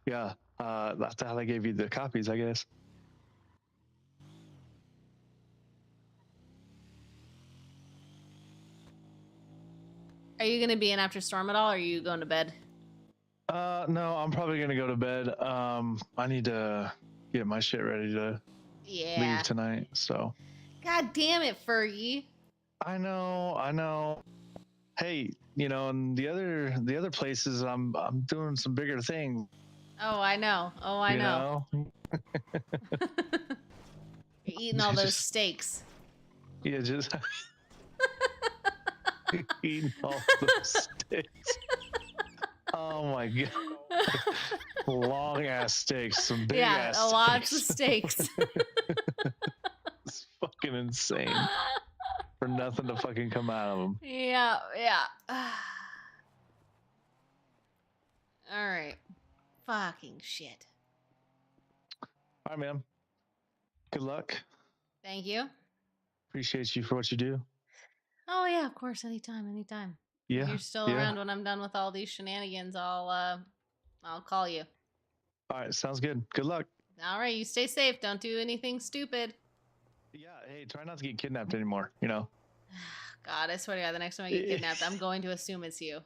Yeah. That's how they gave you the copies, I guess. Are you going to be in after Storm at all, or are you going to bed? No, I'm probably gonna go to bed. I need to get my shit ready to leave tonight. So. God damn it, Fergie. I know. Hey, and the other places, I'm doing some bigger things. Oh, I know. You're eating all those steaks. Yeah, just eating all those steaks. Oh my god. Long ass steaks, some big ass steaks. Lots of steaks. It's fucking insane. For nothing to fucking come out of them. Yeah. All right. Fucking shit. All right, man. Good luck. Thank you. Appreciate you for what you do. Oh yeah, of course. Anytime. Yeah. If you're still around when I'm done with all these shenanigans, I'll call you. All right, sounds good. Good luck. All right, you stay safe. Don't do anything stupid. Yeah, hey, try not to get kidnapped anymore, God, I swear to God, the next time I get kidnapped, I'm going to assume it's you.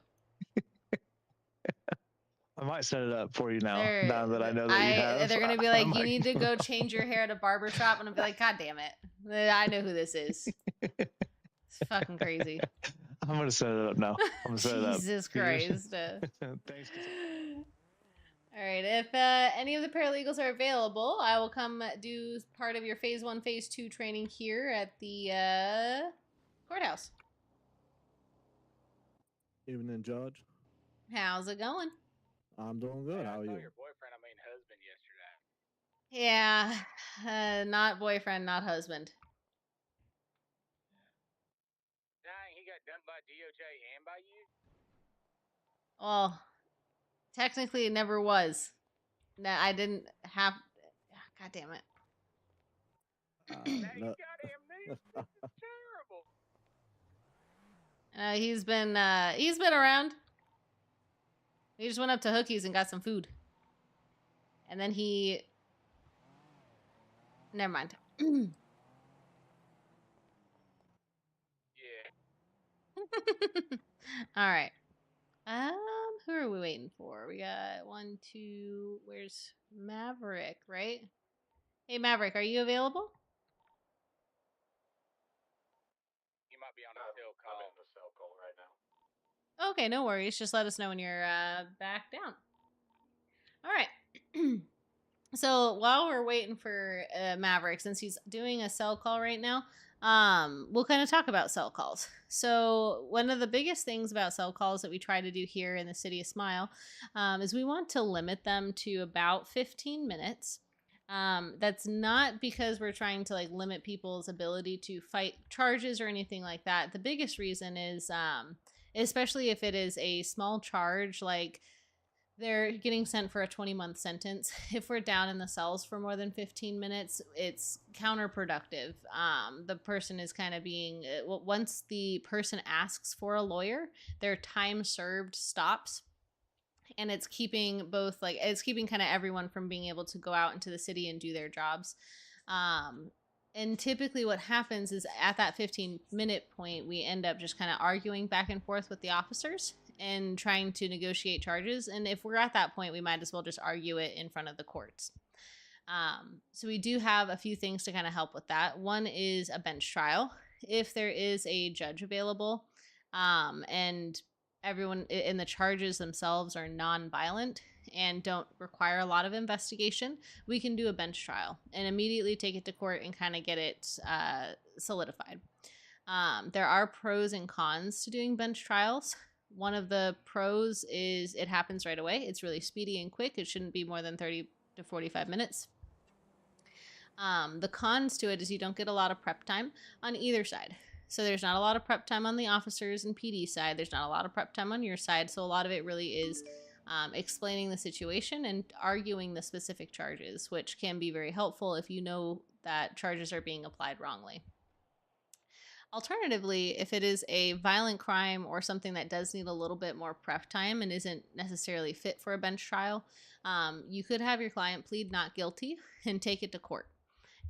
I might set it up for you now that I know that you have. They're going to be like, you need to go change your hair at a barber shop. And I'll be like, God damn it. I know who this is. It's fucking crazy. I'm going to set it up now. I'm going to set it up. Jesus Christ. Thanks. All right. If any of the paralegals are available, I will come do part of your phase 1, phase 2 training here at the courthouse. Evening, Judge. How's it going? I'm doing good. How are you? Your boyfriend, husband yesterday. Yeah. Not boyfriend, not husband. Dang, he got dumped by DOJ and by you? Well, technically it never was. No, I didn't have. God damn it. Now you got amnesia. This is terrible. He's been around. He just went up to Hookie's and got some food. And then he... Never mind. Yeah. All right. Who are we waiting for? We got 1, 2... Where's Maverick, right? Hey, Maverick, are you available? You might be on a cell call. I'm in a cell call right now. Okay, no worries. Just let us know when you're back down. All right. So while we're waiting for Maverick, since he's doing a cell call right now, we'll kind of talk about cell calls. So one of the biggest things about cell calls that we try to do here in the city of Smile is we want to limit them to about 15 minutes. That's not because we're trying to limit people's ability to fight charges or anything like that. The biggest reason is especially if it is a small charge, like they're getting sent for a 20-month sentence. If we're down in the cells for more than 15 minutes, it's counterproductive. The person is kind of being, once the person asks for a lawyer, their time served stops. And it's keeping it's keeping kind of everyone from being able to go out into the city and do their jobs. And typically what happens is at that 15-minute point, we end up just kind of arguing back and forth with the officers. and trying to negotiate charges. And if we're at that point, we might as well just argue it in front of the courts. So we do have a few things to kind of help with that. One is a bench trial. If there is a judge available, and everyone in the charges themselves are non-violent and don't require a lot of investigation, we can do a bench trial and immediately take it to court and kind of get it solidified. There are pros and cons to doing bench trials. One of the pros is it happens right away. It's really speedy and quick. It shouldn't be more than 30 to 45 minutes. The cons to it is you don't get a lot of prep time on either side. So there's not a lot of prep time on the officers and PD side. There's not a lot of prep time on your side. So a lot of it really is explaining the situation and arguing the specific charges, which can be very helpful if you know that charges are being applied wrongly. Alternatively, if it is a violent crime or something that does need a little bit more prep time and isn't necessarily fit for a bench trial, you could have your client plead not guilty and take it to court.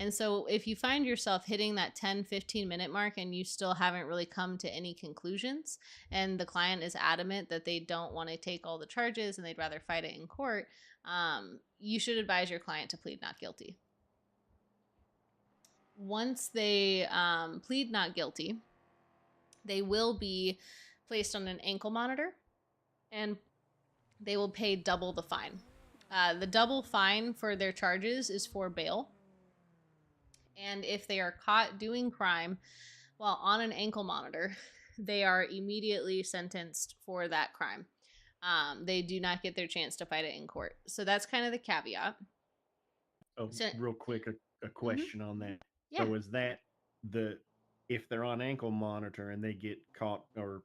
And so if you find yourself hitting that 10-15 minute mark and you still haven't really come to any conclusions, and the client is adamant that they don't want to take all the charges and they'd rather fight it in court, you should advise your client to plead not guilty. Once they plead not guilty, they will be placed on an ankle monitor and they will pay double the fine. The double fine for their charges is for bail. And if they are caught doing crime while on an ankle monitor, they are immediately sentenced for that crime. They do not get their chance to fight it in court. So that's kind of the caveat. Oh, So, real quick, a question on that. Yeah. So is that if they're on ankle monitor and they get caught or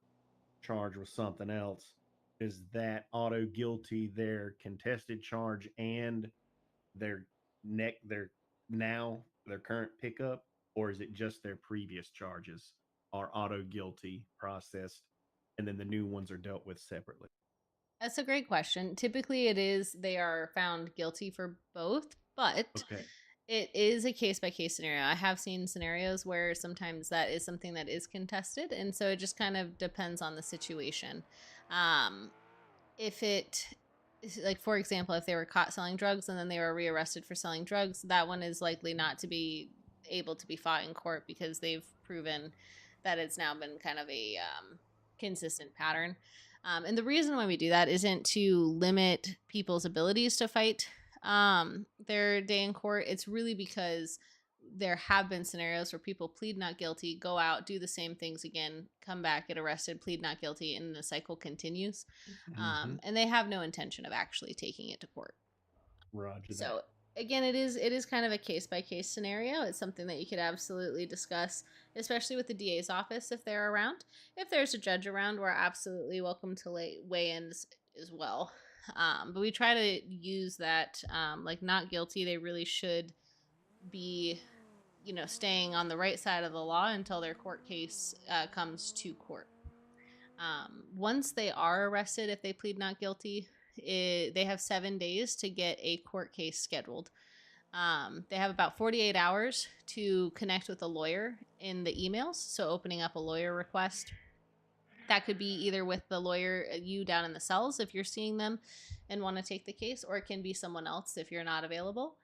charged with something else, is that auto guilty their contested charge and their current pickup, or is it just their previous charges are auto guilty processed and then the new ones are dealt with separately? That's a great question. Typically it is they are found guilty for both, but Okay. it is a case-by-case scenario. I have seen scenarios where sometimes that is something that is contested, and so it just kind of depends on the situation. If it, like for example, if they were caught selling drugs and then they were rearrested for selling drugs, that one is likely not to be able to be fought in court because they've proven that it's now been kind of a consistent pattern. And the reason why we do that isn't to limit people's abilities to fight their day in court. It's really because there have been scenarios where people plead not guilty, go out, do the same things again, come back, get arrested, plead not guilty, and the cycle continues. And they have no intention of actually taking it to court. Roger So again, it is kind of a case-by-case scenario. It's something that you could absolutely discuss, especially with the DA's office if they're around. If there's a judge around, we're absolutely welcome to weigh in as well. But we try to use that, like not guilty. They really should be, staying on the right side of the law until their court case comes to court. Once they are arrested, if they plead not guilty, they have 7 days to get a court case scheduled. They have about 48 hours to connect with a lawyer in the emails, so opening up a lawyer request. That could be either with the lawyer, you down in the cells if you're seeing them and want to take the case, or it can be someone else if you're not available.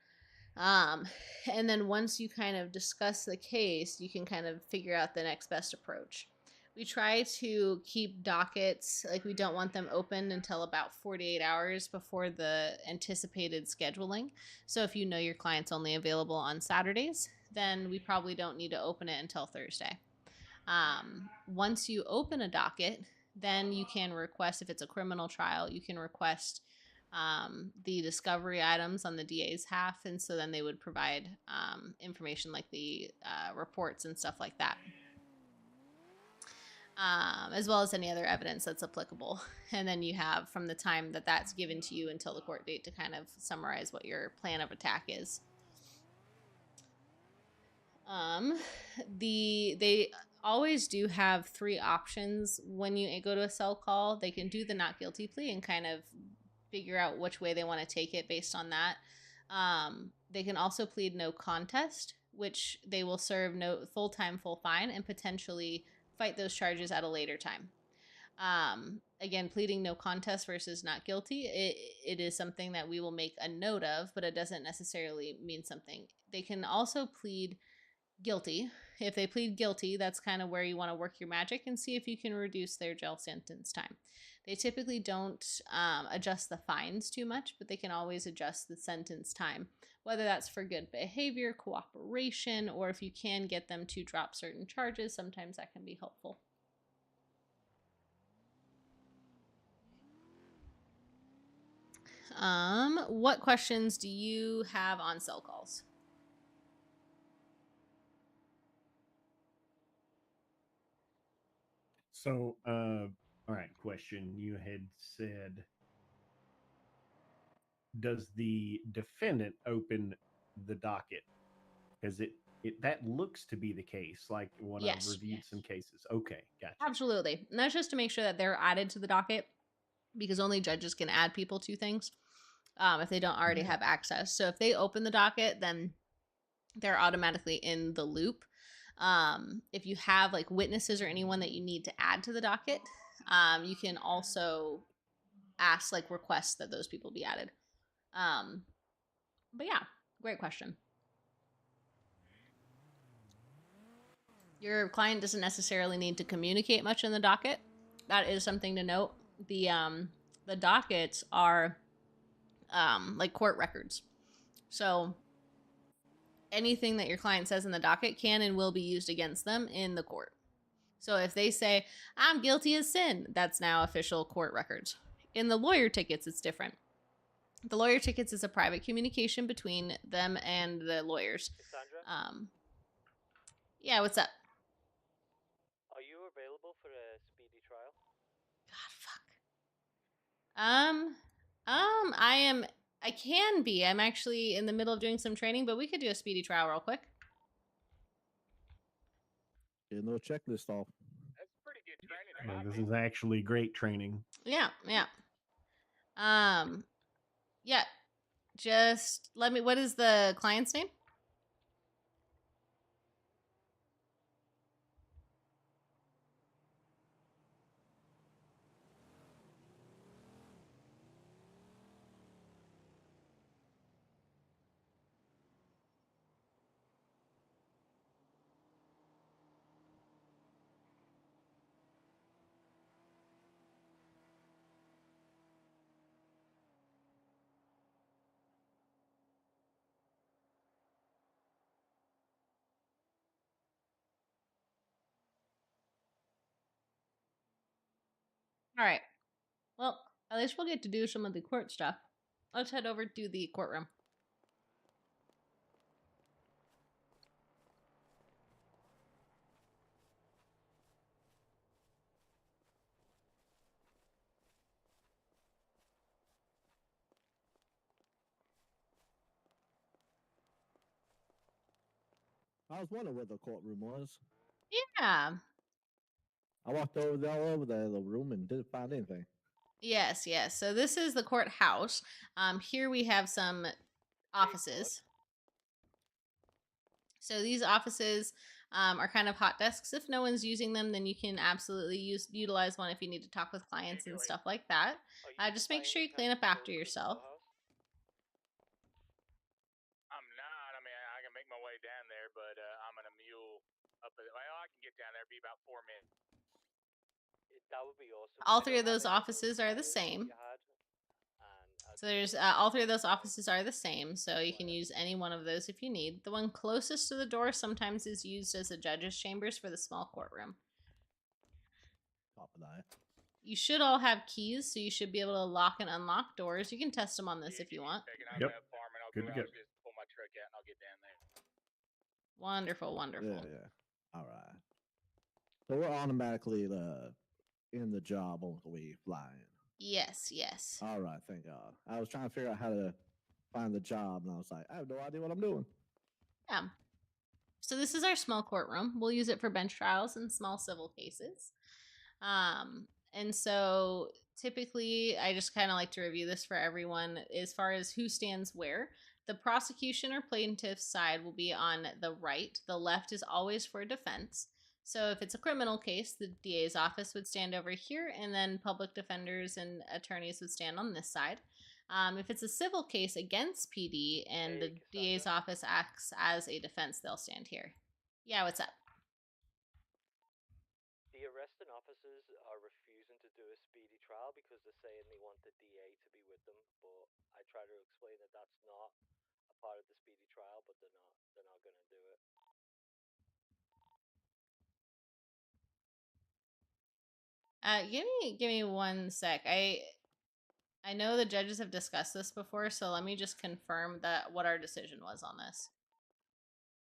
And then once you kind of discuss the case, you can kind of figure out the next best approach. We try to keep dockets, like we don't want them open until about 48 hours before the anticipated scheduling. So if you know your client's only available on Saturdays, then we probably don't need to open it until Thursday. Once you open a docket, then you can request, if it's a criminal trial, you can request the discovery items on the DA's half, and so then they would provide information like the reports and stuff like that, as well as any other evidence that's applicable. And then you have from the time that that's given to you until the court date to kind of summarize what your plan of attack is. They always do have 3 options when you go to a cell call. They can do the not guilty plea and kind of figure out which way they want to take it based on that. They can also plead no contest, which they will serve no full time, full fine, and potentially fight those charges at a later time. Again, pleading no contest versus not guilty, it is something that we will make a note of, but it doesn't necessarily mean something. They can also plead guilty. If they plead guilty, that's kind of where you want to work your magic and see if you can reduce their jail sentence time. They typically don't adjust the fines too much, but they can always adjust the sentence time, whether that's for good behavior, cooperation, or if you can get them to drop certain charges, sometimes that can be helpful. What questions do you have on cell calls? So, all right, question. You had said, does the defendant open the docket? Because it that looks to be the case, like when I've Yes. reviewed some cases. Okay, gotcha. Absolutely. And that's just to make sure that they're added to the docket, because only judges can add people to things if they don't already have access. So if they open the docket, then they're automatically in the loop. If you have like witnesses or anyone that you need to add to the docket, you can also ask, like, request that those people be added. But yeah, great question. Your client doesn't necessarily need to communicate much in the docket. That is something to note. The dockets are like court records. So anything that your client says in the docket can and will be used against them in the court. So if they say, I'm guilty as sin, that's now official court records. In the lawyer tickets, it's different. The lawyer tickets is a private communication between them and the lawyers. Cassandra? Yeah, what's up? Are you available for a speedy trial? I can be. I'm actually in the middle of doing some training, but we could do a speedy trial real quick. Get no checklist off. That's pretty good training. This is actually great training. Yeah. Yeah. Just let me. What is the client's name? All right. Well, at least we'll get to do some of the court stuff. Let's head over to the courtroom. I was wondering where the courtroom was. Yeah. I walked over there, all over the room and didn't find anything. Yes. So this is the courthouse. Here we have some offices. So these offices are kind of hot desks. If no one's using them, then you can absolutely utilize one if you need to talk with clients and stuff like that. Just make sure you clean up after yourself. I'm not. I mean, I can make my way down there, but I'm in a mule up. Well, I can get down there. Be about 4 minutes. That would be awesome. All three of those offices are the same. So there's all three of those offices are the same, so you can use any one of those if you need. The one closest to the door sometimes is used as the judge's chambers for the small courtroom. You should all have keys, so you should be able to lock and unlock doors. You can test them on this if you want. Yep. Good to go. Pull my truck out and I'll get down there. Wonderful. Yeah. All right. So we're automatically in the job once we fly in. Yes. All right, thank God. I was trying to figure out how to find the job, and I was like, I have no idea what I'm doing. Yeah. So this is our small courtroom. We'll use it for bench trials and small civil cases. And so typically, I just kind of like to review this for everyone as far as who stands where. The prosecution or plaintiff's side will be on the right. The left is always for defense. So if it's a criminal case, the DA's office would stand over here, and then public defenders and attorneys would stand on this side. If it's a civil case against PD and the DA's office acts as a defense, they'll stand here. Yeah, what's up? The arresting officers are refusing to do a speedy trial because they're saying they want the DA to be with them. But I try to explain that that's not a part of the speedy trial, but they're not going to do it. Give me 1 sec. I know the judges have discussed this before, so let me just confirm that what our decision was on this.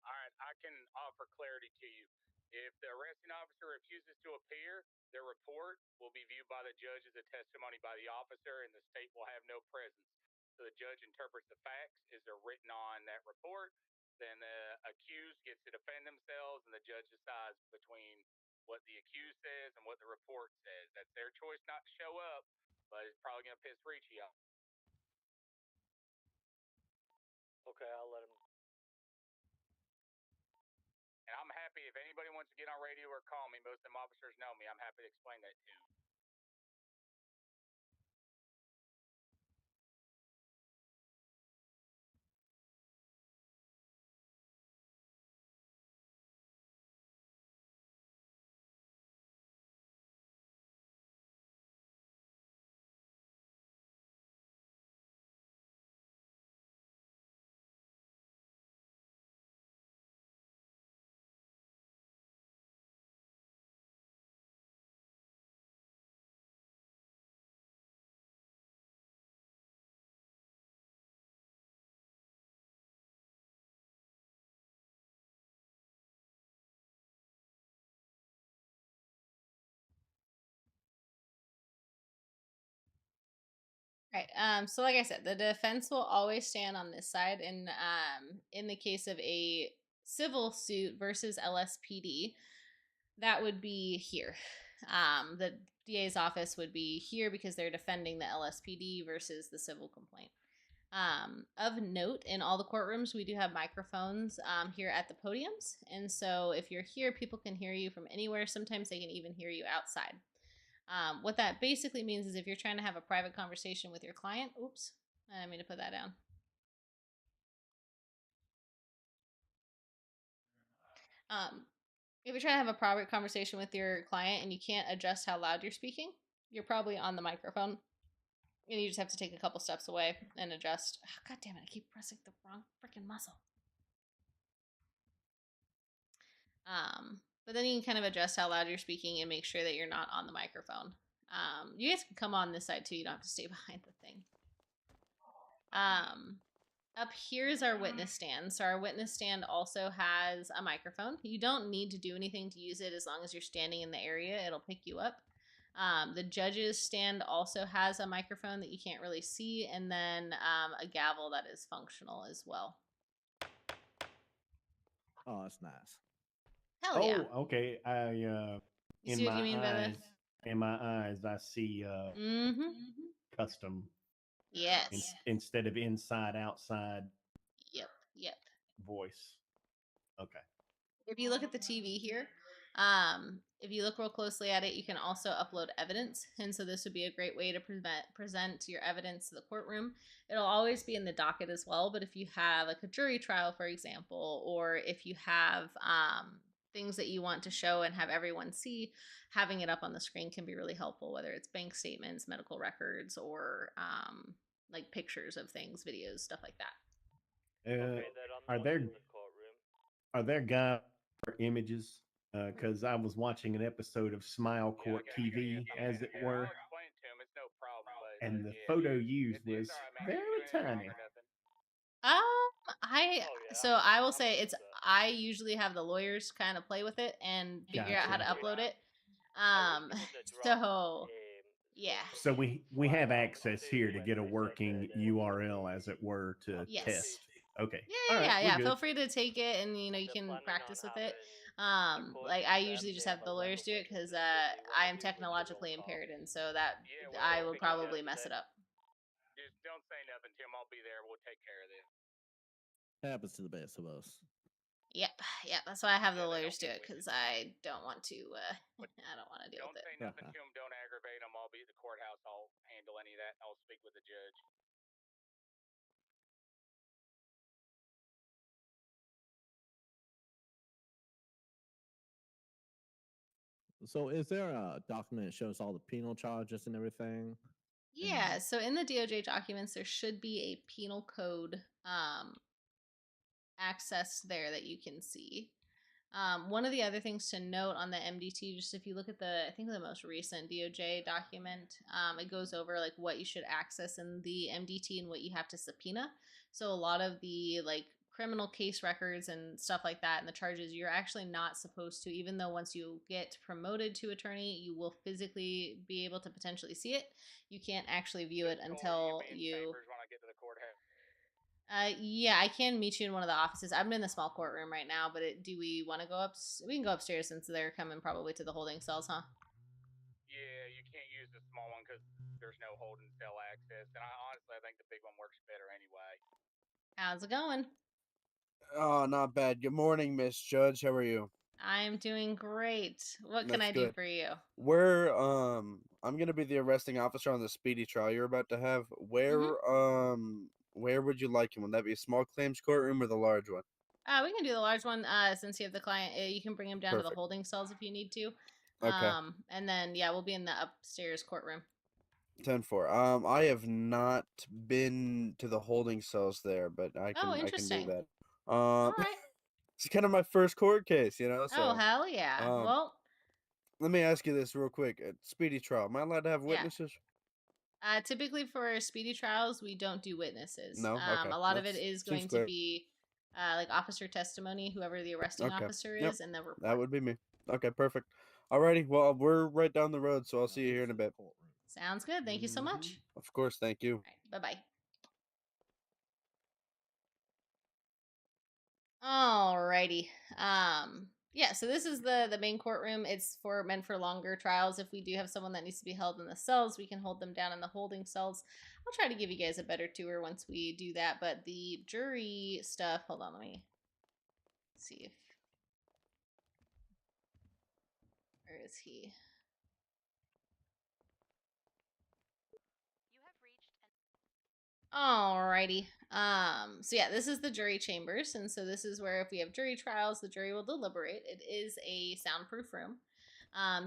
All right, I can offer clarity to you. If the arresting officer refuses to appear, their report will be viewed by the judge as a testimony by the officer, and the state will have no presence. So the judge interprets the facts as they're written on that report. Then the accused gets to defend themselves, and the judge decides between what the accused says and what the report says. That's their choice not to show up, but it's probably going to piss Ricci off. Okay, I'll let him. And I'm happy if anybody wants to get on radio or call me. Most of them officers know me. I'm happy to explain that to them. Right. So like I said, the defense will always stand on this side, and in the case of a civil suit versus LSPD, that would be here. The DA's office would be here because they're defending the LSPD versus the civil complaint. Of note, in all the courtrooms, we do have microphones here at the podiums, and so if you're here, people can hear you from anywhere. Sometimes they can even hear you outside. What that basically means is if you're trying to have a private conversation with your client, oops, I didn't mean to put that down. If you're trying to have a private conversation with your client and you can't adjust how loud you're speaking, you're probably on the microphone. And you just have to take a couple steps away and adjust. Oh, God damn it, I keep pressing the wrong freaking muscle. But then you can kind of adjust how loud you're speaking and make sure that you're not on the microphone. You guys can come on this side too. You don't have to stay behind the thing. Up here is our witness stand. So our witness stand also has a microphone. You don't need to do anything to use it as long as you're standing in the area. It'll pick you up. The judge's stand also has a microphone that you can't really see, and then a gavel that is functional as well. Oh, that's nice. Hell yeah. Oh, okay. You see what you mean by this? In my eyes, I see custom. Yes. Instead of inside, outside. Yep. Voice. Okay. If you look at the TV here, if you look real closely at it, you can also upload evidence. And so this would be a great way to present your evidence to the courtroom. It'll always be in the docket as well. But if you have like a jury trial, for example, or if you have things that you want to show and have everyone see, having it up on the screen can be really helpful, whether it's bank statements, medical records, or like pictures of things, videos, stuff like that. Are there guide images? Because I was watching an episode of Smile Court TV, as it were, I'll explain it to him. It's no problem. But and the photo used was very tiny. So I will say I usually have the lawyers kind of play with it and figure out how to upload it. So yeah. So we have access here to get a working URL, as it were, to Yes. test. Okay. Yeah. Feel free to take it, and you can practice with it. Like I usually just have the lawyers do it because I am technologically impaired, and so that I will probably mess it up. Just don't say nothing to him. I'll be there. We'll take care of this. Happens to the best of us. Yep, yep. That's why I have the lawyers do it, because I don't want to. I don't want to deal Don't with it. say nothing to him. Don't aggravate him. I'll be at the courthouse. I'll handle any of that. I'll speak with the judge. So, is there a document that shows all the penal charges and everything? Yeah. So in the DOJ documents, there should be a penal code access there that you can see. One of the other things to note on the MDT, just if you look at I think the most recent DOJ document, it goes over like what you should access in the MDT and what you have to subpoena. So a lot of the like criminal case records and stuff like that and the charges, you're actually not supposed to, even though once you get promoted to attorney, you will physically be able to potentially see it. You can't actually view it until you. When I get to the courthouse. Yeah, I can meet you in one of the offices. I'm in the small courtroom right now, but do we want to go up? We can go upstairs since they're coming probably to the holding cells, huh? Yeah, you can't use the small one because there's no holding cell access, and honestly I think the big one works better anyway. How's it going? Oh, not bad. Good morning, Miss Judge. How are you? I'm doing great. What can That's I do good. for you? I'm gonna be the arresting officer on the speedy trial you're about to have. Where would you like him? Would that be a small claims courtroom or the large one? We can do the large one. Since you have the client, you can bring him down to the Perfect. holding cells if you need to. Okay. And then yeah, we'll be in the upstairs courtroom. 10-4. I have not been to the holding cells there, but I can do Interesting. that. All right. It's kind of my first court case, you know. So, Oh hell yeah. Well, let me ask you this real quick. Speedy trial. Am I allowed to have yeah. witnesses? Typically for speedy trials, we don't do witnesses. No. Okay. A lot of it That's- is seems going to clear. be like officer testimony, whoever the arresting Okay. officer Yep. is, and the report. That would be me. Okay, perfect. Alrighty. Well, we're right down the road, so I'll see you here in a bit. Sounds good. Thank you so much. Of course. Thank you. Bye bye. Alrighty. Yeah, so this is the main courtroom. It's meant for longer trials. If we do have someone that needs to be held in the cells, we can hold them down in the holding cells. I'll try to give you guys a better tour once we do that. But the jury stuff, hold on, let me see if where is he? Alrighty. So yeah, this is the jury chambers, and so this is where if we have jury trials, the jury will deliberate. It is a soundproof room.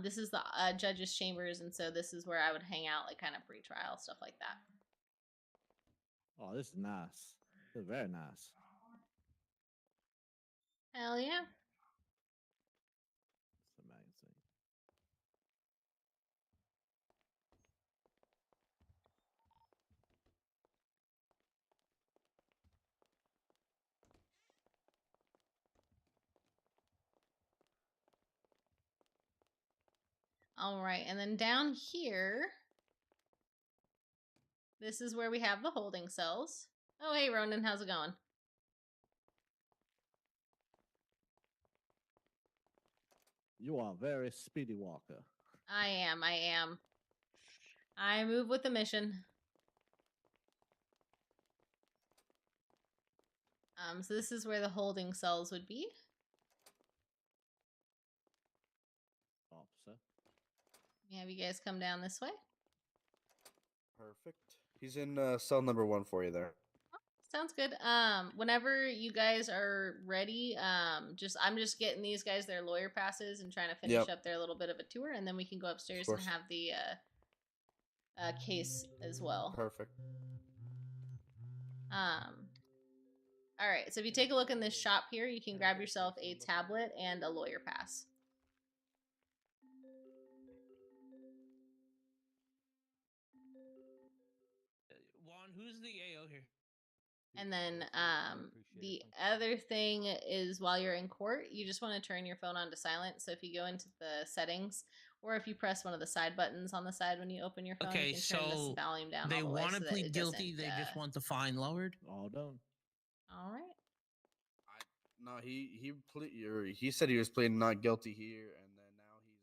This is the judge's chambers, and so this is where I would hang out, like kind of pre-trial stuff like that. Oh, this is nice. This is very nice. Hell yeah. It's amazing. All right, and then down here, this is where we have the holding cells. Oh, hey, Ronan, how's it going? You are a very speedy walker. I am. I move with the mission. So this is where the holding cells would be. Officer. Have you guys come down this way? Perfect. He's in cell number 1 for you there. Sounds good. Whenever you guys are ready, I'm just getting these guys their lawyer passes and trying to finish up their little bit of a tour, and then we can go upstairs and have the case as well. Perfect. All right. So if you take a look in this shop here, you can grab yourself a tablet and a lawyer pass. Juan, who's the AO here? And then the other thing is while you're in court, you just want to turn your phone on to silent. So if you go into the settings, or if you press one of the side buttons on the side when you open your phone, Okay, you can turn so the volume down. they want to plead guilty. They just want the fine lowered. All done. All right. No, he said he was pleading not guilty here, and then now he's.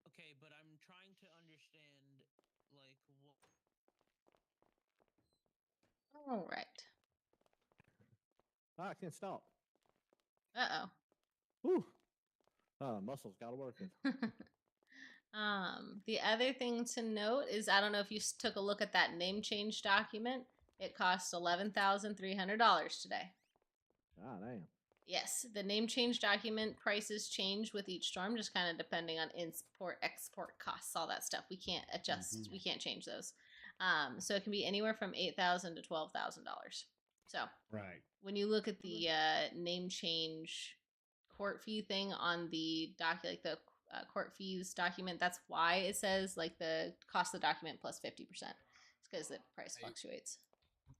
Okay, but I'm trying to understand, like, what. All right. I can't stop. Uh-oh. Whew. Muscles got to work. The other thing to note is I don't know if you took a look at that name change document. It cost $11,300 today. Ah, damn. Yes, the name change document prices change with each storm, just kind of depending on import, export costs, all that stuff. We can't adjust, we can't change those. So it can be anywhere from $8,000 to $12,000. So Right. when you look at the name change court fee thing on the like the court fees document, that's why it says like the cost of the document plus 50%. It's because the price fluctuates.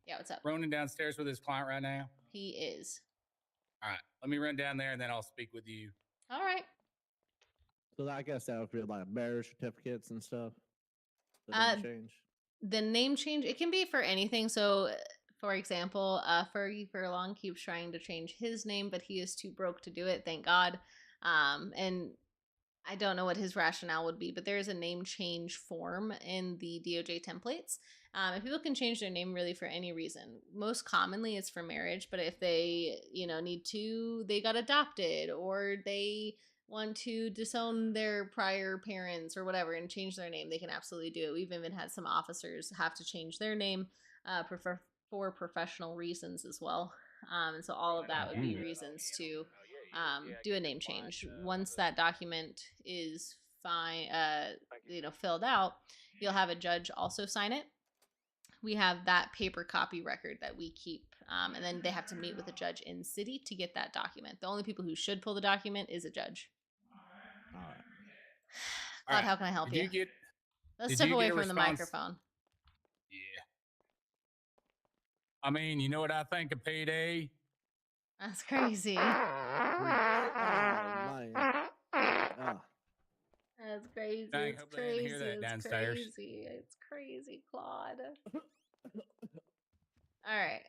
Yeah, what's up? Ronan downstairs with his client right now. He is. All right, let me run down there and then I'll speak with you. All right. So I guess that would be like marriage certificates and stuff. The name change. The name change, it can be for anything. So, for example, Fergie Furlong keeps trying to change his name, but he is too broke to do it. Thank God. And I don't know what his rationale would be, but there is a name change form in the DOJ templates. And people can change their name really for any reason. Most commonly, it's for marriage, but if they, need to, they got adopted or they want to disown their prior parents or whatever and change their name, they can absolutely do it. We've even had some officers have to change their name for professional reasons as well. And so all of that would be reasons to do a name change. Once that document is filled out, you'll have a judge also sign it. We have that paper copy record that we keep, and then they have to meet with a judge in city to get that document. The only people who should pull the document is a judge. All right. God, how can I help you? Let's step away from the microphone. Yeah. I mean, you know what I think of payday? That's crazy. Oh, man. That's crazy. Dang, It's hope they didn't crazy. hear that It's downstairs. crazy. It's crazy, Claude. All right.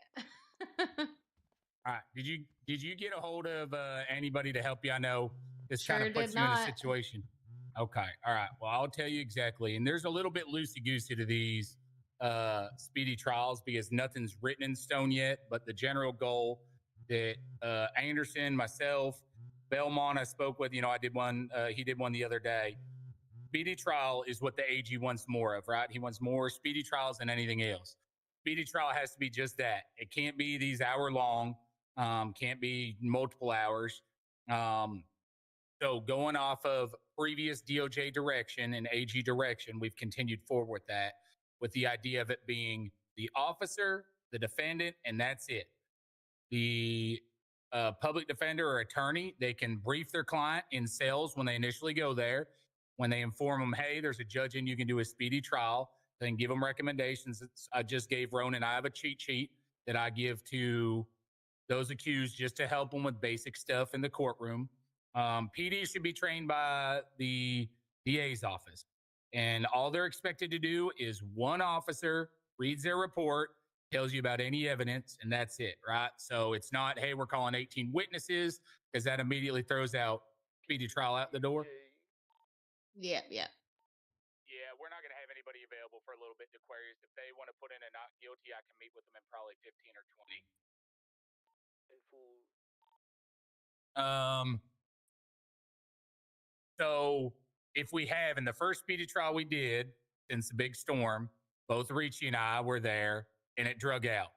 All right. Did you get a hold of anybody to help you? I know this kind Sure of puts did you in a not. situation. Okay. All right. Well, I'll tell you exactly. And there's a little bit loosey goosey to these speedy trials because nothing's written in stone yet. But the general goal that Anderson, myself, Belmont, I spoke with. I did one. He did one the other day. Speedy trial is what the AG wants more of, right? He wants more speedy trials than anything else. Speedy trial has to be just that. It can't be these hour long. Can't be multiple hours. So going off of previous DOJ direction and AG direction, we've continued forward with that, with the idea of it being the officer, the defendant, and that's it. The public defender or attorney, they can brief their client in cells when they initially go there. When they inform them, hey, there's a judge and you can do a speedy trial, then give them recommendations. I just gave Ronan, I have a cheat sheet that I give to those accused just to help them with basic stuff in the courtroom. PD should be trained by the DA's office. And all they're expected to do is one officer reads their report, tells you about any evidence, and that's it, right? So it's not, hey, we're calling 18 witnesses, because that immediately throws out speedy trial out the door. Yeah. Yeah, we're not going to have anybody available for a little bit to queries. If they want to put in a not guilty, I can meet with them in probably 15 or 20. So if we have, in the first speedy trial we did, since the big storm, both Ricci and I were there, and it drug out.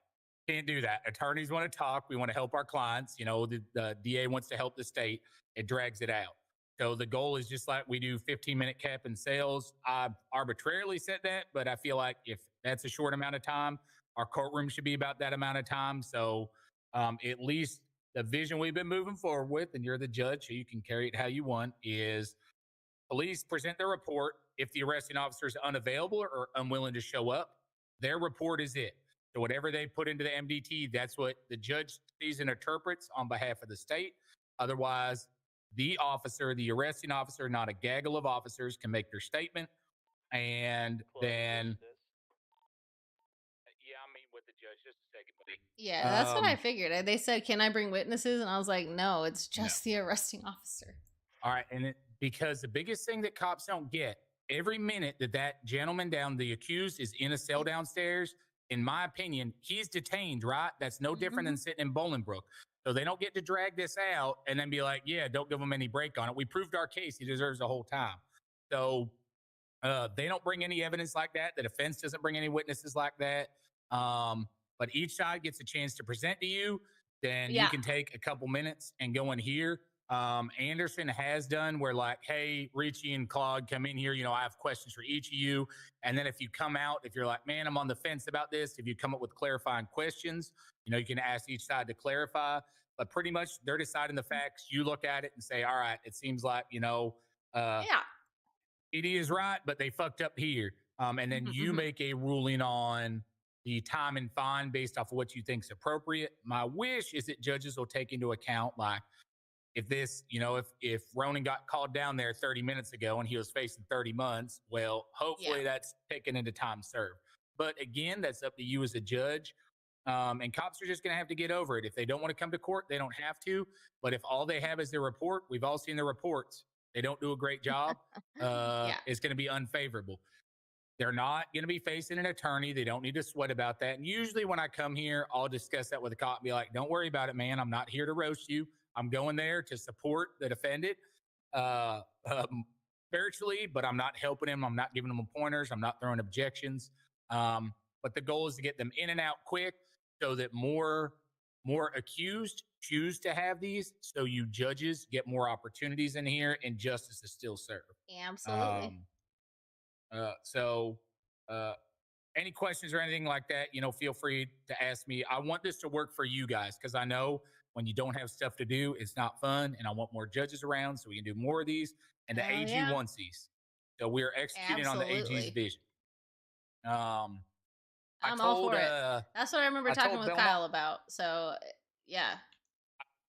Can't do that. Attorneys want to talk. We want to help our clients. The DA wants to help the state. It drags it out. So the goal is just like we do 15-minute cap and sales. I arbitrarily set that, but I feel like if that's a short amount of time, our courtroom should be about that amount of time. So at least the vision we've been moving forward with, and you're the judge, so you can carry it how you want, is police present their report. If the arresting officer is unavailable or unwilling to show up, their report is it. So whatever they put into the MDT, that's what the judge sees and interprets on behalf of the state. Otherwise, the officer, the arresting officer, not a gaggle of officers, can make their statement. And then, yeah, I'll meet with the judge just a second, buddy. Yeah, that's what I figured. They said, can I bring witnesses? And I was like, no, it's just the arresting officer. All right. And because the biggest thing that cops don't get, every minute that gentleman down, the accused, is in a cell downstairs, in my opinion, he's detained, right? That's no different than sitting in Bolingbrook. So they don't get to drag this out and then be like, yeah, don't give him any break on it. We proved our case. He deserves the whole time. So they don't bring any evidence like that. The defense doesn't bring any witnesses like that. But each side gets a chance to present to you. Then you can take a couple minutes and go in here. Anderson has done where like, hey, Richie and Claude, come in here. You know, I have questions for each of you. And then if you come out, if you're like, man, I'm on the fence about this, if you come up with clarifying questions, you know, you can ask each side to clarify. But pretty much they're deciding the facts. You look at it and say, all right, it seems like, you know, it is right, but they fucked up here. And then you make a ruling on the time and fine based off of what you think is appropriate. My wish is that judges will take into account, like, if this, you know, if Ronan got called down there 30 minutes ago and he was facing 30 months, well, hopefully that's taken into time served. But again, that's up to you as a judge. And cops are just going to have to get over it. If they don't want to come to court, they don't have to. But if all they have is their report, we've all seen the reports. They don't do a great job. It's going to be unfavorable. They're not going to be facing an attorney. They don't need to sweat about that. And usually when I come here, I'll discuss that with the cop and be like, don't worry about it, man. I'm not here to roast you. I'm going there to support the defendant spiritually, but I'm not helping him. I'm not giving them pointers. I'm not throwing objections. But the goal is to get them in and out quick so that more accused choose to have these, so you judges get more opportunities in here and justice is still served. Absolutely. Any questions or anything like that, you know, feel free to ask me. I want this to work for you guys because I know when you don't have stuff to do, it's not fun. And I want more judges around so we can do more of these. And the AG wants these. So we're executing on the AG's vision. I'm all for it. That's what I remember talking with Kyle about. So, yeah.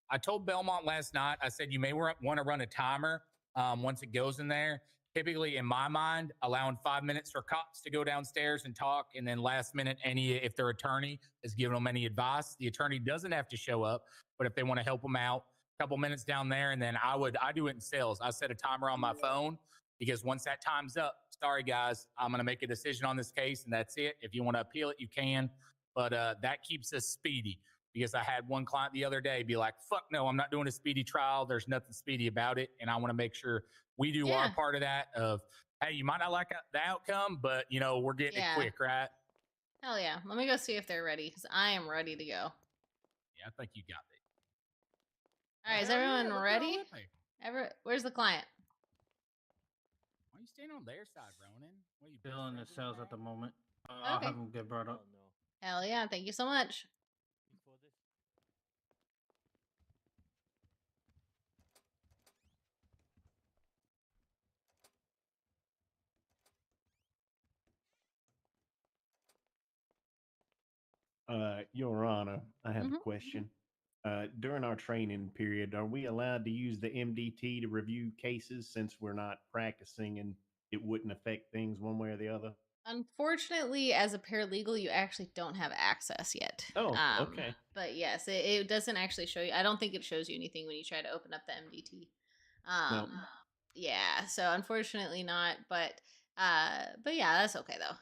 I told Belmont last night, I said, you may want to run a timer once it goes in there. Typically, in my mind, allowing 5 minutes for cops to go downstairs and talk, and then last minute, if their attorney is giving them any advice, the attorney doesn't have to show up. But if they want to help them out, a couple minutes down there, and then I do it in sales. I set a timer on my phone because once that time's up, sorry guys, I'm going to make a decision on this case, and that's it. If you want to appeal it, you can. But that keeps us speedy. Because I had one client the other day be like, fuck no, I'm not doing a speedy trial. There's nothing speedy about it. And I want to make sure we do our part of that of, hey, you might not like the outcome, but, you know, we're getting it quick, right? Hell yeah. Let me go see if they're ready because I am ready to go. Yeah, I think you got it. All right, is everyone ready? Where's the client? Why are you standing on their side, Ronan? What are you Still in the cells at the moment. I'll have him get brought up. Hell yeah. Thank you so much. Your Honor, I have a question. During our training period, are we allowed to use the MDT to review cases since we're not practicing and it wouldn't affect things one way or the other? Unfortunately, as a paralegal, you actually don't have access yet. Oh, okay. But yes, it doesn't actually show you. I don't think it shows you anything when you try to open up the MDT. No. Yeah, so unfortunately not. But yeah, that's okay though.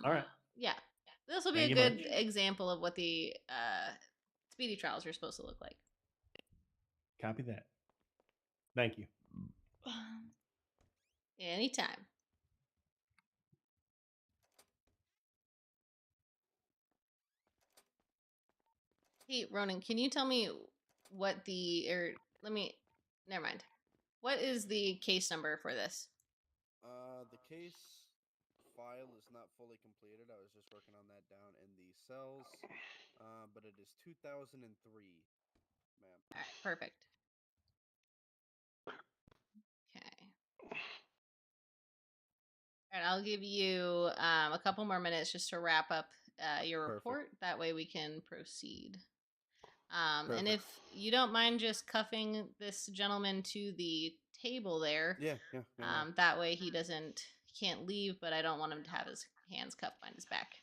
All right. Yeah, this will be Thank a you good much. example of what the speedy trials are supposed to look like. Copy that. Thank you. Anytime. Hey, Ronan, can you tell me what never mind. What is the case number for this? The case file is not fully completed. I was just working on that down in the cells. But it is 2003, ma'am. All right, perfect. Okay. All right, I'll give you a couple more minutes just to wrap up your report. That way we can proceed. And if you don't mind just cuffing this gentleman to the table there. Yeah. That way he can't leave, but I don't want him to have his hands cuffed behind his back.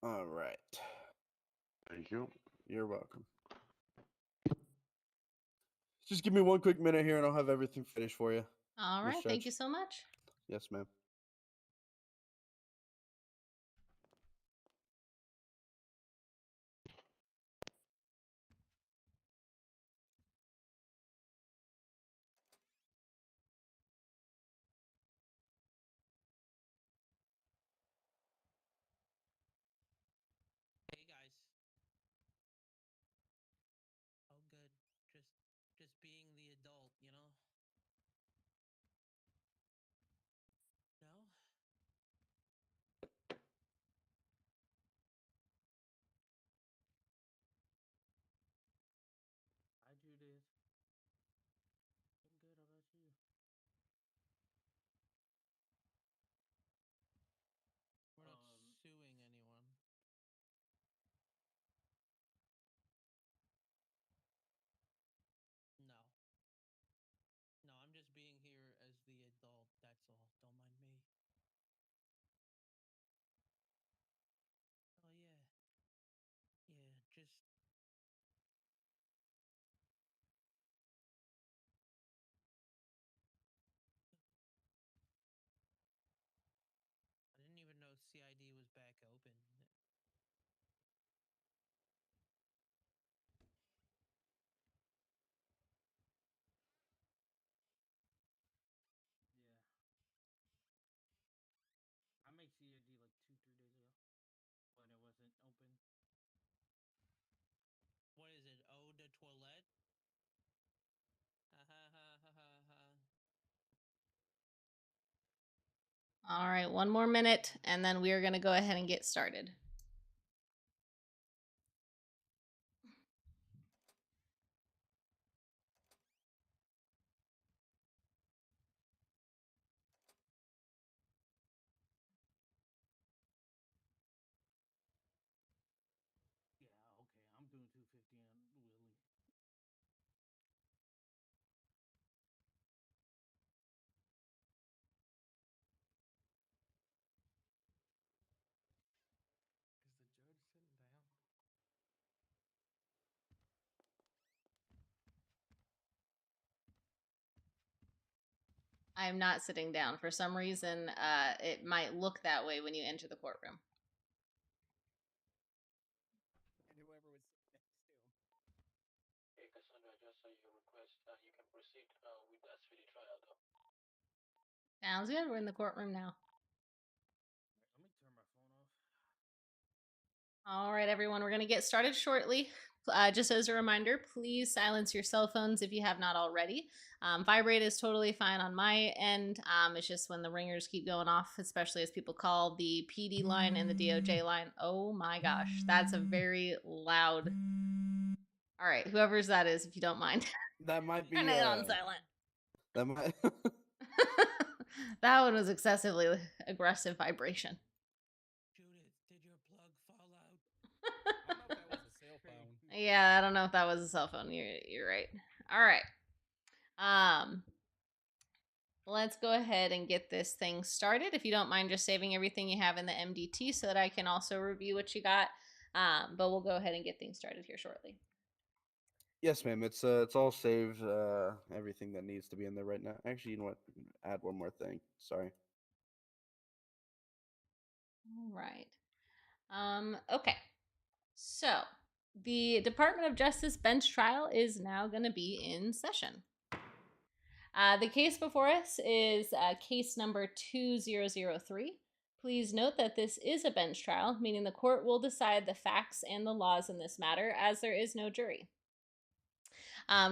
All right. Thank you. You're welcome. Just give me one quick minute here and I'll have everything finished for you. All Miss right. Thank Judge. you so much. Yes, ma'am. Hey guys. Oh good. Just being the adult, you know? No? Hi, Judith. I'm good. How about you? We're not suing anyone. No. No, I'm just being here as the adult, that's all. Don't mind me. Oh yeah. Yeah, just I didn't even know CID was back open. Yeah. I made CID like 2-3 days ago when it wasn't open. What is it? Eau de toilette? Ha ha ha ha ha ha. All right. One more minute, and then we are going to go ahead and get started. Yeah, okay. I'm doing 250 on Willie. Is the judge sitting down? I am not sitting down. For some reason, it might look that way when you enter the courtroom. And whoever was next to him. Hey, Cassandra, I just saw your request. You can proceed with that speedy trial, though. Sounds good. We're in the courtroom now. Let me turn my phone off. All right, everyone, we're going to get started shortly. Just as a reminder, please silence your cell phones if you have not already. Vibrate is totally fine on my end. It's just when the ringers keep going off, especially as people call the PD line and the DOJ line. Oh my gosh, that's a very loud. All right, whoever's that is, if you don't mind. That might be Turn it on silent. That might That one was excessively aggressive vibration. Judith, did your plug fall out? I don't know if that was a cell phone. Yeah, I don't know if that was a cell phone. You're right. All right. Let's go ahead and get this thing started. If you don't mind just saving everything you have in the MDT so that I can also review what you got. But we'll go ahead and get things started here shortly. Yes, ma'am. It's all saved. Everything that needs to be in there right now. Actually, you know what? Add one more thing. Sorry. All right. Okay. So the Department of Justice bench trial is now going to be in session. The case before us is case number 2003. Please note that this is a bench trial, meaning the court will decide the facts and the laws in this matter, as there is no jury.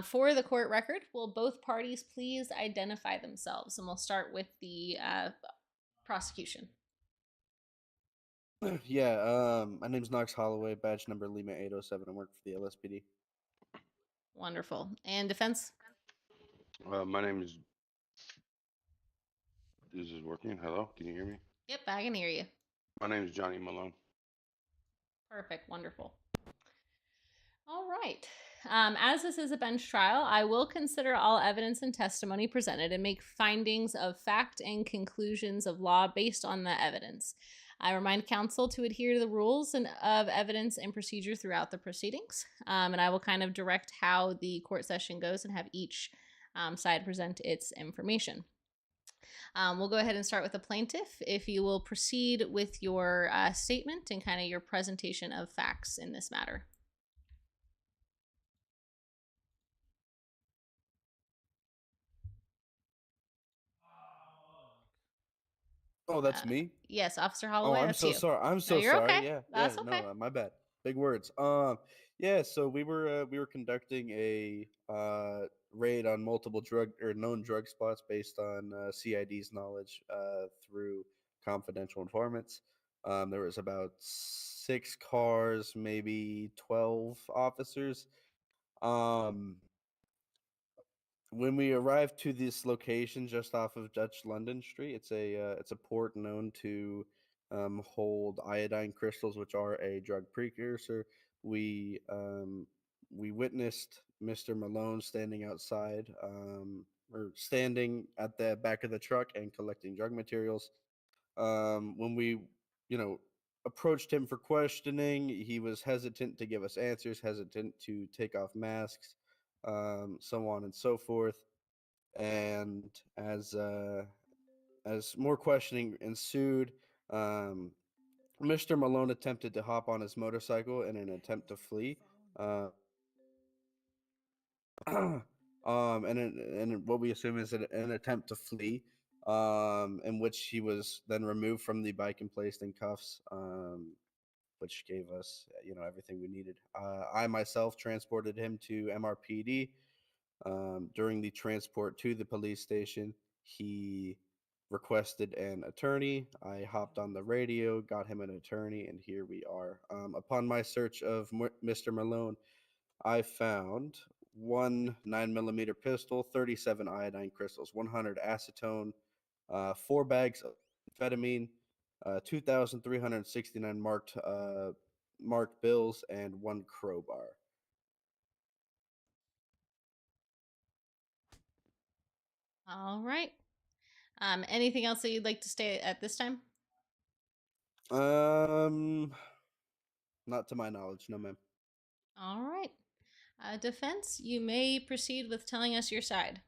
For the court record, will both parties please identify themselves? And we'll start with the prosecution. Yeah. My name's Knox Holloway. Badge number Lima 807. I work for the LSPD. Wonderful. And defense? My name is. This is working. Hello, can you hear me? Yep, I can hear you. My name is Johnny Malone. Perfect. Wonderful. All right. As this is a bench trial, I will consider all evidence and testimony presented and make findings of fact and conclusions of law based on the evidence. I remind counsel to adhere to the rules of evidence and procedure throughout the proceedings. And I will kind of direct how the court session goes and have each side present its information. We'll go ahead and start with the plaintiff. If you will proceed with your statement and kind of your presentation of facts in this matter. Oh, that's me. Yes, Officer Oh, Holloway. I'm That's so you. sorry. I'm No, so you're sorry. okay. Yeah, That's yeah. No, okay. my bad. Big words. Yeah. So we were conducting a raid on multiple drug or known drug spots based on CID's knowledge through confidential informants. There was about 6 cars, maybe 12 officers. Um, when we arrived to this location just off of Dutch London Street, it's a port known to hold iodine crystals, which are a drug precursor. We witnessed Mr. Malone standing outside, or standing at the back of the truck and collecting drug materials. When we, you know, approached him for questioning, he was hesitant to give us answers, hesitant to take off masks, so on and so forth. And as more questioning ensued, um, Mr. Malone attempted to hop on his motorcycle in an attempt to flee. And what we assume is an attempt to flee, in which he was then removed from the bike and placed in cuffs, which gave us, everything we needed. I myself transported him to MRPD. During the transport to the police station, he requested an attorney. I hopped on the radio, got him an attorney, and here we are. Upon my search of Mr. Malone, I found one 9mm pistol, 37 iodine crystals, 100 acetone, 4 bags of amphetamine, 2,369 marked bills, and one crowbar. All right. Anything else that you'd like to say at this time? Not to my knowledge, no, ma'am. All right. Defense, you may proceed with telling us your side.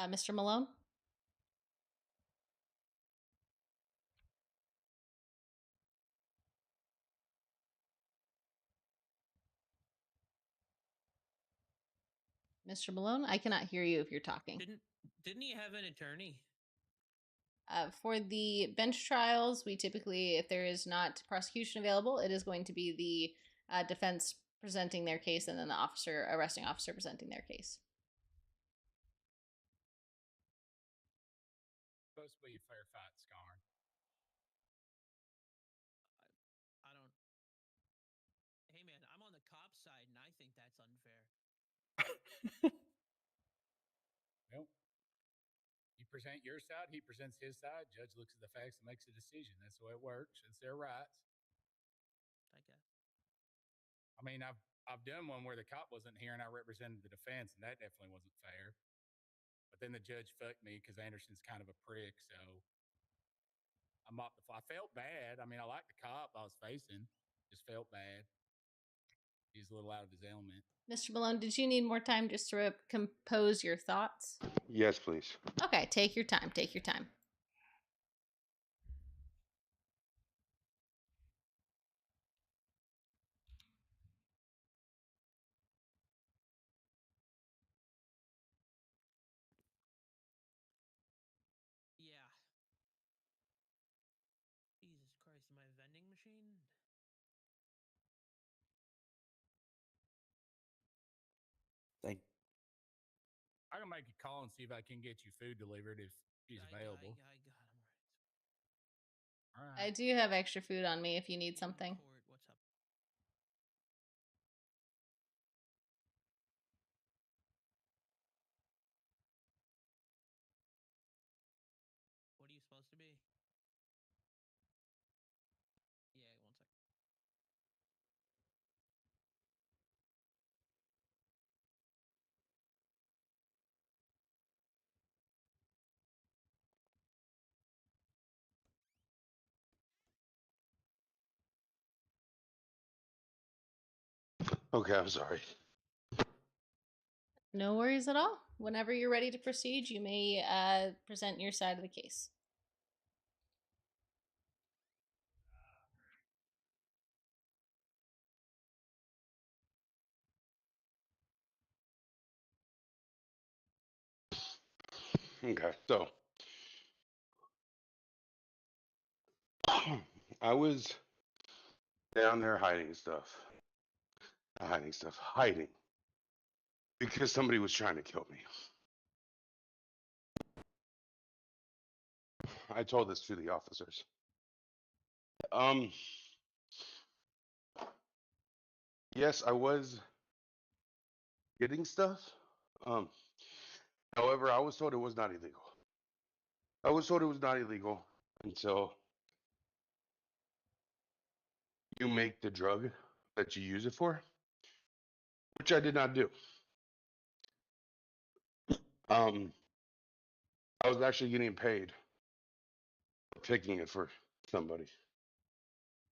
Mr. Malone? Mr. Malone, I cannot hear you if you're talking. Didn't he have an attorney? For the bench trials, we typically, if there is not prosecution available, it is going to be the defense presenting their case and then the arresting officer presenting their case. Supposed to be a fair fight, Scar. I don't. Hey man, I'm on the cop side, and I think that's unfair. Well, you present your side, he presents his side. Judge looks at the facts and makes a decision. That's the way it works. It's their rights. I guess. I mean, I've done one where the cop wasn't here and I represented the defense, and that definitely wasn't fair. But then the judge fucked me because Anderson's kind of a prick, so I felt bad. I mean, I liked the cop I was facing, just felt bad. He's a little out of his element. Mr. Malone, did you need more time just to compose your thoughts? Yes, please. Okay, take your time. Take your time. Yeah. Jesus Christ, my vending machine? Thank. I can make a call and see if I can get you food delivered if he's available. I got him right. All right. I do have extra food on me if you need something. What's up? What are you supposed to be? Yeah, 1 sec. Okay, I'm sorry. No worries at all. Whenever you're ready to proceed, you may present your side of the case. Okay, so I was down there hiding stuff. Not hiding stuff, hiding. Because somebody was trying to kill me. I told this to the officers. Yes, I was getting stuff. However, I was told it was not illegal. I was told it was not illegal until you make the drug that you use it for, which I did not do. I was actually getting paid for picking it for somebody.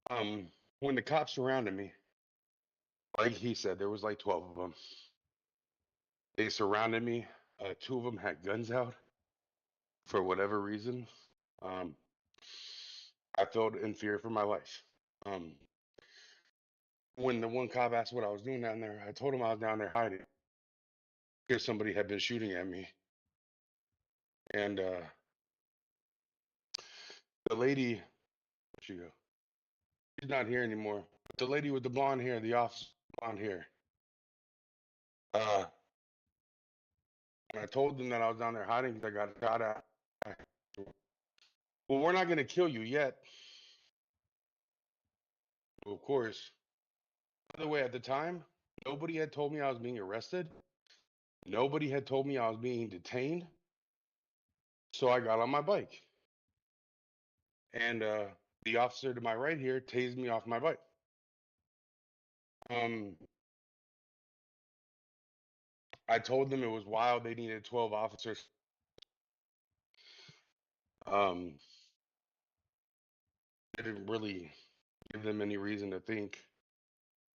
When the cops surrounded me, like he said, there was like 12 of them. They surrounded me. 2 of them had guns out for whatever reason. I felt in fear for my life. When the one cop asked what I was doing down there, I told him I was down there hiding because somebody had been shooting at me. And the lady, where'd she go? She's not here anymore. The lady with the blonde hair, the officer blonde hair. When I told them that I was down there hiding because I got shot at. Well, we're not going to kill you yet. Well, of course. By the way, at the time, nobody had told me I was being arrested. Nobody had told me I was being detained. So I got on my bike. And the officer to my right here tased me off my bike. I told them it was wild. They needed 12 officers. I didn't really give them any reason to think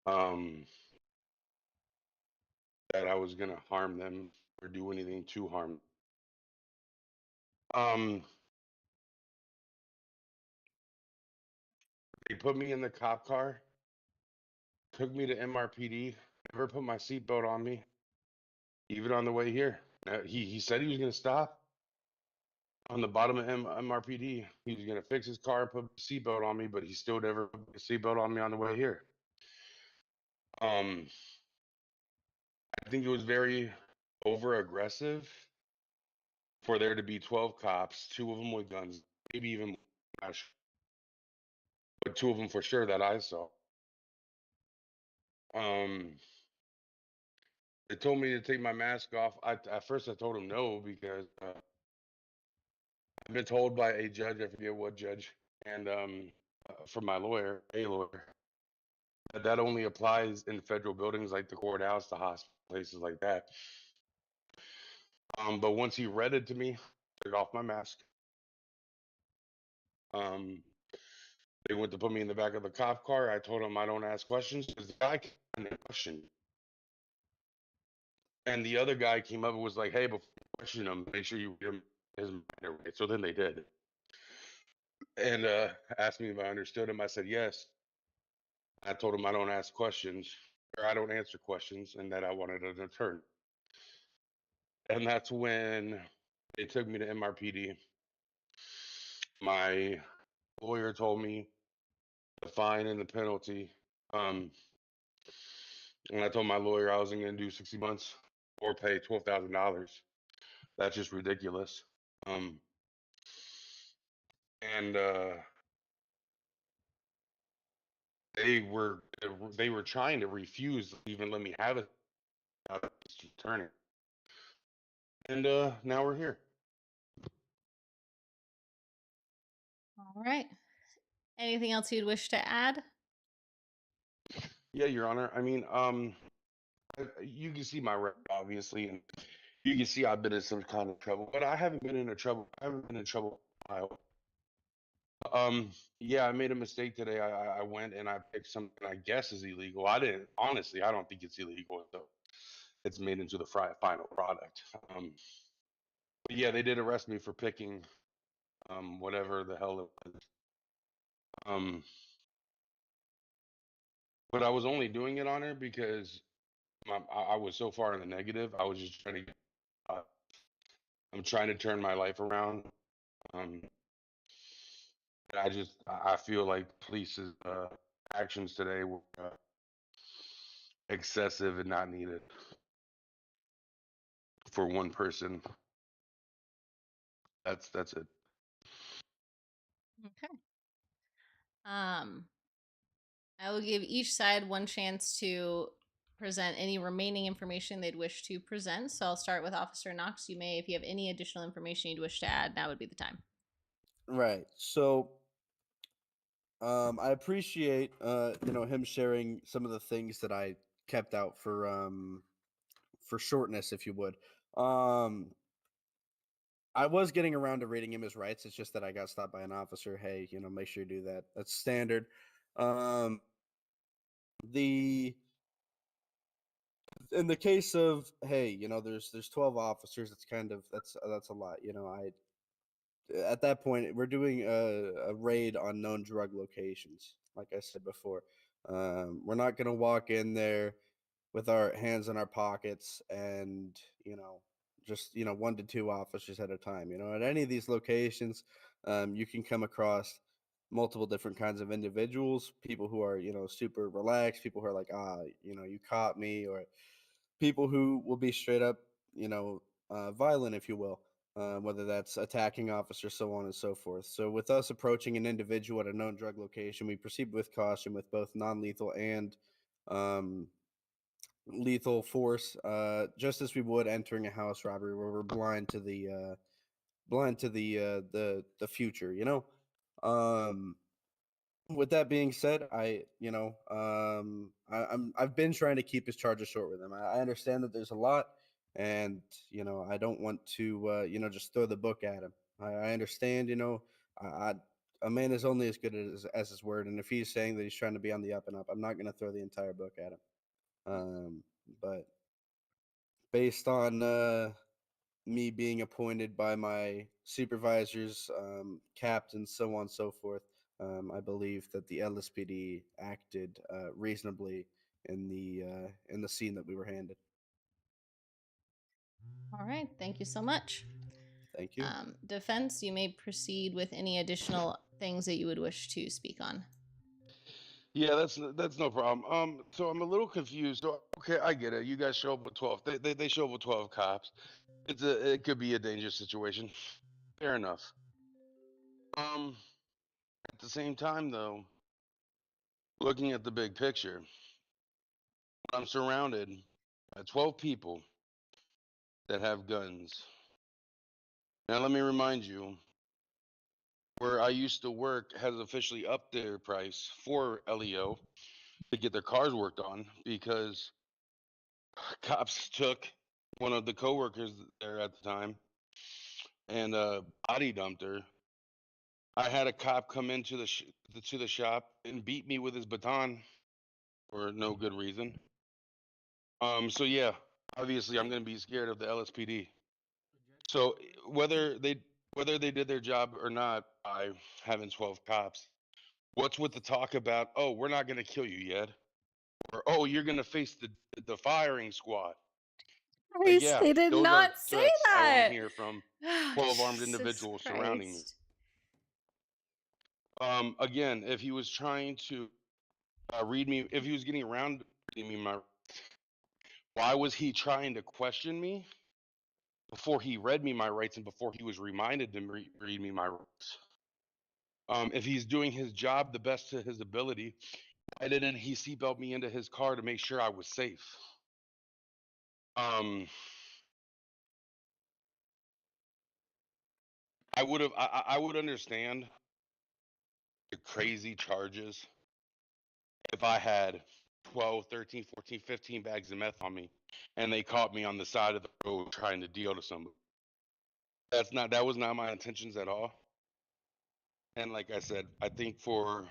that I was going to harm them or do anything to harm. They put me in the cop car, took me to MRPD, never put my seatbelt on me, even on the way here. He said he was going to stop. On the bottom of MRPD, he was going to fix his car and put a seatbelt on me, but he still never put a seatbelt on me on the way here. I think it was very over aggressive for there to be 12 cops, 2 of them with guns, maybe even more, but 2 of them for sure that I saw. They told me to take my mask off. At first I told them no because I've been told by a judge, I forget what judge, and from my lawyer, that only applies in federal buildings like the courthouse, the hospital, places like that. But once he read it to me, I took off my mask. They went to put me in the back of the cop car. I told them I don't ask questions because the guy can't question. And the other guy came up and was like, "Hey, before you question him, make sure you give him his mind right." So then they did, and asked me if I understood him. I said yes. I told him I don't ask questions or I don't answer questions, and that I wanted an attorney. And that's when they took me to MRPD. My lawyer told me the fine and the penalty. And I told my lawyer I wasn't going to do 60 months or pay $12,000. That's just ridiculous. And they were trying to refuse to even let me have it. Attorney. And now we're here. All right. Anything else you'd wish to add? Yeah, Your Honor. I mean, you can see my record, obviously, and you can see I've been in some kind of trouble, but I haven't been in trouble. I haven't been in trouble in a while. Yeah, I made a mistake today. I went and I picked something I guess is illegal. I didn't honestly. I don't think it's illegal until it's made into the final product. But yeah, they did arrest me for picking whatever the hell it was. Um, but I was only doing it on her because I was so far in the negative. I was just trying to. Uh, I'm trying to turn my life around. Um, and I feel like police's actions today were excessive and not needed for one person. That's it. Okay. I will give each side one chance to present any remaining information they'd wish to present. So I'll start with Officer Knox. You may, if you have any additional information you'd wish to add, now would be the time. Right. So I appreciate him sharing some of the things that I kept out for shortness, if you would. I was getting around to reading him his rights. It's just that I got stopped by an officer. Hey, make sure you do that. That's standard. The In the case of, hey, there's 12 officers. It's kind of that's a lot. I At that point we're doing a raid on known drug locations. Like I said before, we're not gonna walk in there with our hands in our pockets and just 1 to 2 officers at a time. At any of these locations, you can come across multiple different kinds of individuals, people who are super relaxed, people who are like, you caught me, or people who will be straight up violent, if you will, whether that's attacking officers, so on and so forth. So with us approaching an individual at a known drug location, we proceed with caution with both non-lethal and um, lethal force, just as we would entering a house robbery where we're blind to the future. With that being said, I've been trying to keep his charges short with him. I understand that there's a lot, and I don't want to just throw the book at him. I understand. A man is only as good as his word, and if he's saying that he's trying to be on the up and up, I'm not going to throw the entire book at him. But based on me being appointed by my supervisors, captains, so on and so forth, I believe that the LSPD acted reasonably in the scene that we were handed. All right. Thank you so much. Thank you. Defense, you may proceed with any additional things that you would wish to speak on. Yeah, that's no problem. So I'm a little confused. So, okay, I get it. You guys show up with 12. They show up with 12 cops. It could be a dangerous situation. Fair enough. At the same time, though, looking at the big picture, I'm surrounded by 12 people that have guns. Now, let me remind you, where I used to work has officially upped their price for LEO to get their cars worked on because cops took one of the coworkers there at the time and body dumped her. I had a cop come into to the shop and beat me with his baton for no good reason. So yeah, obviously I'm gonna be scared of the LSPD. So whether they did their job or not by having 12 cops, what's with the talk about, oh, we're not gonna kill you yet, or oh, you're gonna face the firing squad? Like, yeah, They did those are not say threats I want to that. hear from Oh, 12 armed Jesus individuals surrounding me. Christ. Again, if he was trying to read me, if he was getting around reading me my, why was he trying to question me before he read me my rights and before he was reminded to read me my rights? If he's doing his job the best to his ability, why didn't he seatbelt me into his car to make sure I was safe? I would understand the crazy charges if I had 12, 13, 14, 15 bags of meth on me and they caught me on the side of the road trying to deal to somebody. That was not my intentions at all. And like I said, I think for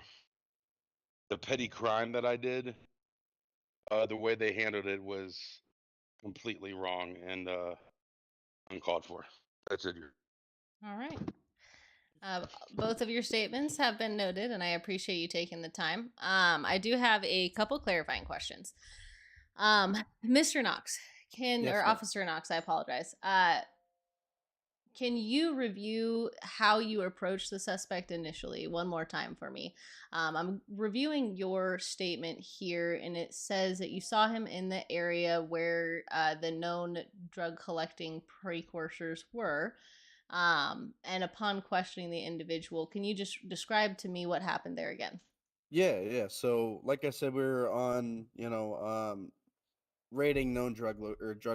the petty crime that I did, the way they handled it was completely wrong and uncalled for. That's it. All right. Both of your statements have been noted, and I appreciate you taking the time. I do have a couple clarifying questions. Mr. Knox, Yes, or ma'am. Officer Knox, I apologize. Can you review how you approached the suspect initially one more time for me? I'm reviewing your statement here, and it says that you saw him in the area where the known drug collecting precursors were. And upon questioning the individual, can you just describe to me what happened there again? Yeah. So, like I said, we were on, rating known drug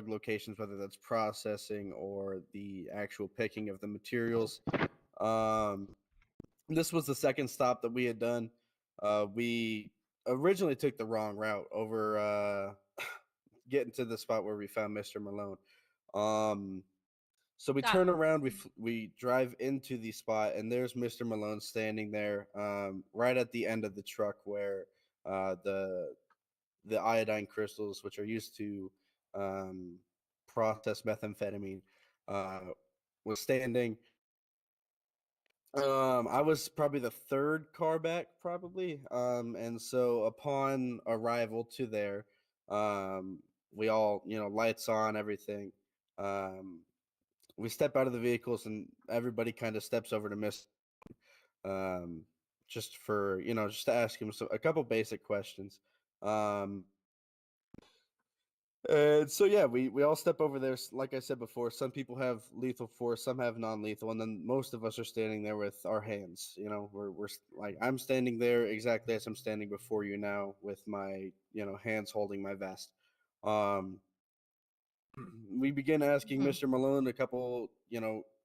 locations, whether that's processing or the actual picking of the materials. Um, this was the second stop that we had done. We originally took the wrong route over getting to the spot where we found Mr. Malone. So we Got turn around, we drive into the spot, and there's Mr. Malone standing there, right at the end of the truck where the iodine crystals, which are used to process methamphetamine, uh, was standing. I was probably the third car back, probably. And so upon arrival to there, um, we all, lights on, everything. Um, we step out of the vehicles, and everybody kind of steps over to Miss, um, just for, just to ask him a couple basic questions. Um, and so yeah, we all step over there. Like I said before, some people have lethal force, some have non-lethal, and then most of us are standing there with our hands. Like I'm standing there exactly as I'm standing before you now, with my hands holding my vest. Um, we begin asking Mr. Malone a couple,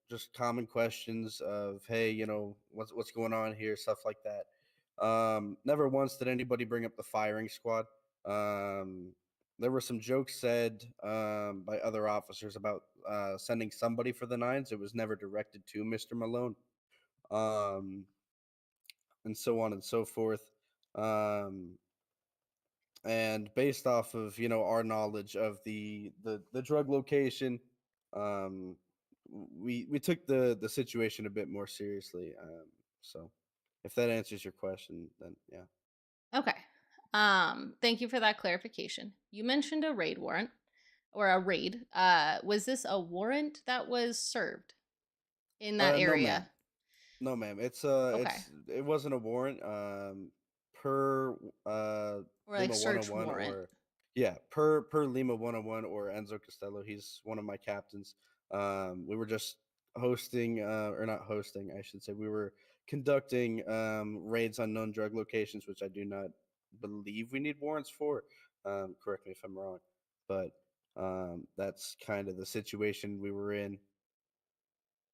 just common questions of, hey, what's going on here, stuff like that. Never once did anybody bring up the firing squad. Um, there were some jokes said by other officers about sending somebody for the nines. It was never directed to Mr. Malone, um, and so on and so forth. Um, and based off of our knowledge of the drug location, um, we took the situation a bit more seriously. So, if that answers your question, then yeah. Okay. Thank you for that clarification. You mentioned a raid warrant or a raid. Was this a warrant that was served in that No, ma'am. area? No, ma'am. Okay. It wasn't a warrant. Per Or like Lima search 101, warrant. or yeah, per Lima 101 or Enzo Costello. He's one of my captains. We were just hosting, or not hosting, I should say. We were conducting raids on known drug locations, which I do not believe we need warrants for. Correct me if I'm wrong, but that's kind of the situation we were in.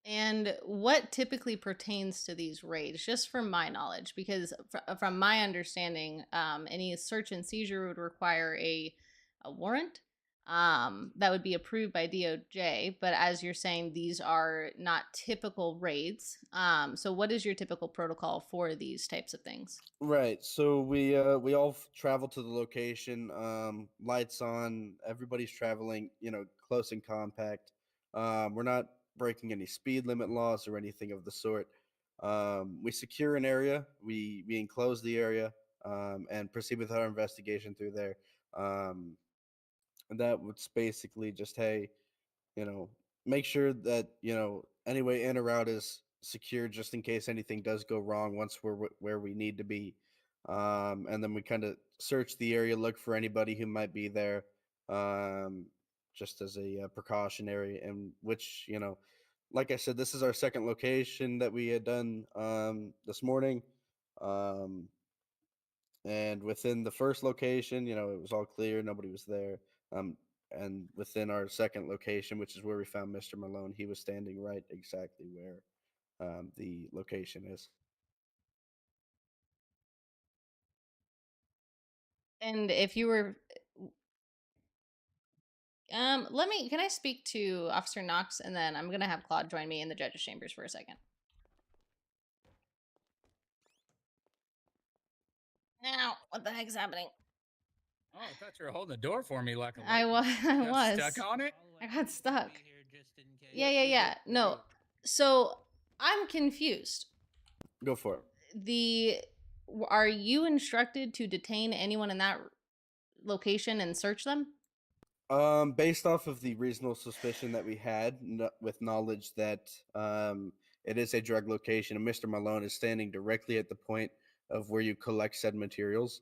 And what typically pertains to these raids, just from my knowledge? Because from my understanding, any search and seizure would require a warrant that would be approved by DOJ. But as you're saying, these are not typical raids. So what is your typical protocol for these types of things? Right. So we all travel to the location, lights on, everybody's traveling, close and compact. We're not breaking any speed limit laws or anything of the sort. We secure an area, we enclose the area, and proceed with our investigation through there. And that was basically just, hey, you know, make sure that, any way in or out is secure, just in case anything does go wrong once we're where we need to be. And then we kind of search the area, look for anybody who might be there, just as a precautionary, and which, like I said, this is our second location that we had done this morning. Um, and within the first location, it was all clear, nobody was there. And within our second location, which is where we found Mr. Malone, he was standing right exactly where the location is. And if you were, can I speak to Officer Knox, and then I'm gonna have Claude join me in the judge's chambers for a second. Ow, what the heck's happening? Oh, I thought you were holding the door for me like a I lady. I Got was. stuck on it? I got stuck. Yeah, Yep, yeah, you're yeah. good, you're No. good. So I'm confused. Go for it. Are you instructed to detain anyone in that location and search them? Based off of the reasonable suspicion that we had, with knowledge that it is a drug location, and Mr. Malone is standing directly at the point of where you collect said materials,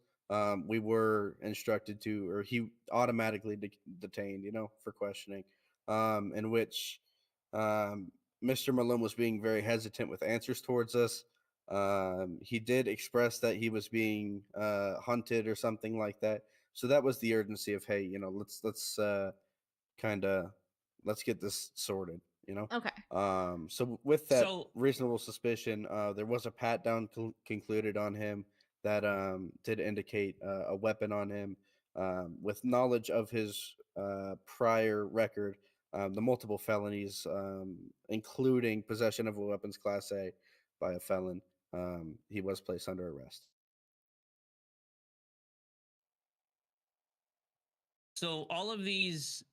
we were instructed to, or he automatically detained, for questioning, in which Mr. Malone was being very hesitant with answers towards us. He did express that he was being hunted or something like that. So that was the urgency of, hey, let's kind of let's get this sorted. Okay. So with that So- reasonable suspicion, there was a pat down concluded on him that did indicate a weapon on him. With knowledge of his prior record, the multiple felonies, including possession of a weapons class A by a felon, he was placed under arrest. So all of these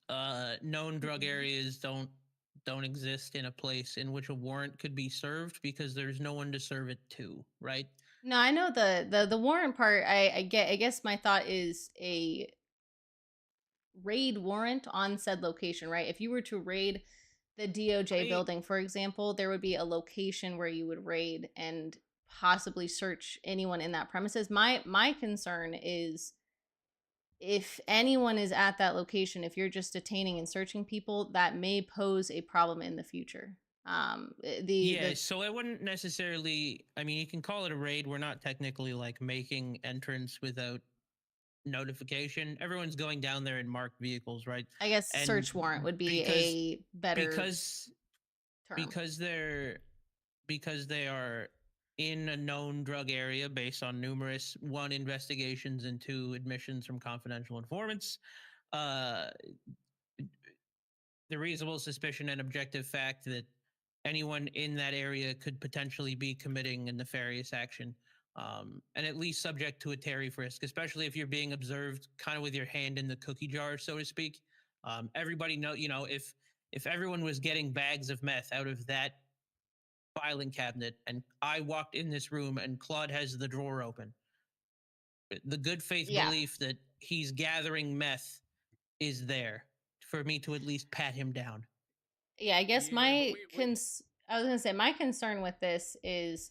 known drug areas don't exist in a place in which a warrant could be served because there's no one to serve it to, right? No, I know the warrant part. I get. I guess my thought is a raid warrant on said location, right? If you were to raid the DOJ building, for example, there would be a location where you would raid and possibly search anyone in that premises. My concern is if anyone is at that location, if you're just detaining and searching people, that may pose a problem in the future. So I wouldn't necessarily. I mean, you can call it a raid. We're not technically like making entrance without notification. Everyone's going down there in marked vehicles, right? I guess And search warrant would be a better because term. because they are in a known drug area based on numerous investigations and 2 admissions from confidential informants. The reasonable suspicion and objective fact that anyone in that area could potentially be committing a nefarious action, and at least subject to a Terry frisk, especially if you're being observed kind of with your hand in the cookie jar, so to speak. Everybody if everyone was getting bags of meth out of that filing cabinet and I walked in this room and Claude has the drawer open, the good faith belief that he's gathering meth is there for me to at least pat him down. Yeah, I guess I was gonna say my concern with this is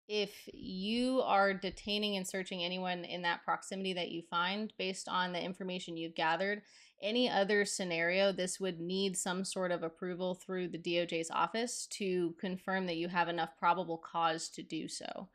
if you are detaining and searching anyone in that proximity that you find based on the information you've gathered, any other scenario, this would need some sort of approval through the DOJ's office to confirm that you have enough probable cause to do so.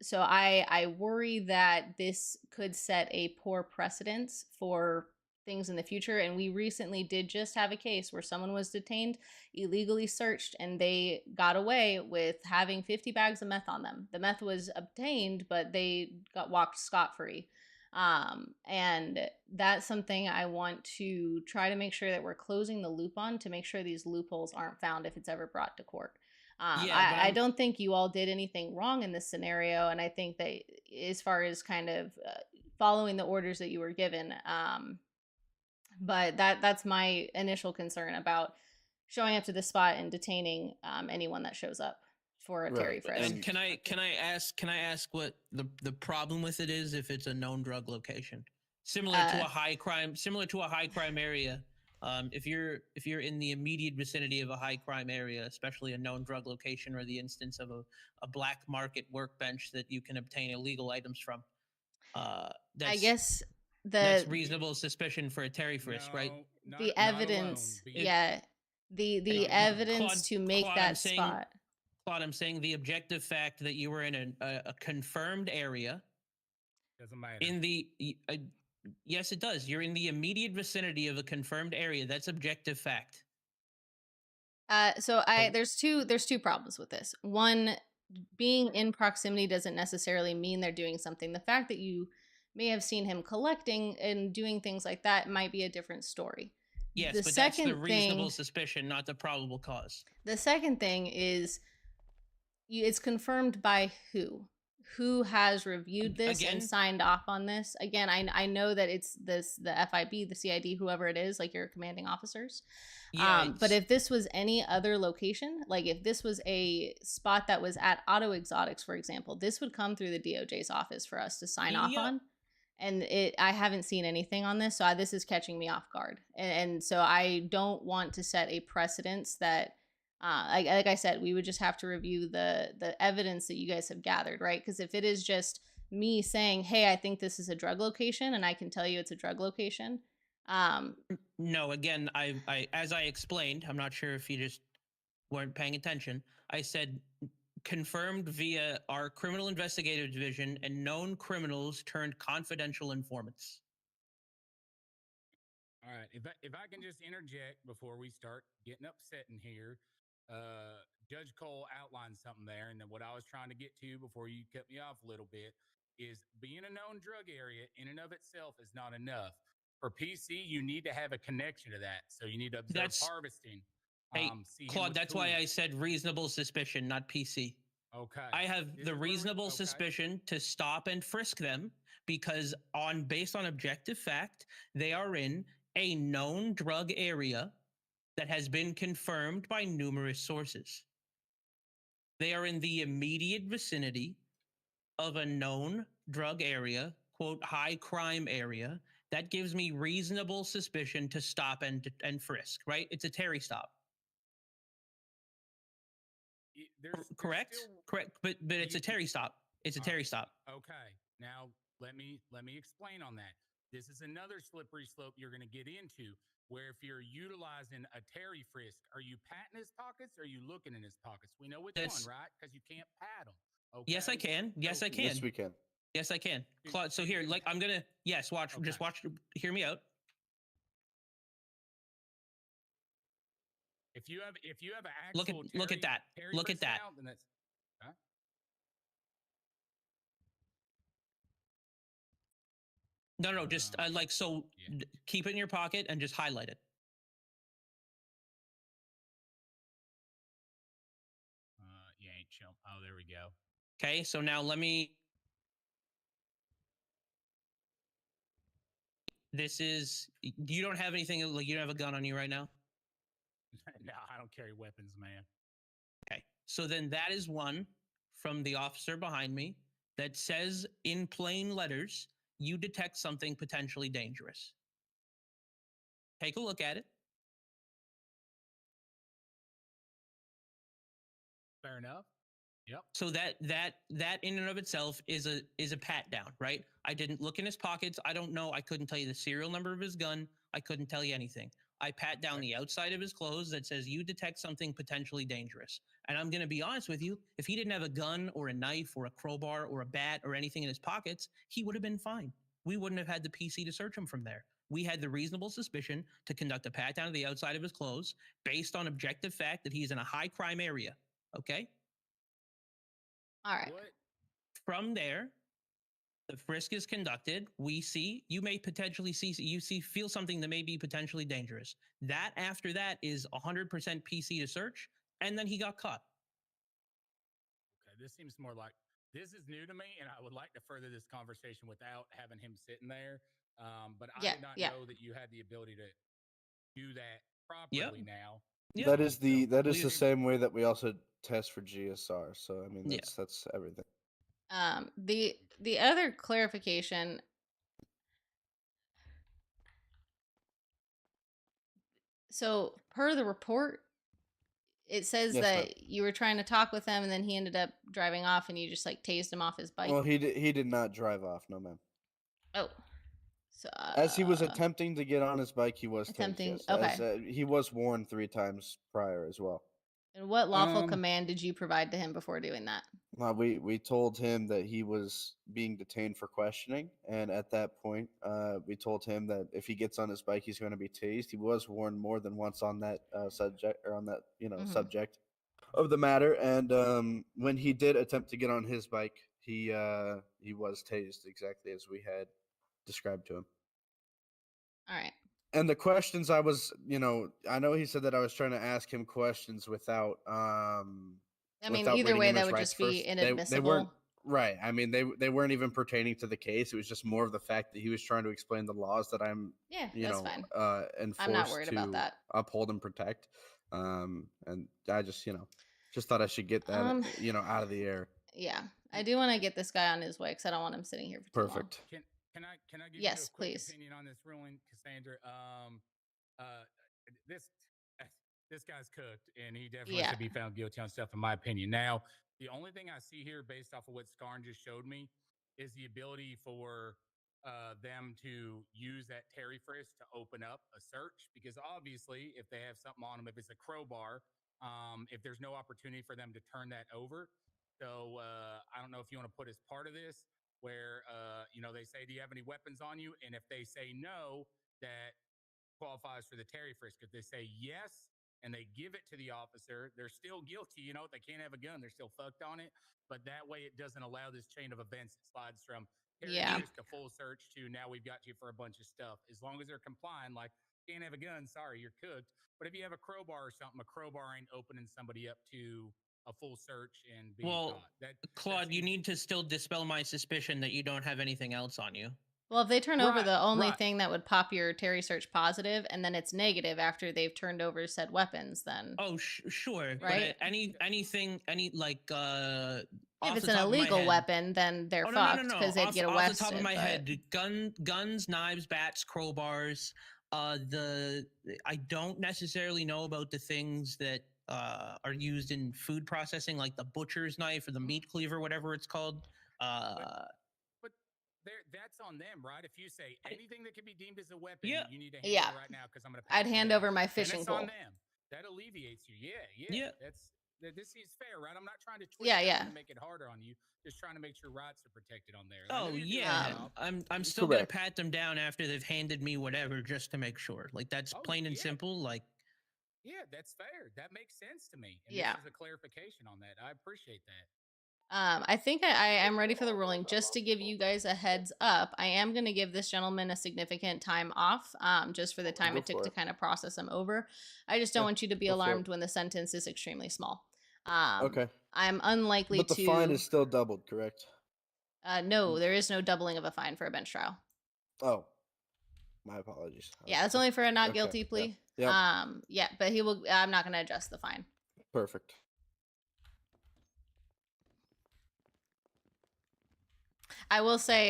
So I worry that this could set a poor precedence for things in the future. And we recently did just have a case where someone was detained, illegally searched, and they got away with having 50 bags of meth on them. The meth was obtained, but they got walked scot-free. And that's something I want to try to make sure that we're closing the loop on, to make sure these loopholes aren't found if it's ever brought to court. I don't think you all did anything wrong in this scenario, and I think that as far as kind of following the orders that you were given, but that's my initial concern about showing up to the spot and detaining anyone that shows up for a Terry frisk. And can I ask what the problem with it is if it's a known drug location, similar to a high crime area? If you're in the immediate vicinity of a high crime area, especially a known drug location, or the instance of a black market workbench that you can obtain illegal items from, I guess that's reasonable suspicion for a Terry frisk, right? The evidence, the evidence to make that spot. Claude, I'm saying the objective fact that you were in a confirmed area. Doesn't matter. In the yes, it does. You're in the immediate vicinity of a confirmed area. That's objective fact. There's two problems with this. One, being in proximity doesn't necessarily mean they're doing something. The fact that you may have seen him collecting and doing things like that might be a different story. Yes, but that's the reasonable suspicion, not the probable cause. The second thing is, it's confirmed by who? who has reviewed this Again? and signed off on this. Again, I know that it's the FIB, the CID, whoever it is, like your commanding officers. Yeah, But if this was any other location, like if this was a spot that was at Auto Exotics, for example, this would come through the DOJ's office for us to sign off Yep. on. And I haven't seen anything on this, so this is catching me off guard. And so I don't want to set a precedence that, like I said, we would just have to review the evidence that you guys have gathered, right? Because if it is just me saying, "Hey, I think this is a drug location," and I can tell you it's a drug location. No, again, I as I explained, I'm not sure if you just weren't paying attention. I said confirmed via our criminal investigative division and known criminals turned confidential informants. All right, if I can just interject before we start getting upset in here, Judge Cole outlined something there, and then what I was trying to get to before you cut me off a little bit is being a known drug area in and of itself is not enough. For PC, you need to have a connection to that, so you need to observe harvesting. Hey, Claude, that's why I said reasonable suspicion, not PC. Okay. I have the reasonable suspicion to stop and frisk them because based on objective fact, they are in a known drug area that has been confirmed by numerous sources. They are in the immediate vicinity of a known drug area, quote, high crime area. That gives me reasonable suspicion to stop and frisk, right? It's a Terry stop. Correct, but it's a Terry stop. It's a Terry stop. Okay, now let me explain on that. This is another slippery slope you're going to get into, where if you're utilizing a Terry frisk, are you patting his pockets or are you looking in his pockets? We know which one, right? Because you can't pat them. Okay? Yes, I can. Yes, I can. Yes, we can. Yes, I can. Claude, so here, like I'm gonna watch. Okay. Just watch. Hear me out. If you have an actual look at that. Terry Look at frisk that. out, then that's huh? No, just keep it in your pocket and just highlight it. You ain't chill. Oh, there we go. Okay, so now let me. This is you don't have anything like you don't have a gun on you right now. No, I don't carry weapons, man. Okay, so then that is one from the officer behind me that says in plain letters, you detect something potentially dangerous. Take a look at it. Fair enough. Yep. So that in and of itself is a pat down, right? I didn't look in his pockets. I don't know. I couldn't tell you the serial number of his gun. I couldn't tell you anything. I pat down the outside of his clothes that says you detect something potentially dangerous. And I'm going to be honest with you, if he didn't have a gun or a knife or a crowbar or a bat or anything in his pockets, he would have been fine. We wouldn't have had the PC to search him from there. We had the reasonable suspicion to conduct a pat down of the outside of his clothes based on objective fact that he's in a high crime area. Okay? All right. From there, the frisk is conducted. We see you may potentially feel something that may be potentially dangerous. That after that is 100% PC to search, and then he got caught. Okay, this seems more like this is new to me, and I would like to further this conversation without having him sitting there. But I did not know that you had the ability to do that properly now. That is the same way that we also test for GSR. So I mean that's everything. The other clarification. So per the report, it says that you were trying to talk with him, and then he ended up driving off, and you just like tased him off his bike. Well, he did not drive off, no ma'am. Oh, so as he was attempting to get on his bike, he was attempting. Tased, yes. Okay, he was warned 3 times prior as well. And what lawful command did you provide to him before doing that? We told him that he was being detained for questioning, and at that point, we told him that if he gets on his bike, he's going to be tased. He was warned more than once on that subject, or on that subject of the matter. And when he did attempt to get on his bike, he was tased exactly as we had described to him. All right. And the questions I was, I know he said that I was trying to ask him questions without. I mean, either way, that would just be inadmissible. Right. I mean, they weren't even pertaining to the case. It was just more of the fact that he was trying to explain the laws that I'm, Yeah, you that's know, fine. enforced I'm not worried about to that. uphold and protect. And I just, just thought I should get that, out of the air. Yeah, I do want to get this guy on his way because I don't want him sitting here for too long. Perfect. Can I give you Yes, a quick please. opinion on this ruling, Cassandra? This this guy's cooked, and he definitely Yeah. should be found guilty on stuff, in my opinion. Now, the only thing I see here, based off of what Scarn just showed me, is the ability for them to use that Terry frisk to open up a search. Because obviously, if they have something on them, if it's a crowbar, if there's no opportunity for them to turn that over. So I don't know if you want to put as part of this where they say, "Do you have any weapons on you?" And if they say no, that qualifies for the Terry frisk. If they say yes and they give it to the officer, they're still guilty. They can't have a gun; they're still fucked on it. But that way, it doesn't allow this chain of events that slides from Terry frisk to full search to now we've got you for a bunch of stuff. As long as they're complying, like can't have a gun, sorry, you're cooked. But if you have a crowbar or something, a crowbar ain't opening somebody up to a full search and being caught. Claude, you need to still dispel my suspicion that you don't have anything else on you. Well, if they turn over Right, the only right. thing that would pop your Terry search positive, and then it's negative after they've turned over said weapons, then Oh, sure. Right? But anything, like if off it's the an top of my illegal head- weapon, then they're Oh, fucked no. because they'd Off, get off arrested. the top of my but- head, guns, knives, bats, crowbars. I don't necessarily know about the things that are used in food processing, like the butcher's knife or the meat cleaver, whatever it's called. But that's on them, right? If you say anything that can be deemed as a weapon, Yeah. you need to hand Yeah. it right now because I'm going to. I'd hand over my fishing and it's pole. on them. That alleviates you. Yeah. This seems fair, right? I'm not trying to twist Yeah, it yeah. to make it harder on you. Just trying to make sure rights are protected on there. Oh yeah, I'm still gonna pat them down after they've handed me whatever, just to make sure. Like that's plain and simple. Like Yeah, that's fair. That makes sense to me. And Yeah. this is a clarification on that. I appreciate that. I think I am ready for the ruling. Just to give you guys a heads up, I am going to give this gentleman a significant time off, just for the time Go it took for to it. kind of process him over. I just don't Yeah, want you to be go for it. alarmed when the sentence is extremely small. Okay. I'm unlikely But the to. fine is still doubled, correct? No, there is no doubling of a fine for a bench trial. Oh, my apologies. Yeah, that's only for a not Okay, guilty yeah, plea. yep. Yeah, but he will. I'm not going to adjust the fine. Perfect. I will say,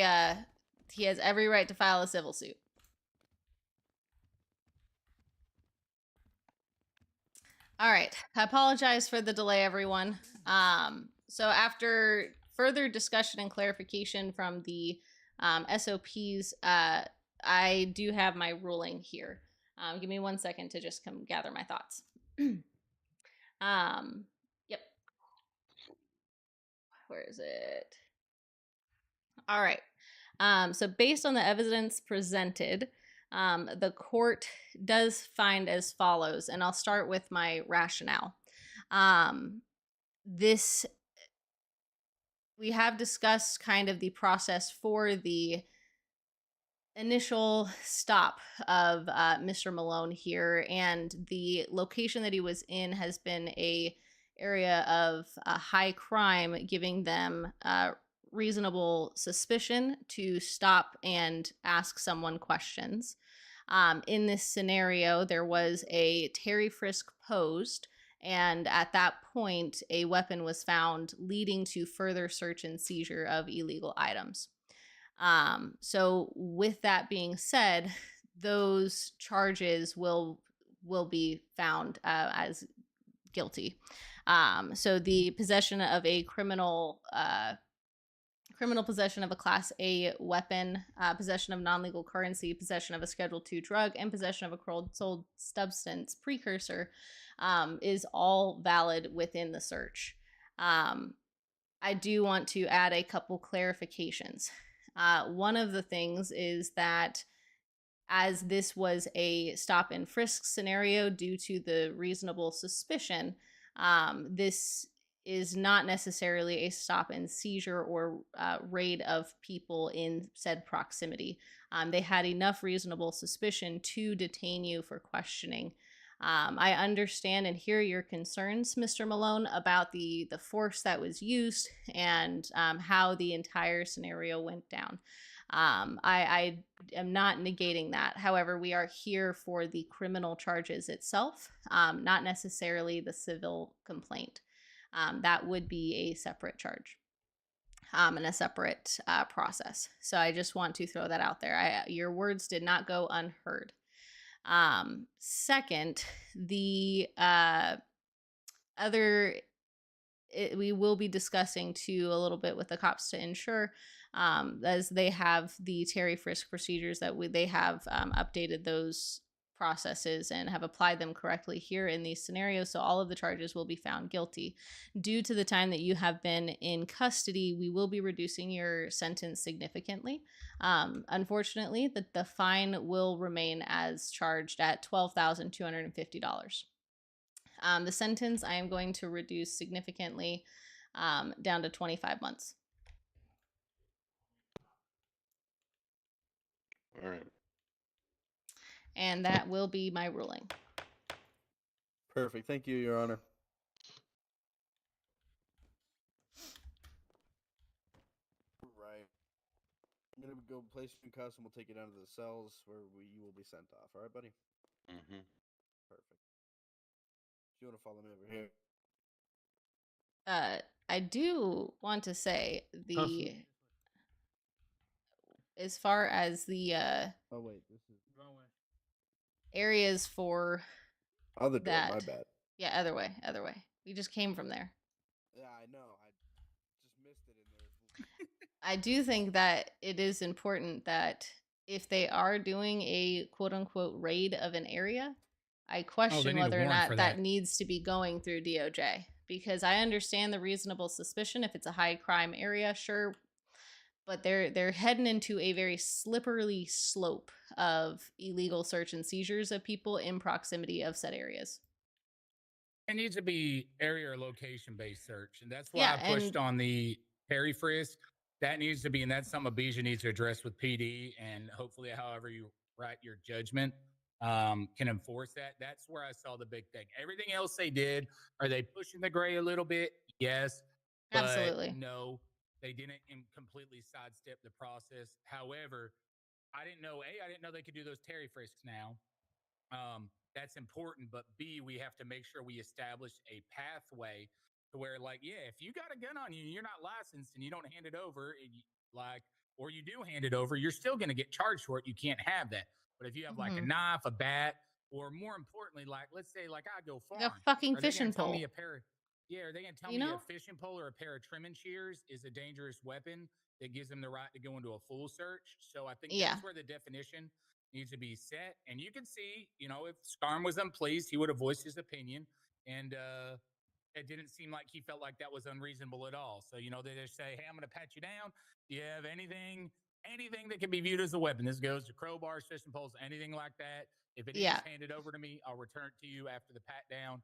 he has every right to file a civil suit. All right. I apologize for the delay, everyone. So after further discussion and clarification from the SOPs, I do have my ruling here. Give me 1 second to just come gather my thoughts. Yep. Where is it? All right. So based on the evidence presented, the court does find as follows, and I'll start with my rationale. We have discussed kind of the process for the initial stop of Mr. Malone here, and the location that he was in has been a area of high crime, giving them reasonable suspicion to stop and ask someone questions. In this scenario, there was a Terry frisk posed, and at that point, a weapon was found, leading to further search and seizure of illegal items. So with that being said, those charges will be found as guilty. So the possession of a criminal possession of a Class A weapon, possession of non-legal currency, possession of a Schedule II drug, and possession of a controlled substance precursor is all valid within the search. I do want to add a couple clarifications. One of the things is that as this was a stop and frisk scenario due to the reasonable suspicion, this is not necessarily a stop and seizure or raid of people in said proximity. They had enough reasonable suspicion to detain you for questioning. I understand and hear your concerns, Mr. Malone, about the force that was used and how the entire scenario went down. I am not negating that. However, we are here for the criminal charges itself, not necessarily the civil complaint. That would be a separate charge. And a separate process. So I just want to throw that out there. Your words did not go unheard. Second, the we will be discussing too a little bit with the cops to ensure, as they have the Terry frisk procedures, that they have updated those processes and have applied them correctly here in these scenarios. So all of the charges will be found guilty. Due to the time that you have been in custody, we will be reducing your sentence significantly. Unfortunately, the fine will remain as charged at $12,250. The sentence I am going to reduce significantly down to 25 months. All right. And that will be my ruling. Perfect. Thank you, Your Honor. Right. I'm gonna go place you in custody. We'll take you down to the cells where you will be sent off. All right, buddy. Mm-hmm. Perfect. Do you want to follow me over here? I do want to say as far as the oh wait, this is areas for other door. that. My bad. Yeah, other way. We just came from there. Yeah, I know. I just missed it in there. I do think that it is important that if they are doing a quote unquote raid of an area, I question need a whether or warrant not for that that. needs to be going through DOJ, because I understand the reasonable suspicion if it's a high crime area, sure, but they're heading into a very slippery slope of illegal search and seizures of people in proximity of said areas. It needs to be area or location based search, and that's why Yeah, I pushed and on the Terry frisk. That needs to be, and that's something Abijah needs to address with PD, and hopefully, however you write your judgment, can enforce that. That's where I saw the big thing. Everything else they did, are they pushing the gray a little bit? Yes, but absolutely. no, they didn't completely sidestep the process. However, I didn't know they could do those Terry frisks now. That's important, but B, we have to make sure we establish a pathway to where, like, yeah, if you got a gun on you and you're not licensed and you don't hand it over, or you do hand it over, you're still going to get charged for it. You can't have that. But if you have like a knife, a bat, or more importantly, like, let's say, like, I go farm, a fucking are they fishing gonna tell pole. me a pair of, are they going to tell me a fishing pole or a pair of trimming shears is a dangerous weapon that gives them the right to go into a full search? So I think that's where the definition needs to be set. And you can see, if Scarm was unpleased, he would have voiced his opinion. And it didn't seem like he felt like that was unreasonable at all. So, they just say, hey, I'm going to pat you down. Do you have anything that can be viewed as a weapon? This goes to crowbars, fishing poles, anything like that. If it is handed over to me, I'll return it to you after the pat down.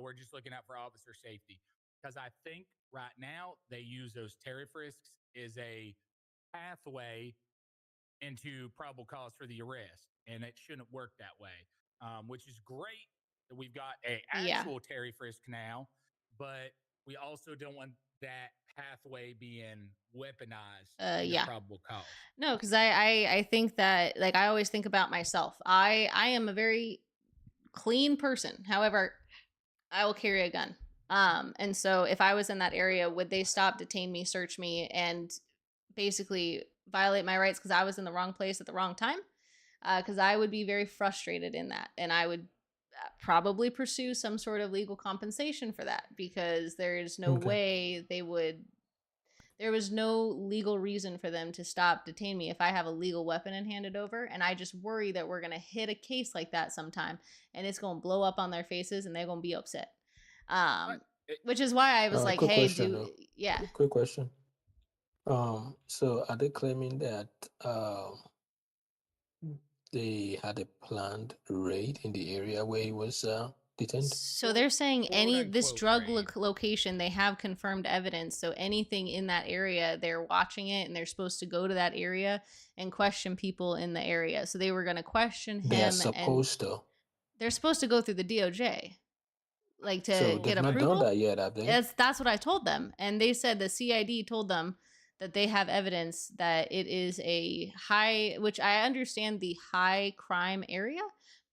We're just looking out for officer safety. Because I think right now they use those Terry frisks as a pathway into probable cause for the arrest, and it shouldn't work that way. Which is great that we've got a actual Terry frisk now, but we also don't want that pathway being weaponized into probable cause. No, because I think that, like, I always think about myself. I am a very clean person. However, I will carry a gun. And so if I was in that area, would they stop, detain me, search me, and basically violate my rights because I was in the wrong place at the wrong time? Because I would be very frustrated in that, and I would probably pursue some sort of legal compensation for that, because there is no way they would. There was no legal reason for them to stop, detain me if I have a legal weapon and hand it over. And I just worry that we're going to hit a case like that sometime and it's going to blow up on their faces and they're going to be upset. Which is why I was like, quick hey, question, quick question. So are they claiming that they had a planned raid in the area where he was detained? So they're saying this drug location, they have confirmed evidence. So anything in that area, they're watching it, and they're supposed to go to that area and question people in the area. So they were going to question him. They are supposed to. they're supposed to go through the DOJ, like to So get they've not done approval. that yet, have they? That's what I told them, and they said the CID told them that they have evidence that it is a high, which I understand the high crime area,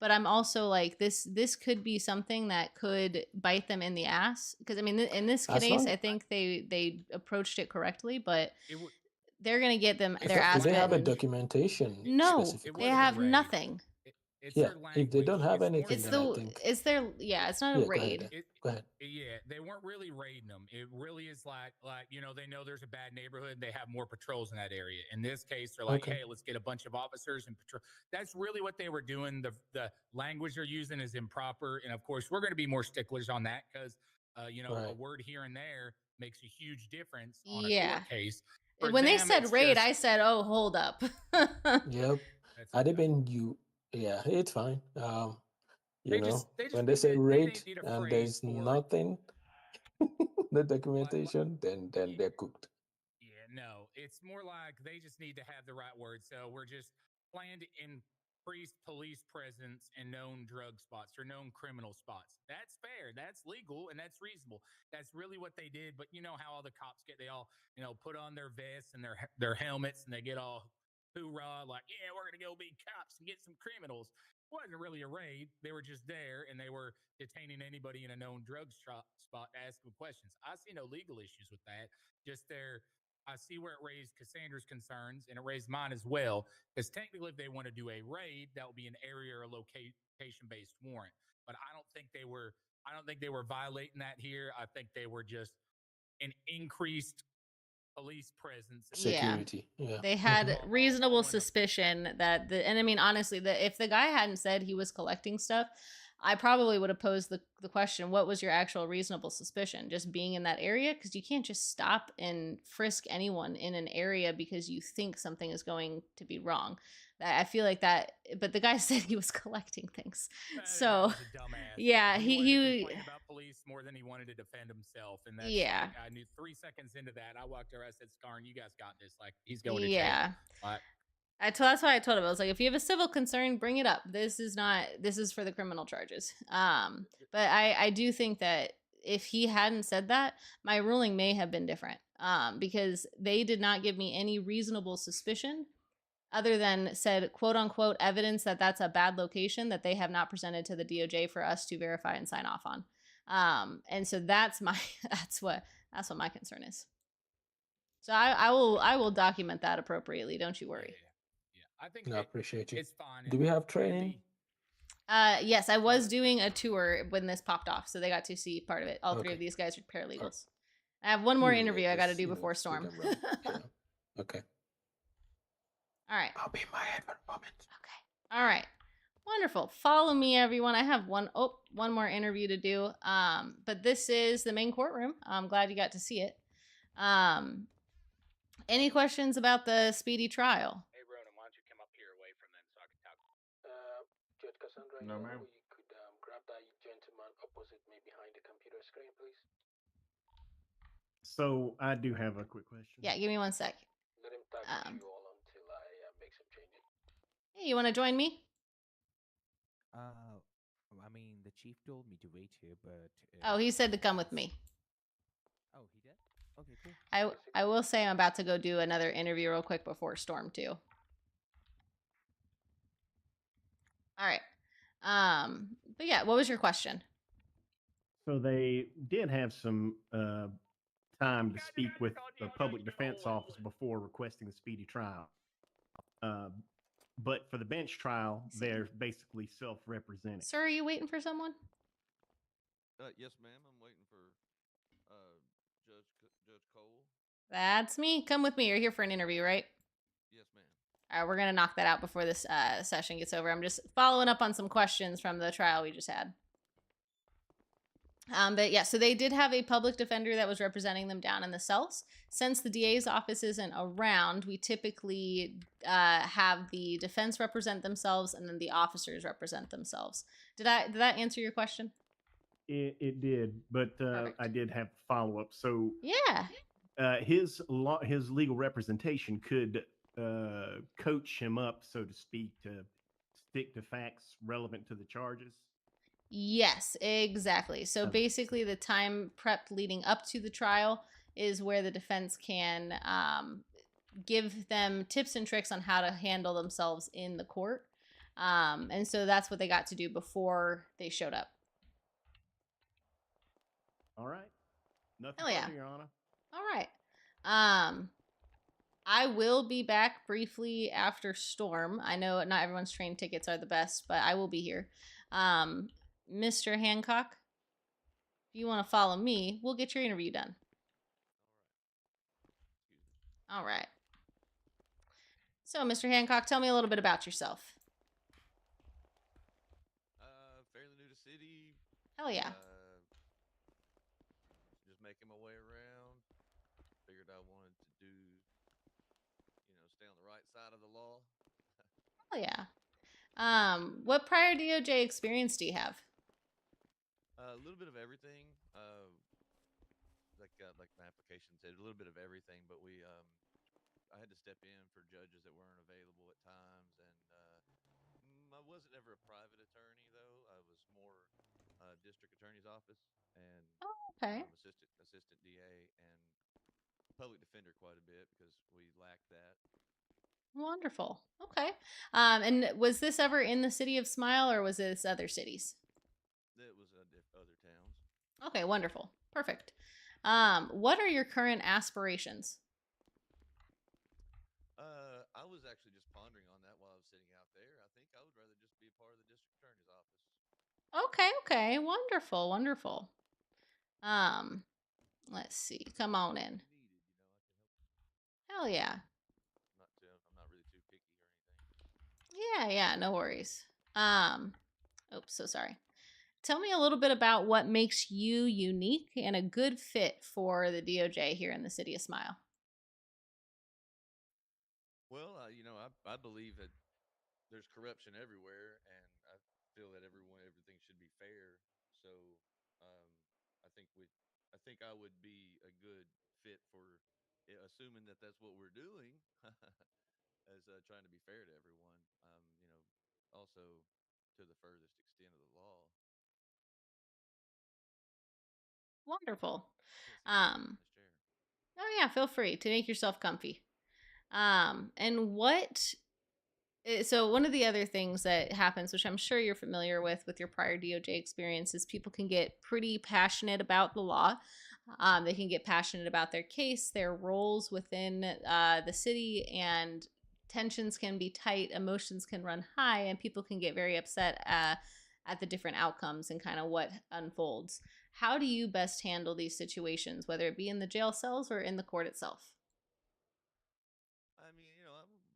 but I'm also like this could be something that could bite them in the ass, because I mean in this As case long I think they approached it correctly, but It would. they're gonna get them It's their their ass do they have a bitten. documentation No, It specifically? they wasn't a have raid. nothing. It's Yeah, their if they language. don't have It's more anything, It's then I the think. it's their yeah. It's not a Yeah, go ahead. raid. Then. Go ahead. Yeah, they weren't really raiding them. It really is like you know, they know there's a bad neighborhood. They have more patrols in that area. In this case, they're like, Okay. hey, let's get a bunch of officers and patrol. That's really what they were doing. The language they're using is improper, and of course, we're going to be more sticklers on that because you know, a Right. word here and there makes a huge difference on a Yeah. court case. For When they them, said it's raid, just I said, "Oh, hold up." Yep. that's Had it okay. been you, yeah, it's fine. You They know, just when they say they raid need a and phrase there's for it. nothing, no documentation, then they're cooked. Yeah, no, it's more like they just need to have the right word. So we're just planned to increase police presence in known drug spots or known criminal spots. That's fair. That's legal and that's reasonable. That's really what they did. But you know how all the cops get, they all, you know, put on their vests and their helmets and they get all hoorah, like, yeah, we're going to go be cops and get some criminals. It wasn't really a raid. They were just there and they were detaining anybody in a known drug spot to ask them questions. I see no legal issues with that. Just I see where it raised Cassandra's concerns and it raised mine as well. Because technically, if they want to do a raid, that would be an area or location-based warrant. But I don't think they were. I don't think they were violating that here. I think they were just an increased police presence. Yeah. Security. Yeah. They had reasonable suspicion that and I mean honestly, if the guy hadn't said he was collecting stuff, I probably would have posed the question, what was your actual reasonable suspicion? Just being in that area? Because you can't just stop and frisk anyone in an area because you think something is going to be wrong. I feel like that, but the guy said he was collecting things. So, That was a dumbass. yeah, He wanted to he complain about police more than he wanted to defend himself, and that's yeah. like I knew 3 seconds into that. I walked over. I said, "Scarn, you guys got this. Like he's going to Yeah. jail." Like, That's why I told him. I was like, if you have a civil concern, bring it up. This is for the criminal charges. But I do think that if he hadn't said that, my ruling may have been different. Because they did not give me any reasonable suspicion other than said quote unquote evidence that that's a bad location that they have not presented to the DOJ for us to verify and sign off on. And so that's what my concern is. So I will document that appropriately. Don't you worry. I think I appreciate you. it's fine. Do we have training? Yes, I was doing a tour when this popped off, so they got to see part of it. All three Okay. of these guys are paralegals. I have one more Yeah, interview I got to just, do you know, before just take Storm. them around. Yeah. Okay. All right. I'll be in my head for a moment. All right. Wonderful. Follow me, everyone. I have one more interview to do. But this is the main courtroom. I'm glad you got to see it. Any questions about the speedy trial? Hey, Ronan, why don't you come up here away from them so I can talk? Judge Cassandra, No, ma'am. you could grab that gentleman opposite me behind the computer screen, please. So I do have a quick question. Yeah, give me 1 sec. Let him talk with you all until I make some changes. Hey, you want to join me? I mean, the chief told me to wait here, but. Oh, he said to come with me. Oh, he did? Okay, cool. I will say I'm about to go do another interview real quick before Storm too. All right. But yeah, what was your question? So they did have some time to speak with the public defense office before requesting the speedy trial. But for the bench trial, they're basically self-representing. Sir, are you waiting for someone? Yes, ma'am. I'm waiting for Judge Cole. That's me. Come with me. You're here for an interview, right? Yes, ma'am. All right, we're going to knock that out before this session gets over. I'm just following up on some questions from the trial we just had. But yeah, so they did have a public defender that was representing them down in the cells. Since the DA's office isn't around, we typically have the defense represent themselves and then the officers represent themselves. Did that answer your question? It did, but I did have follow-up. So yeah, his legal representation could coach him up, so to speak, to stick to facts relevant to the charges. Yes, exactly. So Okay. basically, the time prepped leading up to the trial is where the defense can give them tips and tricks on how to handle themselves in the court. And so that's what they got to do before they showed up. All right. Nothing Hell yeah. further, Your Honor. All right. I will be back briefly after Storm. I know not everyone's train tickets are the best, but I will be here. Mr. Hancock, if you want to follow me, we'll get your interview done. All right. So, Mr. Hancock, tell me a little bit about yourself. Fairly new to city. Hell yeah. Just making my way around. Figured I wanted to do, stay on the right side of the law. Hell yeah. What prior DOJ experience do you have? A little bit of everything. Like my application said, a little bit of everything. But I had to step in for judges that weren't available at times, and I wasn't ever a private attorney though. I was more district attorney's office and Okay. assistant DA and public defender quite a bit because we lacked that. Wonderful. Okay. And was this ever in the city of Smile, or was this other cities? It was other towns. Okay, wonderful. Perfect. What are your current aspirations? I was actually just pondering on that while I was sitting out there. I think I would rather just be a part of the district attorney's office. Okay. Wonderful. Let's see. Come on in. Hell yeah. I'm not really too picky or anything. Yeah, no worries. Oops, so sorry. Tell me a little bit about what makes you unique and a good fit for the DOJ here in the city of Smile. Well, I believe that there's corruption everywhere, and I feel that everything should be fair. So, I think I would be a good fit for, assuming that that's what we're doing, as trying to be fair to everyone. Also to the furthest extent of the law. Wonderful. Oh yeah, feel free to make yourself comfy. And what so one of the other things that happens, which I'm sure you're familiar with your prior DOJ experience, is people can get pretty passionate about the law. They can get passionate about their case, their roles within the city, and tensions can be tight, emotions can run high, and people can get very upset at the different outcomes and kind of what unfolds. How do you best handle these situations, whether it be in the jail cells or in the court itself? I mean, I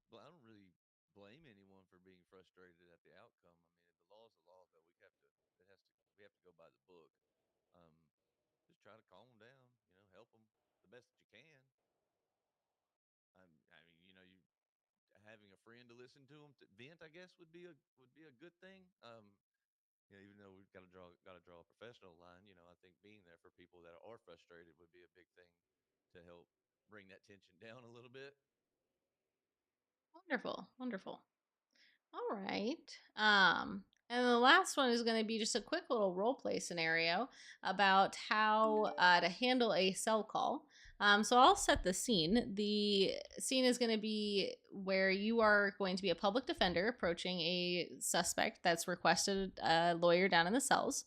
don't really blame anyone for being frustrated at the outcome. I mean, the law is the law, but we have to go by the book. Um, just try to calm them down. Help them the best that you can. I mean, you having a friend to listen to them to vent, I guess, would be a good thing. Even though we've got to draw a professional line, I think being there for people that are frustrated would be a big thing to help bring that tension down a little bit. Wonderful. All right. And the last one is going to be just a quick little role play scenario about how to handle a cell call. So I'll set the scene. The scene is going to be where you are going to be a public defender approaching a suspect that's requested a lawyer down in the cells.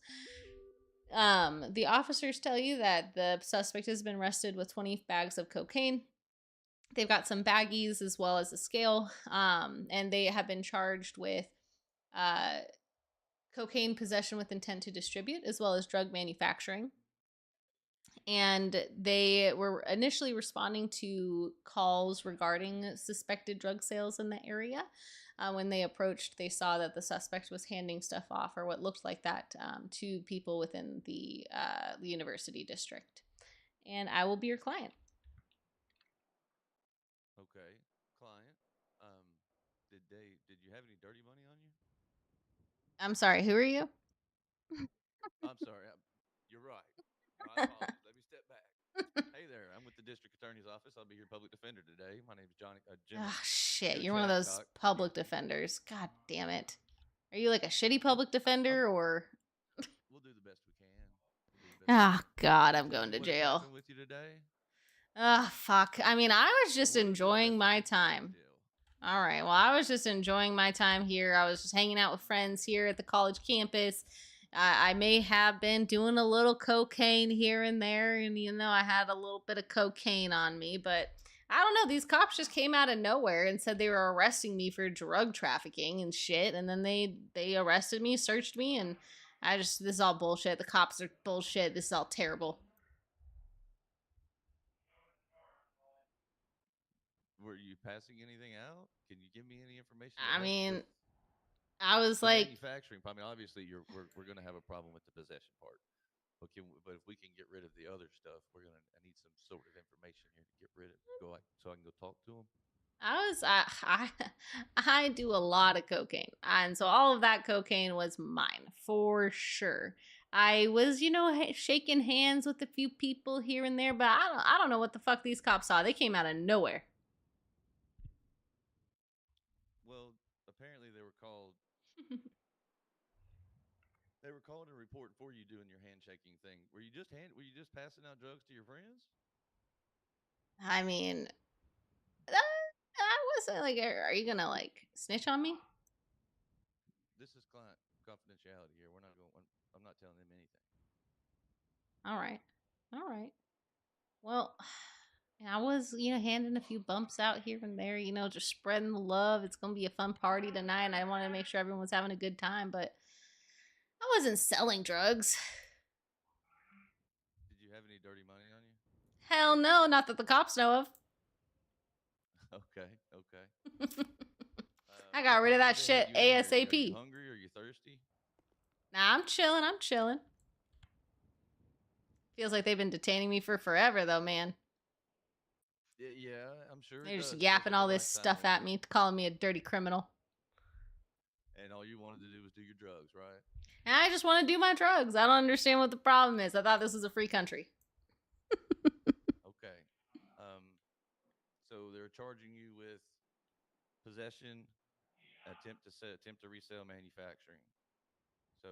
The officers tell you that the suspect has been arrested with 20 bags of cocaine. They've got some baggies as well as a scale, and they have been charged with cocaine possession with intent to distribute, as well as drug manufacturing. And they were initially responding to calls regarding suspected drug sales in the area. When they approached, they saw that the suspect was handing stuff off, or what looked like that, to people within the university district. And I will be your client. Okay, client. Did you have any dirty money on you? I'm sorry, who are you? I'm sorry. You're right. My apologies. Let me step back. Hey there, I'm with the district attorney's office. I'll be your public defender today. My name's Jimmy. Oh, shit. Coach You're one of those Hancock. public defenders. God damn it. Are you like a shitty public defender or? Oh God, I'm going to What jail. happened with you today? Ah, fuck. I mean, I was just enjoying my time. All right. Well, I was just enjoying my time here. I was just hanging out with friends here at the college campus. I may have been doing a little cocaine here and there, and I had a little bit of cocaine on me, but I don't know. These cops just came out of nowhere and said they were arresting me for drug trafficking and shit, and then they arrested me, searched me, and this is all bullshit. The cops are bullshit. This is all terrible. Were you passing anything out? Can you give me any information? I mean, I was the like, manufacturing. I mean, obviously, we're going to have a problem with the possession part. But if we can get rid of the other stuff, I need some sort of information here to get rid of. So I can go talk to them. I do a lot of cocaine, and so all of that cocaine was mine for sure. I was, shaking hands with a few people here and there, but I don't know what the fuck these cops saw. They came out of nowhere. Well, apparently they were called. They were called and reporting for you doing your handshaking thing. Were you just passing out drugs to your friends? I mean, I wasn't like, are you gonna like snitch on me? This is client confidentiality here. We're not going. I'm not telling them anything. All right. Well, I was, handing a few bumps out here and there, just spreading the love. It's gonna be a fun party tonight, and I wanted to make sure everyone was having a good time, but I wasn't selling drugs. Did you have any dirty money on you? Hell no, not that the cops know of. Okay. I got rid of that shit ASAP. Are you hungry? Are you thirsty? Nah, I'm chilling. Feels like they've been detaining me for forever, though, man. Yeah, I'm sure. They're just yapping all this stuff at me, calling me a dirty criminal. And all you wanted to do was do your drugs, right? And I just want to do my drugs. I don't understand what the problem is. I thought this was a free country. Okay. So they're charging you with possession, attempt to resell, manufacturing. So,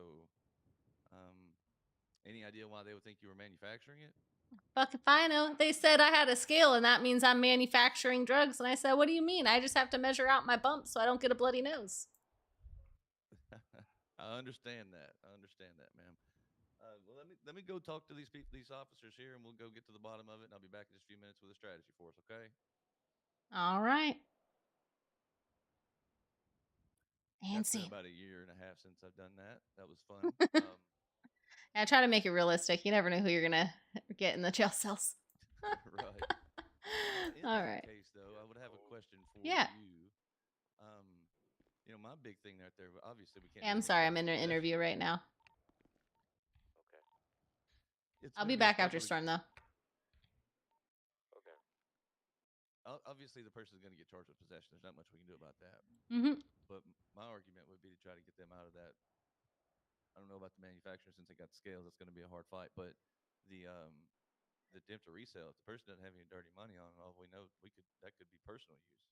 any idea why they would think you were manufacturing it? Fuck if I know. They said I had a scale, and that means I'm manufacturing drugs. And I said, what do you mean? I just have to measure out my bumps so I don't get a bloody nose. I understand that, ma'am. Well, let me go talk to these officers here, and we'll go get to the bottom of it. And I'll be back in just a few minutes with a strategy for us. Okay? All right. It's been about a year and a half since I've done that. That was fun. I try to make it realistic. You never know who you're gonna get in the jail cells. Right. In All that right. case, though, I would have a question for Yeah. you. My big thing right there. Obviously, we can't. Yeah, I'm sorry. I'm in an interview right now. Okay. I'll be back after storm, though. Okay. Obviously, the person's going to get charged with possession. There's not much we can do about that. Mm-hmm. But my argument would be to try to get them out of that. I don't know about the manufacturer since they got scales. That's going to be a hard fight. But the attempt to resell, if the person doesn't have any dirty money on it, all we know that could be personal use.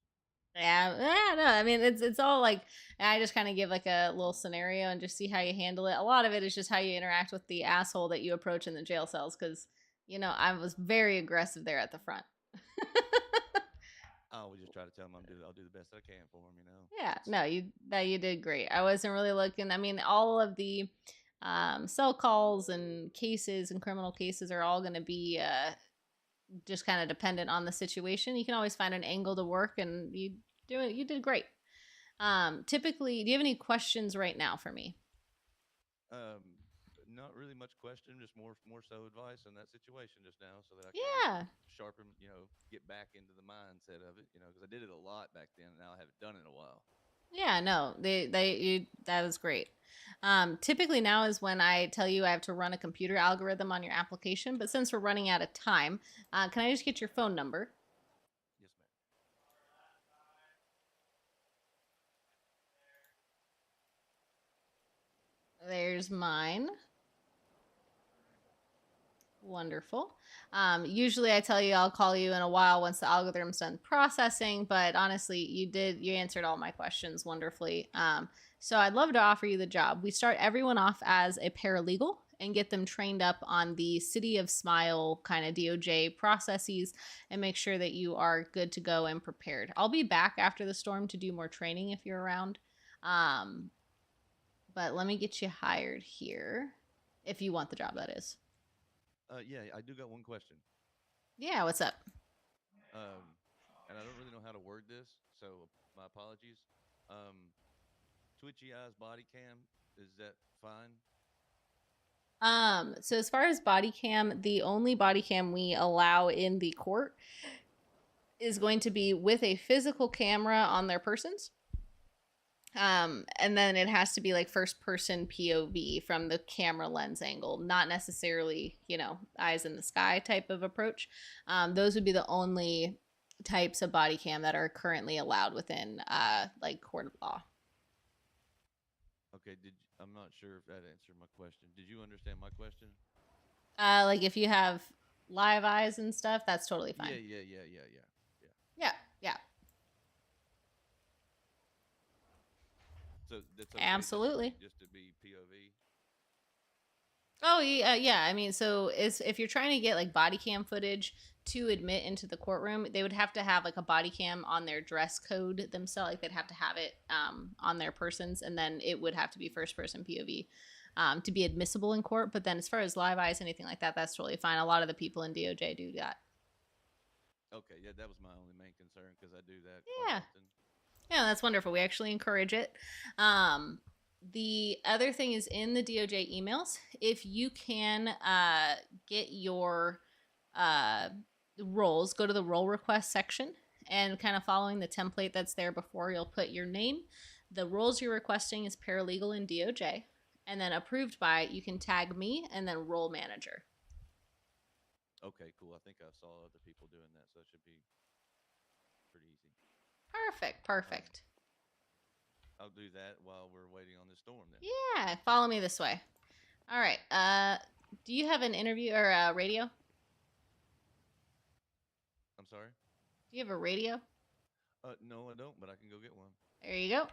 Yeah, no. I mean, it's all like, I just kind of give like a little scenario and just see how you handle it. A lot of it is just how you interact with the asshole that you approach in the jail cells, because I was very aggressive there at the front. I always just try to tell them I'll do the best I can for them. Yeah, no, you did great. I wasn't really looking. I mean, all of the cell calls and cases and criminal cases are all going to be just kind of dependent on the situation. You can always find an angle to work, and you did great. Typically, do you have any questions right now for me? Not really much question, just more so advice on that situation just now, so that I can sharpen, get back into the mindset of it, because I did it a lot back then, and now I haven't done it in a while. Yeah, no, that was great. Typically now is when I tell you I have to run a computer algorithm on your application, but since we're running out of time, can I just get your phone number? Yes, ma'am. There's mine. Wonderful. Usually I tell you I'll call you in a while once the algorithm's done processing, but honestly, you answered all my questions wonderfully. So I'd love to offer you the job. We start everyone off as a paralegal, and get them trained up on the City of Smile kind of DOJ processes and make sure that you are good to go and prepared. I'll be back after the storm to do more training if you're around. But let me get you hired here. If you want the job, that is. Yeah, I do got one question. Yeah, what's up? And I don't really know how to word this, so my apologies. Twitchy eyes body cam, is that fine? So as far as body cam, the only body cam we allow in the court is going to be with a physical camera on their persons. And then it has to be like first person POV from the camera lens angle, not necessarily, eyes in the sky type of approach. Those would be the only types of body cam that are currently allowed within like court of law. Okay, I'm not sure if that answered my question. Did you understand my question? Like if you have live eyes and stuff, that's totally fine. Yeah. So that's okay, absolutely. Just to be POV. Oh yeah. I mean, so if you're trying to get like body cam footage to admit into the courtroom, they would have to have like a body cam on their dress code themselves. Like they'd have to have it on their persons, and then it would have to be first person POV to be admissible in court. But then as far as live eyes, anything like that, that's totally fine. A lot of the people in DOJ do that. Okay, yeah, that was my only main concern because I do that quite often. Yeah, that's wonderful. We actually encourage it. The other thing is in the DOJ emails, if you can get your roles, go to the role request section and kind of following the template that's there before, you'll put your name, the roles you're requesting is paralegal in DOJ, and then approved by, you can tag me, and then role manager. Okay, cool. I think I saw other people doing that, so it should be pretty easy. Perfect. I'll do that while we're waiting on the storm then. Yeah, follow me this way. All right. Do you have an interview or a radio? I'm sorry? Do you have a radio? No, I don't, but I can go get one. There you go.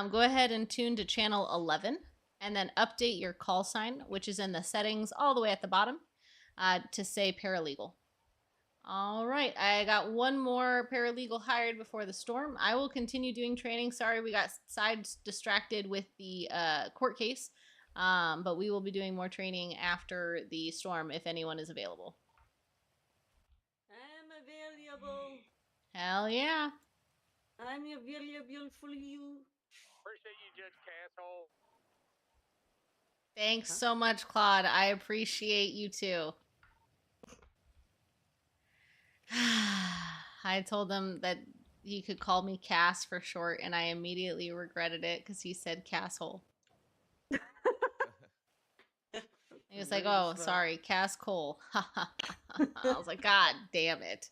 Go ahead and tune to channel 11 and then update your call sign, which is in the settings all the way at the bottom, to say paralegal. All right, I got one more paralegal hired before the storm. I will continue doing training. Sorry, we got distracted with the court case, but we will be doing more training after the storm if anyone is available. I'm available. Hell yeah. I'm available for you. Appreciate you, Judge Castle. Thanks so much, Claude. I appreciate you too. I told him that he could call me Cass for short, and I immediately regretted it because he said Casshole. He was like, "Oh, sorry, Cass Cole." I was like, "God damn it!"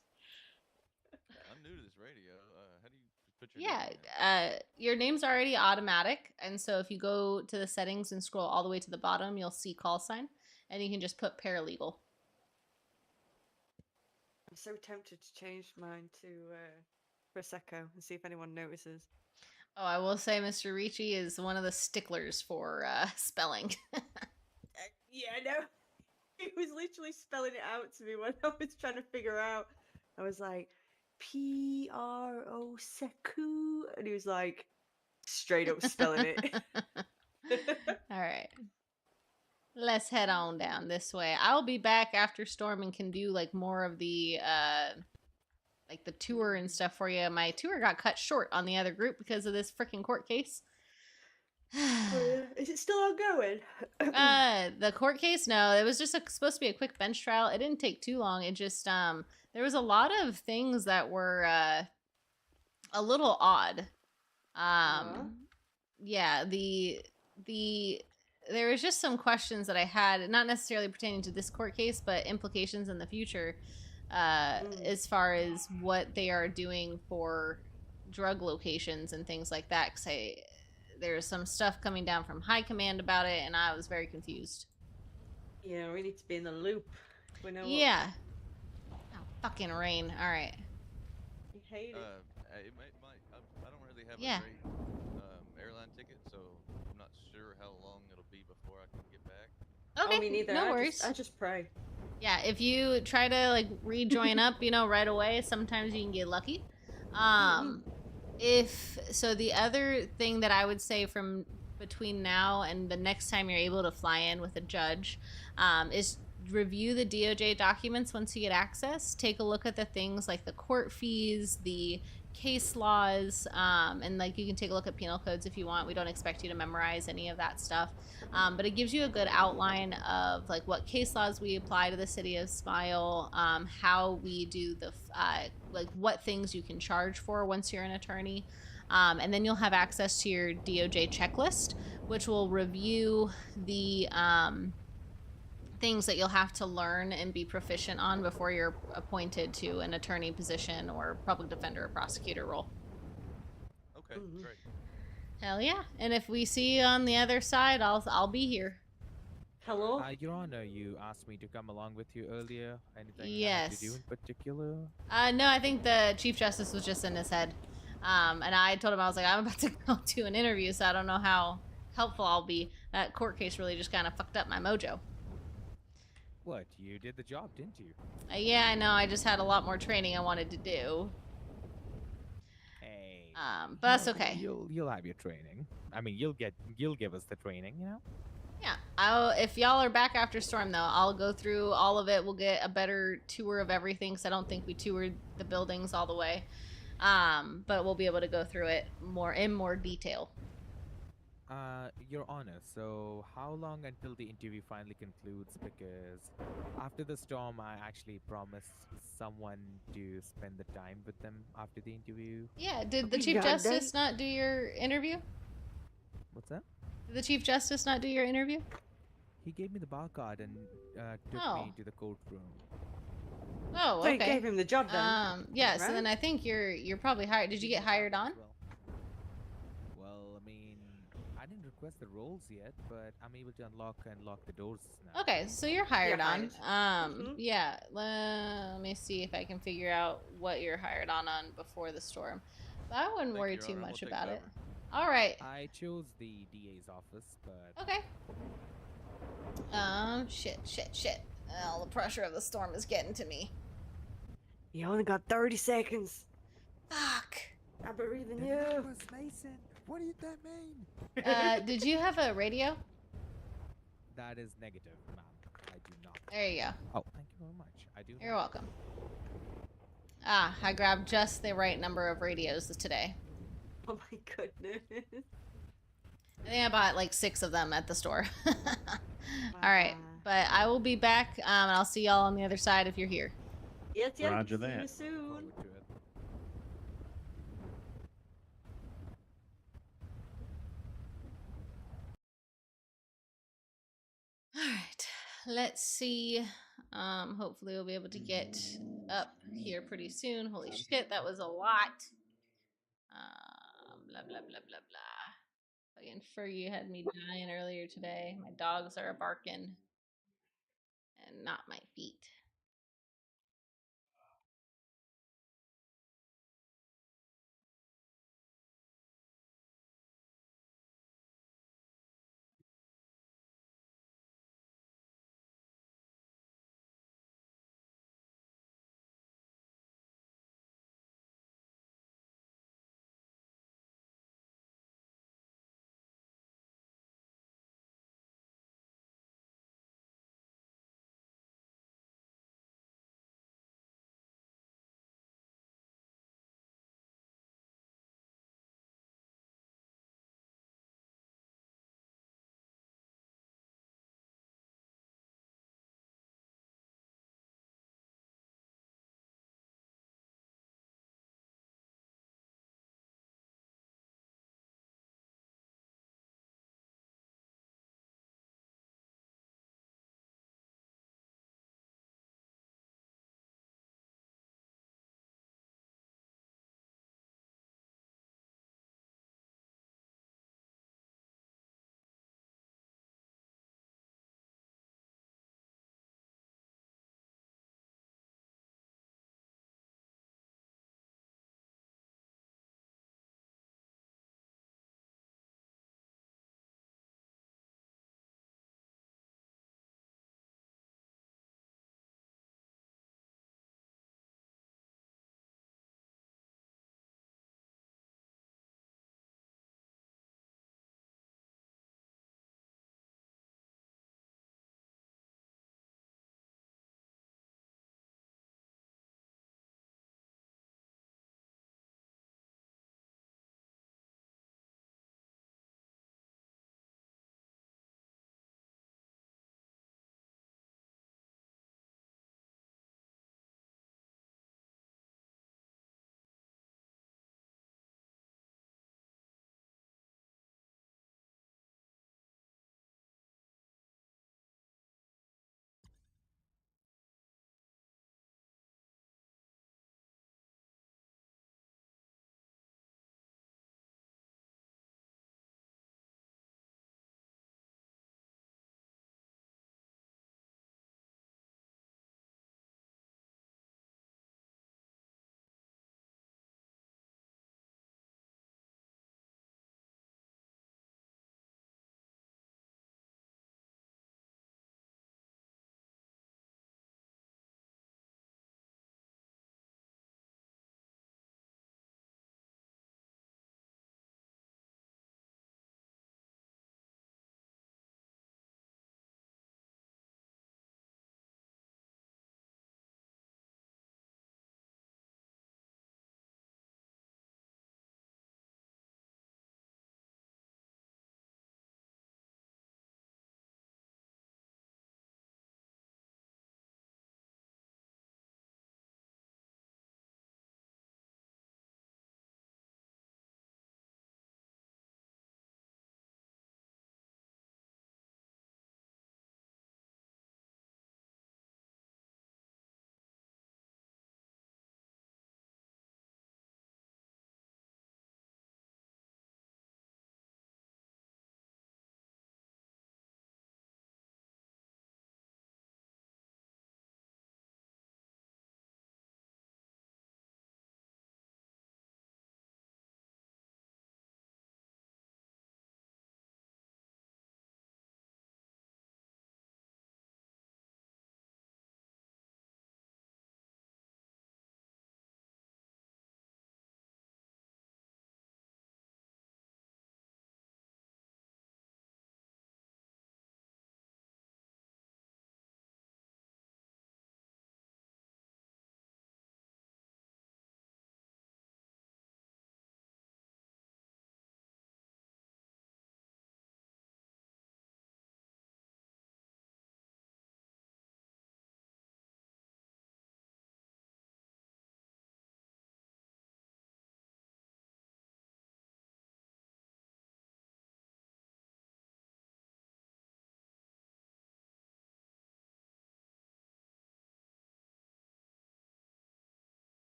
I'm new to this radio. How do you put your name in? Your name's already automatic, and so if you go to the settings and scroll all the way to the bottom, you'll see call sign, and you can just put paralegal. I'm so tempted to change mine to Prosecco and see if anyone notices. Oh, I will say Mr. Ricci is one of the sticklers for spelling. Yeah, I know. He was literally spelling it out to me when I was trying to figure out. I was like, Prosecco, and he was like, straight up spelling it. All right. Let's head on down this way. I'll be back after storm and can do like more of the like the tour and stuff for you. My tour got cut short on the other group because of this freaking court case. Oh, yeah. Is it still ongoing? The court case? No, it was just supposed to be a quick bench trial. It didn't take too long. It just there was a lot of things that were a little odd. Yeah, there was just some questions that I had, not necessarily pertaining to this court case, but implications in the future as far as what they are doing for drug locations and things like that. Because there's some stuff coming down from high command about it, and I was very confused. Yeah, we need to be in the loop. We know. Yeah. Oh, fucking rain. All right. I hate it. I don't really have a great airline ticket, so I'm not sure how long it'll be before I can get back. Okay, me neither. no I worries. I just pray. Yeah, if you try to like rejoin up, right away, sometimes you can get lucky. If so, the other thing that I would say from between now and the next time you're able to fly in with a judge, is review the DOJ documents once you get access. Take a look at the things like the court fees, the case laws, and like you can take a look at penal codes if you want. We don't expect you to memorize any of that stuff, but it gives you a good outline of like what case laws we apply to the city of Smile, how we do the like what things you can charge for once you're an attorney, and then you'll have access to your DOJ checklist, which will review the things that you'll have to learn and be proficient on before you're appointed to an attorney position or public defender or prosecutor role. Okay, great. Hell yeah. And if we see you on the other side, I'll be here. Hello? Your Honor, you asked me to come along with you earlier. Anything I have to do Yes. in particular? No, I think the Chief Justice was just in his head. And I told him, I was like, I'm about to go to an interview, so I don't know how helpful I'll be. That court case really just kind of fucked up my mojo. What? You did the job, didn't you? Yeah, I know. I just had a lot more training I wanted to do. Hey. But that's okay. You'll have your training. I mean, you'll give us the training, you know? Yeah. If y'all are back after Storm, though, I'll go through all of it. We'll get a better tour of everything, because I don't think we toured the buildings all the way. But we'll be able to go through it in more detail. Your Honor, so how long until the interview finally concludes? Because after the storm, I actually promised someone to spend the time with them after the interview. Yeah, did the Chief Justice not do your interview? What's that? Did the Chief Justice not do your interview? He gave me the bar card and took me to the courtroom. Oh, So okay. you gave him the job then. Yeah, right? so then I think you're probably hired. Did you get hired on? Well, I mean, I didn't request the roles yet, but I'm able to unlock and lock the doors now. Okay, so you're hired You're on. Yeah, let me see if I can figure out what you're hired on before the storm. But I wouldn't worry too much about it. All right. I chose the DA's office, but... Okay. Shit. Oh, the pressure of the storm is getting to me. You only got 30 seconds. Fuck. I believe in you. Mason, what did that mean? Did you have a radio? That is negative, ma'am. I do not. There you go. Oh, thank you very much. I do. You're welcome. I grabbed just the right number of radios today. Oh my goodness. I think I bought like 6 of them at the store. All right, but I will be back, and I'll see y'all on the other side if you're here. Yes. Roger See you that. soon. All right, let's see. Hopefully we'll be able to get up here pretty soon. Holy shit, that was a lot. Blah blah blah blah blah. Fucking Fergie had me dying earlier today. My dogs are barking, and not my feet.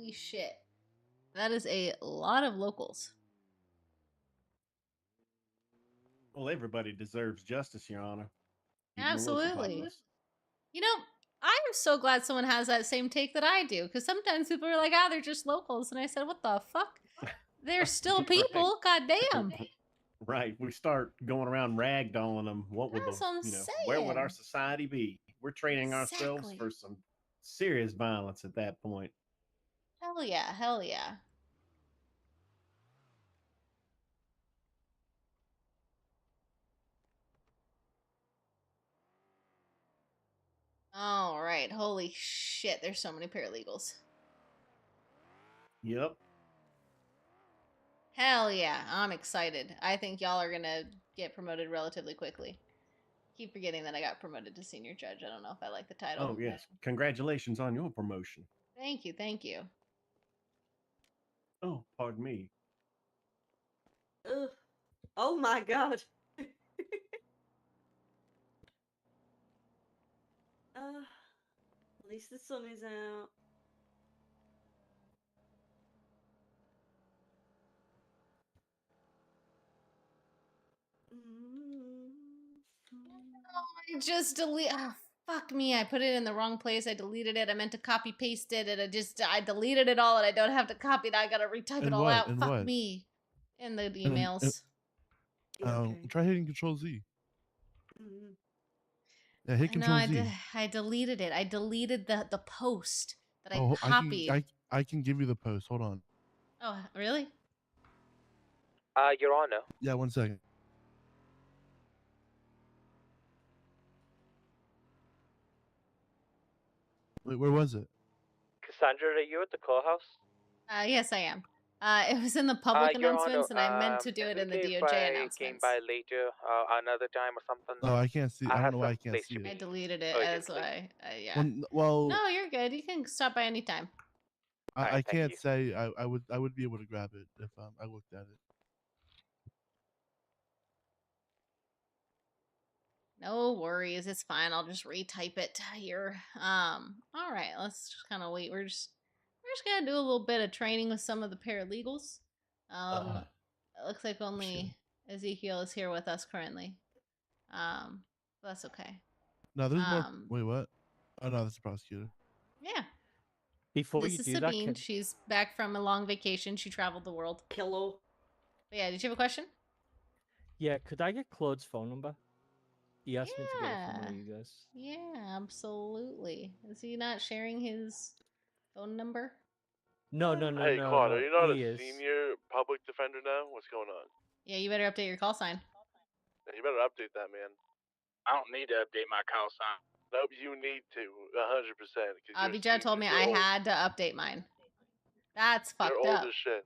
Holy shit. That is a lot of locals. Well, everybody deserves justice, Your Honor. Even the local Absolutely. populace. You know, I am so glad someone has that same take that I do, because sometimes people are like, they're just locals. And I said, what the fuck? They're still people. God damn. Right. We start going around ragdolling them. What would That's what I'm where would our saying. society be? We're training ourselves Exactly. for some serious violence at that point. Hell yeah. Hell yeah. All right. Holy shit. There's so many paralegals. Yep. Hell yeah. I'm excited. I think y'all are going to get promoted relatively quickly. Keep forgetting that I got promoted to senior judge. I don't know if I like the title. Oh, yes. Congratulations on your promotion. Thank you. Thank you. Oh, pardon me. Ugh. Oh my god. At least the sun is out. I just delete. Oh, fuck me. I put it in the wrong place. I deleted it. I meant to copy paste it, and I deleted it all, and I don't have to copy it. I gotta retype it And all what? out. And Fuck what? me. In the And emails. try hitting Control Z. Mm. Yeah, hit No, Control Z. I deleted it. I deleted the post that I Oh, copied. I can give you the post. Hold on. Oh, really? Your Honor. Yeah, 1 second. Wait, where was it? Cassandra, are you at the courthouse? Yes, I am. It was in the public Your Honor, announcements, and I meant to do is it it in the okay if DOJ I announcements. came by later, another time or something? Oh, I can't see. I don't have know why I some can't place see to it. I be deleted it. That's urgently. why. Yeah. Well, No, you're good. You can stop by anytime. I can't say I would be able to grab it if I looked at it. No worries, it's fine. I'll just retype it here. All right, let's just kind of wait. We're just gonna do a little bit of training with some of the paralegals. It looks like only Ezekiel is here with us currently. That's okay. No, there's more. Um, Wait, what? Oh no, that's the prosecutor. Yeah. Before This you is do that, Sabine. She's back from a long vacation. She traveled the world. Hello. But yeah, did you have a question? could I get Claude's phone number? He asked me to get it from one of you guys. Yeah, absolutely. Is he not sharing his phone number? No. Hey, Claude, are you not he a is. senior public defender now? What's going on? Yeah, you better update your call sign. Yeah, you better update that, man. I don't need to update my call sign. Nope, you need to, 100%. Abijah told me I had to update mine. That's You're fucked old up. as shit.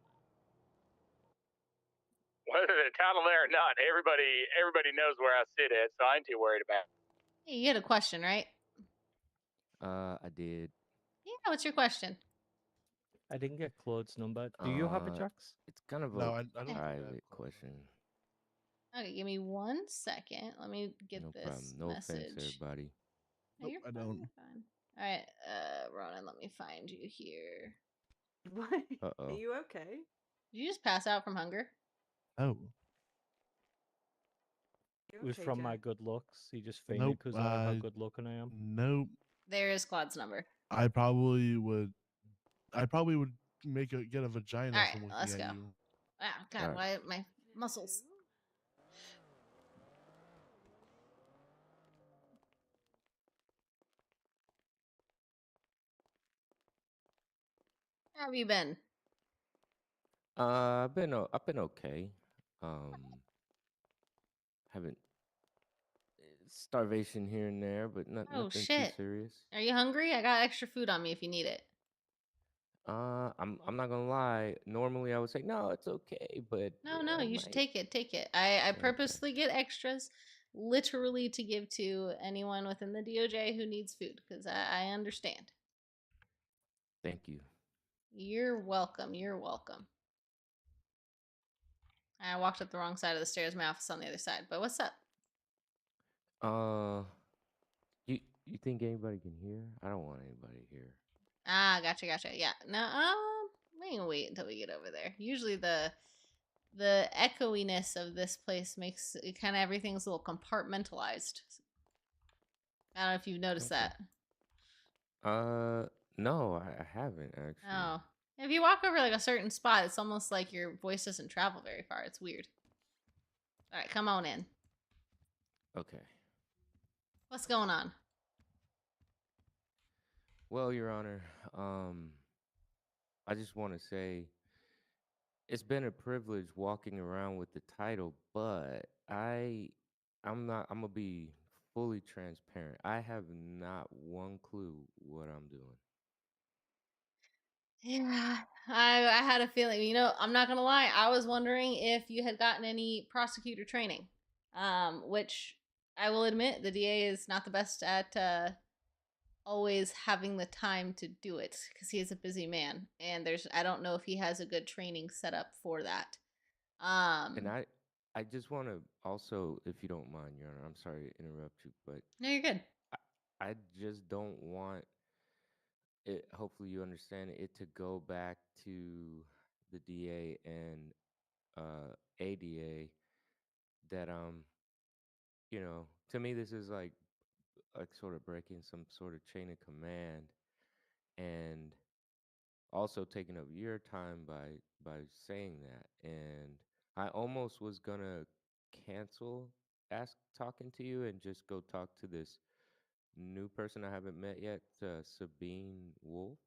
Whether they're title there or not, everybody knows where I sit at, so I ain't too worried about it. Hey, you had a question, right? I did. Yeah, what's your question? I didn't get Claude's number. Do you have it, Jax? It's kind of No, a I don't think I have private question. Okay, give me 1 second. Let me get No this problem. No message. offense, everybody. No, you're I fine, don't. you're fine. All right, Ronan, let me find you here. What? Uh-oh. Are you okay? Did you just pass out from hunger? Oh. It was from my good looks. He just fainted Nope. because of how good looking I am. Nope. There is Claude's number. I probably would get a vagina All right, from looking let's at go. you. Wow, God, All right. why my muscles? How have you been? I've been okay. Haven't starvation here and there, but Oh nothing too shit. serious. Are you hungry? I got extra food on me if you need it. I'm not gonna lie. Normally I would say no, it's okay, but No, you should take it. Take it. I purposely get extras, literally to give to anyone within the DOJ who needs food, because I understand. Thank you. You're welcome. You're welcome. I walked up the wrong side of the stairs. My office on the other side. But what's up? You think anybody can hear? I don't want anybody here. Ah, gotcha. Yeah. No, We can wait until we get over there. Usually the echoiness of this place makes it kind of everything's a little compartmentalized. I don't know if you've noticed that. No, I haven't actually. Oh. If you walk over like a certain spot, it's almost like your voice doesn't travel very far. It's weird. All right, come on in. Okay. What's going on? Well, Your Honor, I just want to say it's been a privilege walking around with the title, but I'm gonna be fully transparent. I have not one clue what I'm doing. Yeah, I had a feeling. You know, I'm not gonna lie. I was wondering if you had gotten any prosecutor training, which I will admit the DA is not the best at always having the time to do it because he is a busy man, and I don't know if he has a good training set up for that. And I just want to also, if you don't mind, Your Honor, I'm sorry to interrupt you, but No, you're good. I just don't want it. Hopefully, you understand it to go back to the DA and ADA that to me this is like sort of breaking some sort of chain of command and also taking up your time by saying that. And I almost was gonna cancel talking to you and just go talk to this new person I haven't met yet, Sabine Wolf.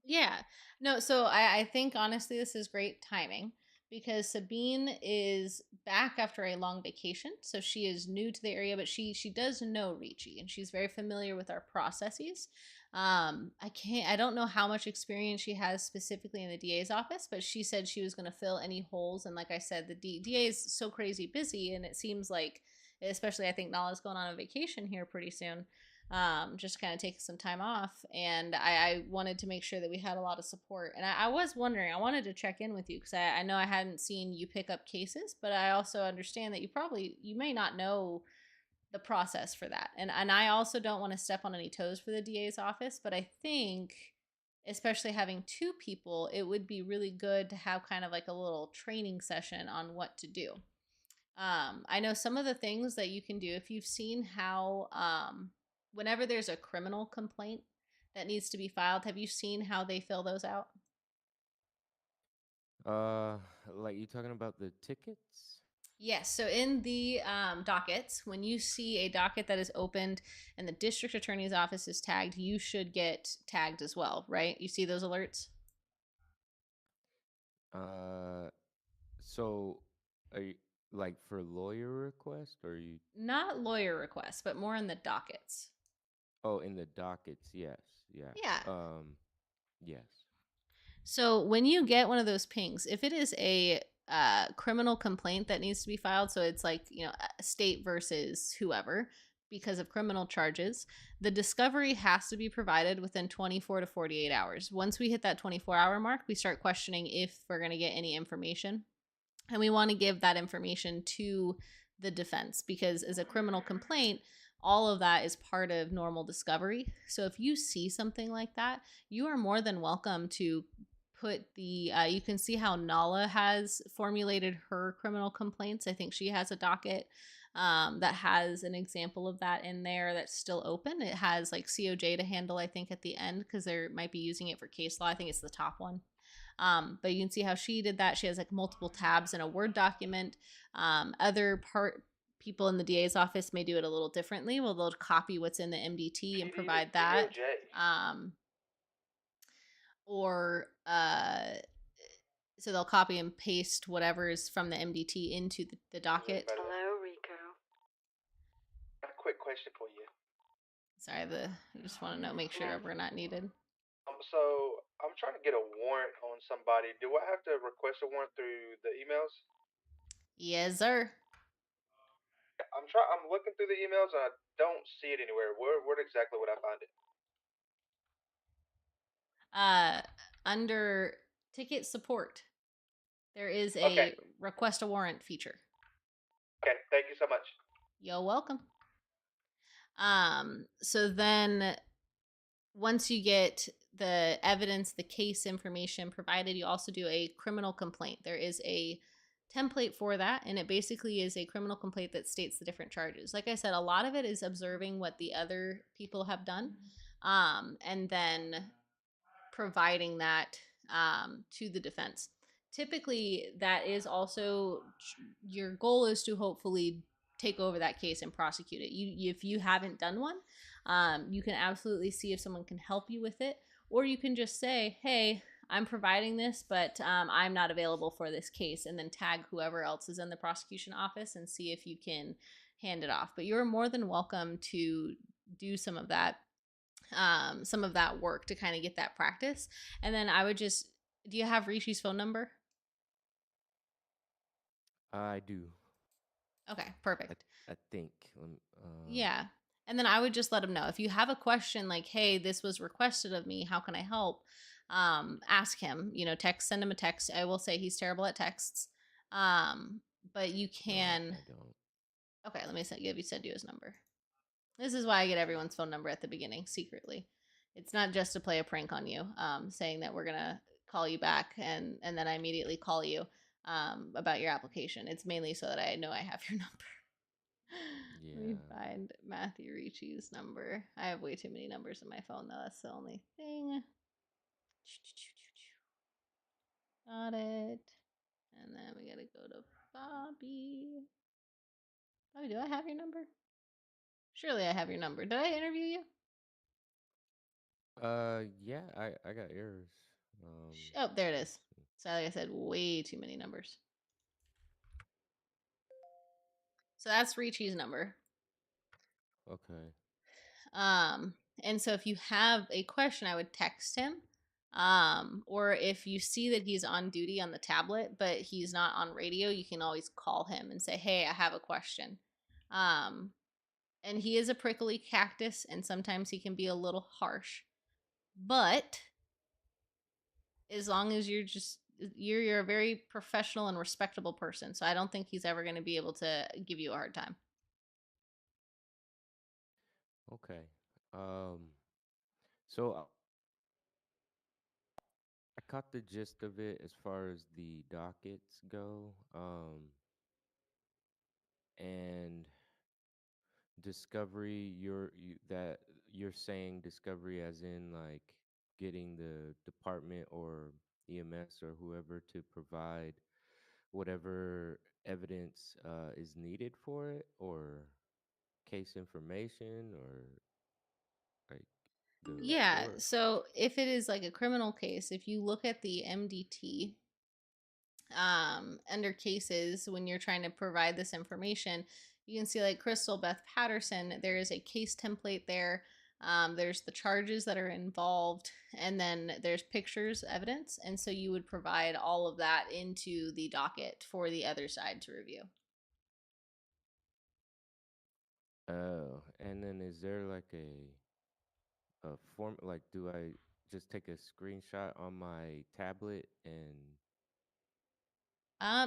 Yeah. No, so I think honestly this is great timing because Sabine is back after a long vacation. So she is new to the area, but she does know Ricci and she's very familiar with our processes. I don't know how much experience she has specifically in the DA's office, but she said she was gonna fill any holes. And like I said, the DA is so crazy busy and it seems like especially I think Nala's going on a vacation here pretty soon. Just kind of taking some time off. And I wanted to make sure that we had a lot of support. And I was wondering, I wanted to check in with you because I know I hadn't seen you pick up cases, but I also understand that you may not know the process for that. And I also don't want to step on any toes for the DA's office, but I think especially having two people, it would be really good to have kind of like a little training session on what to do. I know some of the things that you can do if you've seen how whenever there's a criminal complaint that needs to be filed, have you seen how they fill those out? Like you talking about the tickets? Yes. So in the dockets, when you see a docket that is opened and the district attorney's office is tagged, you should get tagged as well, right? You see those alerts? So are you like for lawyer request or you? Not lawyer requests, but more in the dockets. Oh, in the dockets, yes, yeah. Yeah. Yes. So when you get one of those pings, if it is a criminal complaint that needs to be filed, so it's like, state versus whoever because of criminal charges, the discovery has to be provided within 24 to 48 hours. Once we hit that 24-hour mark, we start questioning if we're going to get any information. And we want to give that information to the defense because as a criminal complaint, all of that is part of normal discovery. So if you see something like that, you are more than welcome to put you can see how Nala has formulated her criminal complaints. I think she has a docket that has an example of that in there that's still open. It has like COJ to handle, I think, at the end because they might be using it for case law. I think it's the top one. But you can see how she did that. She has like multiple tabs in a Word document. Other people in the DA's office may do it a little differently. Well, they'll copy what's in the MDT and provide that. So they'll copy and paste whatever's from the MDT into the docket. Hello, Rico. A quick question for you. Sorry, I just want to make sure we're not needed. So I'm trying to get a warrant on somebody. Do I have to request a warrant through the emails? Yes, sir. I'm looking through the emails and I don't see it anywhere. Where exactly would I find it? Under ticket support, there is a request a warrant feature. Okay, thank you so much. You're welcome. So then once you get the evidence, the case information provided, you also do a criminal complaint. There is a template for that, and it basically is a criminal complaint that states the different charges. Like I said, a lot of it is observing what the other people have done, and then providing that to the defense. Typically, that is also your goal is to hopefully take over that case and prosecute it. If you haven't done one, you can absolutely see if someone can help you with it, or you can just say, "Hey, I'm providing this, but I'm not available for this case," and then tag whoever else is in the prosecution office and see if you can hand it off. But you're more than welcome to do some of that work to kind of get that practice. And then I would just, do you have Rishi's phone number? I do. Okay, perfect. I think. Yeah. And then I would just let him know. If you have a question like, hey, this was requested of me, how can I help? Ask him, send him a text. I will say he's terrible at texts. But you can. No, I don't. Okay, let me send you his number. This is why I get everyone's phone number at the beginning secretly. It's not just to play a prank on you, saying that we're gonna call you back and then I immediately call you about your application. It's mainly so that I know I have your number. Yeah. Let me find Matthew Ricci's number. I have way too many numbers on my phone though. That's the only thing. Got it. And then we gotta go to Bobby. Bobby, do I have your number? Surely I have your number. Did I interview you? Yeah, I got yours. Oh, there it is. So like I said, way too many numbers. So that's Ricci's number. Okay. And so if you have a question, I would text him. Or if you see that he's on duty on the tablet, but he's not on radio, you can always call him and say, "Hey, I have a question." And he is a prickly cactus, and sometimes he can be a little harsh. But as long as you're a very professional and respectable person, so I don't think he's ever going to be able to give you a hard time. Okay. So I caught the gist of it as far as the dockets go. And discovery, that you're saying discovery as in like getting the department or EMS or whoever to provide whatever evidence is needed for it, or case information, or like the Yeah, report. so if it is like a criminal case, if you look at the MDT under cases when you're trying to provide this information, you can see like Crystal Beth Patterson, there is a case template there. There's the charges that are involved, and then there's pictures, evidence, and so you would provide all of that into the docket for the other side to review. Oh, and then is there like a form, like do I just take a screenshot on my tablet and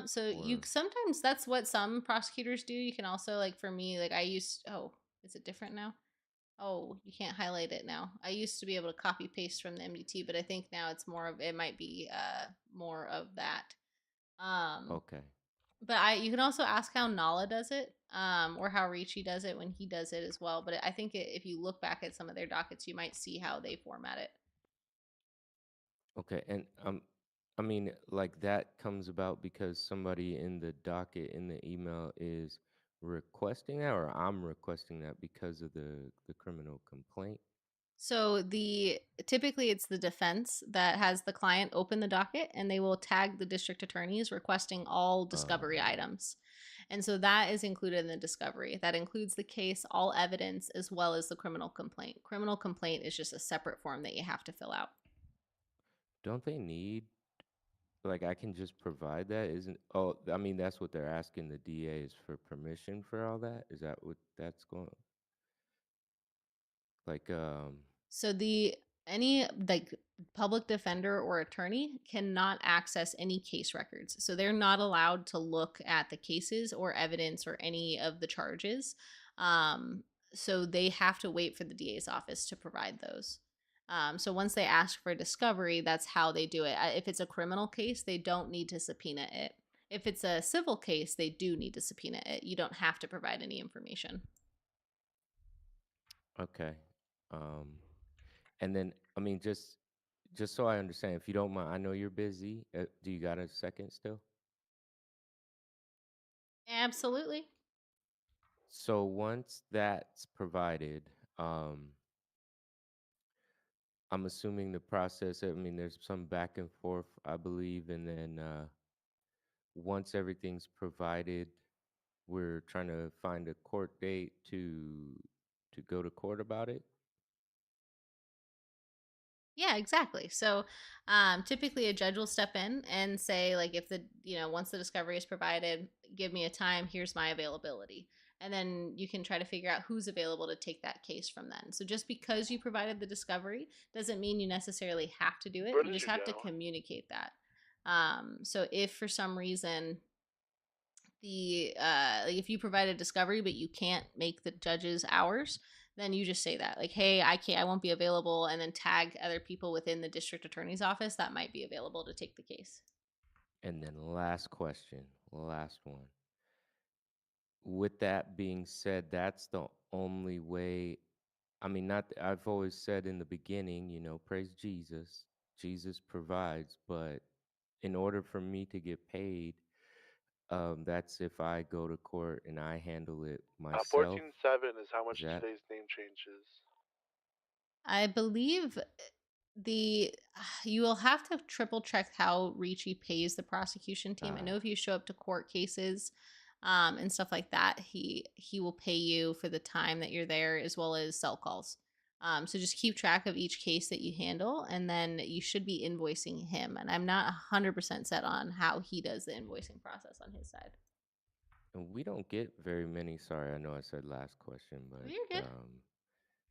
So you or sometimes that's what some prosecutors do. You can also like for me, like is it different now? Oh, you can't highlight it now. I used to be able to copy paste from the MDT, but I think now it's it might be more of that. okay. But you can also ask how Nala does it, or how Ricci does it when he does it as well. But I think if you look back at some of their dockets, you might see how they format it. Okay, and I mean, like that comes about because somebody in the docket in the email is requesting that, or I'm requesting that because of the criminal complaint. So typically it's the defense that has the client open the docket, and they will tag the district attorneys requesting all discovery items. And so that is included in the discovery. That includes the case, all evidence, as well as the criminal complaint. Criminal complaint is just a separate form that you have to fill out. Don't they need, like, I can just provide that? Isn't, oh, I mean, that's what they're asking the DA is for permission for all that? Is that what that's going, like, So any like public defender or attorney cannot access any case records. So they're not allowed to look at the cases or evidence or any of the charges. So they have to wait for the DA's office to provide those. So once they ask for discovery, that's how they do it. If it's a criminal case, they don't need to subpoena it. If it's a civil case, they do need to subpoena it. You don't have to provide any information. Okay. And then I mean, just so I understand, if you don't mind, I know you're busy. Do you got a second still? Absolutely. So once that's provided, I'm assuming the process, I mean, there's some back and forth, I believe, and then once everything's provided, we're trying to find a court date to go to court about it. Yeah, exactly. So typically a judge will step in and say, like, if once the discovery is provided, give me a time, here's my availability. And then you can try to figure out who's available to take that case from then. So just because you provided the discovery doesn't mean you necessarily have to do it. Where You did just you have to go? communicate that. So if for some reason the like if you provide a discovery but you can't make the judge's hours, then you just say that, like, hey, I won't be available, and then tag other people within the district attorney's office that might be available to take the case. And then last question, last one. With that being said, that's the only way. I mean, not, I've always said in the beginning, praise Jesus. Jesus provides, but in order for me to get paid, that's if I go to court and I handle it myself. 14.7 is how much Is that today's name changes. I believe the you will have to triple check how Ricci pays the prosecution team. I know if you show up to court cases and stuff like that, he will pay you for the time that you're there, as well as cell calls. So just keep track of each case that you handle, and then you should be invoicing him. And I'm not 100% set on how he does the invoicing process on his side. and we don't get very many. Sorry, I know I said last question, but You're good.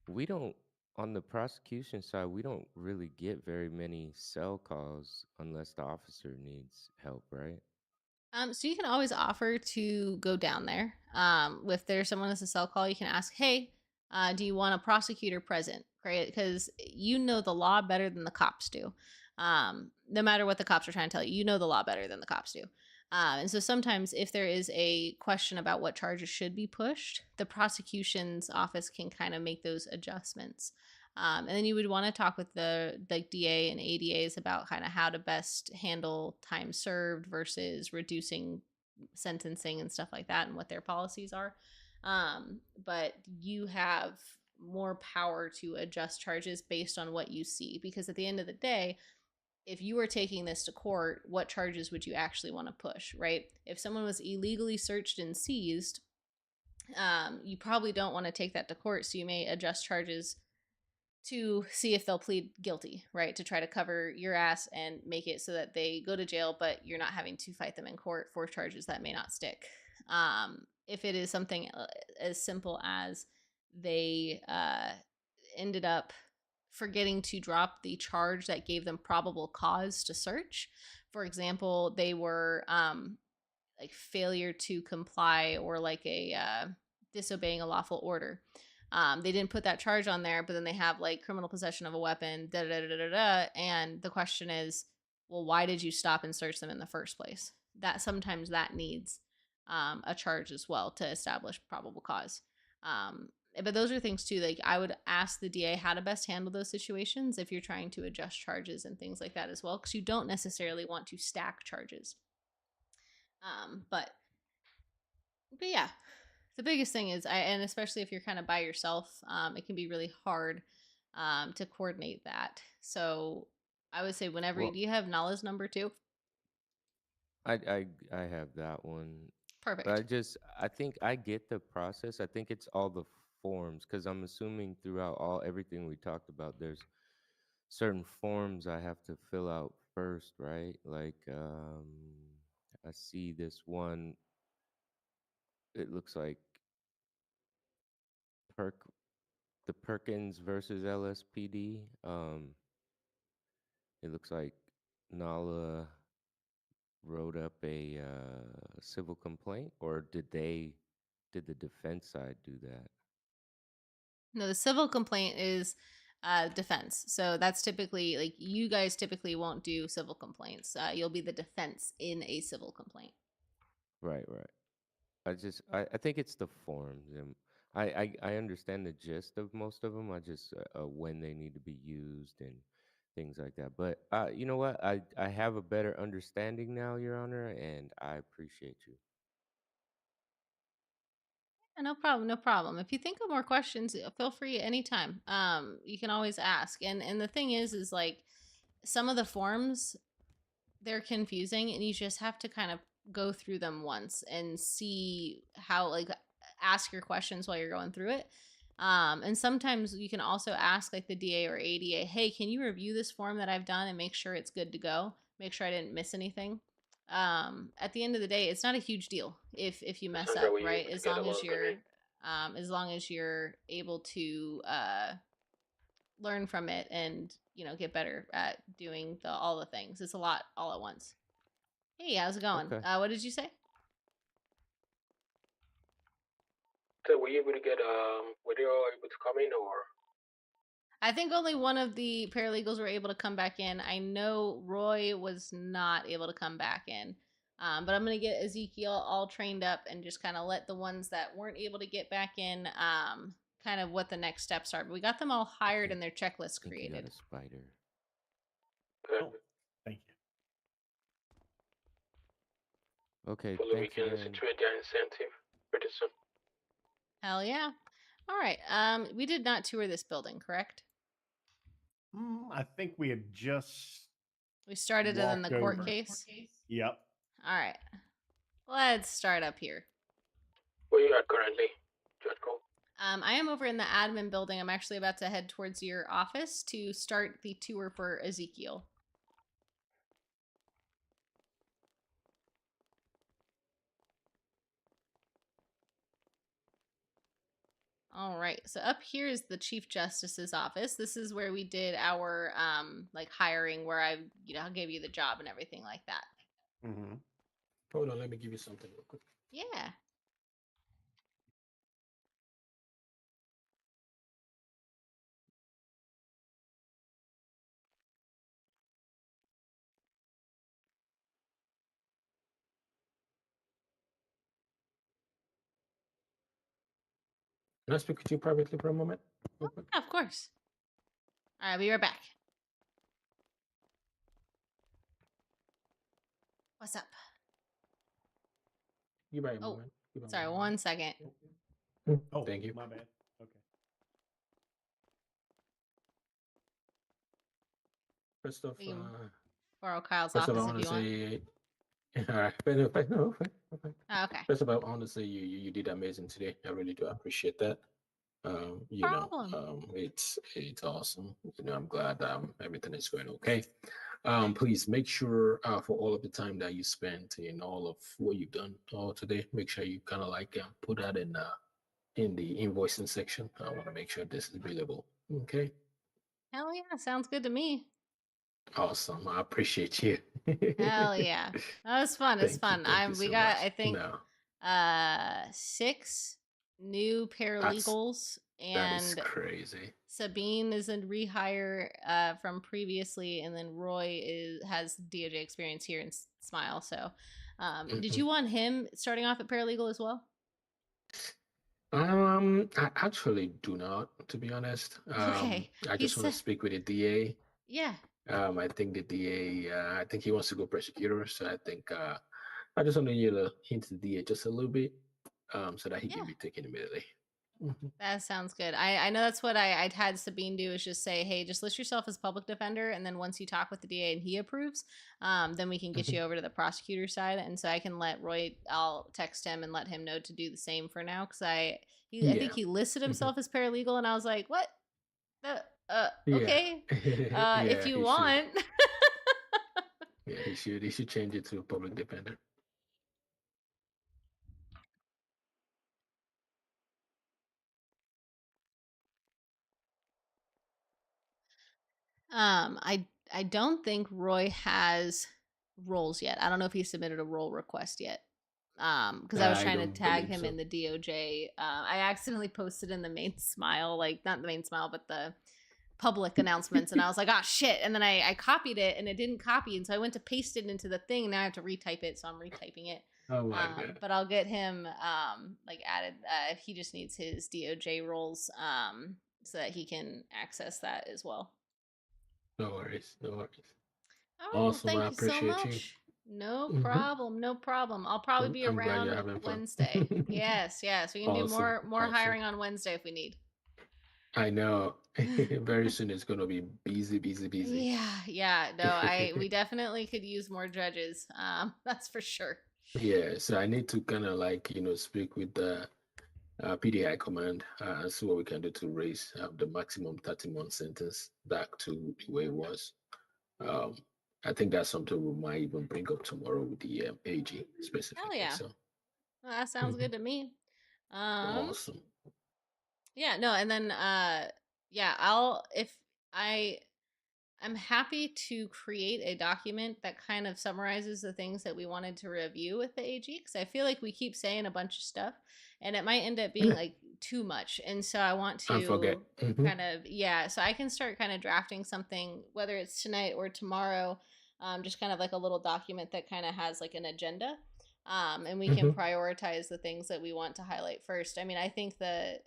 we don't, on the prosecution side, we don't really get very many cell calls unless the officer needs help, right? So you can always offer to go down there. If there's someone that's a cell call, you can ask, "Hey, do you want a prosecutor present?" Right? Because you know the law better than the cops do. No matter what the cops are trying to tell you, you know the law better than the cops do. And so sometimes, if there is a question about what charges should be pushed, the prosecution's office can kind of make those adjustments. And then you would want to talk with the DA and ADAs about kind of how to best handle time served versus reducing sentencing and stuff like that, and what their policies are. But you have more power to adjust charges based on what you see, because at the end of the day, if you were taking this to court, what charges would you actually want to push, right? If someone was illegally searched and seized, you probably don't want to take that to court, so you may adjust charges to see if they'll plead guilty, right? To try to cover your ass and make it so that they go to jail, but you're not having to fight them in court for charges that may not stick. If it is something as simple as they ended up forgetting to drop the charge that gave them probable cause to search, for example, they were like failure to comply, or like a disobeying a lawful order. They didn't put that charge on there, but then they have like criminal possession of a weapon, da da da da da. And the question is, well, why did you stop and search them in the first place? That sometimes that needs a charge as well to establish probable cause. But those are things too. Like, I would ask the DA how to best handle those situations if you're trying to adjust charges and things like that as well, because you don't necessarily want to stack charges. But yeah, the biggest thing is, and especially if you're kind of by yourself, it can be really hard to coordinate that. So I would say, whenever Well, do you have Nala's number too? I have that one. Perfect. But I think I get the process. I think it's all the forms, because I'm assuming throughout everything we talked about, there's certain forms I have to fill out first, right? Like, I see this one. It looks like Perk the Perkins versus LSPD. It looks like Nala wrote up a civil complaint, or did the defense side do that? No, the civil complaint is defense. So that's typically like you guys typically won't do civil complaints. You'll be the defense in a civil complaint. Right, right. I think it's the forms, and I understand the gist of most of them. I just when they need to be used and things like that. But you know what? I have a better understanding now, Your Honor, and I appreciate you. Yeah, no problem, no problem. If you think of more questions, feel free anytime. You can always ask. And the thing is like some of the forms they're confusing, and you just have to kind of go through them once and see how like ask your questions while you're going through it. And sometimes you can also ask like the DA or ADA, hey, can you review this form that I've done and make sure it's good to go? Make sure I didn't miss anything. At the end of the day, it's not a huge deal if you mess Cassandra, up, were you right? able to get a look at me? As long as you're able to learn from it and get better at doing all the things. It's a lot all at once. Hey, how's it going? Okay. What did you say? So were you able to get were they all able to come in, or? I think only one of the paralegals were able to come back in. I know Roy was not able to come back in. But I'm going to get Ezekiel all trained up and just kind of let the ones that weren't able to get back in kind of what the next steps are. But we got them all hired and their checklists I think you got created. a spider. Oh, thank you. Okay, Hopefully we thanks can again. situate their incentive pretty soon. Hell yeah. All right. We did not tour this building, correct? I think we had just We started it in the walked court over. case. Yep. All right. Let's start up here. Where you at currently, Judge Cole? I am over in the admin building. I'm actually about to head towards your office to start the tour for Ezekiel. All right. So up here is the Chief Justice's office. This is where we did our like hiring, where I gave you the job and everything like that. Mm-hmm. Hold on, let me give you something real quick. Yeah. Can I speak with you privately for a moment? Yeah, of course. All right, be right back. What's up? You by a Oh, moment. sorry, 1 second. Oh, thank you. My bad. Okay. First off, We can borrow Kyle's first of all, office I if want to you want. say, all right, no, okay. Oh, okay. First of all, I want to say you did amazing today. I really do appreciate that. It's awesome. I'm glad everything is going okay. Please make sure for all of the time that you spent in all of what you've done all today, make sure you kind of like put that in the invoicing section. I want to make sure this is billable. Okay. Hell yeah, sounds good to me. Awesome. I appreciate you. Hell yeah. That was fun. It's fun. Thank you We so got much. I think No, 6 new paralegals that is and crazy. Sabine is a rehire from previously, and then Roy has DOJ experience here in Smile. So, did you want him starting off at paralegal as well? I actually do not, to be honest. Okay. I He just want to said, speak with the DA. yeah. I think the DA, I think he wants to go prosecutor. So I think I just want to hint the DA just a little bit, so that he can be taken immediately. That sounds good. I know that's what I'd had Sabine do, is just say, hey, just list yourself as public defender, and then once you talk with the DA and he approves, then we can get you over to the prosecutor side. And so I can let Roy, I'll text him and let him know to do the same for now, because I think he listed himself as paralegal, and I was like, what? Okay. If you He want. should. Yeah, he should change it to a public defender. I don't think Roy has roles yet. I don't know if he submitted a role request yet. Because I was I trying to don't tag believe him so. in the DOJ. I accidentally posted in the main Smile, like not the main Smile, but the public announcements, and I was like, oh shit, and then I copied it and it didn't copy, and so I went to paste it into the thing, and now I have to retype it, so I'm retyping it. Oh my god. But I'll get him like added. He just needs his DOJ roles so that he can access that as well. No worries. No worries. All right, well, Awesome. I thank you so appreciate you. much. No Mhm. problem, no problem. I'll probably be I'm glad you're around having fun. Wednesday. Yes, yes. We can do Awesome. more Awesome. hiring on Wednesday if we need. I know. Very soon it's gonna be busy, busy, busy. Yeah. No, we definitely could use more judges. That's for sure. Yeah, so I need to kind of like, speak with the PDI command and see what we can do to raise the maximum 30-month sentence back to the way it was. I think that's something we might even bring up tomorrow with the AG Hell specifically. yeah. So Well, that sounds good to me. awesome. Yeah, no, and then yeah, I'm happy to create a document that kind of summarizes the things that we wanted to review with the AG, because I feel like we keep saying a bunch of stuff and it might end up being like too much. And so I want And forget. to Mhm. kind of, yeah, so I can start kind of drafting something, whether it's tonight or tomorrow, just kind of like a little document that kind of has like an agenda. And we can Mhm. prioritize the things that we want to highlight first. I mean, I think the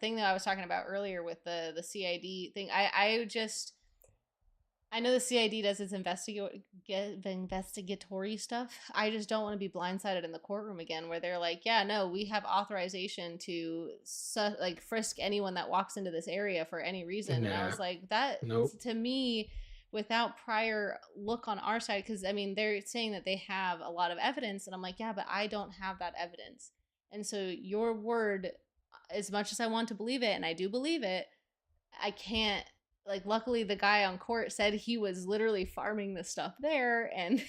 thing that I was talking about earlier with the CID thing, I know the CID does its investigatory stuff. I just don't want to be blindsided in the courtroom again, where they're like, "Yeah, no, we have authorization to like frisk anyone that walks into this area for any reason." And I was Nah. like, that Nope. to me, without prior look on our side, because I mean, they're saying that they have a lot of evidence, and I'm like, yeah, but I don't have that evidence, and so your word, as much as I want to believe it, and I do believe it, I can't. Like, luckily the guy on court said he was literally farming the stuff there, and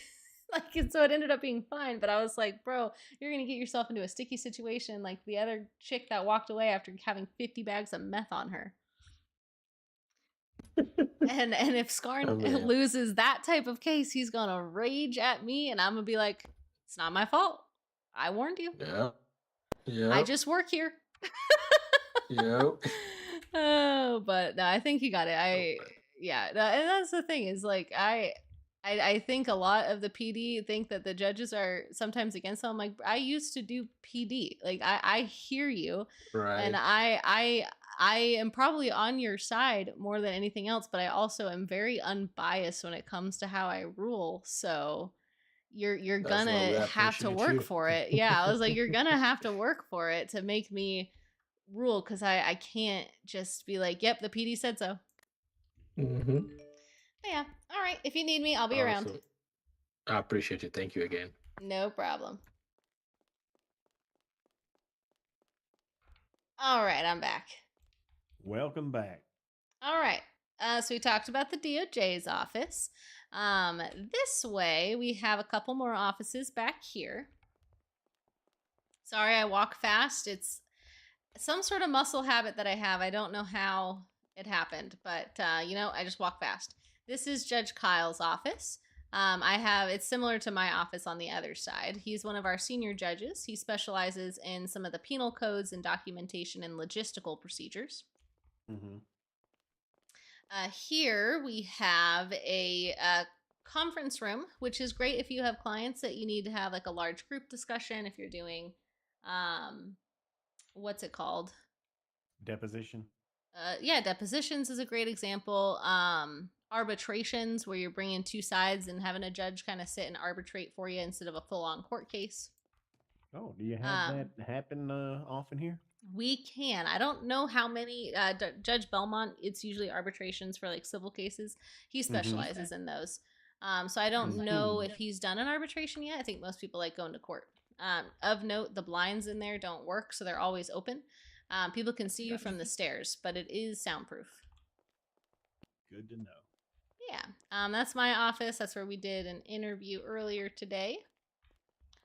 like, and so it ended up being fine. But I was like, bro, you're gonna get yourself into a sticky situation like the other chick that walked away after having 50 bags of meth on her. And if Scarn Oh, man. loses that type of case, he's gonna rage at me, and I'm gonna be like, it's not my fault. I warned you. Yeah. I Yeah. just work here. Yeah. Oh, but no, I think he got it. Yeah, no, and that's the thing is like I think a lot of the PD think that the judges are sometimes against them. I'm like, I used to do PD. Like I hear you, and Right. I am probably on your side more than anything else, but I also am very unbiased when it comes to how I rule. So you're That's why we gonna have to appreciate work you. for it. Yeah, I was like, you're gonna have to work for it to make me rule, because I can't just be like, yep, the PD said so. Mm-hmm. But yeah, all right. If you need me, I'll be around. Awesome. I appreciate you. Thank you again. No problem. All right, I'm back. Welcome back. All right. So we talked about the DOJ's office. This way, we have a couple more offices back here. Sorry, I walk fast. It's some sort of muscle habit that I have. I don't know how it happened, but I just walk fast. This is Judge Kyle's office. It's similar to my office on the other side. He's one of our senior judges. He specializes in some of the penal codes and documentation and logistical procedures. Mm-hmm. Here we have a conference room, which is great if you have clients that you need to have like a large group discussion. If you're doing, what's it called? Deposition. Yeah, depositions is a great example. Arbitrations, where you're bringing two sides and having a judge kind of sit and arbitrate for you instead of a full-on court case. Oh, do you have that happen often here? We can. I don't know how many. Judge Belmont, it's usually arbitrations for like civil cases. He specializes in those. So I don't know if he's done an arbitration yet. I think most people like going to court. Of note, the blinds in there don't work, so they're always open. People can see you from the stairs, but it is soundproof. Good to know. Yeah. That's my office. That's where we did an interview earlier today.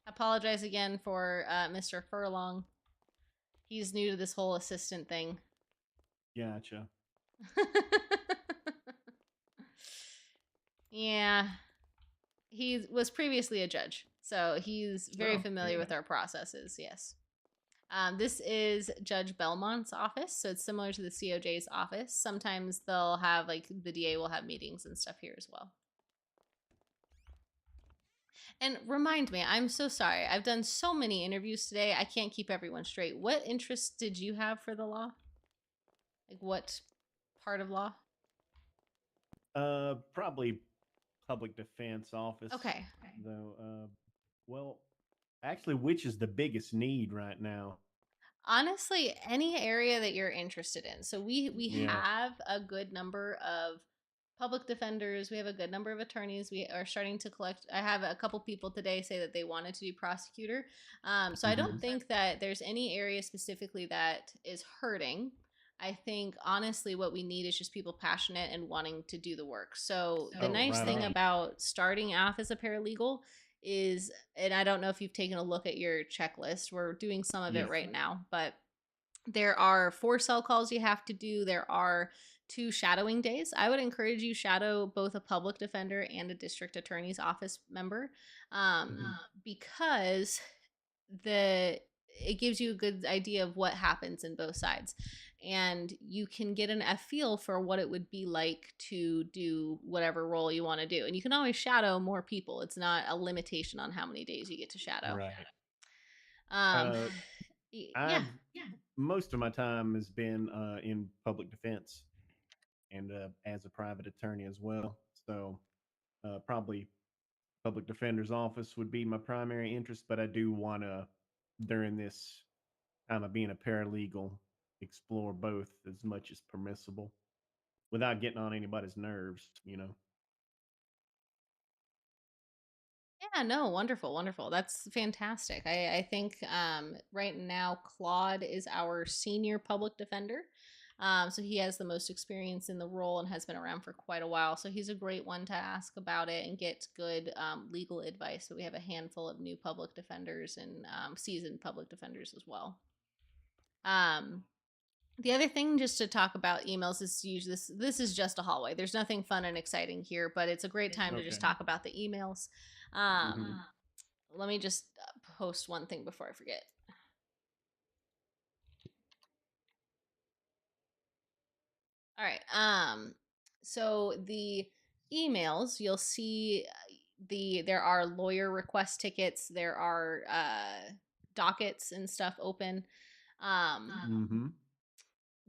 I apologize again for Mr. Furlong. He's new to this whole assistant thing. Gotcha. Yeah. He was previously a judge, so he's very familiar with our processes, yes. This is Judge Belmont's office, so it's similar to the COJ's office. Sometimes they'll have, like, the DA will have meetings and stuff here as well. And remind me, I'm so sorry. I've done so many interviews today. I can't keep everyone straight. What interests did you have for the law? Like, what part of law? Probably public defense office. Okay. Though, well, actually, which is the biggest need right now? Honestly, any area that you're interested in. So we Yeah. have a good number of public defenders. We have a good number of attorneys. We are starting to collect. I have a couple people today say that they wanted to do prosecutor. So I don't Mhm. think that there's any area specifically that is hurting. I think honestly, what we need is just people passionate and wanting to do the work. So the Oh, nice right thing on. about starting off as a paralegal is, and I don't know if you've taken a look at your checklist. We're doing some of it Yes. right now, but there are 4 cell calls you have to do. There are 2 shadowing days. I would encourage you shadow both a public defender and a district attorney's office member, because the it gives you a good idea of what happens in both sides, and you can get a feel for what it would be like to do whatever role you want to do. And you can always shadow more people. It's not a limitation on how many days you get to shadow. Right. Um, I've yeah. most of my time has been in public defense and as a private attorney as well. So probably public defender's office would be my primary interest, but I do want to, during this time of being a paralegal, explore both as much as permissible without getting on anybody's nerves, you know. Yeah, no, wonderful, wonderful. That's fantastic. I think right now Claude is our senior public defender. So he has the most experience in the role and has been around for quite a while. So he's a great one to ask about it and get good legal advice. So we have a handful of new public defenders and seasoned public defenders as well. The other thing just to talk about emails is usually this is just a hallway. There's nothing fun and exciting here, but it's a great time to just Okay. talk about the emails. Let me just post one thing before I forget. All right. So the emails, you'll see there are lawyer request tickets, there are dockets and stuff open. Mm-hmm.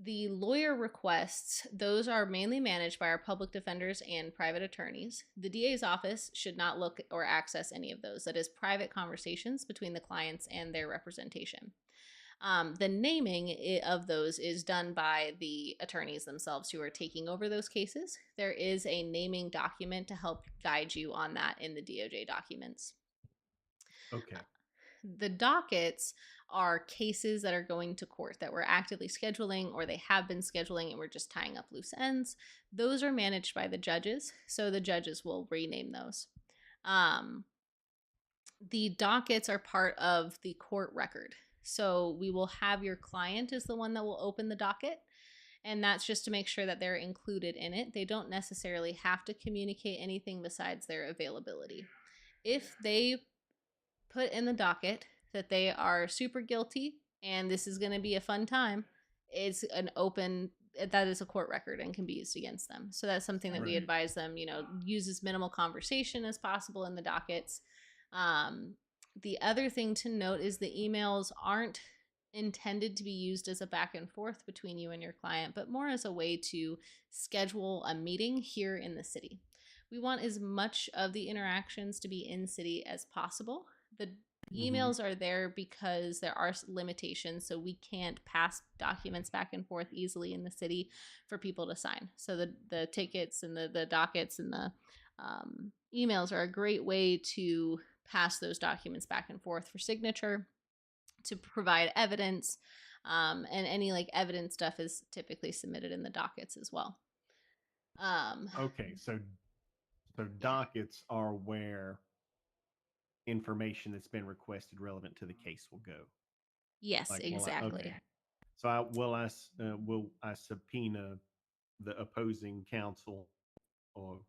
The lawyer requests, those are mainly managed by our public defenders and private attorneys. The DA's office should not look or access any of those. That is private conversations between the clients and their representation. The naming of those is done by the attorneys themselves who are taking over those cases. There is a naming document to help guide you on that in the DOJ documents. Okay. The dockets are cases that are going to court that we're actively scheduling or they have been scheduling and we're just tying up loose ends. Those are managed by the judges, so the judges will rename those. The dockets are part of the court record. So we will have your client as the one that will open the docket. And that's just to make sure that they're included in it. They don't necessarily have to communicate anything besides their availability. If they put in the docket that they are super guilty and this is going to be a fun time, it's an open, that is a court record and can be used against them. So that's something that we Right. advise them, use as minimal conversation as possible in the dockets. The other thing to note is the emails aren't intended to be used as a back and forth between you and your client, but more as a way to schedule a meeting here in the city. We want as much of the interactions to be in city as possible. The emails are there because there are limitations, so we can't pass documents back and forth easily in the city for people to sign. So the tickets and the dockets and the emails are a great way to pass those documents back and forth for signature, to provide evidence, and any like evidence stuff is typically submitted in the dockets as well. Okay. So dockets are where information that's been requested relevant to the case will go. Yes, Like, exactly. okay. So will I subpoena the opposing counsel, or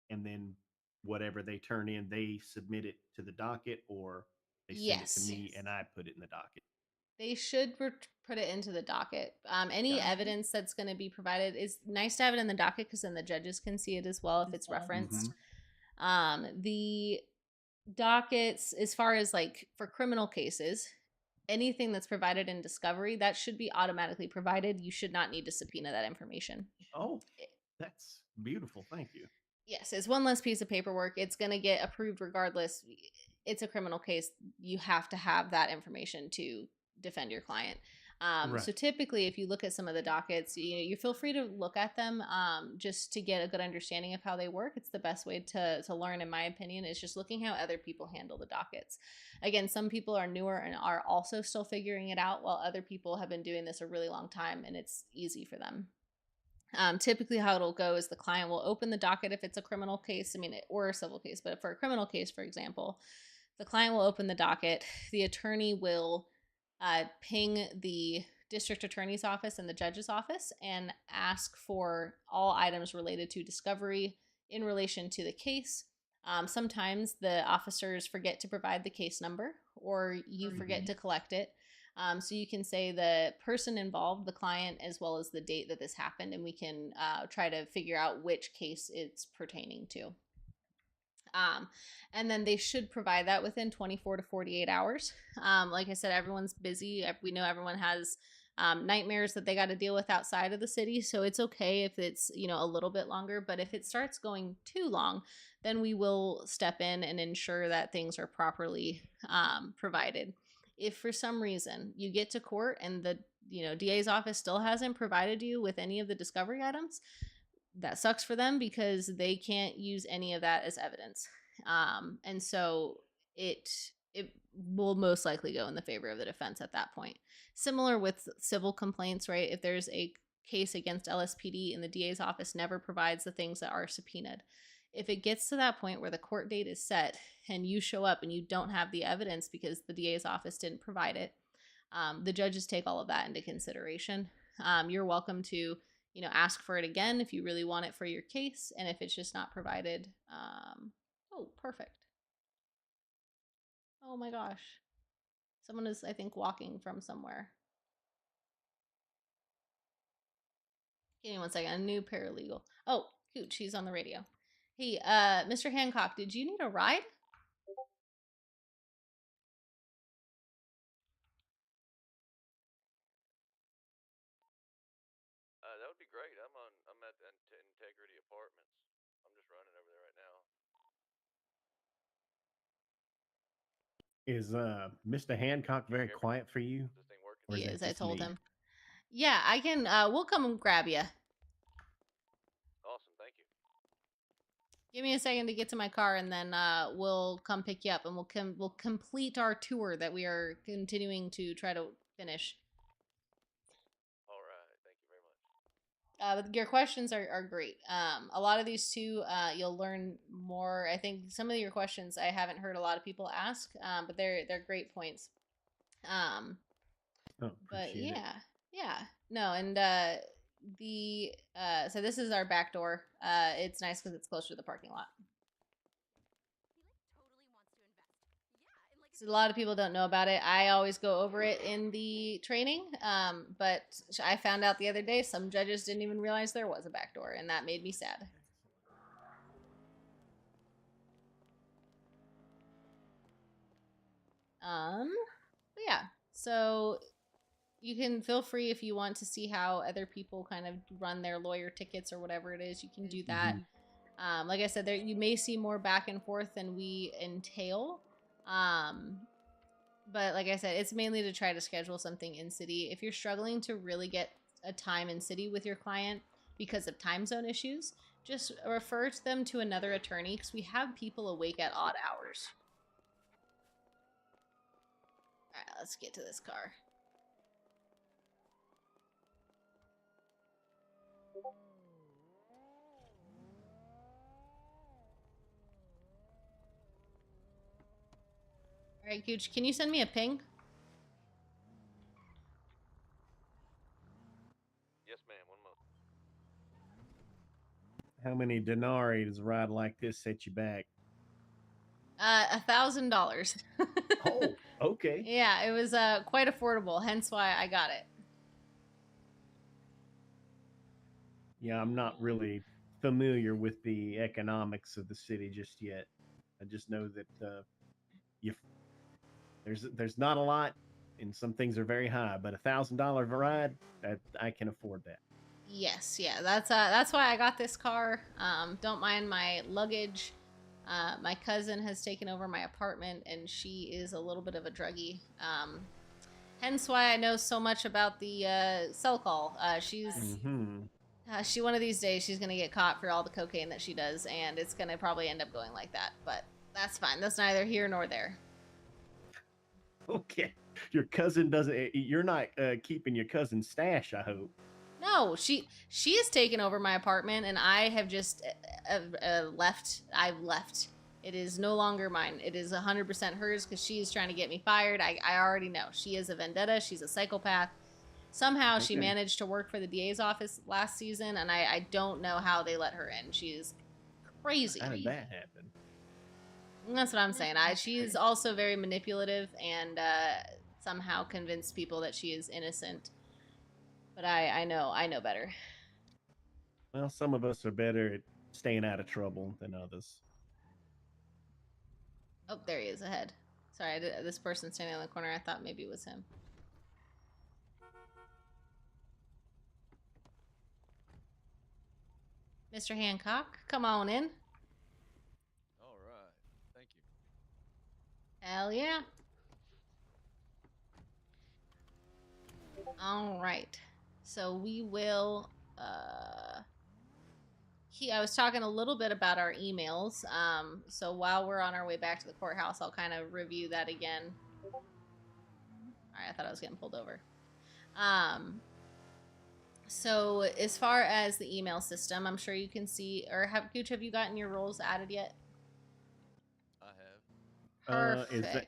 and then whatever they turn in, they submit it to the docket, or they send it to Yes. me and I put it in the docket. They should put it into the docket. Any Gotcha. evidence that's going to be provided is nice to have it in the docket because then the judges can see it as well if it's referenced. The dockets, as far as like for criminal cases, anything that's provided in discovery, that should be automatically provided. You should not need to subpoena that information. Oh, that's beautiful. Thank you. Yes, it's one less piece of paperwork. It's going to get approved regardless. It's a criminal case. You have to have that information to defend your client. So Right. typically, if you look at some of the dockets, you feel free to look at them just to get a good understanding of how they work. It's the best way to learn, in my opinion, is just looking how other people handle the dockets. Again, some people are newer and are also still figuring it out, while other people have been doing this a really long time and it's easy for them. Typically, how it'll go is the client will open the docket if it's a criminal case, or a civil case. But for a criminal case, for example, the client will open the docket. The attorney will ping the district attorney's office and the judge's office and ask for all items related to discovery in relation to the case. Sometimes the officers forget to provide the case number, or you forget to collect it. So you can say the person involved, the client, as well as the date that this happened, and we can try to figure out which case it's pertaining to. And then they should provide that within 24 to 48 hours. Like I said, everyone's busy. We know everyone has nightmares that they got to deal with outside of the city, so it's okay if it's a little bit longer. But if it starts going too long, then we will step in and ensure that things are properly provided. If for some reason you get to court and the DA's office still hasn't provided you with any of the discovery items, that sucks for them because they can't use any of that as evidence. And so it will most likely go in the favor of the defense at that point. Similar with civil complaints, right? If there's a case against LSPD and the DA's office never provides the things that are subpoenaed, if it gets to that point where the court date is set and you show up and you don't have the evidence because the DA's office didn't provide it, the judges take all of that into consideration. You're welcome to ask for it again if you really want it for your case, and if it's just not provided. Oh, perfect. Oh my gosh. Someone is, I think, walking from somewhere. Give me one second. A new paralegal. Oh, Cooch, he's on the radio. Hey, Mr. Hancock, did you need a ride? That would be great. I'm at Integrity Apartments. I'm just running over there right now. Is Mr. Hancock very quiet for you? Or He that is. I just told me? him. Yeah, I can. We'll come grab you. Awesome, thank you. Give me a second to get to my car, and then we'll come pick you up, and we'll complete our tour that we are continuing to try to finish. All right, thank you very much. But your questions are great. A lot of these too, you'll learn more. I think some of your questions I haven't heard a lot of people ask, but they're great points. But appreciate it. yeah, no, and so this is our back door. It's nice because it's closer to the parking lot. So a lot of people don't know about it. I always go over it in the training, but I found out the other day some judges didn't even realize there was a back door, and that made me sad. But yeah, so you can feel free if you want to see how other people kind of run their lawyer tickets or whatever it is, you can do that. Like I said, you may see more back and forth than we entail. But like I said, it's mainly to try to schedule something in city. If you're struggling to really get a time in city with your client because of time zone issues, just refer to them to another attorney because we have people awake at odd hours. All right, let's get to this car. All right, Gooch, can you send me a ping? Yes, ma'am. One moment. How many denarii does a ride like this set you back? $1,000. Oh, okay. Yeah, it was quite affordable, hence why I got it. Yeah, I'm not really familiar with the economics of the city just yet. I just know that you there's not a lot, and some things are very high. But $1,000 ride, that I can afford that. Yes, yeah, that's why I got this car. Don't mind my luggage. My cousin has taken over my apartment, and she is a little bit of a druggie. Hence why I know so much about the cell call. She one of these days she's gonna get caught for all the cocaine that she does, and it's gonna probably end up going like that. But that's fine. That's neither here nor there. Okay, your cousin doesn't. You're not keeping your cousin's stash, I hope. No, she has taken over my apartment, and I have just left. I've left. It is no longer mine. It is 100% hers because she is trying to get me fired. I already know. She is a vendetta. She's a psychopath. Somehow she Okay. managed to work for the DA's office last season, and I don't know how they let her in. She is crazy. How did that happen? That's what I'm saying. She's also very manipulative and somehow convinced people that she is innocent. But I know better. Well, some of us are better at staying out of trouble than others. Oh, there he is ahead. Sorry, this person standing in the corner, I thought maybe it was him. Mr. Hancock, come on in. All right. Thank you. Hell yeah. All right. So we will I was talking a little bit about our emails. So while we're on our way back to the courthouse, I'll kind of review that again. All right, I thought I was getting pulled over. So as far as the email system, I'm sure you can see, or Gooch, have you gotten your roles added yet? I have. Perfect. Is that?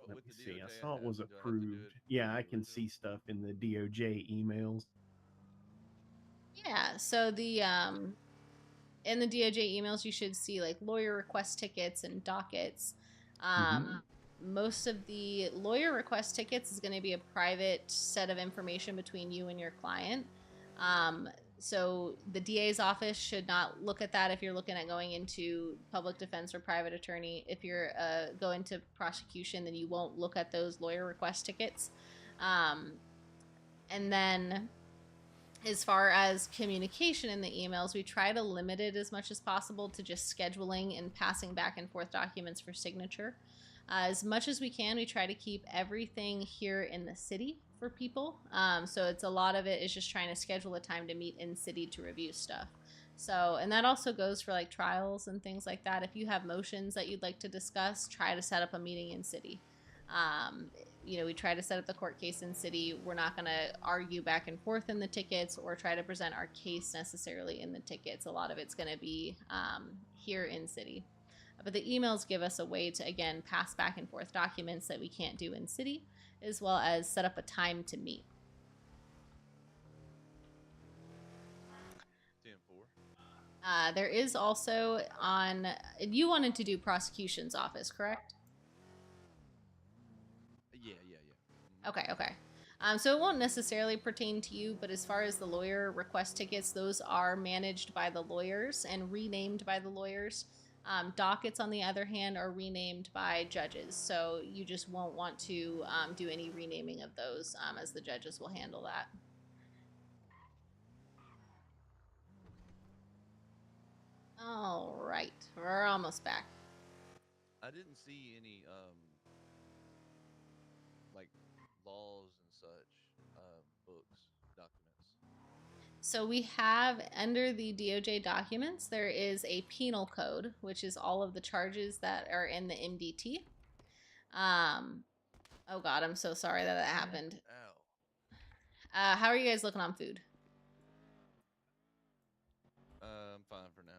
Let me see. I saw it was approved. Yeah, I can see stuff in the DOJ emails. Yeah, so the in the DOJ emails you should see like lawyer request tickets and dockets. Most of the lawyer request tickets is going to be a private set of information between you and your client. So the DA's office should not look at that if you're looking at going into public defense or private attorney. If you're going to prosecution, then you won't look at those lawyer request tickets. And then as far as communication in the emails, we try to limit it as much as possible to just scheduling and passing back and forth documents for signature. As much as we can, we try to keep everything here in the city for people. So it's a lot of it is just trying to schedule a time to meet in city to review stuff. So, and that also goes for like trials and things like that. If you have motions that you'd like to discuss, try to set up a meeting in city. We try to set up the court case in city. We're not going to argue back and forth in the tickets or try to present our case necessarily in the tickets. A lot of it's going to be here in city. But the emails give us a way to, again, pass back and forth documents that we can't do in city, as well as set up a time to meet. 10-4. There is also you wanted to do prosecution's office, correct? Yeah. Okay. So it won't necessarily pertain to you, but as far as the lawyer request tickets, those are managed by the lawyers and renamed by the lawyers. Dockets, on the other hand, are renamed by judges, so you just won't want to do any renaming of those, as the judges will handle that. All right, we're almost back. I didn't see any like laws and such books, documents. So we have, under the DOJ documents, there is a penal code, which is all of the charges that are in the MDT. Oh God, I'm so sorry that happened. Ow. How are you guys looking on food? I'm fine for now.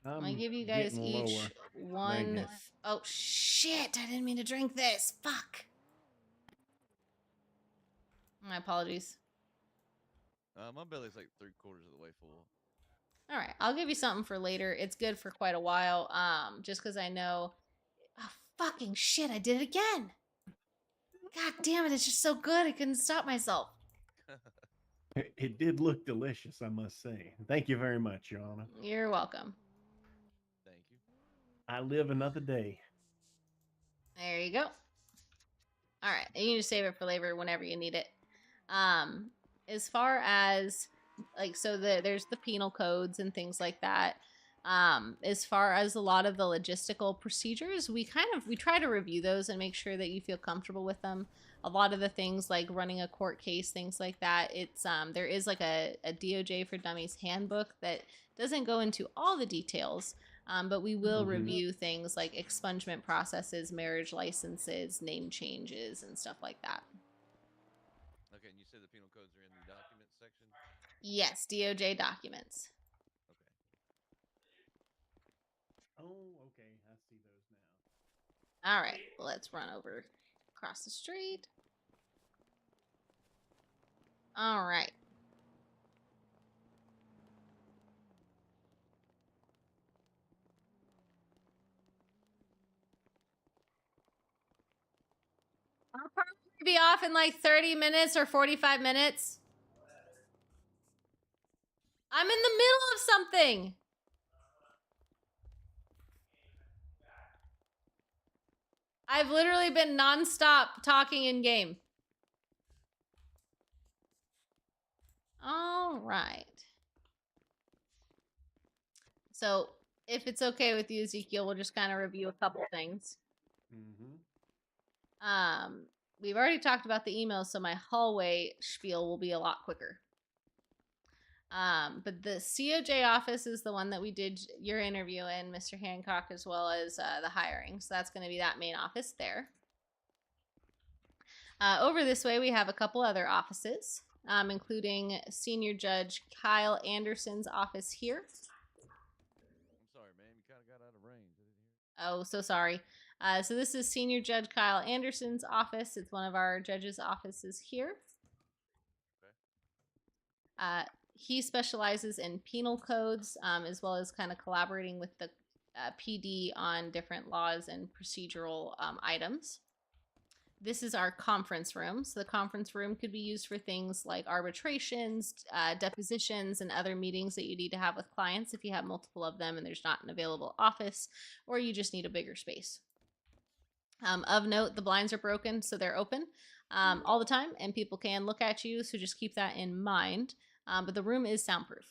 I'm gonna give you guys each one. Oh shit! I didn't mean to drink this. Fuck. My apologies. My belly's like 3/4 of the way full. All right, I'll give you something for later. It's good for quite a while. Just because I know. Oh Fucking shit, I did it again. God damn it, it's just so good. I couldn't stop myself. It did look delicious, I must say. Thank you very much, Your Honor. You're welcome. Thank you. I live another day. There you go. All right, you can just save it for later whenever you need it. As far as there's the penal codes and things like that. As far as a lot of the logistical procedures, we try to review those and make sure that you feel comfortable with them. A lot of the things like running a court case, things like that, it's there is like a DOJ for Dummies handbook that doesn't go into all the details, but we will review things like expungement processes, marriage licenses, name changes, and stuff like that. Okay, and you said the penal codes are in the documents section? Yes, DOJ documents. Oh, okay. I see those now. All right, let's run over across the street. All right. I'll probably be off in like 30 minutes or 45 minutes. I'm in the middle of something. I've literally been nonstop talking in game. All right. So, if it's okay with you, Ezekiel, we'll just kind of review a couple things. We've already talked about the emails, so my hallway spiel will be a lot quicker. But the COJ office is the one that we did your interview in, Mr. Hancock, as well as the hiring. So that's going to be that main office there. Over this way, we have a couple other offices, including Senior Judge Kyle Anderson's office here. I'm sorry, man. You kind of got out of range. Oh, so sorry. So this is Senior Judge Kyle Anderson's office. It's one of our judges' offices here. He specializes in penal codes, as well as kind of collaborating with the PD on different laws and procedural items. This is our conference room. So the conference room could be used for things like arbitrations, depositions, and other meetings that you need to have with clients if you have multiple of them and there's not an available office, or you just need a bigger space. Of note, the blinds are broken, so they're open all the time, and people can look at you, so just keep that in mind. But the room is soundproof.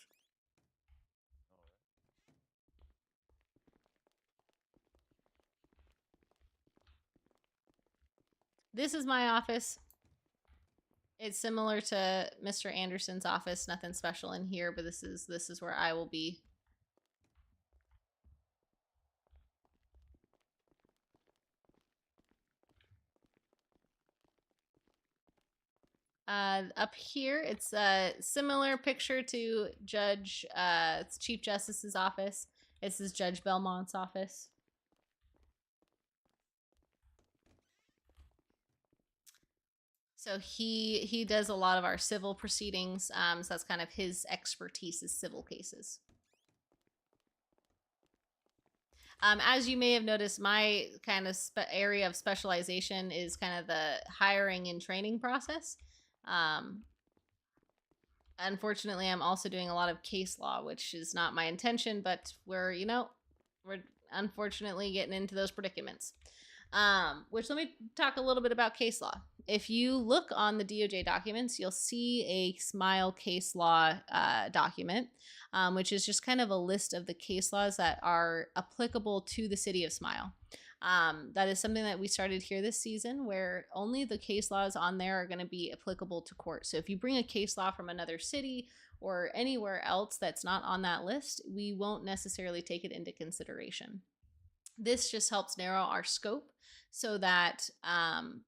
This is my office. It's similar to Mr. Anderson's office. Nothing special in here, but this is where I will be. Up here, it's a similar picture to it's Chief Justice's office. This is Judge Belmont's office. So he does a lot of our civil proceedings. So that's kind of his expertise is civil cases. As you may have noticed, my kind of area of specialization is kind of the hiring and training process. Unfortunately, I'm also doing a lot of case law, which is not my intention, but we're unfortunately getting into those predicaments. Which let me talk a little bit about case law. If you look on the DOJ documents, you'll see a SMILE case law document, which is just kind of a list of the case laws that are applicable to the city of Smile. That is something that we started here this season, where only the case laws on there are going to be applicable to court. So if you bring a case law from another city or anywhere else that's not on that list, we won't necessarily take it into consideration. This just helps narrow our scope so that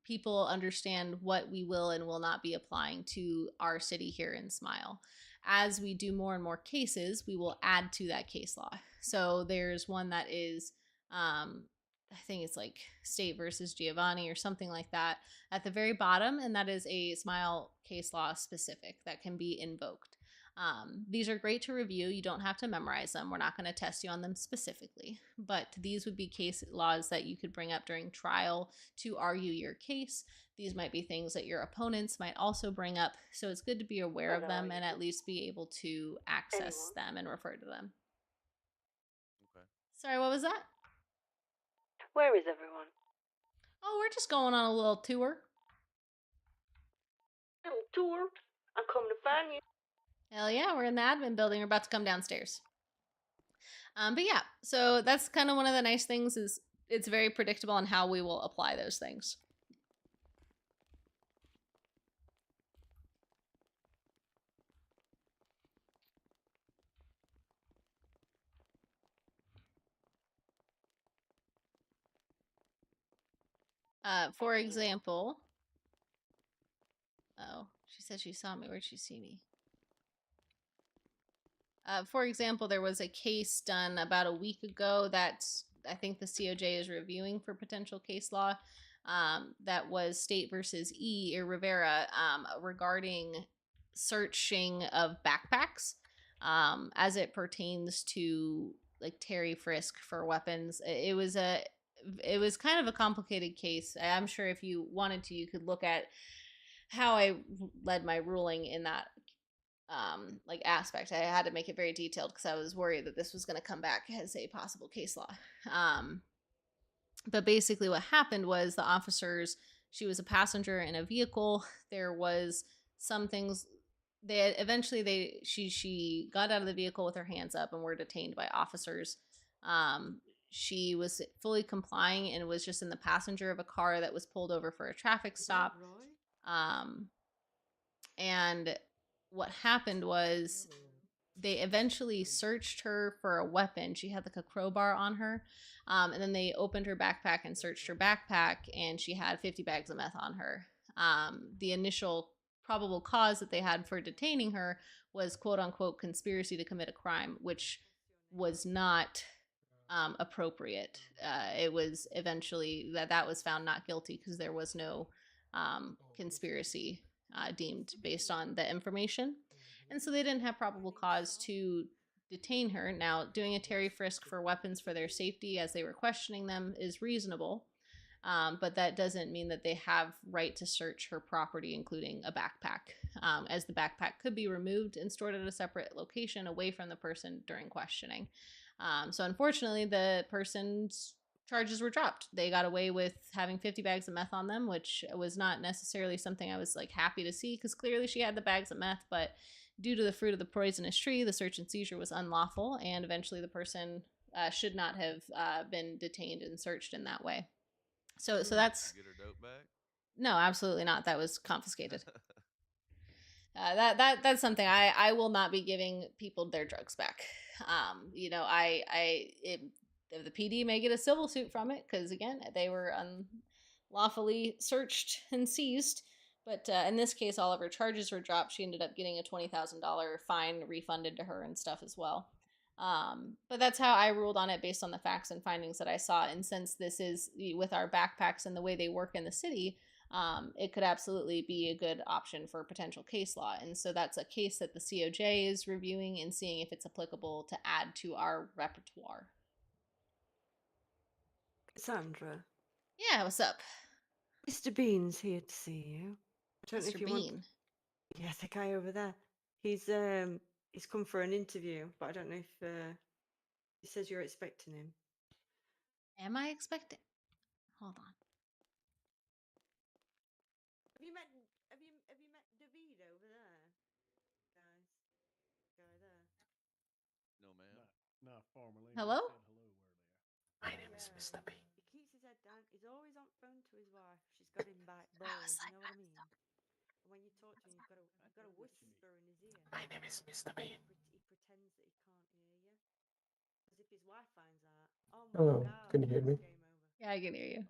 people understand what we will and will not be applying to our city here in Smile. As we do more and more cases, we will add to that case law. So there's one that is, I think it's like State versus Giovanni or something like that at the very bottom, and that is a Smile case law specific that can be invoked. These are great to review. You don't have to memorize them. We're not going to test you on them specifically, but these would be case laws that you could bring up during trial to argue your case. These might be things that your opponents might also bring up. So it's good to be aware of them and at least be able to access them and refer to them. Okay. Sorry, what was that? Where is everyone? Oh, we're just going on a little tour. Little tour. I'm coming to find you. Hell yeah, we're in the admin building. We're about to come downstairs. But yeah, so that's kind of one of the nice things is it's very predictable on how we will apply those things. For example, oh, she said she saw me. Where'd she see me? For example, there was a case done about a week ago that I think the COJ is reviewing for potential case law. That was State versus Rivera regarding searching of backpacks as it pertains to like Terry frisk for weapons. It was kind of a complicated case. I'm sure if you wanted to, you could look at how I led my ruling in that like aspect. I had to make it very detailed because I was worried that this was going to come back as a possible case law. But basically what happened was the officers, she was a passenger in a vehicle. There was some things she got out of the vehicle with her hands up and were detained by officers. She was fully complying and was just in the passenger of a car that was pulled over for a traffic stop. And what happened was they eventually searched her for a weapon. She had like a crowbar on her. And then they opened her backpack and searched her backpack, and she had 50 bags of meth on her. The initial probable cause that they had for detaining her was quote unquote conspiracy to commit a crime, which was not appropriate. It was eventually that was found not guilty because there was no conspiracy deemed based on the information. And so they didn't have probable cause to detain her. Now, doing a Terry frisk for weapons for their safety as they were questioning them is reasonable, but that doesn't mean that they have right to search her property, including a backpack, as the backpack could be removed and stored at a separate location away from the person during questioning. So unfortunately, the person's charges were dropped. They got away with having 50 bags of meth on them, which was not necessarily something I was like happy to see because clearly she had the bags of meth, but due to the fruit of the poisonous tree, the search and seizure was unlawful, and eventually the person should not have been detained and searched in that way. So that's Get her dope back? no, absolutely not. That was confiscated. That's something I will not be giving people their drugs back. The PD may get a civil suit from it because again they were unlawfully searched and seized. But in this case, all of her charges were dropped. She ended up getting a $20,000 fine refunded to her and stuff as well. But that's how I ruled on it based on the facts and findings that I saw. And since this is with our backpacks and the way they work in the city, it could absolutely be a good option for potential case law. And so that's a case that the COJ is reviewing and seeing if it's applicable to add to our repertoire. Cassandra. Yeah, what's up? Mr. Bean's here to see you. I don't know if Mr. you Bean. want. Yeah, the guy over there. He's come for an interview, but I don't know if he says you're expecting him. Am I expecting? Hold on. Have you met David over there? Guys. Guy there. No, ma'am. Not formally. Hello? Said hello earlier. My name is Mr. B. He keeps his head down. He's always on phone to his wife. She's got him back balls, you know what I mean? And when you talk to him, you've got to whisper in his ear. My name is Mr. B. He pretends that he can't hear you. Because if his wife finds out, oh my Hello, god, can you hear me? it's game over. Yeah, I can hear you.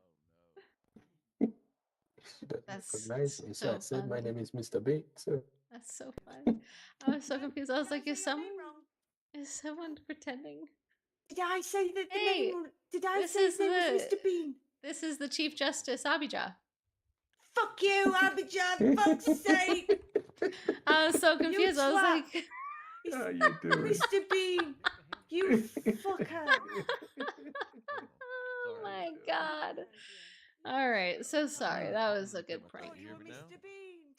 She doesn't That's recognize me, so so I said my funny. name is Mr. B. So That's so fun. I was so confused. I was like, Say is your name wrong. someone pretending? Did I say that the Hey, name? Did I this say is his name was Mr. Bean? This is the Chief Justice Abijah. Fuck you, Abijah, fuck's sake! I was so confused. I was twat. like, How you doing? Mr. Bean, you fucker. Oh my god. All right, so sorry. That was a good prank. You hear me now?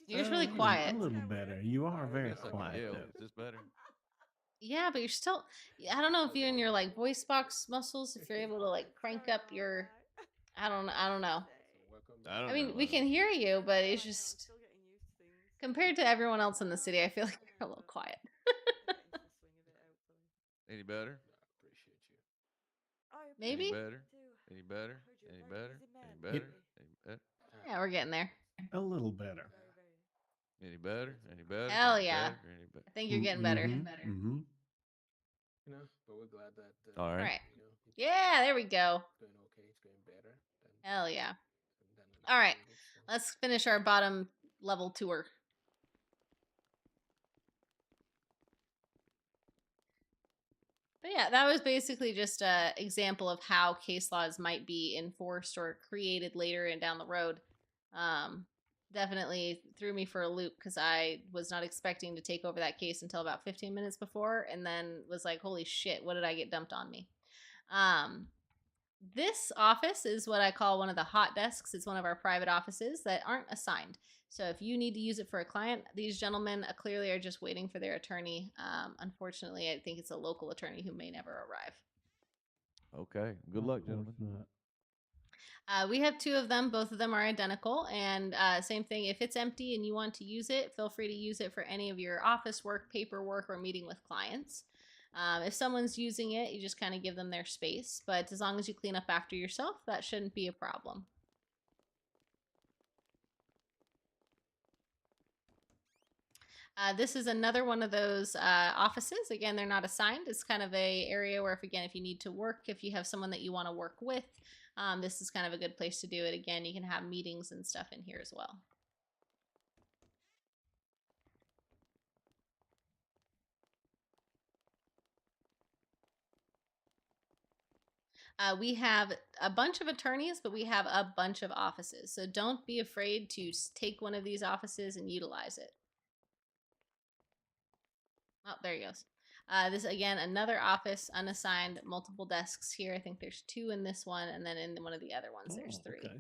You're just really quiet. A little better. You are I very guess I can quiet. yell. Though. Is this better? Yeah, but you're still. I don't know if you and your like voice box muscles, if you're able to like crank up your. I don't know. I don't know. I don't I mean, know. we can hear you, but it's just compared to everyone else in the city, I feel like you're a little quiet. Any better? Any Maybe. better? Any better? Any better? Any better? Any better? Yeah, we're getting there. A little better. Any better? Any better? Hell Any yeah. better? Any better? I think you're getting better. Mm-hmm. You know, but we're glad that. All All right. right. Yeah, there we go. It's going okay. It's going better. Hell yeah. All right. Let's finish our bottom level tour. But yeah, that was basically just an example of how case laws might be enforced or created later and down the road. Definitely threw me for a loop because I was not expecting to take over that case until about 15 minutes before, and then was like, holy shit, what did I get dumped on me? This office is what I call one of the hot desks. It's one of our private offices that aren't assigned. So if you need to use it for a client, these gentlemen clearly are just waiting for their attorney. Unfortunately, I think it's a local attorney who may never arrive. Okay. Good luck, gentlemen. We have two of them. Both of them are identical. And same thing, if it's empty and you want to use it, feel free to use it for any of your office work, paperwork, or meeting with clients. If someone's using it, you just kind of give them their space. But as long as you clean up after yourself, that shouldn't be a problem. This is another one of those offices. Again, they're not assigned. It's kind of a area where, if you need to work, if you have someone that you want to work with, this is kind of a good place to do it. Again, you can have meetings and stuff in here as well. We have a bunch of attorneys, but we have a bunch of offices. So don't be afraid to take one of these offices and utilize it. Oh, there he goes. This, again, another office, unassigned, multiple desks here. I think there's 2 in this one, and then in one of the other ones, there's 3. Okay.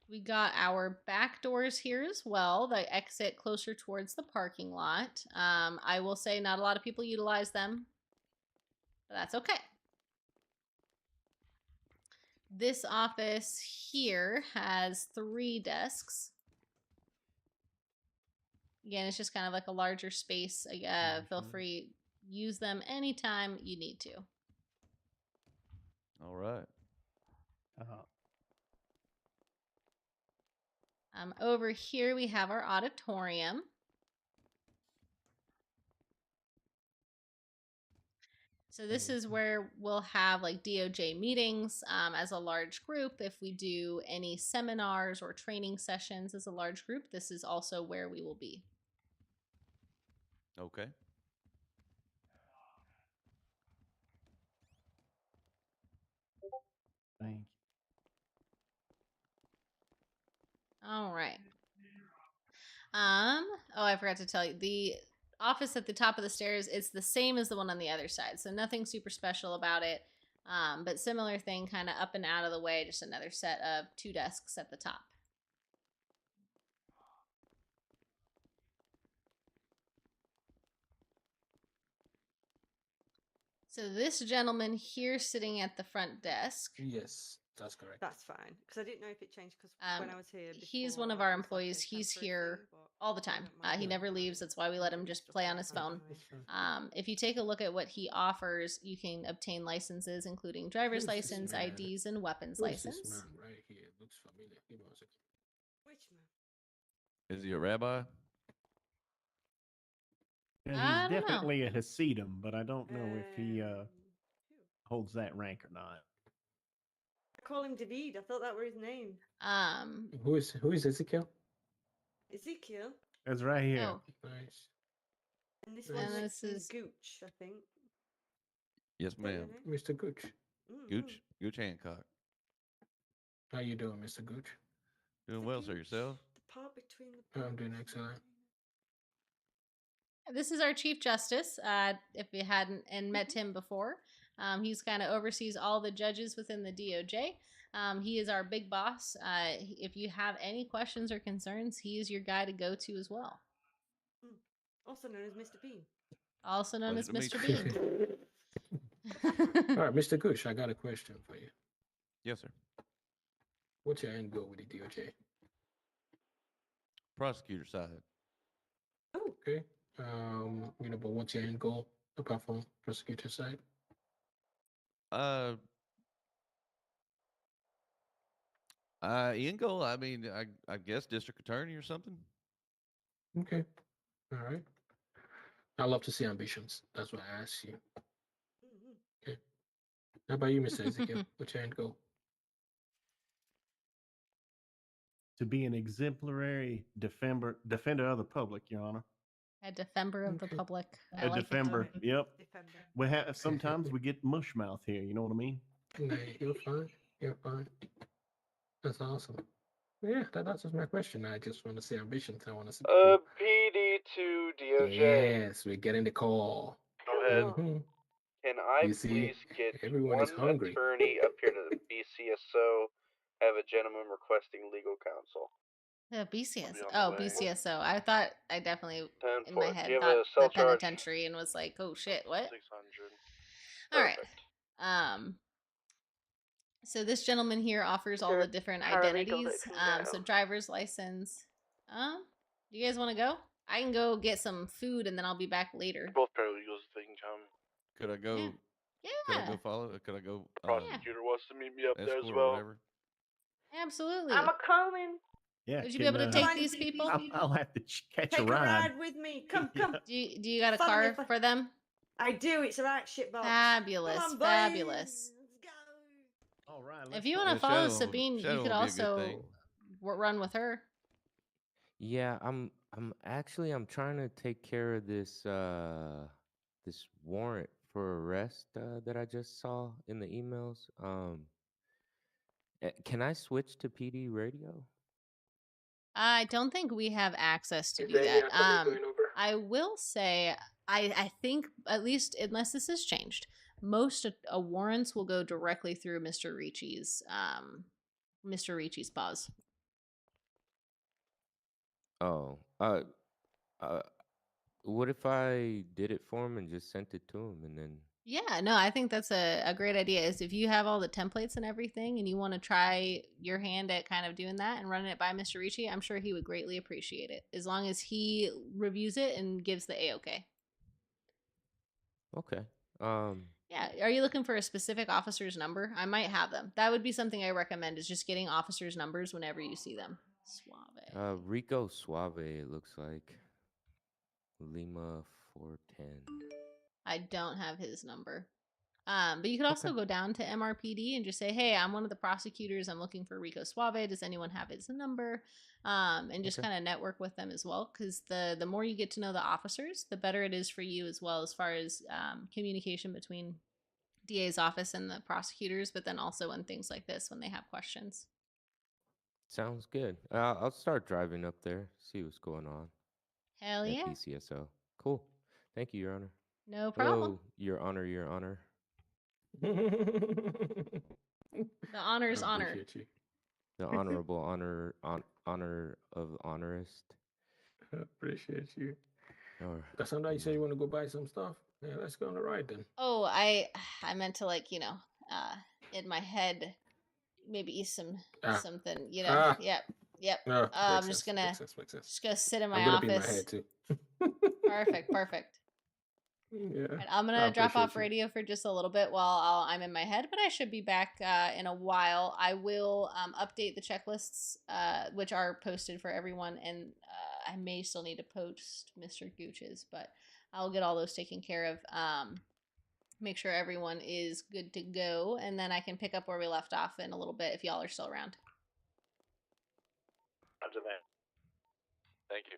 We got our back doors here as well. They exit closer towards the parking lot. I will say not a lot of people utilize them, but that's okay. This office here has 3 desks. Again, it's just kind of like a larger space. Feel free, use them anytime you need to. All right. Over here we have our auditorium. So this is where we'll have like DOJ meetings as a large group. If we do any seminars or training sessions as a large group, this is also where we will be. Okay. Thank you. All right. Oh, I forgot to tell you. The office at the top of the stairs, it's the same as the one on the other side. So nothing super special about it. But similar thing, kind of up and out of the way, just another set of 2 desks at the top. So this gentleman here sitting at the front desk. Yes, that's correct. That's fine, because I didn't know if it changed. Because when I was here, he's before, one of it our was like a employees. He's temporary here thing, but all the I time. don't mind He it. never leaves. That's why we let him just play on his phone. If you take a look at what he offers, you can obtain licenses, including driver's Who's this license, man? IDs, and weapons Who's license. this man right here? Looks familiar. Give me one second. Which man? Is he a rabbi? Yeah, I he's don't know. definitely a Hasidim, but I don't know if he holds that rank or not. I call him David. I thought that were his name. Who is Ezekiel? Ezekiel. It's right here. Oh, Nice. And this And one this is is- Gooch, I think. Yes, Is that your ma'am. name? Mr. Gooch. Gooch. Gooch Hancock. How you doing, Mr. Gooch? Doing well, sir. Yourself? The part between the I'm doing excellent. This is our Chief Justice. If you hadn't and met him before, he's kind of oversees all the judges within the DOJ. He is our big boss. If you have any questions or concerns, he is your guy to go to as well. Also known as Mr. Bean. Also known Pleasure as to Mr. meet Bean. All right, Mr. Gush, I got a question for you. Yes, sir. What's your end goal with the DOJ? Prosecutor side. Okay. But what's your end goal apart from prosecutor side? End goal. I mean, I guess district attorney or something. Okay. All right. I love to see ambitions. That's why I asked you. Okay. How about you, Mr. Ezekiel? What's your end goal? To be an exemplary defender of the public, Your Honor. A defender of the public. I A like defender. it. Yep. Sometimes we get mush mouth here. You know what I mean? Nah, you're fine. You're fine. That's awesome. Yeah, that answers my question. I just want to see ambitions. I want to see. PD to DOJ. Yes, we're getting the call. Go ahead. Mhm. Can I You see, please get everyone one is hungry. attorney up here to the BCSO? I have a gentleman requesting legal counsel. Yeah, BCS. I'll be on Oh, the way. BCSO. I thought I definitely 10-4. in my head Do you have thought a cell the charge? penitentiary and was like, oh shit, what? 600. All right. So this gentleman here offers all the different identities. So driver's license. Do you guys want to go? I can go get some food and then I'll be back later. Both paralegals, if they can come. Could I go? Yeah. Could I go follow? Could I go? Prosecutor wants to meet me up there as escort or well. whatever. Absolutely. I'm a coming. Yeah. Would you be able to take these people? I'll have to catch Take a ride. with me. Come. Do you got a Follow me car for them? I do. It's a right shit box. Fabulous. Come on, boys. Fabulous. All right. If you want to follow Sabine, shadow you could will be a good also thing. run with her. Yeah, I'm trying to take care of this this warrant for arrest that I just saw in the emails. Can I switch to PD radio? I don't think we have access to Is do there any that. alphabet going over? I will say, I think at least unless this has changed, most warrants will go directly through Mr. Ricci's paws. Oh, what if I did it for him and just sent it to him and then? Yeah, no, I think that's a great idea. Is if you have all the templates and everything, and you want to try your hand at kind of doing that and running it by Mr. Ricci, I'm sure he would greatly appreciate it. As long as he reviews it and gives the A-OK. Okay. Yeah, are you looking for a specific officer's number? I might have them. That would be something I recommend, is just getting officers' numbers whenever you see them. Suave. Rico Suave, it looks like. Lima 410. I don't have his number. But you could also go down to MRPD and just say, hey, I'm one of the prosecutors. I'm looking for Rico Suave. Does anyone have his number? And just kind of network with them as well. Because the more you get to know the officers, the better it is for you as well, as far as communication between DA's office and the prosecutors, but then also in things like this when they have questions. Sounds good. I'll start driving up there, see what's going on. Hell at yeah. BCSO. Cool. Thank you, Your Honor. No problem. Hello, Your Honor, Your Honor. The honor's honor. The honorable honor of honorist. I appreciate you. Or, Cassandra, you said you want to go buy some stuff. Yeah, let's go on the ride then. Oh, I meant to, like, in my head, maybe eat something, Yep. I'm just gonna sit in my office. Be in my head too. Perfect. Yeah. Right, I'm gonna drop off radio for just a little bit while I'm in my head, but I should be back in a while. I will update the checklists, which are posted for everyone, and I may still need to post Mr. Gooch's, but I'll get all those taken care of. Make sure everyone is good to go, and then I can pick up where we left off in a little bit if y'all are still around. Roger that. Thank you.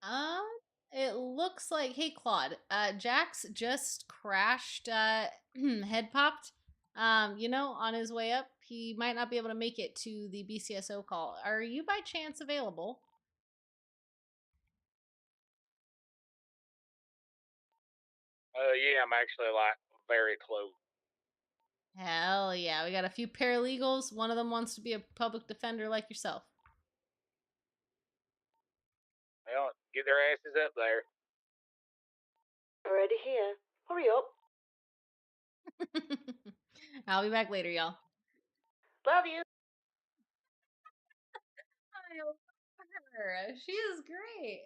Um, it looks like, hey Claude, Jax just crashed, head popped. On his way up, he might not be able to make it to the BCSO call. Are you by chance available? Yeah, I'm actually like very close. Hell yeah, we got a few paralegals. One of them wants to be a public defender like yourself. Well, get their asses up there. Already here. Hurry up. I'll be back later, y'all. Love you. I love her. She is great.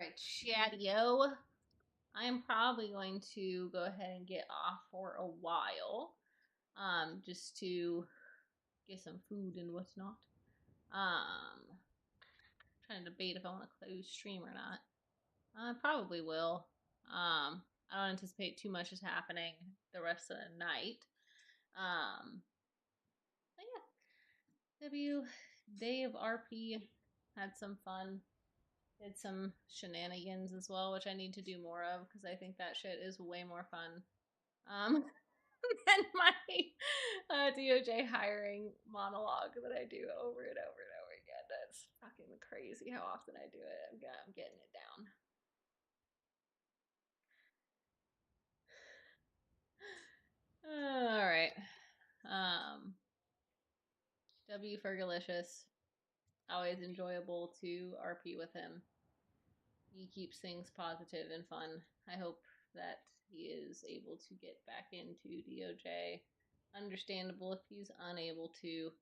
right, chatio. I am probably going to go ahead and get off for a while, just to get some food and whatnot. Trying to debate if I want to close stream or not. I probably will. I don't anticipate too much is happening the rest of the night. But yeah, Day of RP, had some fun. Did some shenanigans as well, which I need to do more of because I think that shit is way more fun. Than my DOJ hiring monologue that I do over and over and over again. That's fucking crazy how often I do it. I'm getting it down. All right. W Fergalicious. Always enjoyable to RP with him. He keeps things positive and fun. I hope that he is able to get back into DOJ. Understandable if he's unable to.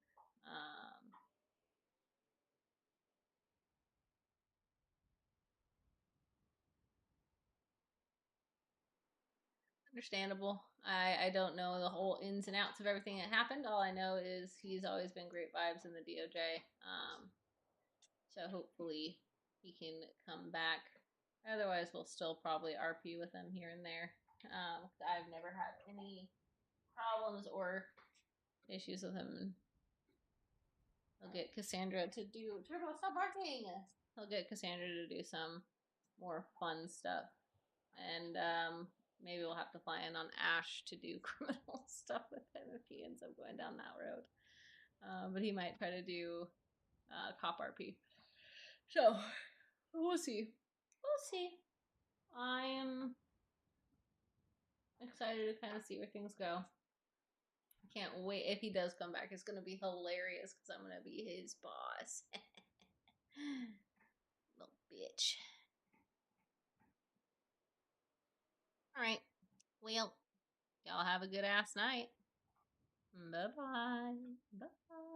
Understandable. I don't know the whole ins and outs of everything that happened. All I know is he's always been great vibes in the DOJ. So hopefully he can come back. Otherwise, we'll still probably RP with him here and there. I've never had any problems or issues with him. I'll get Cassandra to do Turbo, stop barking! I'll get Cassandra to do some more fun stuff. And maybe we'll have to fly in on Ash to do criminal stuff with him if he ends up going down that road. But he might try to do cop RP. So, we'll see. We'll see. I am excited to kind of see where things go. I can't wait. If he does come back, it's going to be hilarious because I'm going to be his boss. Little bitch. Alright. Well, y'all have a good ass night. Bye-bye. Bye.